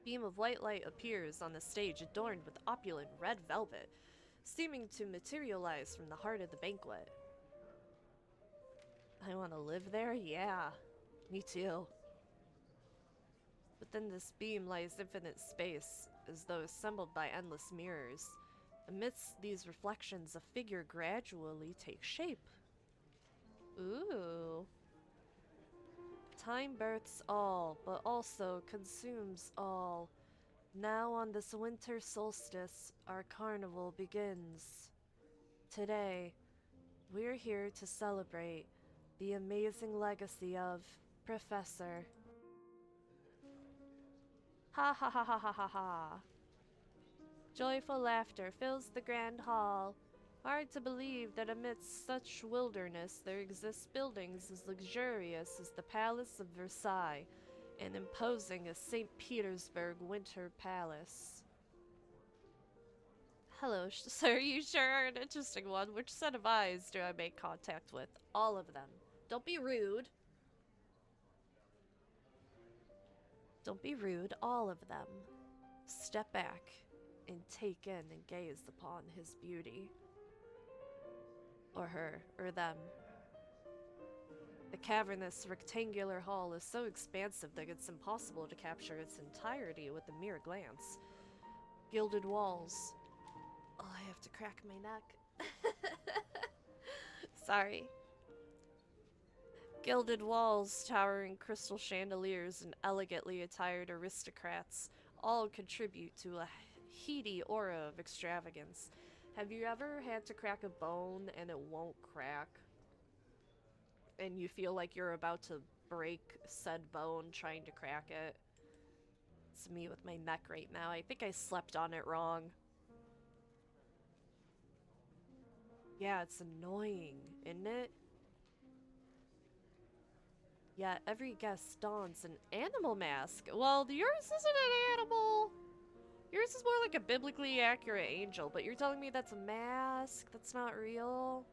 [SPEAKER 2] Beam of white light appears on the stage adorned with opulent red velvet, seeming to materialize from the heart of the banquet. I want to live there? Yeah, me too. Within this beam lies infinite space, as though assembled by endless mirrors. Amidst these reflections, a figure gradually takes shape. Ooh. Time births all, but also consumes all. Now on this winter solstice, our carnival begins. Today, we're here to celebrate the amazing legacy of, Professor. Ha ha ha ha ha ha ha. Joyful laughter fills the grand hall. Hard to believe that amidst such wilderness there exist buildings as luxurious as the Palace of Versailles and imposing as St. Petersburg Winter Palace. Hello, sir. You sure are an interesting one. Which set of eyes do I make contact with? All of them. Don't be rude. Don't be rude, all of them. Step back and take in and gaze upon his beauty. Or her, or them. The cavernous rectangular hall is so expansive that it's impossible to capture its entirety with a mere glance. Gilded walls. Oh, I have to crack my neck. Sorry. Gilded walls, towering crystal chandeliers, and elegantly attired aristocrats all contribute to a heady aura of extravagance. Have you ever had to crack a bone and it won't crack? And you feel like you're about to break said bone trying to crack it? It's me with my neck right now. I think I slept on it wrong. Yeah, it's annoying, isn't it? Yeah, every guest dons an animal mask. Well, yours isn't an animal. Yours is more like a biblically accurate angel, but you're telling me that's a mask? That's not real?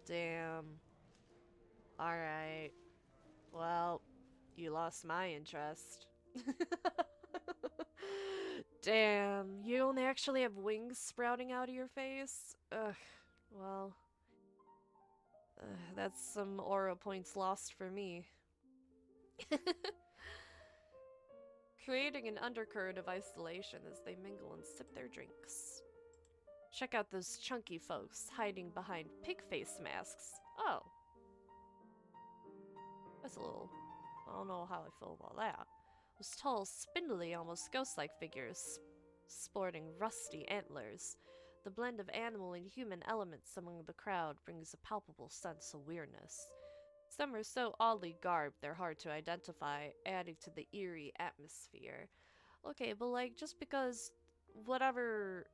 [SPEAKER 2] Damn. Alright. Well, you lost my interest. Damn, you don't actually have wings sprouting out of your face? Ugh, well... that's some aura points lost for me. Creating an undercurrent of isolation as they mingle and sip their drinks. Check out those chunky folks hiding behind pig face masks. Oh. That's a little... I don't know how I feel about that. Those tall, spindly, almost ghost-like figures sporting rusty antlers. The blend of animal and human elements among the crowd brings a palpable sense of weirdness. Some are so oddly garbed they're hard to identify, adding to the eerie atmosphere. Okay, but like, just because whatever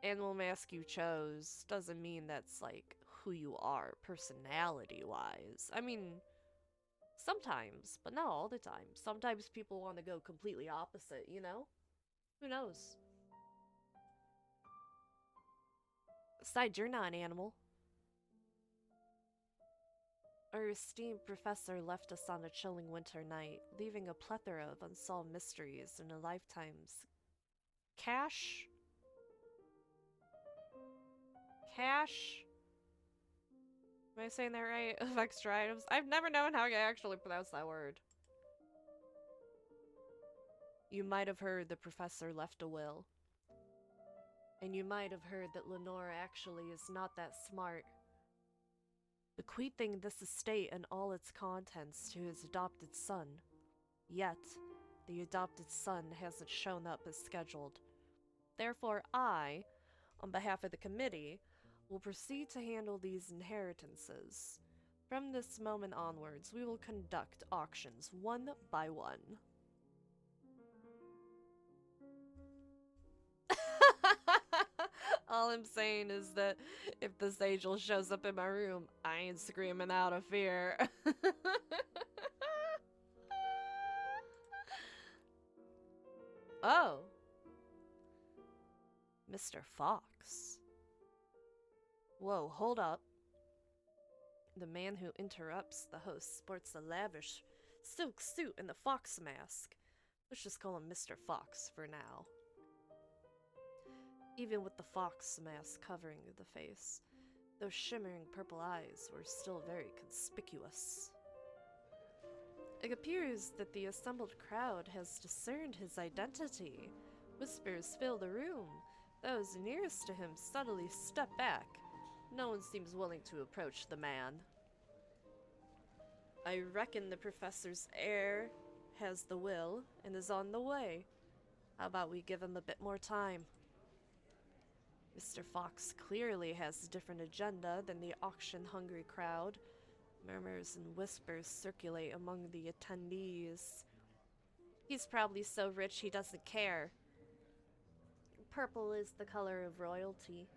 [SPEAKER 2] animal mask you chose doesn't mean that's like who you are personality-wise. I mean, sometimes, but not all the time. Sometimes people want to go completely opposite, you know? Who knows? Besides, you're not an animal. Our esteemed professor left us on a chilling winter night, leaving a plethora of unsolved mysteries and a lifetime's cache? Cache? Am I saying that right? Of extra items? I've never known how I actually pronounce that word. You might have heard the professor left a will. And you might have heard that Lenore actually is not that smart. Bequeathing this estate and all its contents to his adopted son. Yet, the adopted son hasn't shown up as scheduled. Therefore, I, on behalf of the committee, will proceed to handle these inheritances. From this moment onwards, we will conduct auctions one by one. All I'm saying is that if this angel shows up in my room, I ain't screaming out of fear. Oh. Mr. Fox. Whoa, hold up. The man who interrupts the host sports a lavish silk suit and the fox mask. Let's just call him Mr. Fox for now. Even with the fox mask covering the face, those shimmering purple eyes were still very conspicuous. It appears that the assembled crowd has discerned his identity. Whispers fill the room. Those nearest to him subtly step back. No one seems willing to approach the man. I reckon the professor's heir has the will and is on the way. How about we give him a bit more time? Mr. Fox clearly has a different agenda than the auction-hungry crowd. Murmurs and whispers circulate among the attendees. He's probably so rich he doesn't care. Purple is the color of royalty.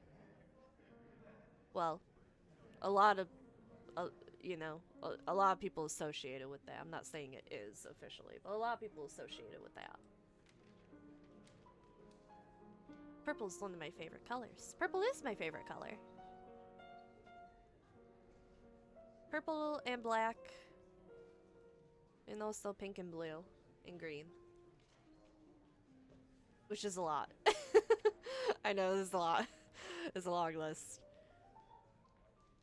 [SPEAKER 2] Well, a lot of, a lot of people associate it with that. I'm not saying it is officially, but a lot of people associate it with that. Purple's one of my favorite colors. Purple is my favorite color. Purple and black. And also pink and blue and green. Which is a lot. I know, this is a lot. It's a long list.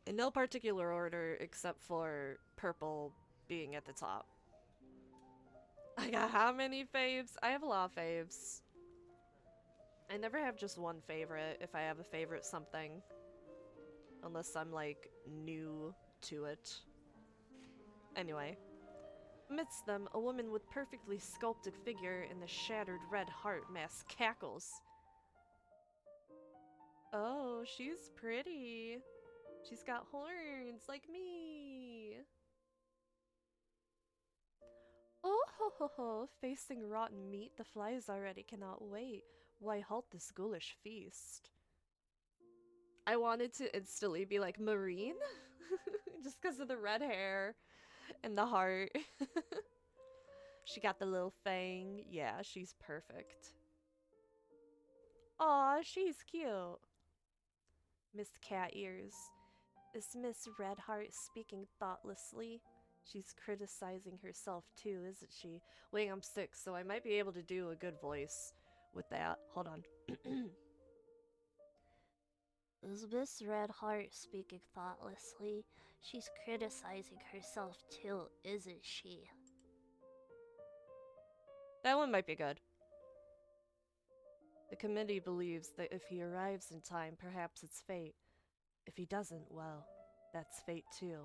[SPEAKER 2] In no particular order except for purple being at the top. I got how many faves? I have a lot of faves. I never have just one favorite if I have a favorite something. Unless I'm like new to it. Anyway. Amidst them, a woman with perfectly sculpted figure and the shattered red heart mask cackles. Oh, she's pretty. She's got horns like me. Oh ho ho ho, facing rotten meat, the flies already cannot wait. Why halt this ghoulish feast? I wanted to instantly be like Marine, just because of the red hair and the heart. She got the little fang. Yeah, she's perfect. Aw, she's cute. Miss Cat Ears. Is Miss Redheart speaking thoughtlessly? She's criticizing herself too, isn't she? Wait, I'm 6, so I might be able to do a good voice with that. Hold on.
[SPEAKER 3] Is Miss Redheart speaking thoughtlessly? She's criticizing herself too, isn't she?
[SPEAKER 2] That one might be good. The committee believes that if he arrives in time, perhaps it's fate. If he doesn't, well, that's fate too.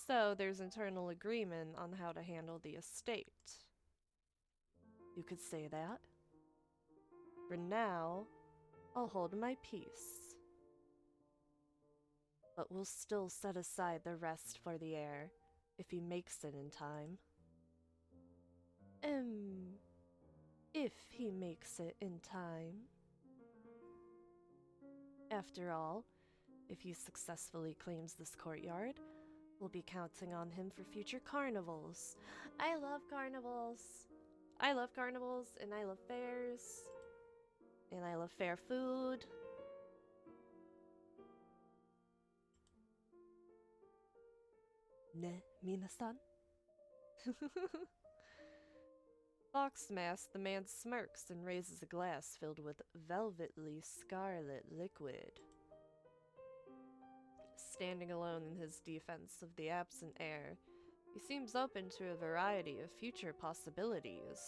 [SPEAKER 2] So there's internal agreement on how to handle the estate. You could say that. For now, I'll hold my peace. But we'll still set aside the rest for the heir, if he makes it in time. If he makes it in time. After all, if he successfully claims this courtyard, we'll be counting on him for future carnivals. I love carnivals. I love carnivals, and I love fairs. And I love fair food. Ne, minasan? Foxmask, the man smirks and raises a glass filled with velvetly scarlet liquid. Standing alone in his defense of the absent heir, he seems open to a variety of future possibilities.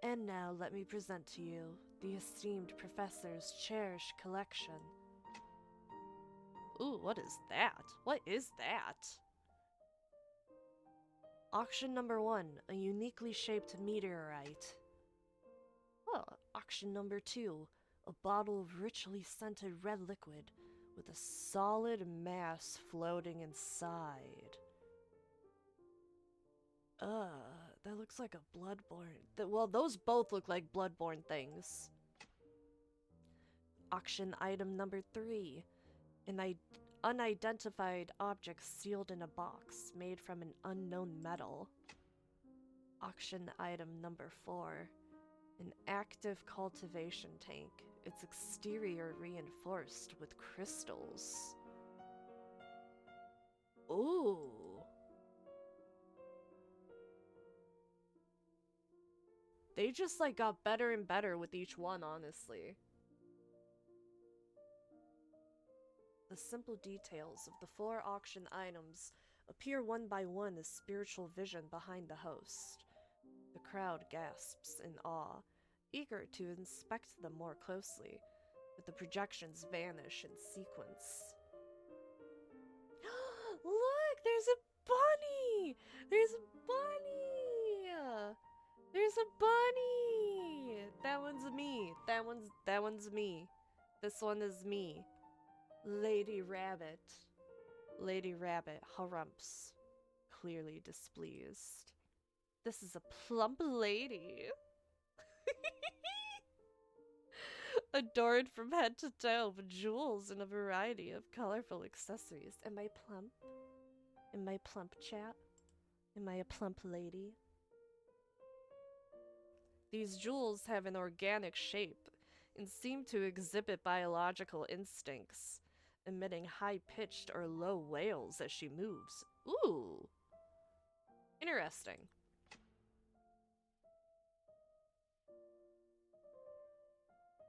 [SPEAKER 2] And now let me present to you the esteemed professor's cherished collection. Ooh, what is that? What is that? Auction number 1, a uniquely shaped meteorite. Oh, auction number 2, a bottle of richly scented red liquid with a solid mass floating inside. That looks like a bloodborne. Well, those both look like bloodborne things. Auction item number 3, an unidentified object sealed in a box made from an unknown metal. Auction item number 4, an active cultivation tank, its exterior reinforced with crystals. Ooh. They just like got better and better with each one, honestly. The simple details of the 4 auction items appear one by one as spiritual vision behind the host. The crowd gasps in awe, eager to inspect them more closely, but the projections vanish in sequence. Look! There's a bunny! There's a bunny! There's a bunny! That one's me. That one's me. This one is me. Lady Rabbit. Lady Rabbit harumphs, clearly displeased. This is a plump lady. Adorned from head to toe with jewels and a variety of colorful accessories. Am I plump? Am I plump, chat? Am I a plump lady? These jewels have an organic shape and seem to exhibit biological instincts, emitting high-pitched or low wails as she moves. Ooh! Interesting.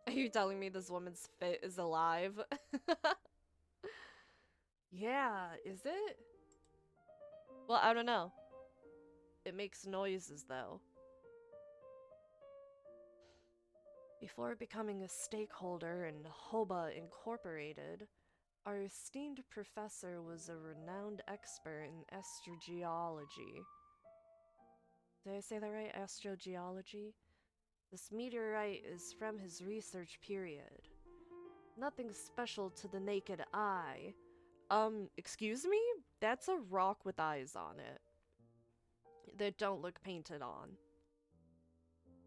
[SPEAKER 2] Are you telling me this woman's fit is alive? Yeah, is it? Well, I don't know. It makes noises, though. Before becoming a stakeholder in Hoba Incorporated, our esteemed professor was a renowned expert in astrogeology. Did I say that right? Astrogeology? This meteorite is from his research period. Nothing special to the naked eye. Excuse me? That's a rock with eyes on it. That don't look painted on.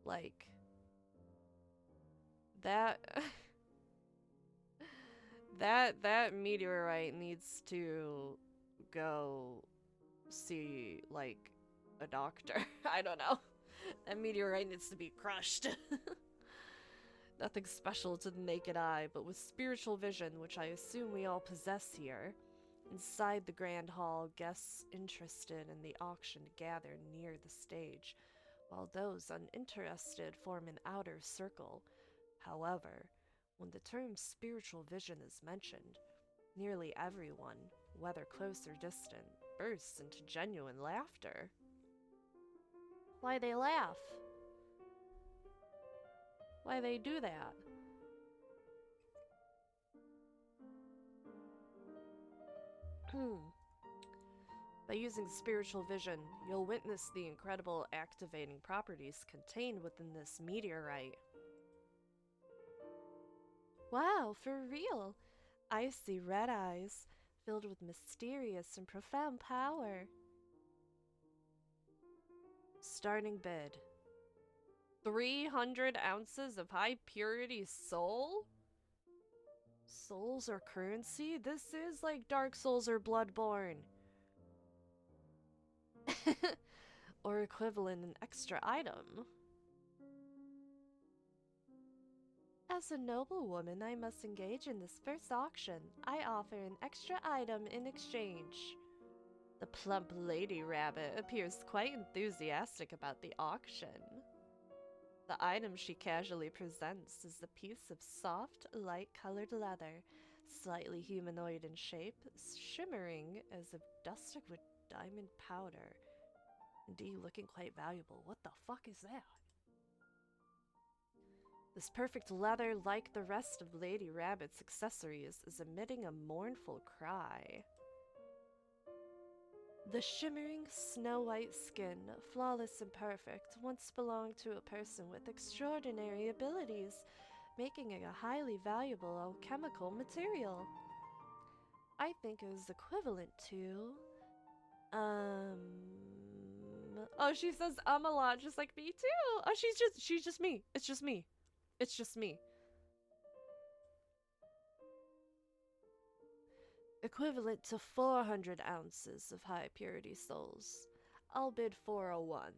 [SPEAKER 2] Like... that... that meteorite needs to go see, like, a doctor. I don't know. That meteorite needs to be crushed. Nothing special to the naked eye, but with spiritual vision, which I assume we all possess here. Inside the grand hall, guests interested in the auction gather near the stage, while those uninterested form an outer circle. However, when the term spiritual vision is mentioned, nearly everyone, whether close or distant, bursts into genuine laughter. Why they laugh? Why they do that? By using spiritual vision, you'll witness the incredible activating properties contained within this meteorite. Wow, for real! I see red eyes, filled with mysterious and profound power. Starting bid. 300 ounces of high purity soul? Souls are currency? This is like Dark Souls or Bloodborne. Or equivalent an extra item. As a noble woman, I must engage in this first auction. I offer an extra item in exchange. The plump lady rabbit appears quite enthusiastic about the auction. The item she casually presents is a piece of soft, light-colored leather, slightly humanoid in shape, shimmering as if dusted with diamond powder. Indeed, looking quite valuable. What the fuck is that? This perfect leather, like the rest of Lady Rabbit's accessories, is emitting a mournful cry. The shimmering, snow-white skin, flawless and perfect, once belonged to a person with extraordinary abilities, making it a highly valuable alchemical material. I think it is equivalent to... Oh, she says a lot, just like me too! Oh, she's just me. It's just me. It's just me. Equivalent to 400 ounces of high purity souls. I'll bid 401.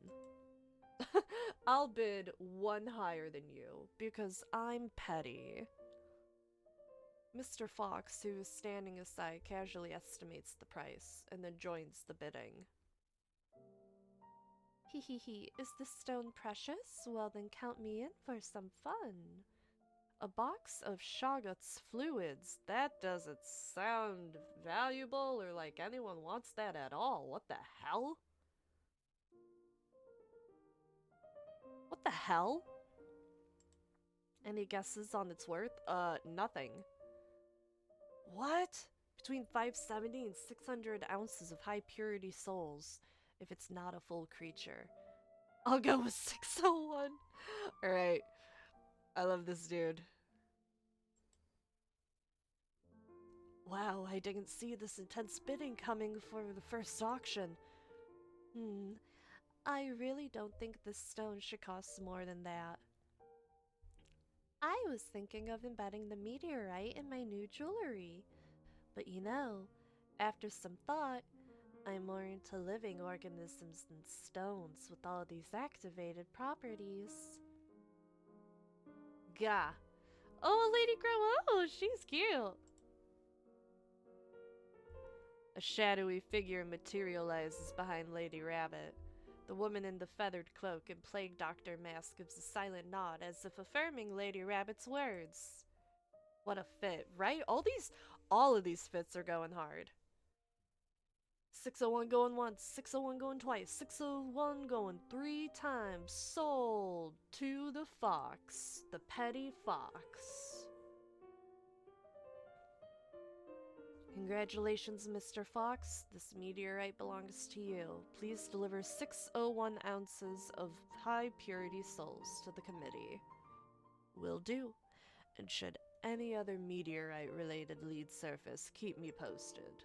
[SPEAKER 2] I'll bid one higher than you, because I'm petty. Mr. Fox, who is standing aside, casually estimates the price, and then joins the bidding. Hee, is this stone precious? Well then count me in for some fun. A box of Shoggoth's fluids. That doesn't sound valuable or like anyone wants that at all. What the hell? What the hell? Any guesses on its worth? Nothing. What? Between 570 and 600 ounces of high purity souls, if it's not a full creature. I'll go with 601. Alright. I love this dude. Wow, I didn't see this intense bidding coming for the first auction. I really don't think this stone should cost more than that. I was thinking of embedding the meteorite in my new jewelry. But you know, after some thought, I'm more into living organisms than stones with all these activated properties. Gah. Oh, Lady Crow, oh, she's cute. A shadowy figure materializes behind Lady Rabbit. The woman in the feathered cloak and plague doctor mask gives a silent nod as if affirming Lady Rabbit's words. What a fit, right? All of these fits are going hard. 601 going once, 601 going twice, 601 going 3 times. Sold to the fox, the petty fox. Congratulations, Mr. Fox. This meteorite belongs to you. Please deliver 601 ounces of high purity souls to the committee. Will do. And should any other meteorite-related lead surface, keep me posted.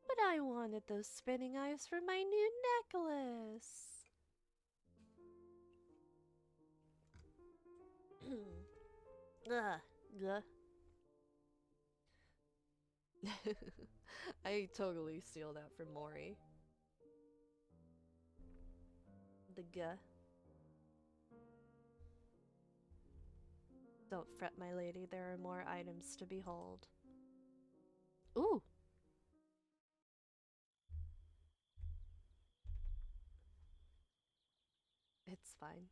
[SPEAKER 2] But I wanted those spinning eyes for my new necklace. Ugh. I totally steal that from Mori. The guh. Don't fret, my lady, there are more items to behold. Ooh! It's fine.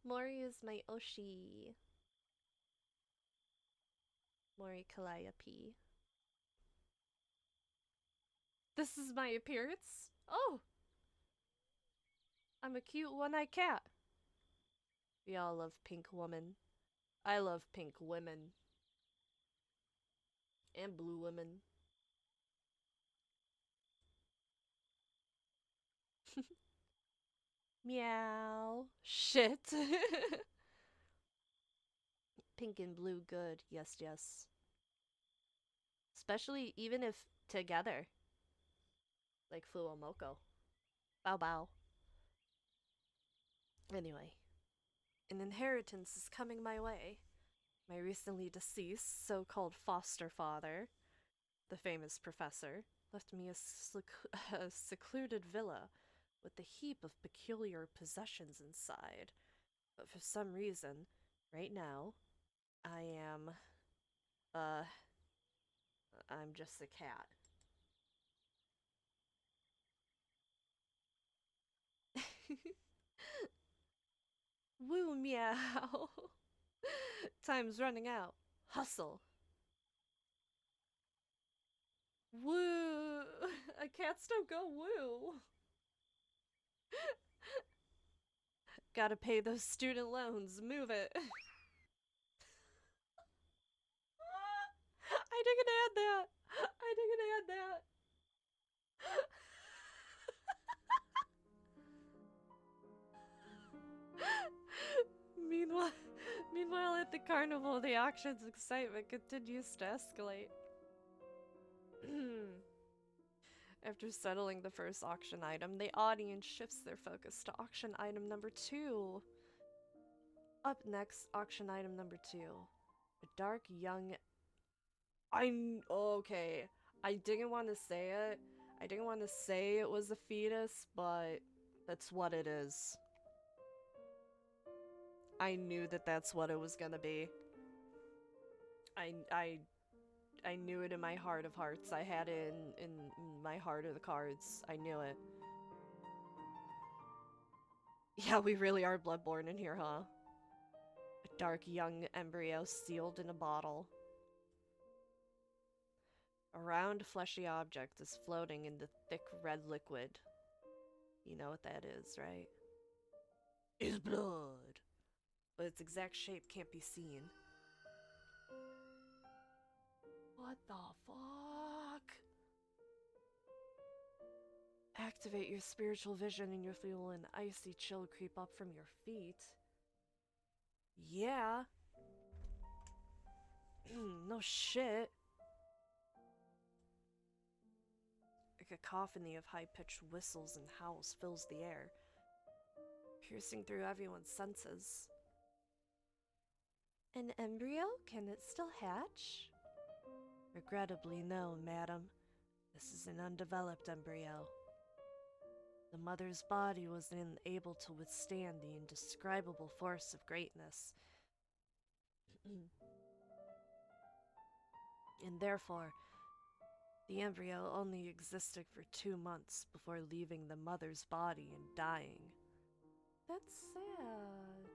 [SPEAKER 2] Mori is my Oshi. Mori Calliope. This is my appearance? Oh! I'm a cute one-eyed cat. We all love pink woman. I love pink women. And blue women. Meow. Shit. Pink and blue good. Yes, yes. Especially even if together. Like Fuomoko. Bow bow. Anyway. An inheritance is coming my way. My recently deceased so-called foster father, the famous professor, left me a secluded villa with a heap of peculiar possessions inside. But for some reason, right now, I'm just a cat. Woo meow. Time's running out. Hustle. Woo. Cats don't go woo. Gotta pay those student loans. Move it. I didn't add that. I didn't add that. Meanwhile, at the carnival, the auction's excitement continues to escalate. After settling the first auction item, the audience shifts their focus to auction item number 2. Up next, auction item number 2. A dark young... Okay. I didn't want to say it. I didn't want to say it was a fetus, but that's what it is. I knew that that's what it was gonna be. I knew it in my heart of hearts. I had it in my heart of the cards. I knew it. Yeah, we really are bloodborne in here, huh? A dark young embryo sealed in a bottle. A round fleshy object is floating in the thick red liquid. You know what that is, right? It's blood. But its exact shape can't be seen. What the fuck? Activate your spiritual vision and you'll feel an icy chill creep up from your feet. Yeah. No shit. A cacophony of high-pitched whistles and howls fills the air, piercing through everyone's senses. An embryo? Can it still hatch? Regrettably, no, madam. This is an undeveloped embryo. The mother's body was unable to withstand the indescribable force of greatness. And therefore, the embryo only existed for 2 months before leaving the mother's body and dying. That's sad.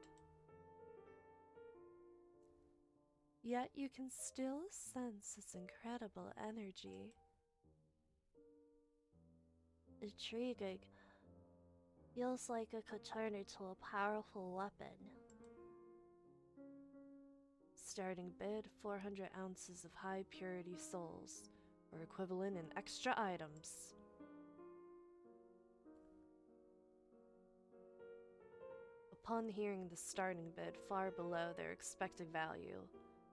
[SPEAKER 2] Yet you can still sense its incredible energy.
[SPEAKER 3] Intriguing. Feels like it could turn into a powerful weapon.
[SPEAKER 2] Starting bid, 400 ounces of high purity souls, or equivalent in extra items. Upon hearing the starting bid far below their expected value,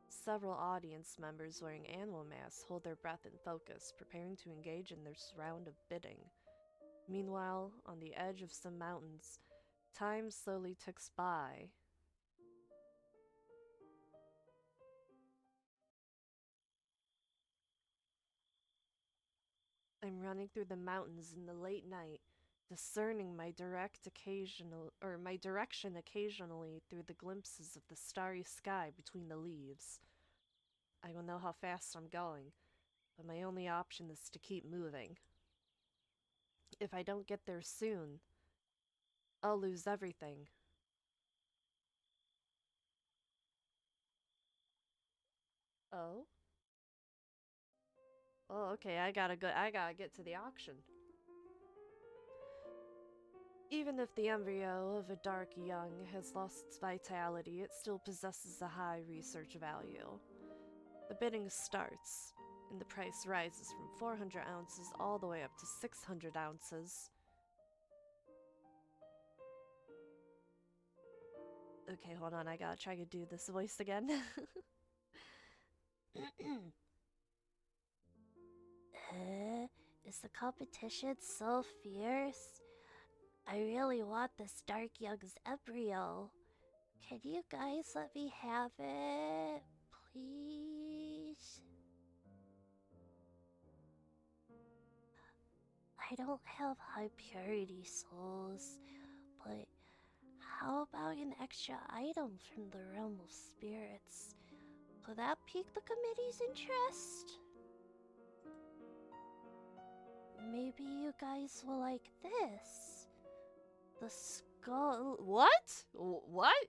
[SPEAKER 2] several audience members wearing animal masks hold their breath and focus, preparing to engage in this round of bidding. Meanwhile, on the edge of some mountains, time slowly ticks by. I'm running through the mountains in the late night, discerning my direction occasionally through the glimpses of the starry sky between the leaves. I will know how fast I'm going, but my only option is to keep moving. If I don't get there soon, I'll lose everything. Oh? Oh, okay, I gotta get to the auction. Even if the embryo of a dark young has lost its vitality, it still possesses a high research value. The bidding starts, and the price rises from 400 ounces all the way up to 600 ounces. Okay, hold on, I gotta try to do this voice again.
[SPEAKER 3] Is the competition so fierce? I really want this Dark Young's embryo. Can you guys let me have it, please? I don't have high purity souls, but how about an extra item from the realm of spirits? Could that pique the committee's interest? Maybe you guys will like this. The skull.
[SPEAKER 2] What? What?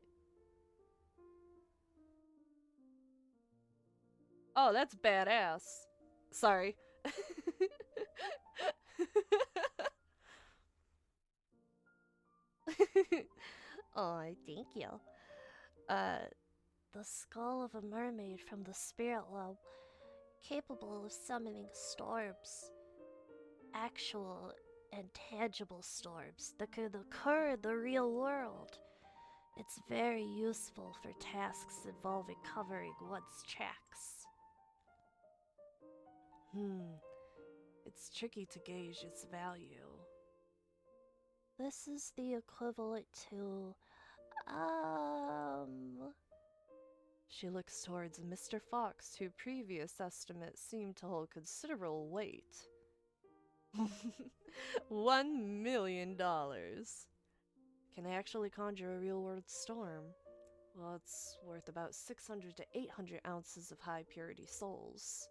[SPEAKER 2] Oh, that's badass. Sorry.
[SPEAKER 3] Oh, thank you. The skull of a mermaid from the spirit realm, capable of summoning storms. Actual and tangible storms that could occur in the real world. It's very useful for tasks involving covering one's tracks.
[SPEAKER 2] It's tricky to gauge its value.
[SPEAKER 3] This is the equivalent to,
[SPEAKER 2] She looks towards Mr. Fox, whose previous estimates seemed to hold considerable weight. $1 million. Can I actually conjure a real-world storm? Well, it's worth about 600 to 800 ounces of high-purity souls.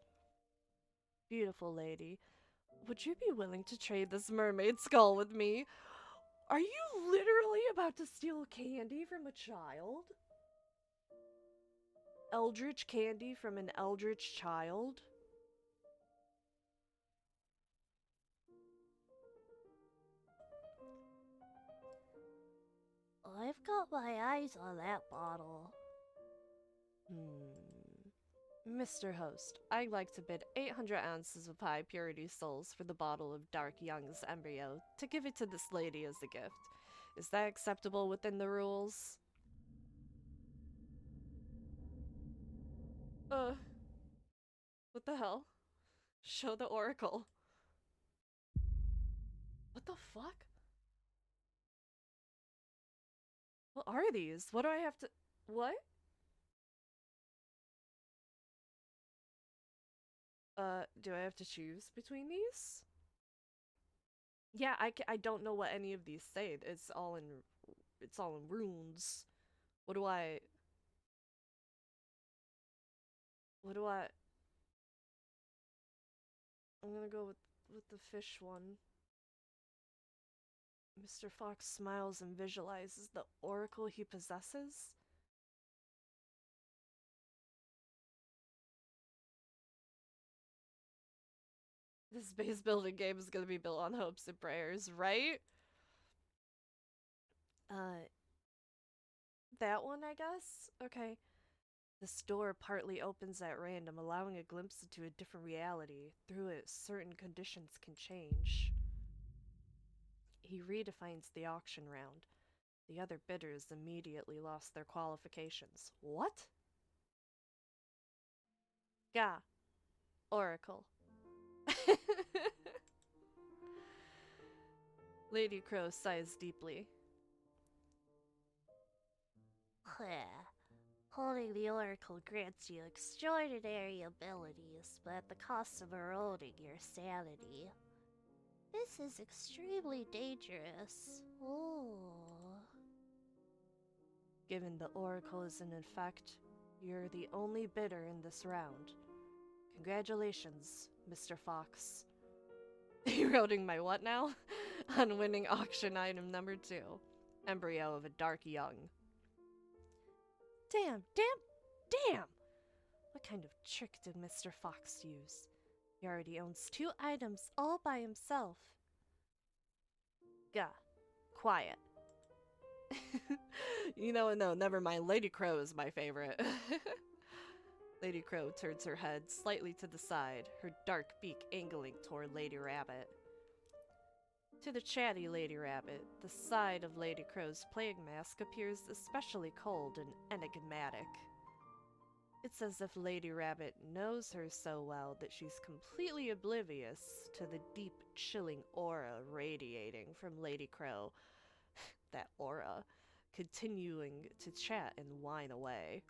[SPEAKER 2] Beautiful lady, would you be willing to trade this mermaid skull with me? Are you literally about to steal candy from a child? Eldritch candy from an eldritch child?
[SPEAKER 3] I've got my eyes on that bottle.
[SPEAKER 2] Mr. Host, I'd like to bid 800 ounces of high purity souls for the bottle of Dark Young's embryo to give it to this lady as a gift. Is that acceptable within the rules? What the hell? Show the oracle. What the fuck? What are these? What do I have to... What? Do I have to choose between these? Yeah, I don't know what any of these say. It's all in runes. What do I... What do I... I'm gonna go with the fish one. Mr. Fox smiles and visualizes the oracle he possesses. This base building game is gonna be built on hopes and prayers, right? That one, I guess? Okay. This door partly opens at random, allowing a glimpse into a different reality. Through it, certain conditions can change. He redefines the auction round. The other bidders immediately lost their qualifications. What? Gah. Oracle. Lady Crow sighs deeply.
[SPEAKER 3] Holding the oracle grants you extraordinary abilities, but at the cost of eroding your sanity. This is extremely dangerous. Oh.
[SPEAKER 2] Given the oracle is in effect, you're the only bidder in this round. Congratulations, Mr. Fox. Eroding my what now? On winning auction item number 2. Embryo of a dark young. Damn! What kind of trick did Mr. Fox use? He already owns 2 items all by himself. Gah. Quiet. No, never mind. Lady Crow is my favorite. Lady Crow turns her head slightly to the side, her dark beak angling toward Lady Rabbit. To the chatty Lady Rabbit, the side of Lady Crow's plague mask appears especially cold and enigmatic. It's as if Lady Rabbit knows her so well that she's completely oblivious to the deep, chilling aura radiating from Lady Crow. That aura, continuing to chat and whine away.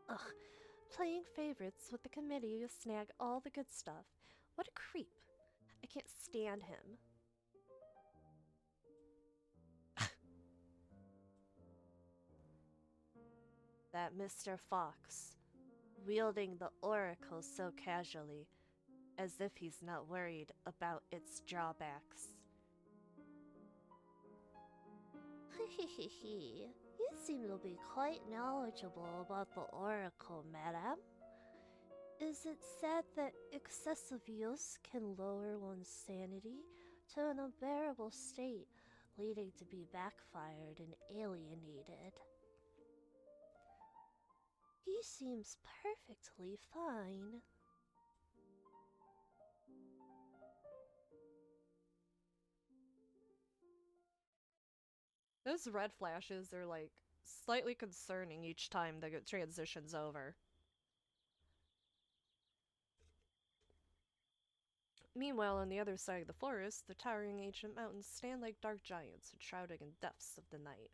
[SPEAKER 2] Ugh, playing favorites with the committee to snag all the good stuff. What a creep. I can't stand him. That Mr. Fox, wielding the oracle so casually, as if he's not worried about its drawbacks.
[SPEAKER 3] You seem to be quite knowledgeable about the oracle, madam. Is it said that excessive use can lower one's sanity to an unbearable state, leading to be backfired and alienated? He seems perfectly fine.
[SPEAKER 2] Those red flashes are like slightly concerning each time the transitions over. Meanwhile, on the other side of the forest, the towering ancient mountains stand like dark giants, shrouded in depths of the night.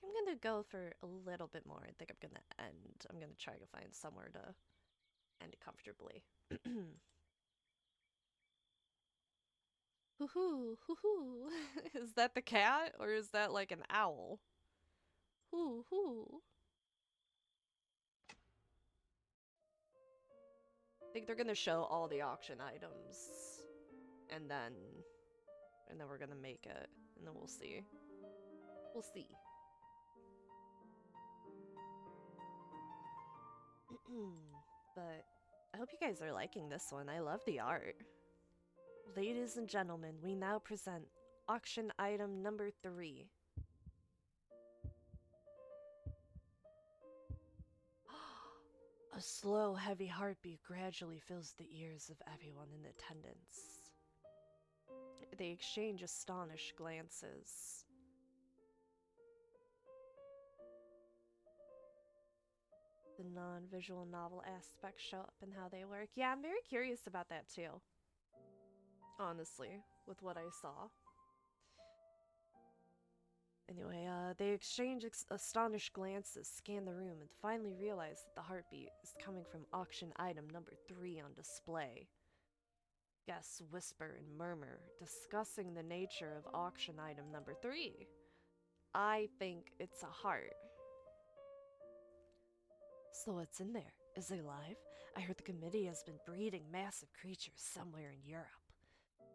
[SPEAKER 2] I'm gonna go for a little bit more. I think I'm gonna end. I'm gonna try to find somewhere to end comfortably. Hoo-hoo, hoo-hoo. Is that the cat, or is that like an owl? Hoo-hoo. I think they're gonna show all the auction items, and then we're gonna make it, and then we'll see. We'll see. But I hope you guys are liking this one. I love the art. Ladies and gentlemen, we now present auction item number 3. A slow, heavy heartbeat gradually fills the ears of everyone in attendance. They exchange astonished glances. the non-visual novel aspects show up in how they work. Yeah, I'm very curious about that too. Honestly, with what I saw. Anyway, they exchange astonished glances, scan the room, and finally realize that the heartbeat is coming from auction item number 3 on display. Guests whisper and murmur, discussing the nature of auction item number 3. I think it's a heart. So what's in there? Is it alive? I heard the committee has been breeding massive creatures somewhere in Europe.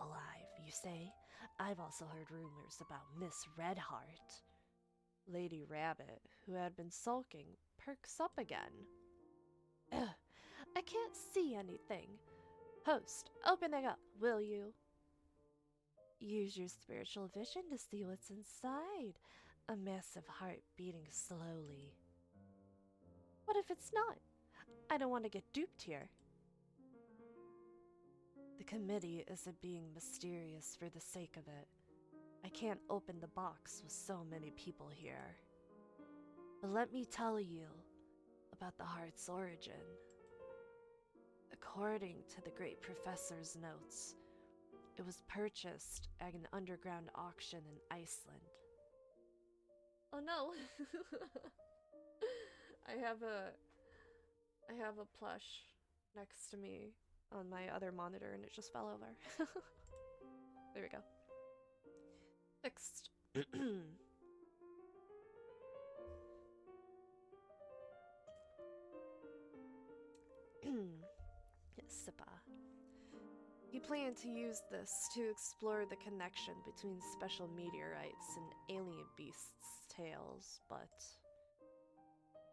[SPEAKER 2] Alive, you say? I've also heard rumors about Miss Redheart. Lady Rabbit, who had been sulking, perks up again. Ugh, I can't see anything. Host, open it up, will you? Use your spiritual vision to see what's inside. A massive heart beating slowly. What if it's not? I don't want to get duped here. The committee isn't being mysterious for the sake of it. I can't open the box with so many people here. But let me tell you about the heart's origin. According to the great professor's notes, it was purchased at an underground auction in Iceland. Oh no! I have a plush next to me on my other monitor and it just fell over. There we go. Fixed. Sippa. He planned to use this to explore the connection between special meteorites and alien beasts' tails, but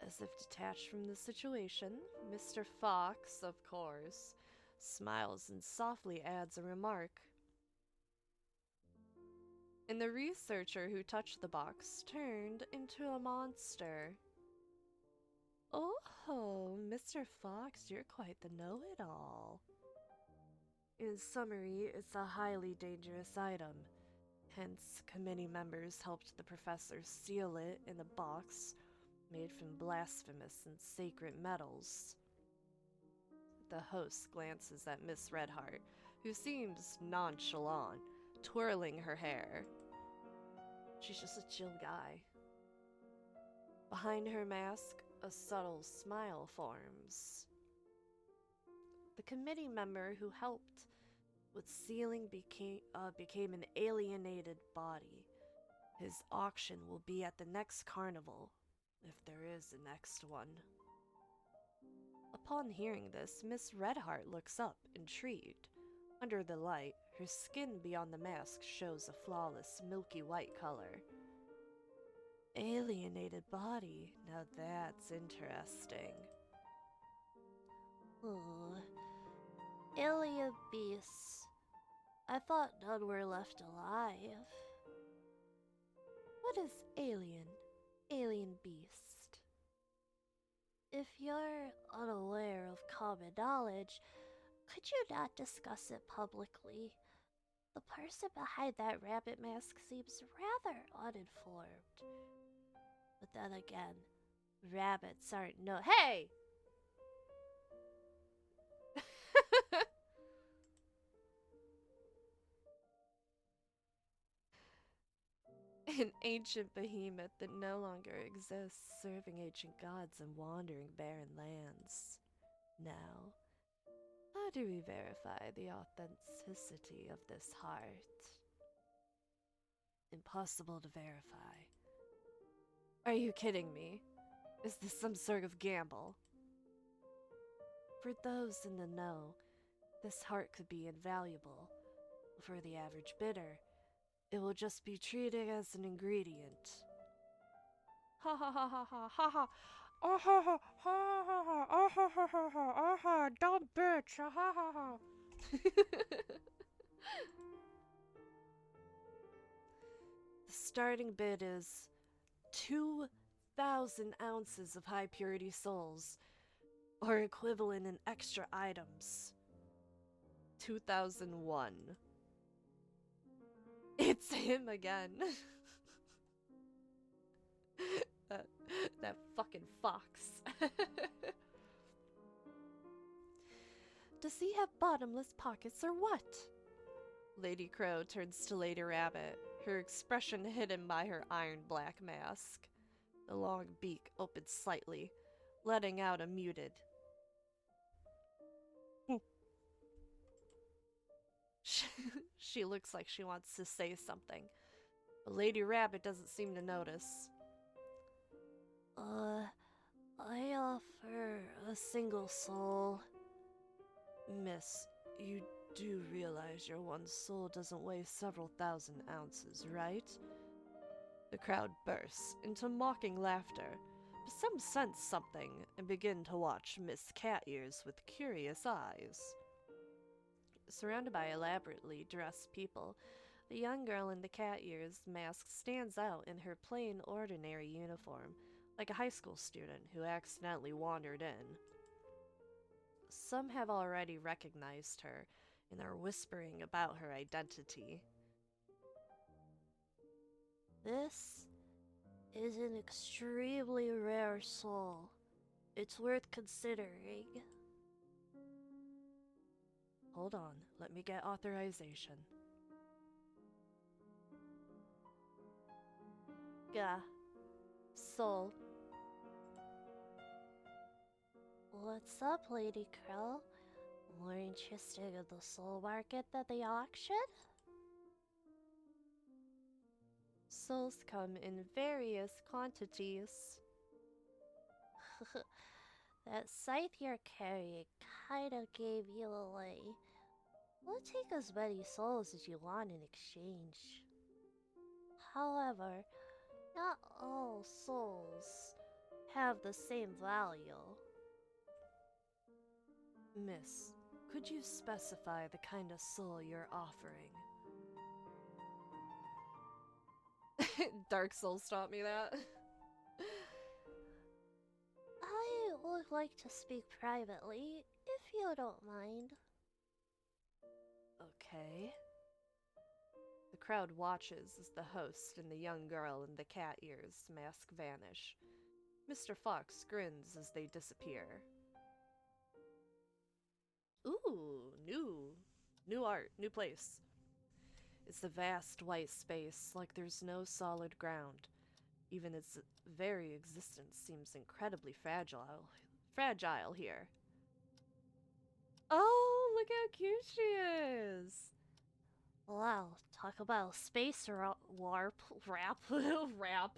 [SPEAKER 2] as if detached from the situation, Mr. Fox, of course, smiles and softly adds a remark. And the researcher who touched the box turned into a monster. Oh, Mr. Fox, you're quite the know-it-all. In summary, it's a highly dangerous item. Hence, committee members helped the professor seal it in a box made from blasphemous and sacred metals. The host glances at Miss Redheart, who seems nonchalant, twirling her hair. She's just a chill guy. Behind her mask, a subtle smile forms. The committee member who helped with sealing became an alienated body. His auction will be at the next carnival, if there is a next one. Upon hearing this, Miss Redheart looks up, intrigued. Under the light, her skin beyond the mask shows a flawless, milky white color. Alienated body, now that's interesting.
[SPEAKER 3] Alien beasts. I thought none were left alive. What is alien? Alien beast? If you're unaware of common knowledge, could you not discuss it publicly? The person behind that rabbit mask seems rather uninformed. But then again, rabbits aren't no- Hey!
[SPEAKER 2] An ancient behemoth that no longer exists, serving ancient gods and wandering barren lands. Now, how do we verify the authenticity of this heart? Impossible to verify. Are you kidding me? Is this some sort of gamble? For those in the know, this heart could be invaluable. For the average bidder, it will just be treated as an ingredient. Ha ha ha ha ha ha ha. Oh ha ha ha ha ha. Oh ha ha ha ha. Oh ha, dumb bitch. Ha ha ha ha. The starting bid is 2,000 ounces of high purity souls, or equivalent in extra items. 2001. It's him again. that fucking fox. Does he have bottomless pockets or what? Lady Crow turns to Lady Rabbit, her expression hidden by her iron black mask. The long beak opens slightly, letting out a muted. She looks like she wants to say something, but Lady Rabbit doesn't seem to notice.
[SPEAKER 3] I offer a single soul.
[SPEAKER 2] Miss, you do realize your one soul doesn't weigh several thousand ounces, right? The crowd bursts into mocking laughter, but some sense something and begin to watch Miss Cat Ears with curious eyes. Surrounded by elaborately dressed people, the young girl in the cat ears mask stands out in her plain, ordinary uniform, like a high school student who accidentally wandered in. Some have already recognized her and are whispering about her identity.
[SPEAKER 3] This is an extremely rare soul. It's worth considering.
[SPEAKER 2] Hold on, let me get authorization.
[SPEAKER 3] Gah. Soul. What's up, Lady Crow? More interested in the soul market than the auction?
[SPEAKER 2] Souls come in various quantities.
[SPEAKER 3] That scythe you're carrying kinda gave you away. We'll take as many souls as you want in exchange. However, not all souls have the same value.
[SPEAKER 2] Miss, could you specify the kind of soul you're offering? Dark Souls taught me that.
[SPEAKER 3] I would like to speak privately, if you don't mind.
[SPEAKER 2] Okay. The crowd watches as the host and the young girl in the cat ears mask vanish. Mr. Fox grins as they disappear. Ooh, new art, new place. It's a vast white space, like there's no solid ground. Even its very existence seems incredibly fragile here. Oh, look how cute she is!
[SPEAKER 3] Wow, talk about space warp. Rap.
[SPEAKER 2] Rap.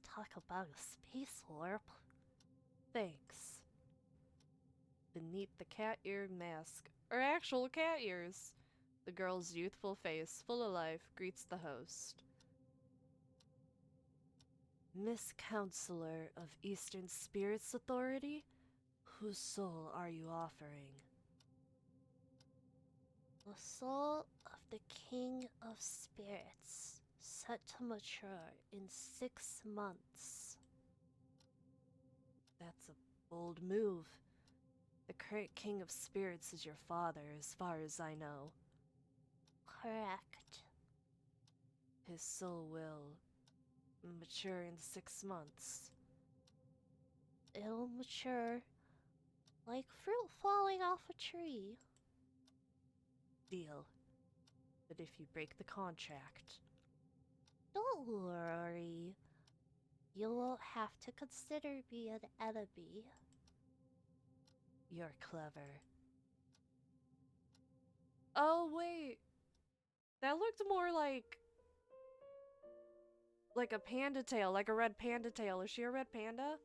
[SPEAKER 3] Talk about a space warp.
[SPEAKER 2] Thanks. Beneath the cat ear mask are actual cat ears. The girl's youthful face, full of life, greets the host. Miss Counselor of Eastern Spirits Authority? Whose soul are you offering?
[SPEAKER 3] The soul of the King of Spirits, set to mature in 6 months.
[SPEAKER 2] That's a bold move. The current King of Spirits is your father, as far as I know.
[SPEAKER 3] Correct.
[SPEAKER 2] His soul will mature in 6 months.
[SPEAKER 3] It'll mature like fruit falling off a tree.
[SPEAKER 2] Deal. But if you break the contract...
[SPEAKER 3] Don't worry. You won't have to consider me an enemy.
[SPEAKER 2] You're clever. Oh, wait. That looked more like a panda tail, like a red panda tail. Is she a red panda?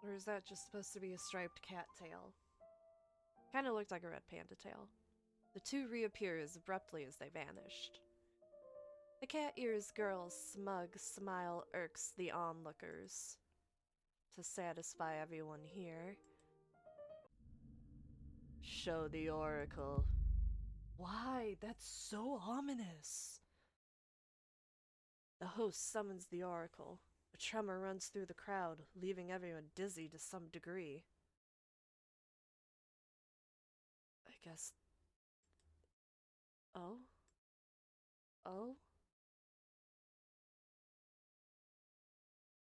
[SPEAKER 2] Or is that just supposed to be a striped cat tail? Kind of looked like a red panda tail. The two reappear as abruptly as they vanished. The cat ears girl's smug smile irks the onlookers. To satisfy everyone here, show the oracle. Why? That's so ominous. The host summons the oracle. A tremor runs through the crowd, leaving everyone dizzy to some degree. I guess... Oh? Oh?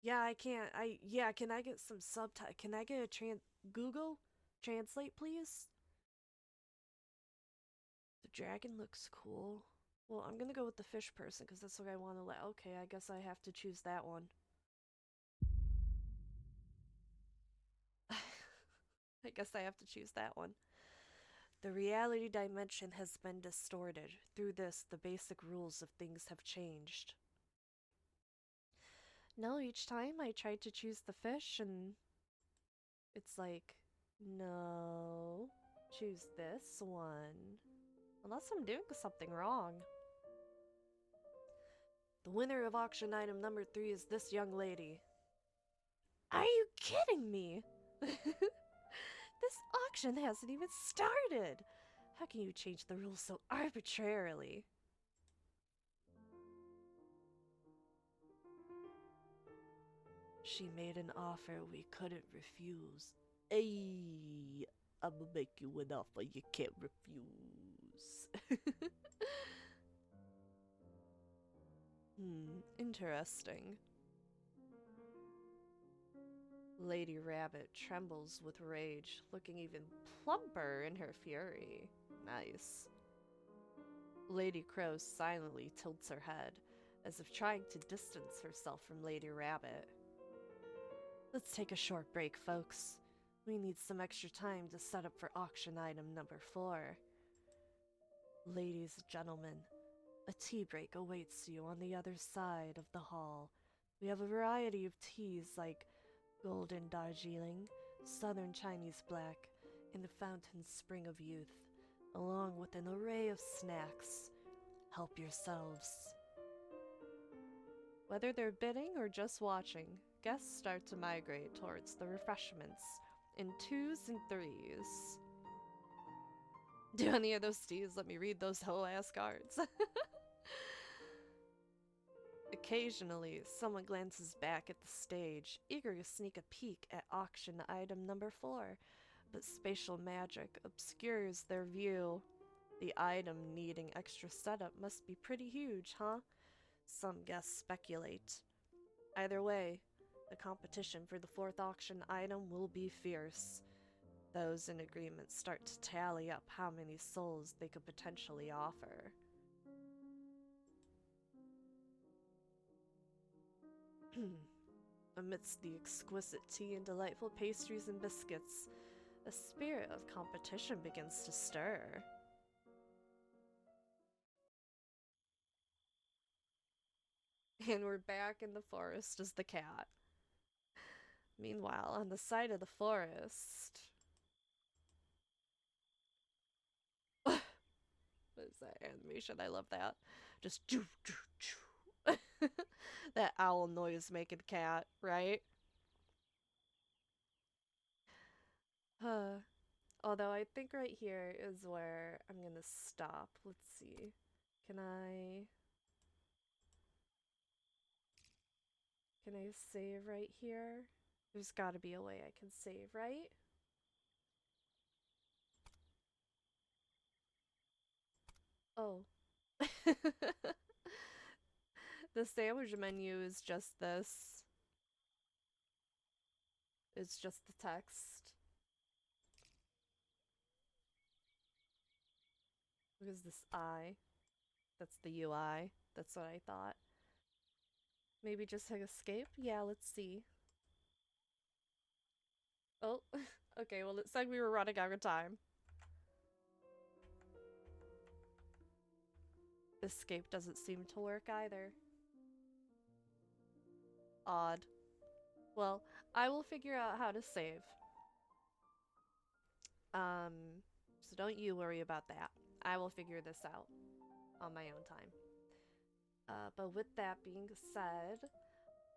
[SPEAKER 2] Yeah, I can't. Yeah, can I get some subtitle? Can I get a Google Translate, please? The dragon looks cool. Well, I'm gonna go with the fish person because that's what I want to let. Okay, I guess I have to choose that one. I guess I have to choose that one. The reality dimension has been distorted. Through this, the basic rules of things have changed. No, each time I tried to choose the fish and it's like, no, choose this one. Unless I'm doing something wrong. The winner of auction item number 3 is this young lady. Are you kidding me? This auction hasn't even started. How can you change the rules so arbitrarily? She made an offer we couldn't refuse. Ayy, I'ma make you an offer you can't refuse. Interesting. Lady Rabbit trembles with rage, looking even plumper in her fury. Nice. Lady Crow silently tilts her head, as if trying to distance herself from Lady Rabbit. Let's take a short break, folks. We need some extra time to set up for auction item number 4. Ladies and gentlemen, a tea break awaits you on the other side of the hall. We have a variety of teas like Golden Darjeeling, Southern Chinese Black, and the Fountain Spring of Youth, along with an array of snacks. Help yourselves. Whether they're bidding or just watching, guests start to migrate towards the refreshments in 2s and 3s. Do any of those teas let me read those whole ass cards? Occasionally, someone glances back at the stage, eager to sneak a peek at auction item number 4, but spatial magic obscures their view. The item needing extra setup must be pretty huge, huh? Some guests speculate. Either way, the competition for the 4th auction item will be fierce. Those in agreement start to tally up how many souls they could potentially offer. Amidst the exquisite tea and delightful pastries and biscuits, a spirit of competition begins to stir. And we're back in the forest as the cat. Meanwhile, on the side of the forest... What is that animation? I love that. Just choo choo choo. That owl noise making cat, right? Although I think right here is where I'm gonna stop. Let's see. Can I save right here? There's gotta be a way I can save, right? Oh. The sandwich menu is just this. It's just the text. What is this I? That's the UI. That's what I thought. Maybe just hit escape? Yeah, let's see. Oh, okay, well it said we were running out of time. Escape doesn't seem to work either. Odd. Well, I will figure out how to save. So don't you worry about that. I will figure this out on my own time. But with that being said,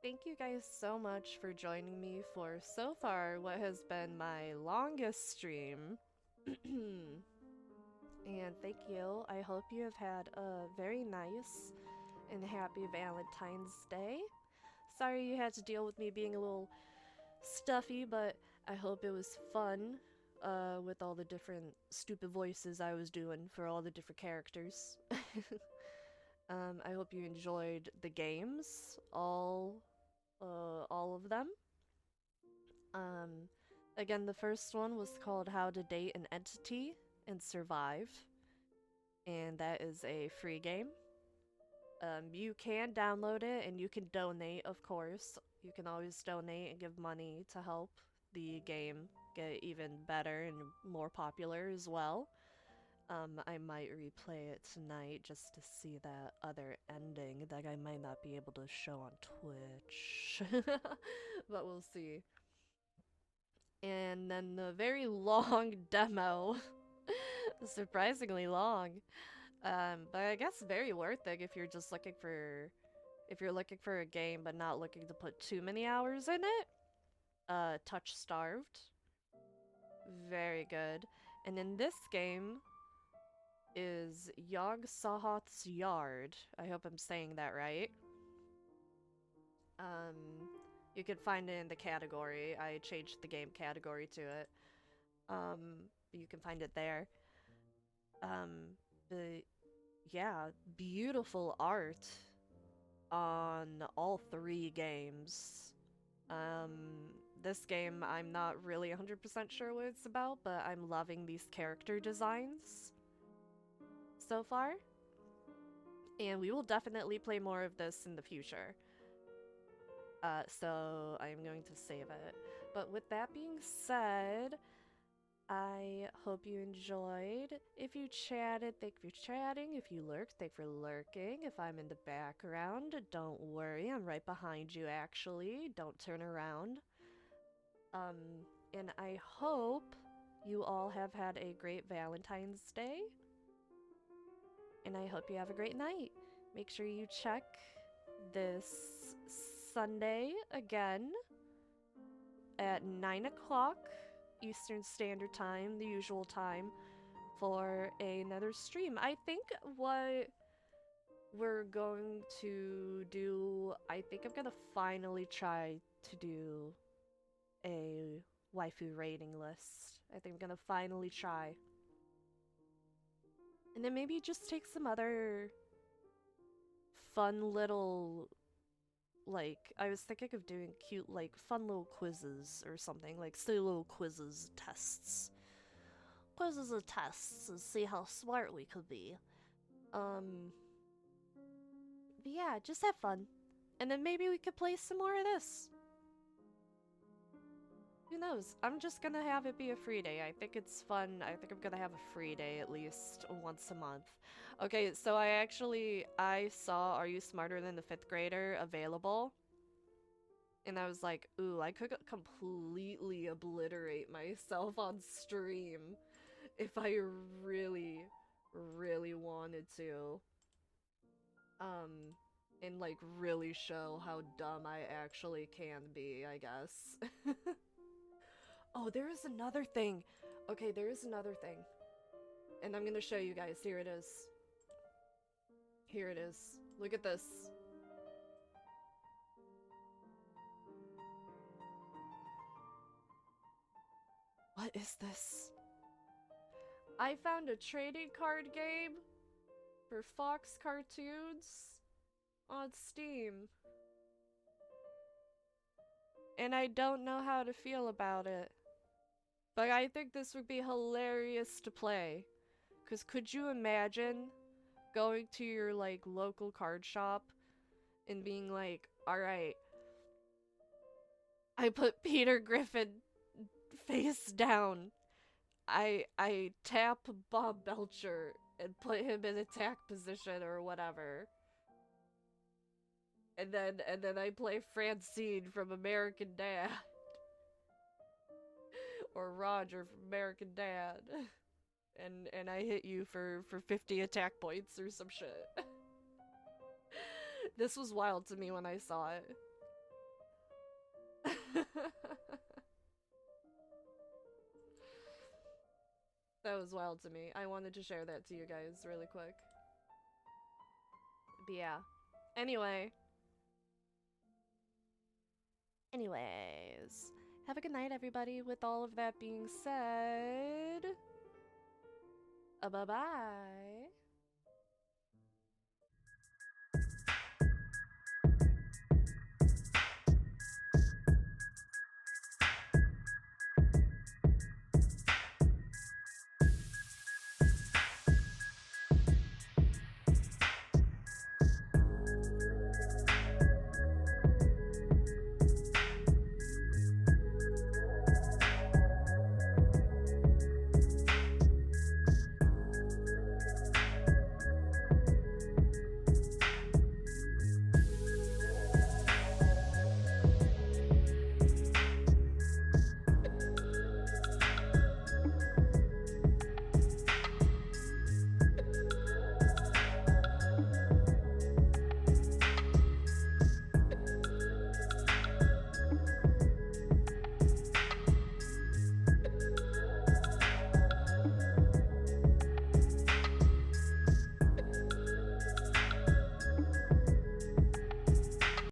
[SPEAKER 2] thank you guys so much for joining me for so far what has been my longest stream. And thank you. I hope you have had a very nice and happy Valentine's Day. Sorry you had to deal with me being a little stuffy, but I hope it was fun with all the different stupid voices I was doing for all the different characters. I hope you enjoyed the games, all them. Again, the first one was called How to Date an Entity and Survive, and that is a free game. You can download it and you can donate, of course. You can always donate and give money to help the game get even better and more popular as well. I might replay it tonight just to see that other ending that I might not be able to show on Twitch. But we'll see. And then the very long demo. Surprisingly long. But I guess very worth it if you're just looking for a game but not looking to put too many hours in it. Touch Starved. Very good. And in this game is Yog Sahot's Yard. I hope I'm saying that right. You can find it in the category. I changed the game category to it. You can find it there. But yeah, beautiful art on all three games. This game, I'm not really 100% sure what it's about, but I'm loving these character designs so far. And we will definitely play more of this in the future. So I'm going to save it. But with that being said, I hope you enjoyed. If you chatted, thank you for chatting. If you lurked, thank you for lurking. If I'm in the background, don't worry, I'm right behind you actually. Don't turn around. And I hope you all have had a great Valentine's Day. And I hope you have a great night. Make sure you check this Sunday again at 9 o'clock Eastern Standard Time, the usual time, for another stream. I think what we're going to do, I think I'm gonna finally try to do a waifu rating list. I think I'm gonna finally try. And then maybe just take some other fun little, like, I was thinking of doing cute, like, fun little quizzes or something, like, silly little quizzes, tests.
[SPEAKER 3] Quizzes and tests and see how smart we could be.
[SPEAKER 2] But yeah, just have fun. And then maybe we could play some more of this. Who knows? I'm just gonna have it be a free day. I think it's fun. I think I'm gonna have a free day at least once a month. Okay, so I saw Are You Smarter Than the Fifth Grader available. And I was like, ooh, I could completely obliterate myself on stream if I really, really wanted to. And like really show how dumb I actually can be, I guess. Oh, there is another thing. Okay, there is another thing. And I'm gonna show you guys. Here it is. Here it is. Look at this. What is this? I found a trading card game for Fox Cartoons on Steam. And I don't know how to feel about it. But I think this would be hilarious to play. Because could you imagine going to your, like, local card shop and being like, alright, I put Peter Griffin face down. I tap Bob Belcher and put him in attack position or whatever. And then I play Francine from American Dad. Or Roger from American Dad. And I hit you for 50 attack points or some shit. This was wild to me when I saw it. That was wild to me. I wanted to share that to you guys really quick. But yeah. Anyways, have a good night, everybody. With all of that being said, bye-bye.